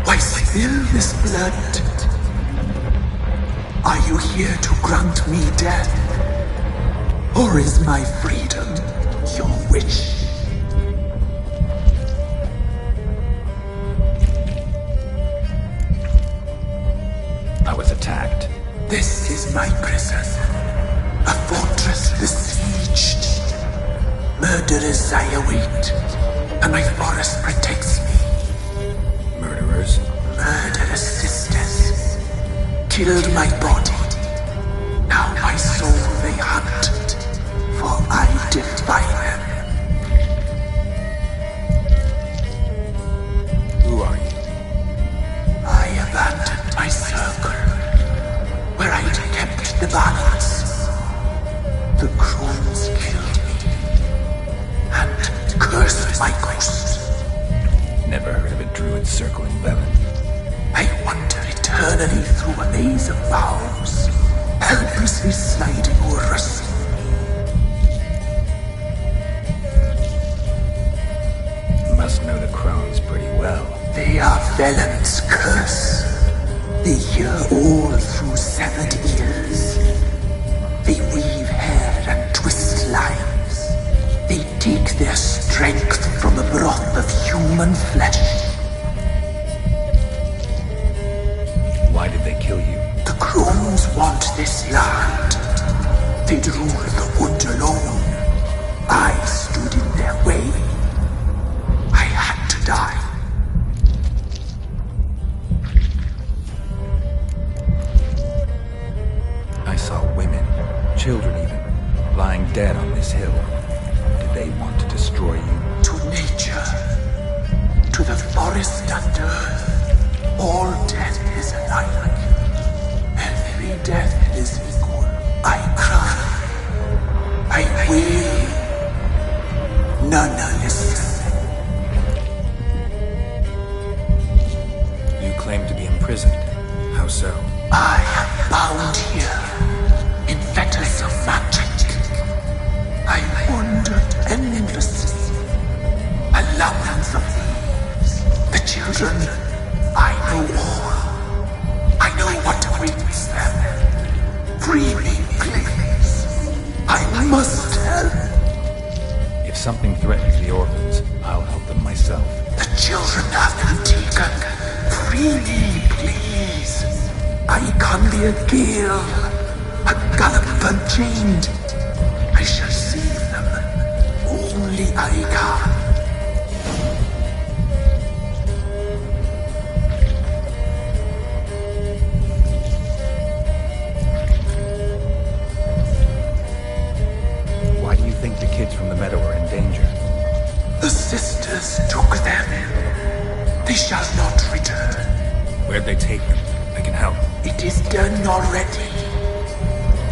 Why spill this blood? Are you here to grant me death? Or is my freedom your wish? I was attacked. This is my prison. A fortress besieged. Murderers I await, and my forest protects me. Murderers? Murderous sisters killed my body. Now my soul they hunt, for I defy them. Who are you? I abandoned my circle, where I'd kept the balance. The crones killed me, and cursed my ghost. Never heard of a druid circling Velen. I wander eternally through a maze of vows, helplessly sliding o'er us. Must know the crones pretty well. They are Velen's curse. They hear all through severed ears. They weave hair and twist lives. They take their strength from the broth of human flesh. Why did they kill you? The crones want this land. They'd rule the wood alone. I stood in their way. I had to die. I saw women, children even, lying dead on this hill. Did they want to destroy you? To nature, to the forest and earth, all death is alike. Every death is equal. I cry. I wail. None listen. You claim to be imprisoned. How so? I am bound here in fetters of magic. I wandered endlessly, a labyrinth of leaves. The children, I know all. I know what awaits them. Free me, please. I must help. If something threatens the orphans, I'll help them myself. The children have been taken. Free me, please. I can be a gale, a gallop unchained. I shall save them. Only I can. Why do you think the kids from the meadow are in danger? The sisters took them. They shall not return. Where'd they take them? I can help. It is done already.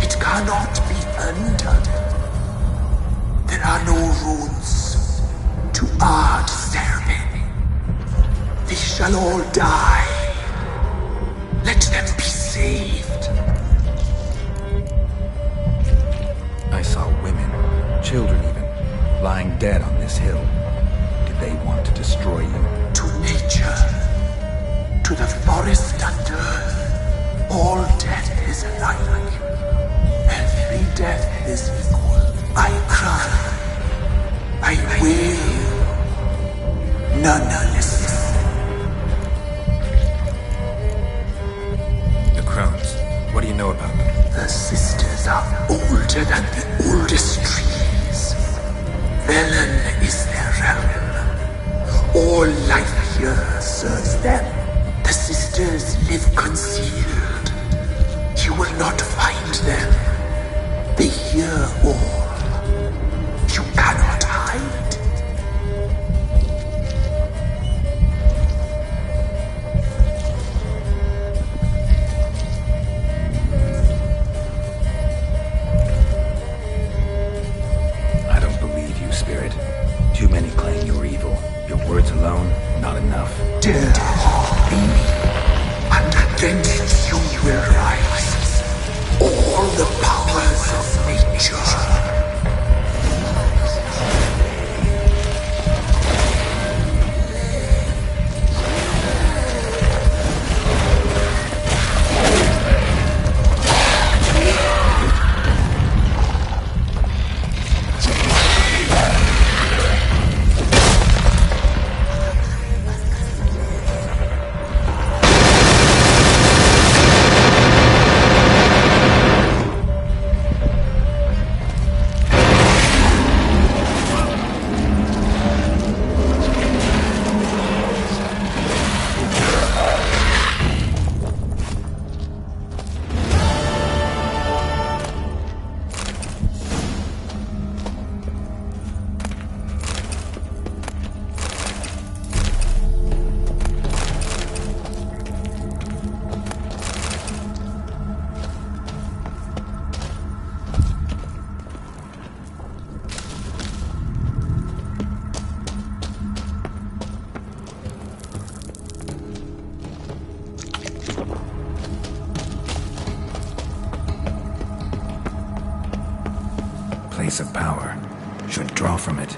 It cannot be undone. There are no runes to our serving. They shall all die. Let them be saved. I saw women, children even, lying dead on this hill. Did they want to destroy you? To nature, to the forest and earth, all death is alike. Every death is equal. I cry. I wail. None listen. The crones. What do you know about them? The sisters are older than the oldest trees. Velen is their realm. All life here serves them. The sisters live concealed. You will not find them. They hear all. You cannot hide. I don't believe you, Spirit. Too many claim you're evil. Your words alone, not enough. Dare harm me, and against you will rise all the powers of nature. place of power. Should draw from it.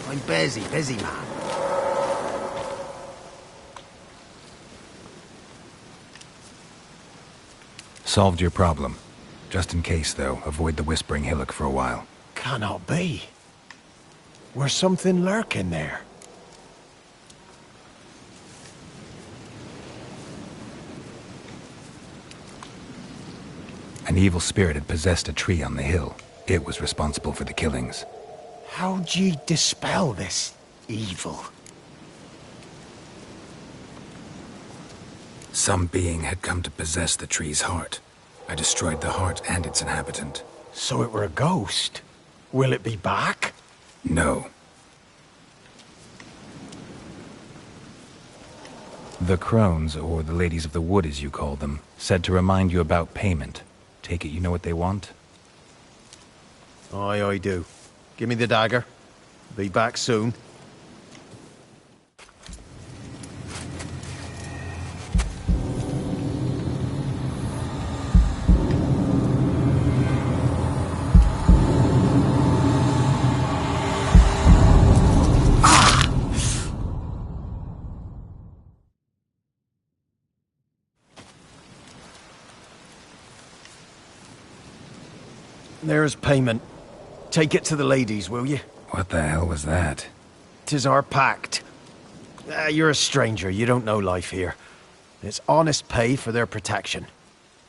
I'm busy, man. Solved your problem. Just in case, though, avoid the Whispering Hillock for a while. Cannot be. Where's something lurking there? An evil spirit had possessed a tree on the hill. It was responsible for the killings. How'd ye dispel this evil? Some being had come to possess the tree's heart. I destroyed the heart and its inhabitant. So it were a ghost? Will it be back? No. The crones, or the ladies of the wood as you call them, said to remind you about payment. Take it you know what they want? Aye, I do. Give me the dagger. Be back soon. There's payment. Take it to the ladies, will you? What the hell was that? 'Tis our pact. You're a stranger, you don't know life here. It's honest pay for their protection.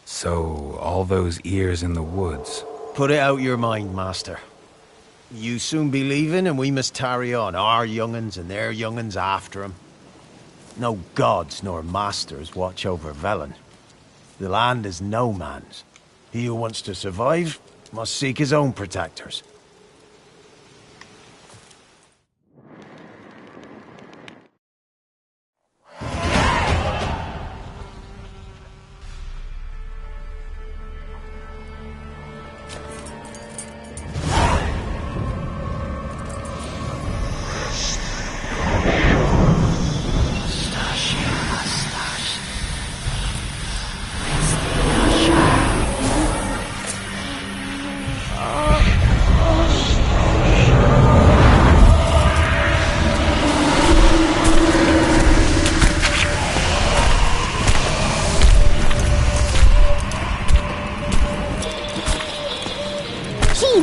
So, all those ears in the woods. Put it out your mind, master. You soon be leaving and we must tarry on, our young'uns and their young'uns after 'em. No gods nor masters watch over Velen. The land is no man's. He who wants to survive must seek his own protectors.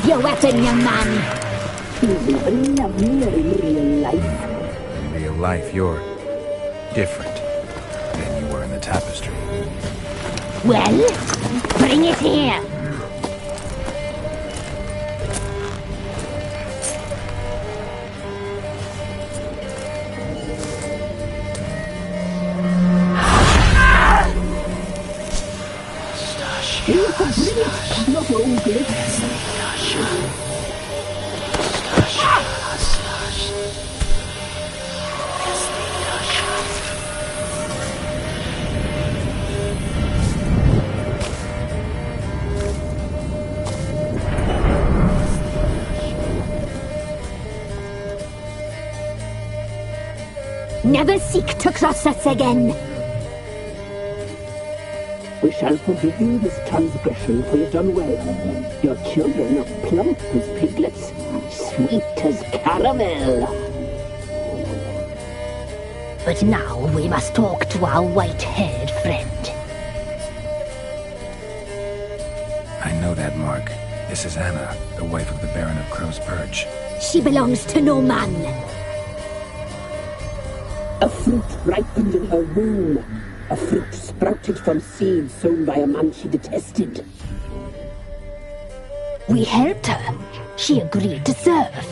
Your weapon, young man. You've never loved me in real life. In real life, you're different than you were in the tapestry. Well, bring it here. Not only never seek to cross us again. We shall forgive you this transgression, for you've done well. Your children are plump as piglets, sweet as caramel. But now we must talk to our white-haired friend. I know that mark. This is Anna, the wife of the Baron of Crow's Perch. She belongs to no man. A fruit ripened in her womb. A fruit sprouted from seeds sown by a man she detested. We helped her. She agreed to serve.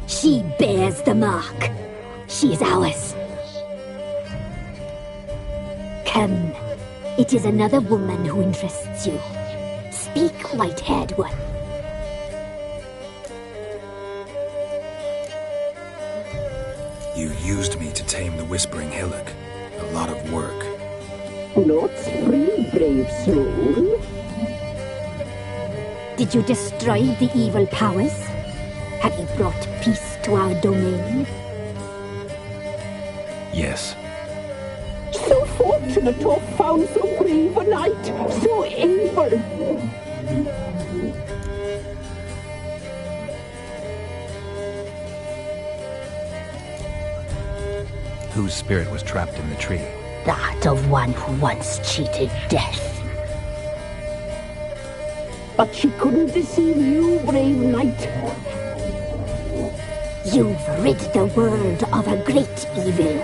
She bears the mark. She is ours. Come. It is another woman who interests you. Speak, white-haired one. You used me to tame the Whispering Hillock. A lot of work. Not free, brave soul. Did you destroy the evil powers? Have you brought peace to our domain? Yes, fortunate to have found so brave a knight, so able. Whose spirit was trapped in the tree? That of one who once cheated death. But she couldn't deceive you, brave knight. You've rid the world of a great evil.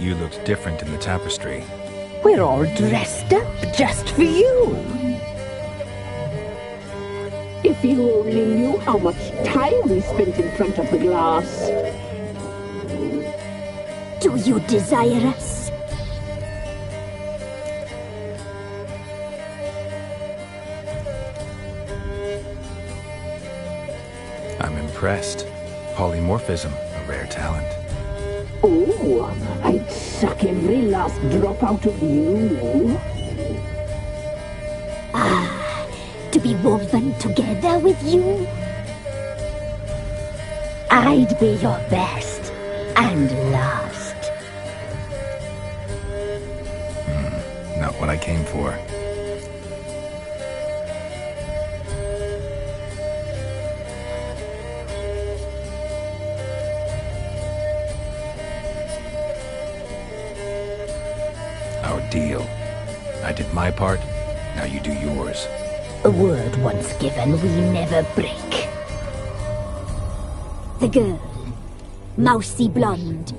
you looked different in the tapestry. We're all dressed up just for you. If you only knew how much time we spent in front of the glass. Do you desire us? I'm impressed. Polymorphism, a rare talent. Oh, I'd suck every last drop out of you. Ah, to be woven together with you? I'd be your best and last. Not what I came for. Our deal. I did my part, now you do yours. A word once given, we never break. The girl. Mousy blonde.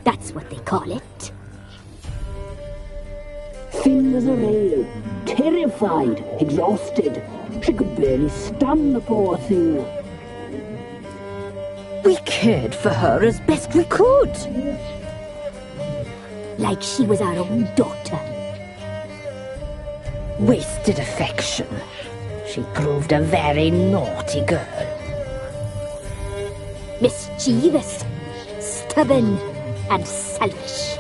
That's what they call it. Thin as a rail, terrified, exhausted. She could barely stand, the poor thing. We cared for her as best we could. Like she was our own daughter. Wasted affection. She proved a very naughty girl. Mischievous, stubborn, and selfish.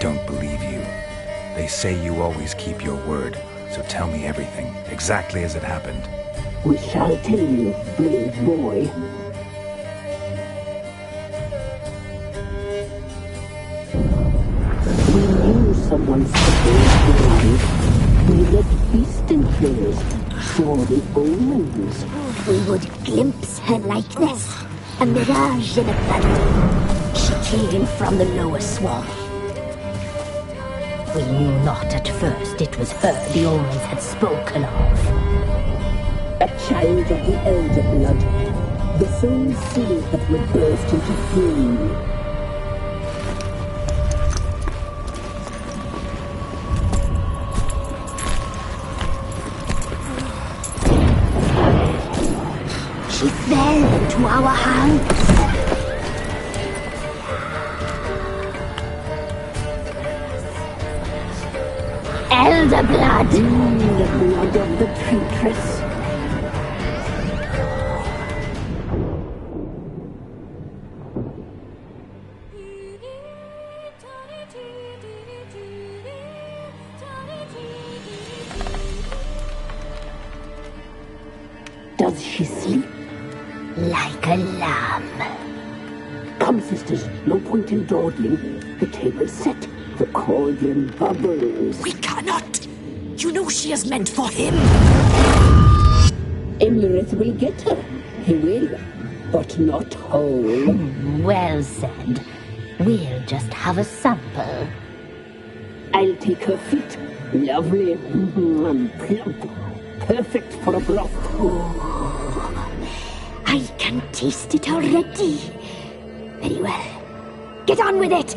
Don't believe you. They say you always keep your word, so tell me everything, exactly as it happened. We shall tell you, brave boy. We knew someone separated. We let feasting players saw the omens. We would glimpse her likeness, a mirage in a thunder. She came from the lower swamp. We knew not at first it was her the omens had spoken of. A child of the elder blood, the same seed that would burst into flame. She fell into our hands. Elder blood! The blood of the traitress. Does she sleep? Like a lamb. Come, sisters, no point in dawdling. The table's set. The cauldron bubbles. We cannot! You know she is meant for him! Emlyrith will get her. He will, but not whole. Well said. We'll just have a sample. I'll take her feet. Lovely and plump. Perfect for a broth. I can taste it already. Very well. Get on with it!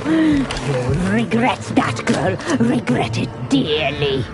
You'll regret that, girl. Regret it dearly.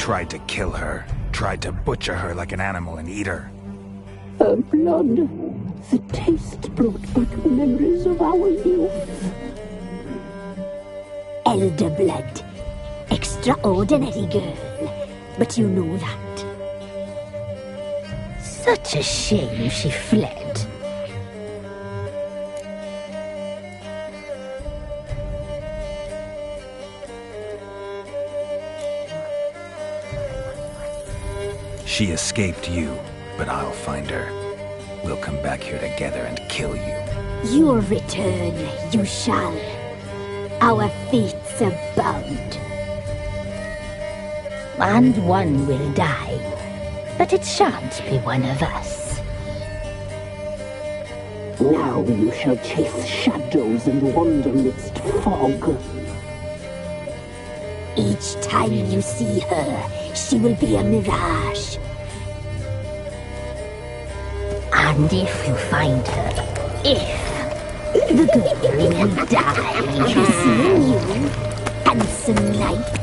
tried to kill her. Tried to butcher her like an animal and eat her. Her blood, the taste brought back memories of our youth. Elder blood. Extraordinary girl. But you know that. Such a shame she fled. She escaped you, but I'll find her. We'll come back here together and kill you. Your return, you shall. Our fates are bound. And one will die, but it shan't be one of us. Now you shall chase shadows and wander midst fog. Each time you see her, she will be a mirage. And if you find her, the girl will die, seeing you, handsome knight.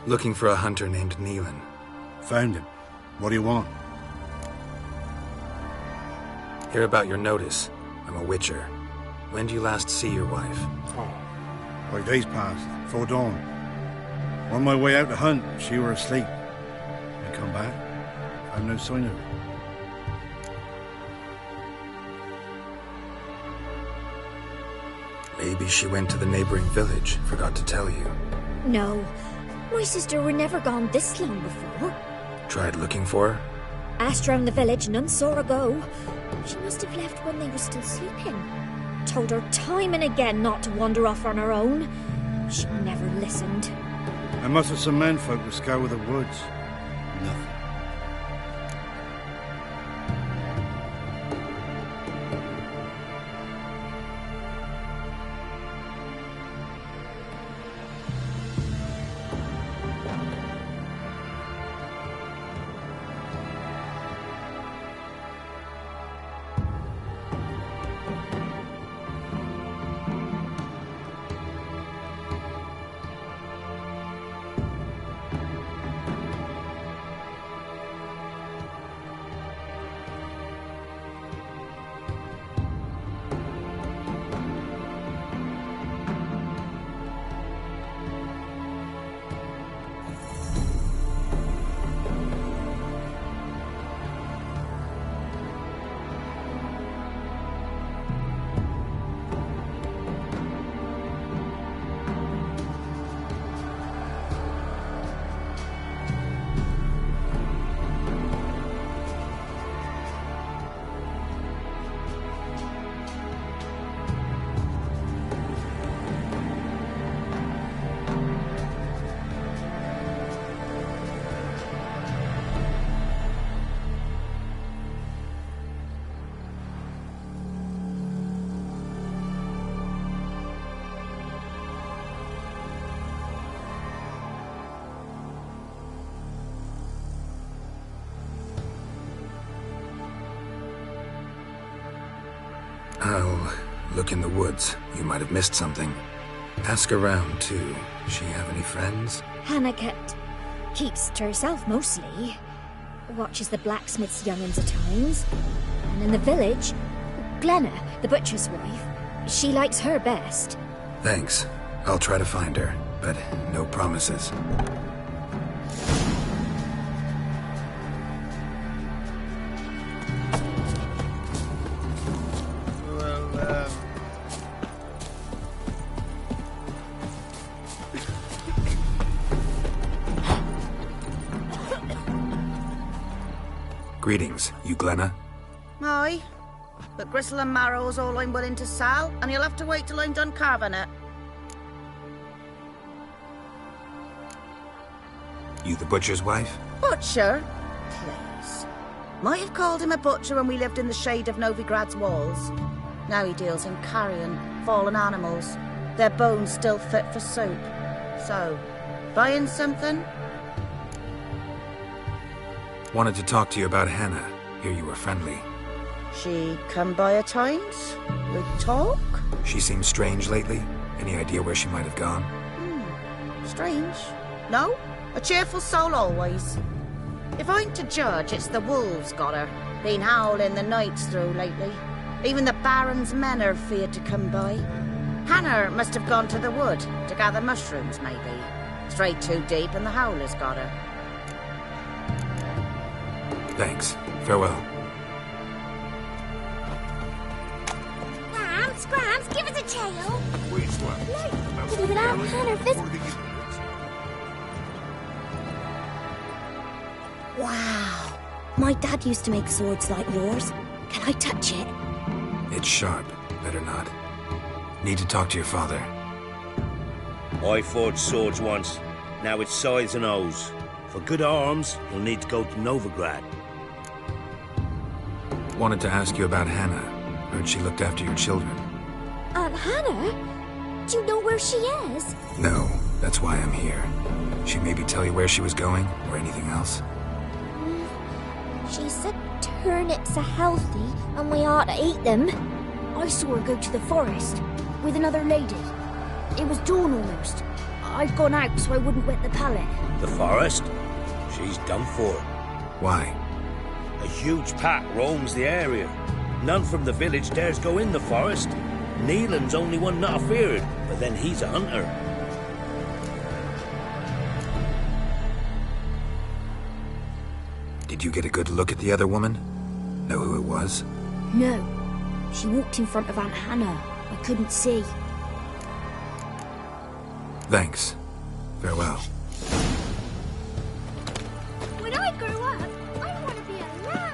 Looking for a hunter named Neelan. Found him. What do you want? Hear about your notice. I'm a witcher. When do you last see your wife? 5 days passed, before dawn. On my way out to hunt, she were asleep. come back. I've no sign of her. Maybe she went to the neighboring village. Forgot to tell you. No. My sister were never gone this long before. Tried looking for her? Asked round the village, none saw her go. She must have left when they were still sleeping. Told her time and again not to wander off on her own. She never listened. I must have some menfolk to scour the woods. Nothing. I'll look in the woods. You might have missed something. Ask around, too. She have any friends? Hannah keeps to herself mostly. Watches the blacksmith's young'uns at times. And in the village, Glenna, the butcher's wife, she likes her best. Thanks. I'll try to find her, but no promises. Greetings, you Glenna? Aye, but gristle and marrow's all I'm willing to sell, and you'll have to wait till I'm done carving it. You the butcher's wife? Butcher? Please. Might have called him a butcher when we lived in the shade of Novigrad's walls. Now he deals in carrion, fallen animals. Their bones still fit for soup. So, buying something? Wanted to talk to you about Hannah. Hear you were friendly. She come by at times? We talk? She seems strange lately. Any idea where she might have gone? Strange. No? A cheerful soul always. If I'm to judge, it's the wolves got her. Been howling the nights through lately. Even the Baron's men are feared to come by. Hannah must have gone to the wood to gather mushrooms, maybe. Strayed too deep and the howlers got her. Thanks. Farewell. Scrams, give us a tail. Which one? Give it out, Hannah, Wow. My dad used to make swords like yours. Can I touch it? It's sharp. Better not. Need to talk to your father. I forged swords once. Now it's scythes and hoes. For good arms, you'll need to go to Novigrad. Wanted to ask you about Hannah. Heard she looked after your children. Aunt Hannah? Do you know where she is? No, that's why I'm here. She maybe tell you where she was going, or anything else? She said turnips are healthy and we ought to eat them. I saw her go to the forest with another lady. It was dawn almost. I'd gone out so I wouldn't wet the pallet. The forest? She's done for. Why? A huge pack roams the area. None from the village dares go in the forest. Neelan's only one not afeared, but then he's a hunter. Did you get a good look at the other woman? Know who it was? No. She walked in front of Aunt Hannah. I couldn't see. Thanks. Farewell. When I grow up, I want to be a lad.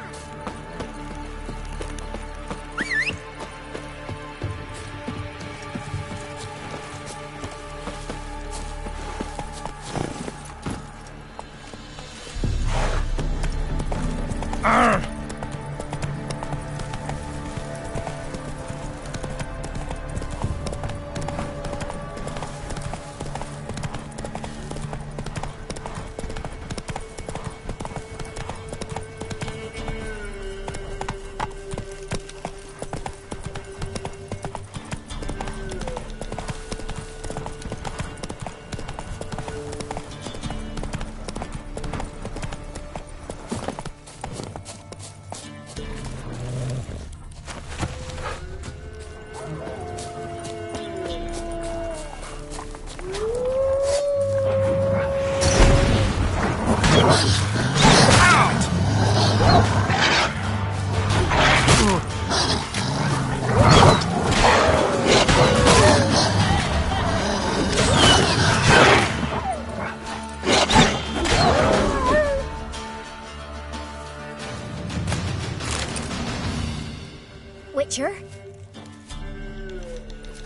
Witcher?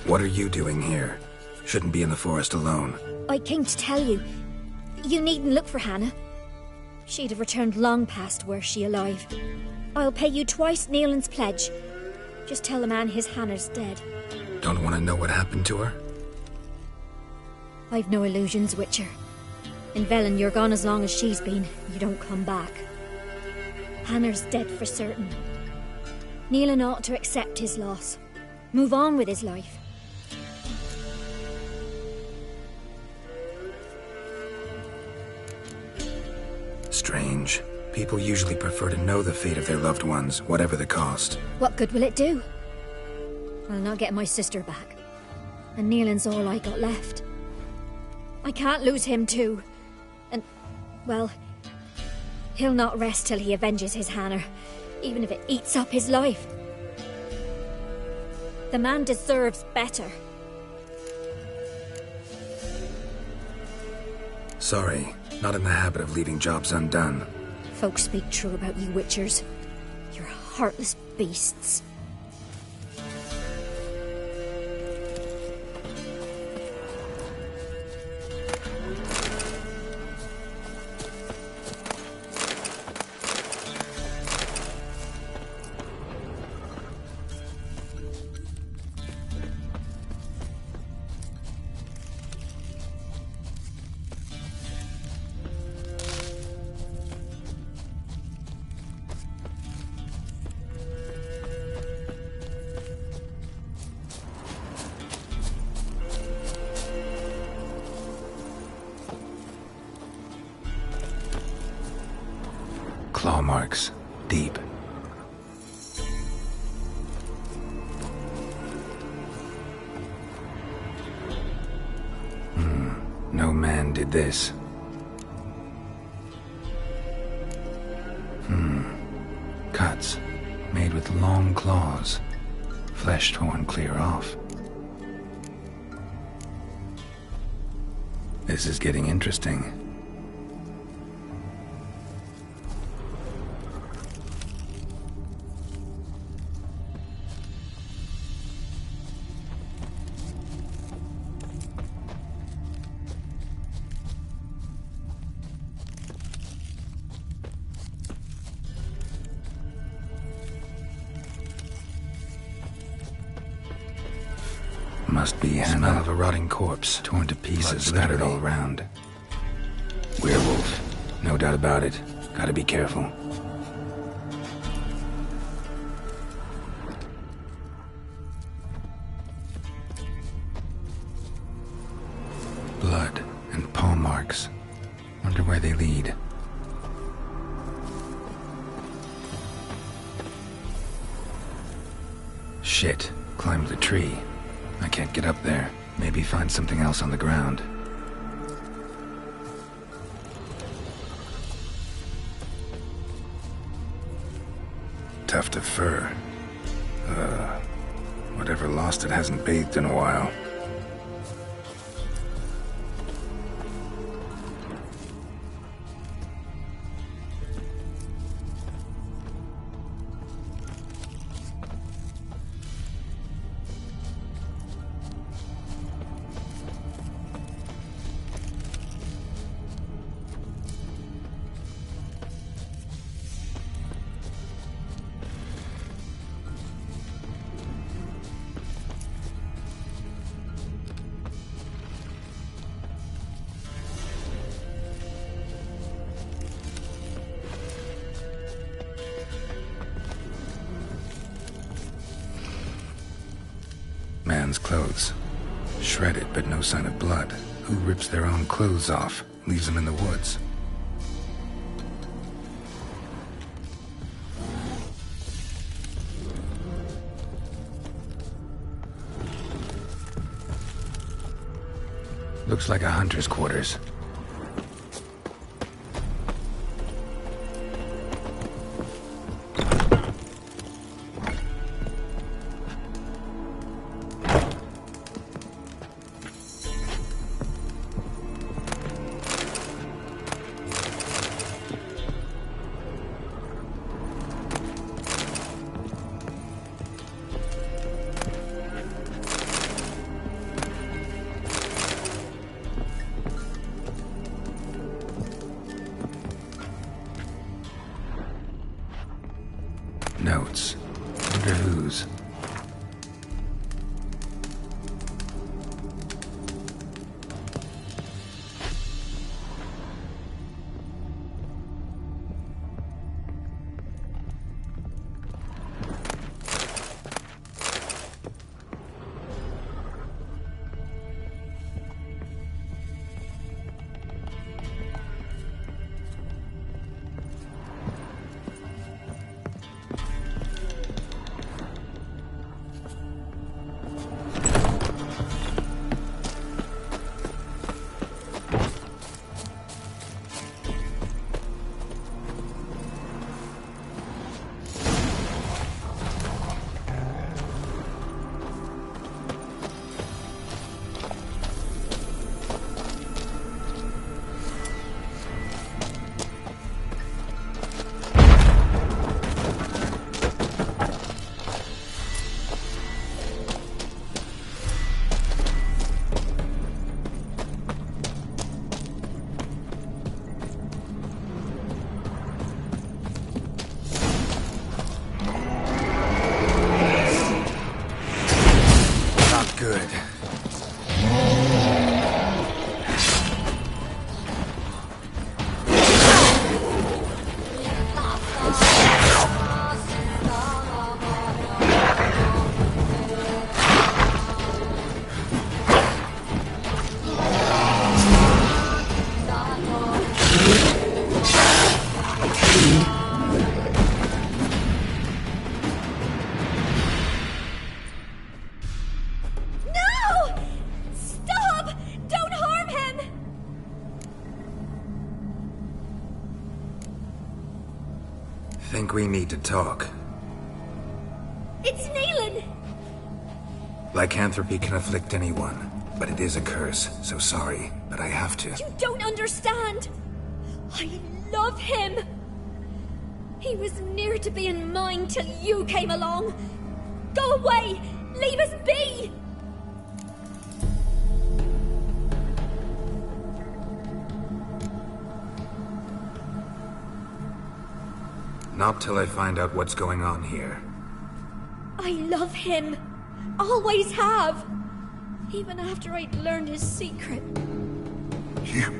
What are you doing here? Shouldn't be in the forest alone. I came to tell you. You needn't look for Hannah. She'd have returned long past were she alive. I'll pay you twice Nealon's pledge. Just tell the man his Hannah's dead. Don't want to know what happened to her? I've no illusions, Witcher. In Velen, you're gone as long as she's been. You don't come back. Hannah's dead for certain. Nealon ought to accept his loss. Move on with his life. Strange. People usually prefer to know the fate of their loved ones, whatever the cost. What good will it do? I'll not get my sister back. And Nealon's all I got left. I can't lose him too. And, well, he'll not rest till he avenges his Hannah, even if it eats up his life. The man deserves better. Sorry, not in the habit of leaving jobs undone. Folks speak true about you Witchers. You're heartless beasts. Claw marks. Deep. No man did this. Cuts. Made with long claws. Flesh torn clear off. This is getting interesting. Must be Hannah. Smell of a rotting corpse, torn to pieces, scattered all around. Werewolf. No doubt about it. Gotta be careful. Blood and paw marks. Wonder where they lead. Shit. Climbed the tree. I can't get up there. Maybe find something else on the ground. tuft of fur. Whatever lost it hasn't bathed in a while. Man's clothes. Shredded, but no sign of blood. Who rips their own clothes off, leaves them in the woods? Looks like a hunter's quarters. Notes. Wonder whose. Good. Think we need to talk. It's Neelan! Lycanthropy can afflict anyone, but it is a curse, so sorry, but I have to. You don't understand! I love him! He was near to being mine till you came along! Go away! Leave us be! Not till I find out what's going on here. I love him. Always have. Even after I'd learned his secret. You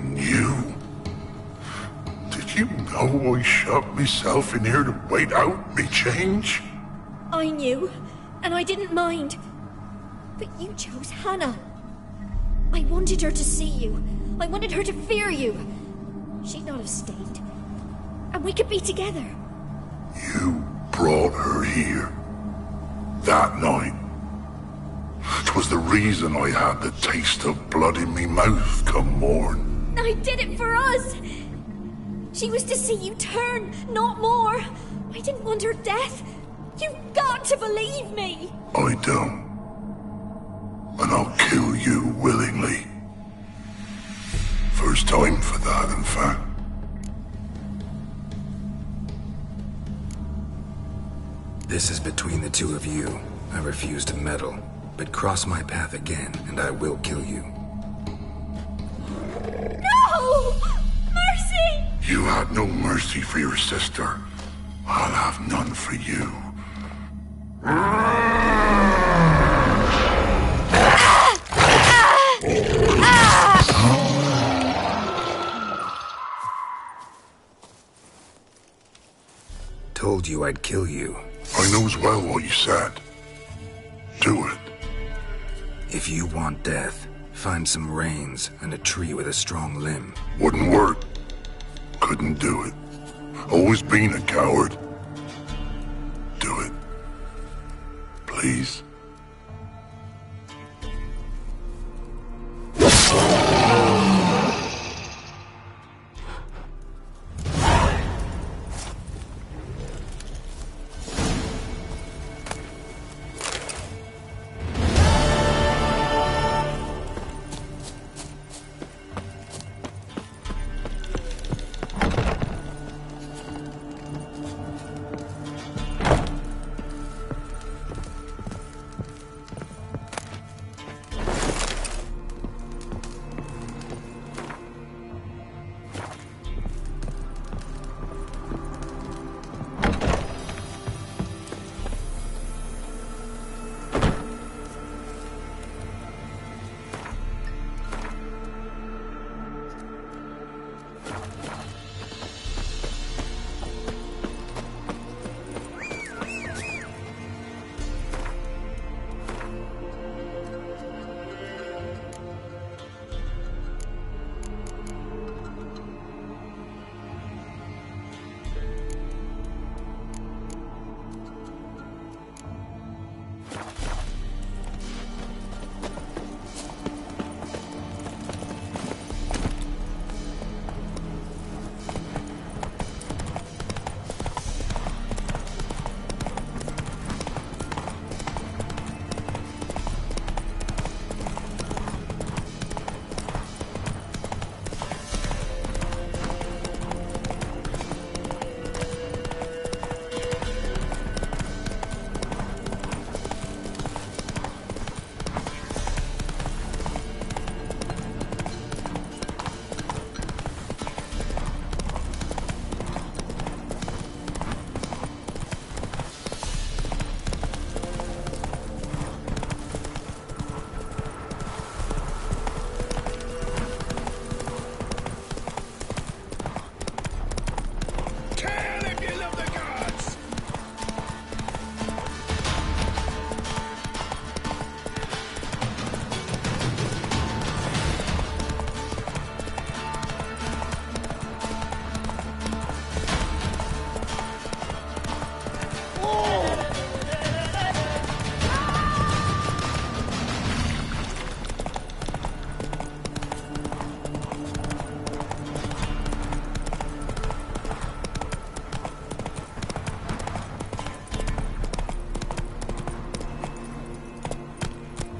knew? Did you know I shut myself in here to wait out me change? I knew, and I didn't mind. But you chose Hannah. I wanted her to see you. I wanted her to fear you. She'd not have stayed. And we could be together. You brought her here. That night. 'Twas the reason I had the taste of blood in me mouth come morn. I did it for us. She was to see you turn, not more. I didn't want her death. You've got to believe me. I don't. And I'll kill you willingly. First time for that, in fact. This is between the two of you. I refuse to meddle, but cross my path again, and I will kill you. No! Mercy! You had no mercy for your sister. I'll have none for you. Told you I'd kill you. I knows well what you said. Do it. If you want death, find some reins and a tree with a strong limb. Wouldn't work. Couldn't do it. Always been a coward. Do it. Please.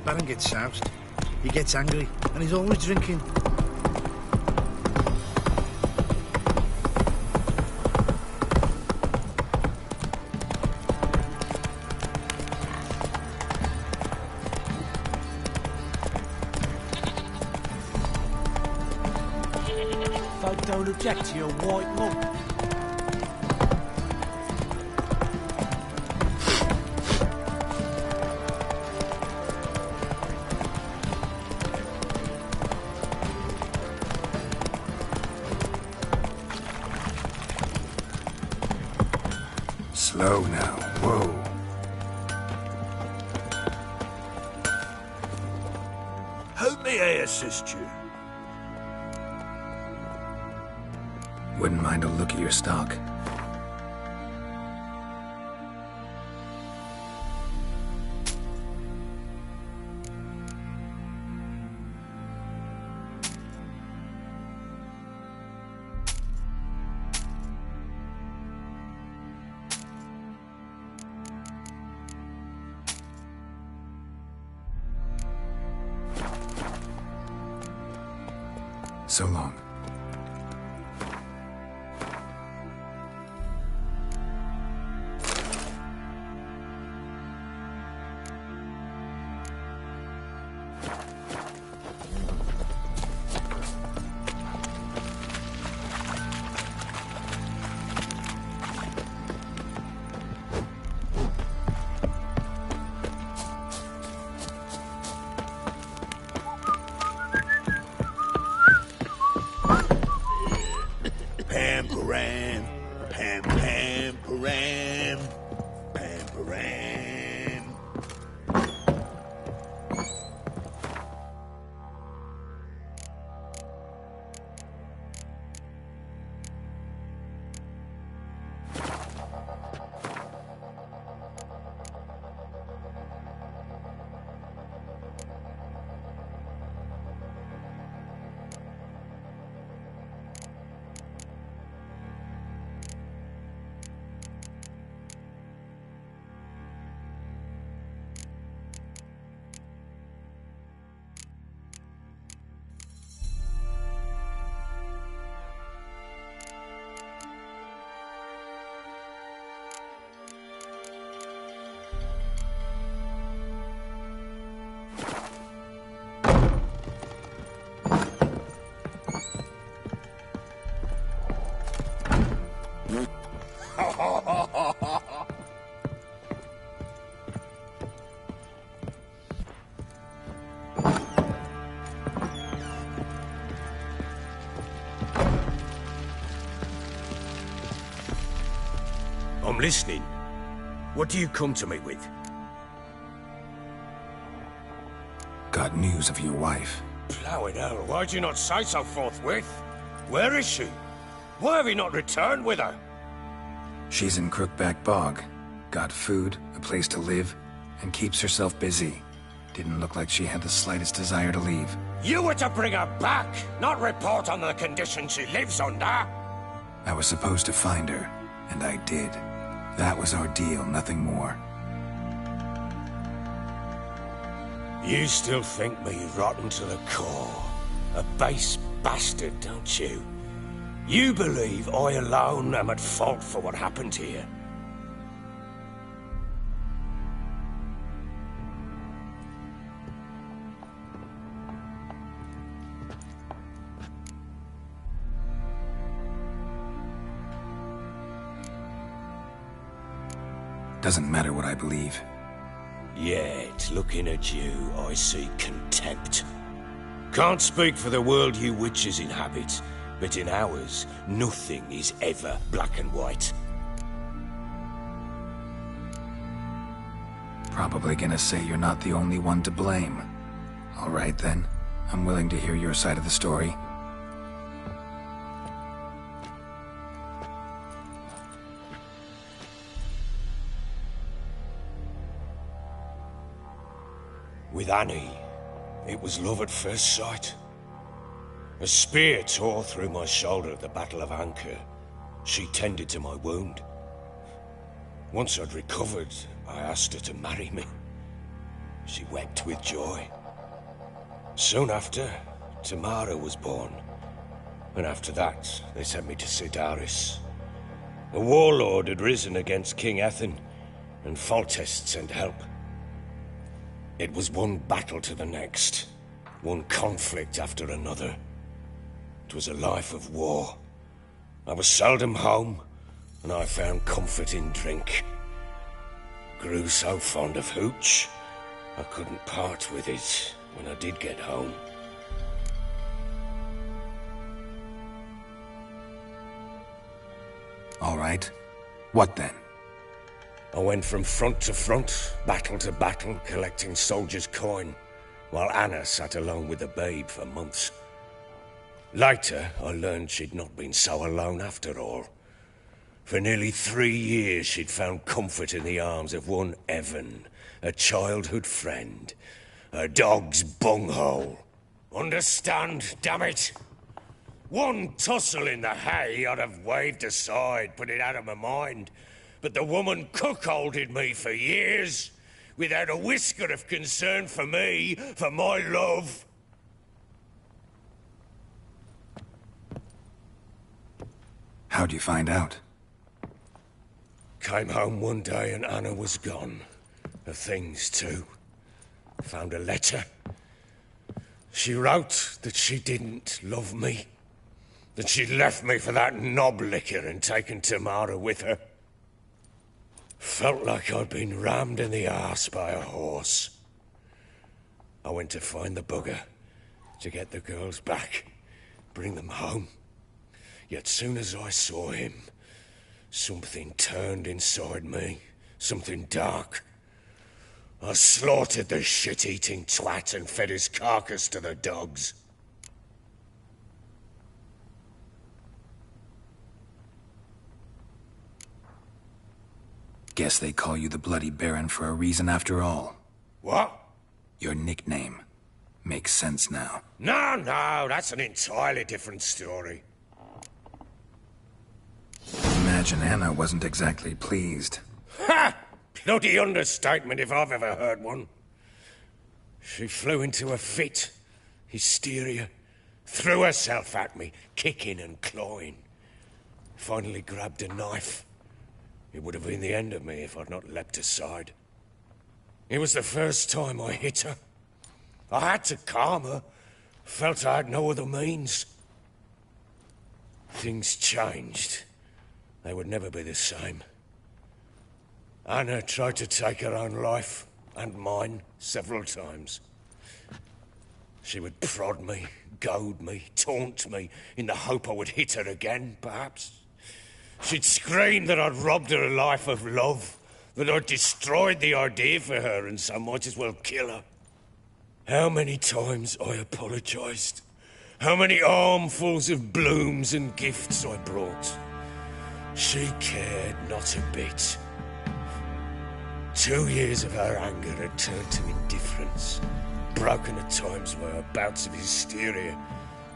Baron gets soused. He gets angry, and he's always drinking. Folk don't object to your white look. Slow now. Whoa. How may I assist you? Wouldn't mind a look at your stock. So long. Pam-param, pam-pam-param, pam-param. I'm listening. What do you come to me with? Got news of your wife. Plowing hell, why'd you not say so forthwith? Where is she? Why have you not returned with her? She's in Crookback Bog. Got food, a place to live, and keeps herself busy. Didn't look like she had the slightest desire to leave. You were to bring her back, not report on the conditions she lives under. I was supposed to find her, and I did. That was our deal, nothing more. You still think me rotten to the core. A base bastard, don't you? You believe I alone am at fault for what happened here. Doesn't matter what I believe. Yet, looking at you, I see contempt. Can't speak for the world you witches inhabit, but in ours, nothing is ever black and white. Probably gonna say you're not the only one to blame. All right then, I'm willing to hear your side of the story. With Annie, it was love at first sight. A spear tore through my shoulder at the Battle of Anchor. She tended to my wound. Once I'd recovered, I asked her to marry me. She wept with joy. Soon after, Tamara was born. And after that, they sent me to Sidaris. A warlord had risen against King Ethan, and Foltest sent help. It was one battle to the next, one conflict after another. It was a life of war. I was seldom home, and I found comfort in drink. Grew so fond of hooch, I couldn't part with it when I did get home. All right. What then? I went from front to front, battle to battle, collecting soldiers' coin, while Anna sat alone with the babe for months. Later, I learned she'd not been so alone after all. For nearly 3 years, she'd found comfort in the arms of one Evan, a childhood friend, a dog's bunghole. Understand, damn it? One tussle in the hay I'd have waved aside, put it out of my mind. But the woman cuckolded me for years, without a whisker of concern for me, for my love. How'd you find out? Came home one day and Anna was gone. Her things, too. Found a letter. She wrote that she didn't love me. That she'd left me for that knob licker and taken Tamara with her. Felt like I'd been rammed in the arse by a horse. I went to find the bugger, to get the girls back, bring them home. Yet soon as I saw him, something turned inside me, something dark. I slaughtered the shit-eating twat and fed his carcass to the dogs. Guess they call you the Bloody Baron for a reason after all. What? Your nickname. Makes sense now. No, that's an entirely different story. Imagine Anna wasn't exactly pleased. Ha! Bloody understatement if I've ever heard one. She flew into a fit. Hysteria. Threw herself at me, kicking and clawing. Finally grabbed a knife. It would have been the end of me if I'd not leapt aside. It was the first time I hit her. I had to calm her. Felt I had no other means. Things changed. They would never be the same. Anna tried to take her own life, and mine, several times. She would prod me, goad me, taunt me, in the hope I would hit her again, perhaps. She'd scream that I'd robbed her life of love, that I'd destroyed the idea for her, and so might as well kill her. How many times I apologized. How many armfuls of blooms and gifts I brought. She cared not a bit. 2 years of her anger had turned to indifference, broken at times by her bouts of hysteria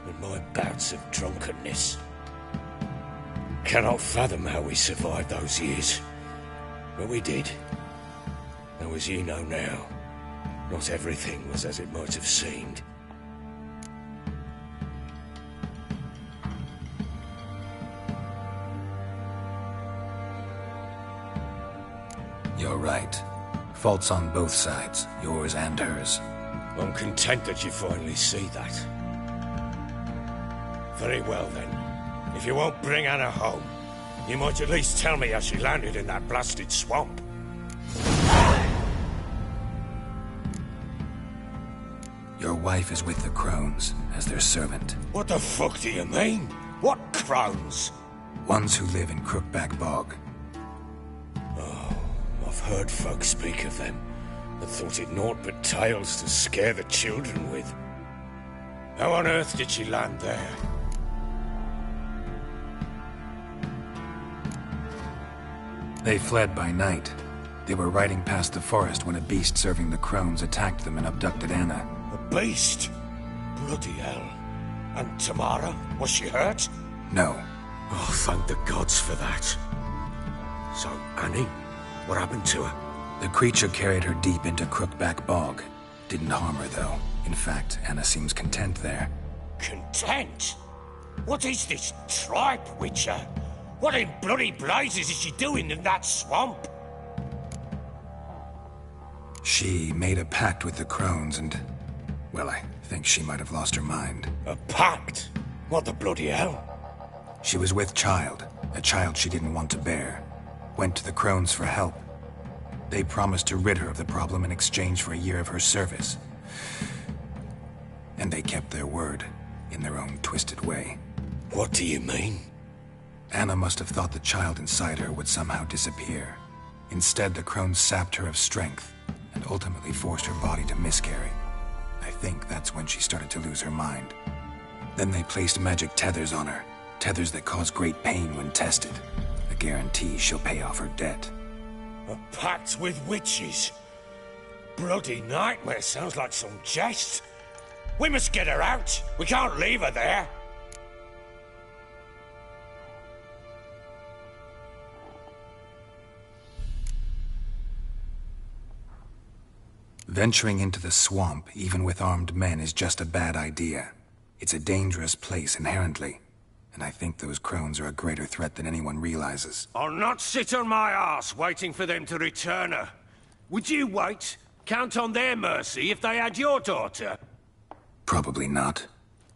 and my bouts of drunkenness. Cannot fathom how we survived those years, but we did. Though as you know now, not everything was as it might have seemed. You're right. Faults on both sides, yours and hers. I'm content that you finally see that. Very well then. If you won't bring Anna home, you might at least tell me how she landed in that blasted swamp. Your wife is with the Crones, as their servant. What the fuck do you mean? What Crones? Ones who live in Crookback Bog. Oh, I've heard folk speak of them, and thought it naught but tales to scare the children with. How on earth did she land there? They fled by night. They were riding past the forest when a beast serving the Crones attacked them and abducted Anna. A beast? Bloody hell. And Tamara? Was she hurt? No. Oh, thank the gods for that. So, Annie? What happened to her? The creature carried her deep into Crookback Bog. Didn't harm her, though. In fact, Anna seems content there. Content? What is this tripe, Witcher? What in bloody blazes is she doing in that swamp? She made a pact with the Crones and... well, I think she might have lost her mind. A pact? What the bloody hell? She was with child, a child she didn't want to bear. Went to the Crones for help. They promised to rid her of the problem in exchange for a year of her service. And they kept their word, in their own twisted way. What do you mean? Anna must have thought the child inside her would somehow disappear. Instead, the Crones sapped her of strength, and ultimately forced her body to miscarry. I think that's when she started to lose her mind. Then they placed magic tethers on her, tethers that cause great pain when tested. A guarantee she'll pay off her debt. A pact with witches? Bloody nightmare, sounds like some jest. We must get her out. We can't leave her there. Venturing into the swamp, even with armed men, is just a bad idea. It's a dangerous place inherently. and I think those crones are a greater threat than anyone realizes. I'll not sit on my arse waiting for them to return her. Would you wait? Count on their mercy if they had your daughter? Probably not,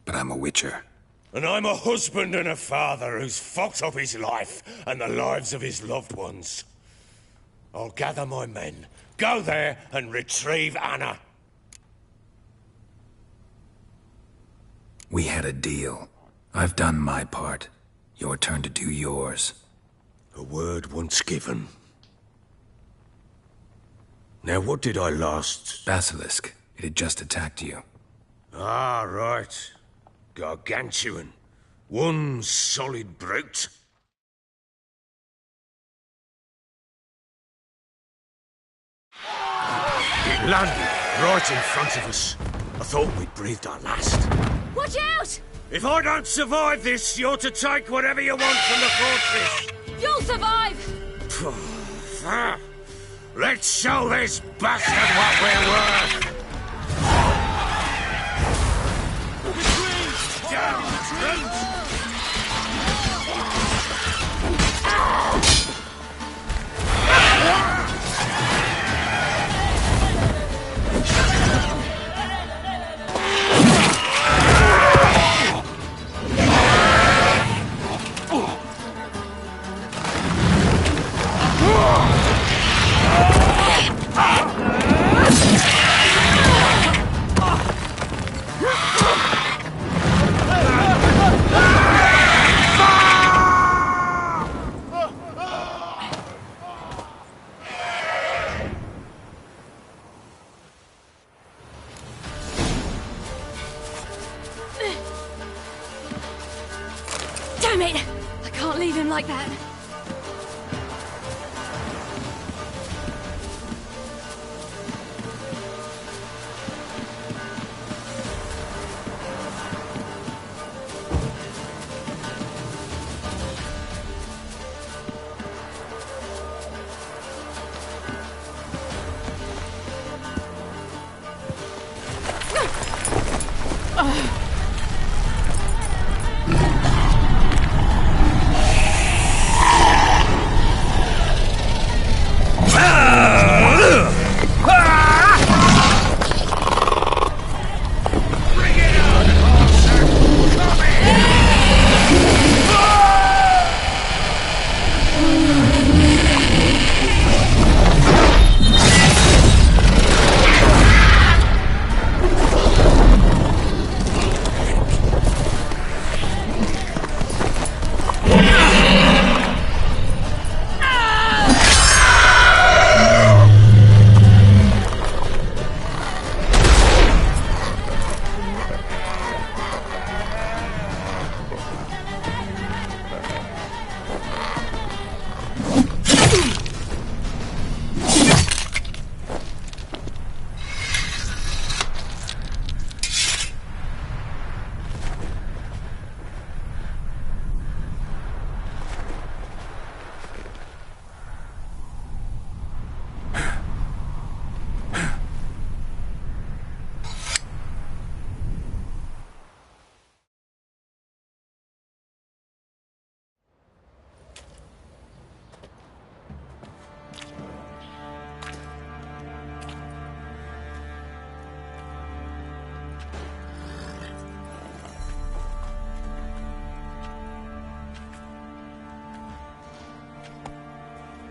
but I'm a witcher. And I'm a husband and a father who's fucked up his life and the lives of his loved ones. I'll gather my men, go there and retrieve Anna. We had a deal. I've done my part. Your turn to do yours. A word once given. Now what did I last... Basilisk. It had just attacked you. Ah, right. Gargantuan. One solid brute. It landed right in front of us. I thought we'd breathed our last. Watch out! If I don't survive this, you're to take whatever you want from the fortress. You'll survive! Let's show this bastard what we're worth! Down, retreat! Damn it! I can't leave him like that.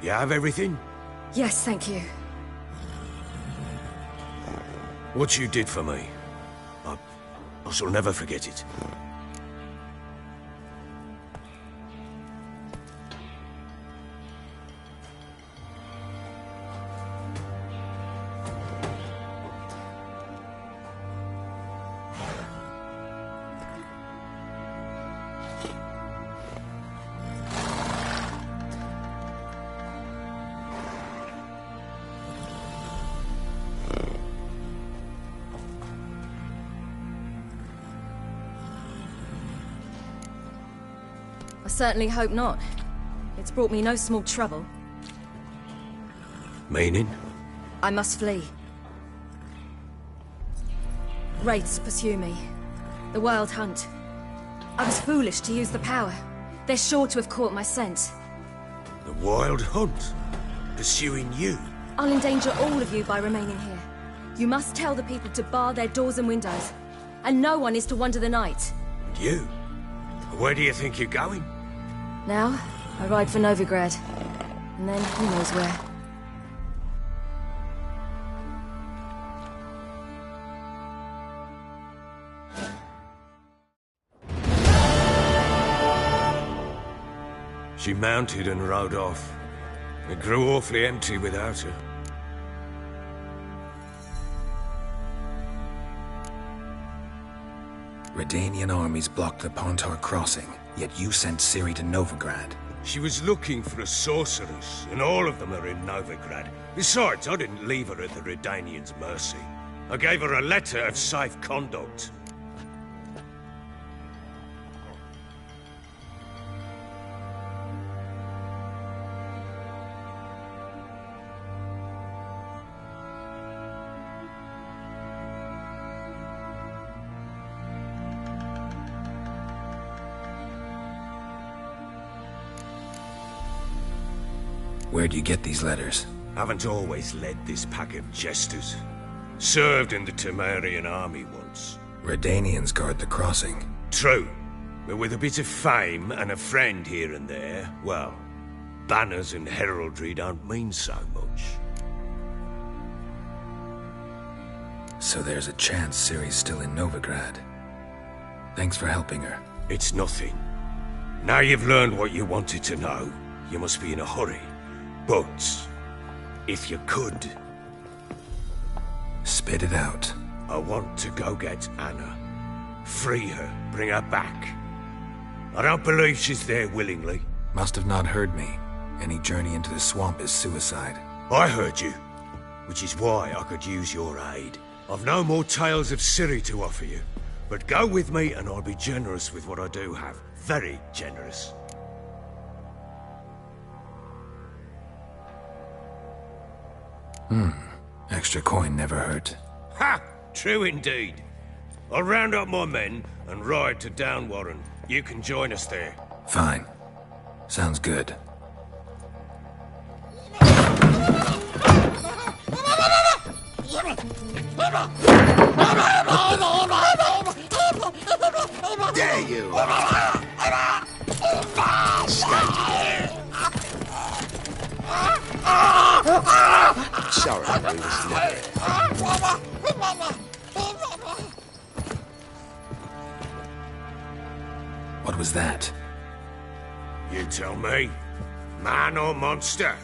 You have everything? Yes, thank you. What you did for me, I shall never forget it. I certainly hope not. It's brought me no small trouble. Meaning? I must flee. Wraiths pursue me. The Wild Hunt. I was foolish to use the power. They're sure to have caught my scent. The Wild Hunt? Pursuing you? I'll endanger all of you by remaining here. You must tell the people to bar their doors and windows. And no one is to wander the night. And you? Where do you think you're going? Now, I ride for Novigrad. And then who knows where. She mounted and rode off. It grew awfully empty without her. Redanian armies blocked the Pontar crossing, yet you sent Ciri to Novigrad. She was looking for a sorceress, and all of them are in Novigrad. Besides, I didn't leave her at the Redanians' mercy. I gave her a letter of safe conduct. Where do you get these letters? Haven't always led this pack of jesters. Served in the Temerian army once. Redanians guard the crossing. True. But with a bit of fame and a friend here and there, well, banners and heraldry don't mean so much. So there's a chance Ciri's still in Novigrad. Thanks for helping her. It's nothing. Now you've learned what you wanted to know, you must be in a hurry. But, if you could... Spit it out. I want to go get Anna. Free her, bring her back. I don't believe she's there willingly. Must have not heard me. Any journey into the swamp is suicide. I heard you, which is why I could use your aid. I've no more tales of Ciri to offer you, but go with me and I'll be generous with what I do have. Very generous. Extra coin never hurt. Ha! True indeed. I'll round up my men and ride to Downwarren. You can join us there. Fine. Sounds good. There you Sorry, I was never. What was that? You tell me. Man or monster?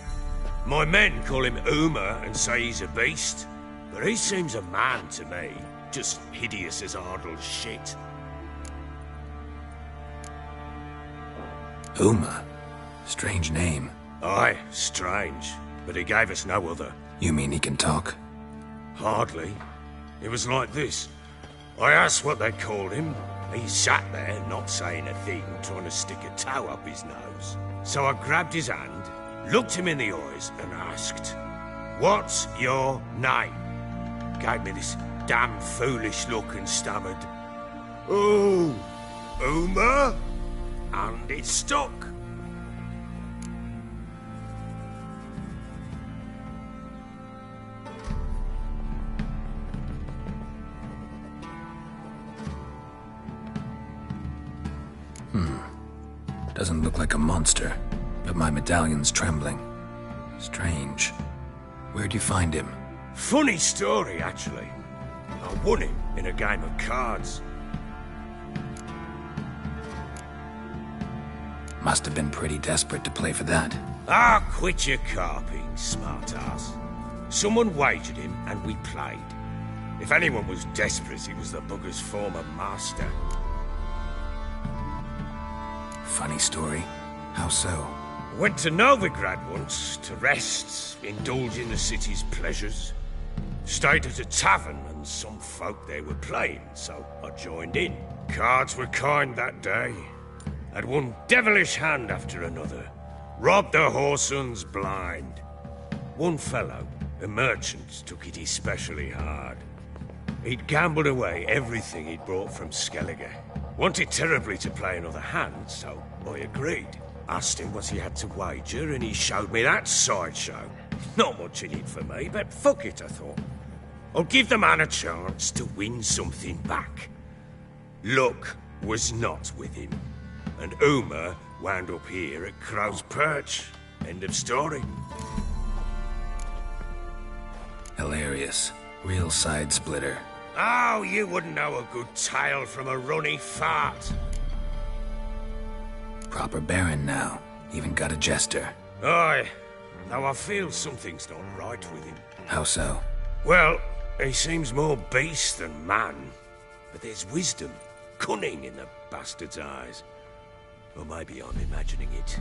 My men call him Uma and say he's a beast. But he seems a man to me. Just hideous as Ardle's shit. Uma? Strange name. Aye, strange. But he gave us no other. You mean he can talk? Hardly. It was like this. I asked what they called him. He sat there, not saying a thing, trying to stick a toe up his nose. So I grabbed his hand, looked him in the eyes, and asked, "What's your name?" Gave me this damn foolish look and stammered, "Oh, Uma?" And it stuck. Doesn't look like a monster, but my medallion's trembling. Strange. Where'd you find him? Funny story, actually. I won him in a game of cards. Must have been pretty desperate to play for that. Ah, quit your carping, smartass. Someone wagered him, and we played. If anyone was desperate, it was the bugger's former master. Funny story. How so? Went to Novigrad once, to rest, indulge in the city's pleasures. Stayed at a tavern, and some folk there were playing, so I joined in. Cards were kind that day. Had one devilish hand after another. Robbed the whoresons blind. One fellow, a merchant, took it especially hard. He'd gambled away everything he'd brought from Skellige. Wanted terribly to play another hand, so I agreed. Asked him what he had to wager, and he showed me that sideshow. Not much in it for me, but fuck it, I thought. I'll give the man a chance to win something back. Luck was not with him, and Uma wound up here at Crow's Perch. End of story. Hilarious. Real side splitter. Oh, you wouldn't know a good tale from a runny fart. Proper Baron now. Even got a jester. Aye, though I feel something's not right with him. How so? Well, he seems more beast than man. But there's wisdom, cunning in the bastard's eyes. Or maybe I'm imagining it.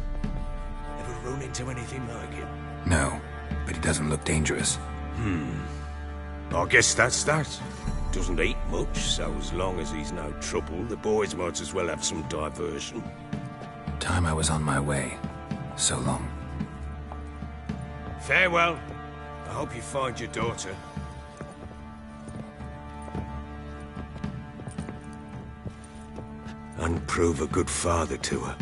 Ever run into anything like him? No, but he doesn't look dangerous. I guess that's that. Doesn't eat much, so as long as he's no trouble, the boys might as well have some diversion. Time I was on my way. So long. Farewell. I hope you find your daughter. And prove a good father to her.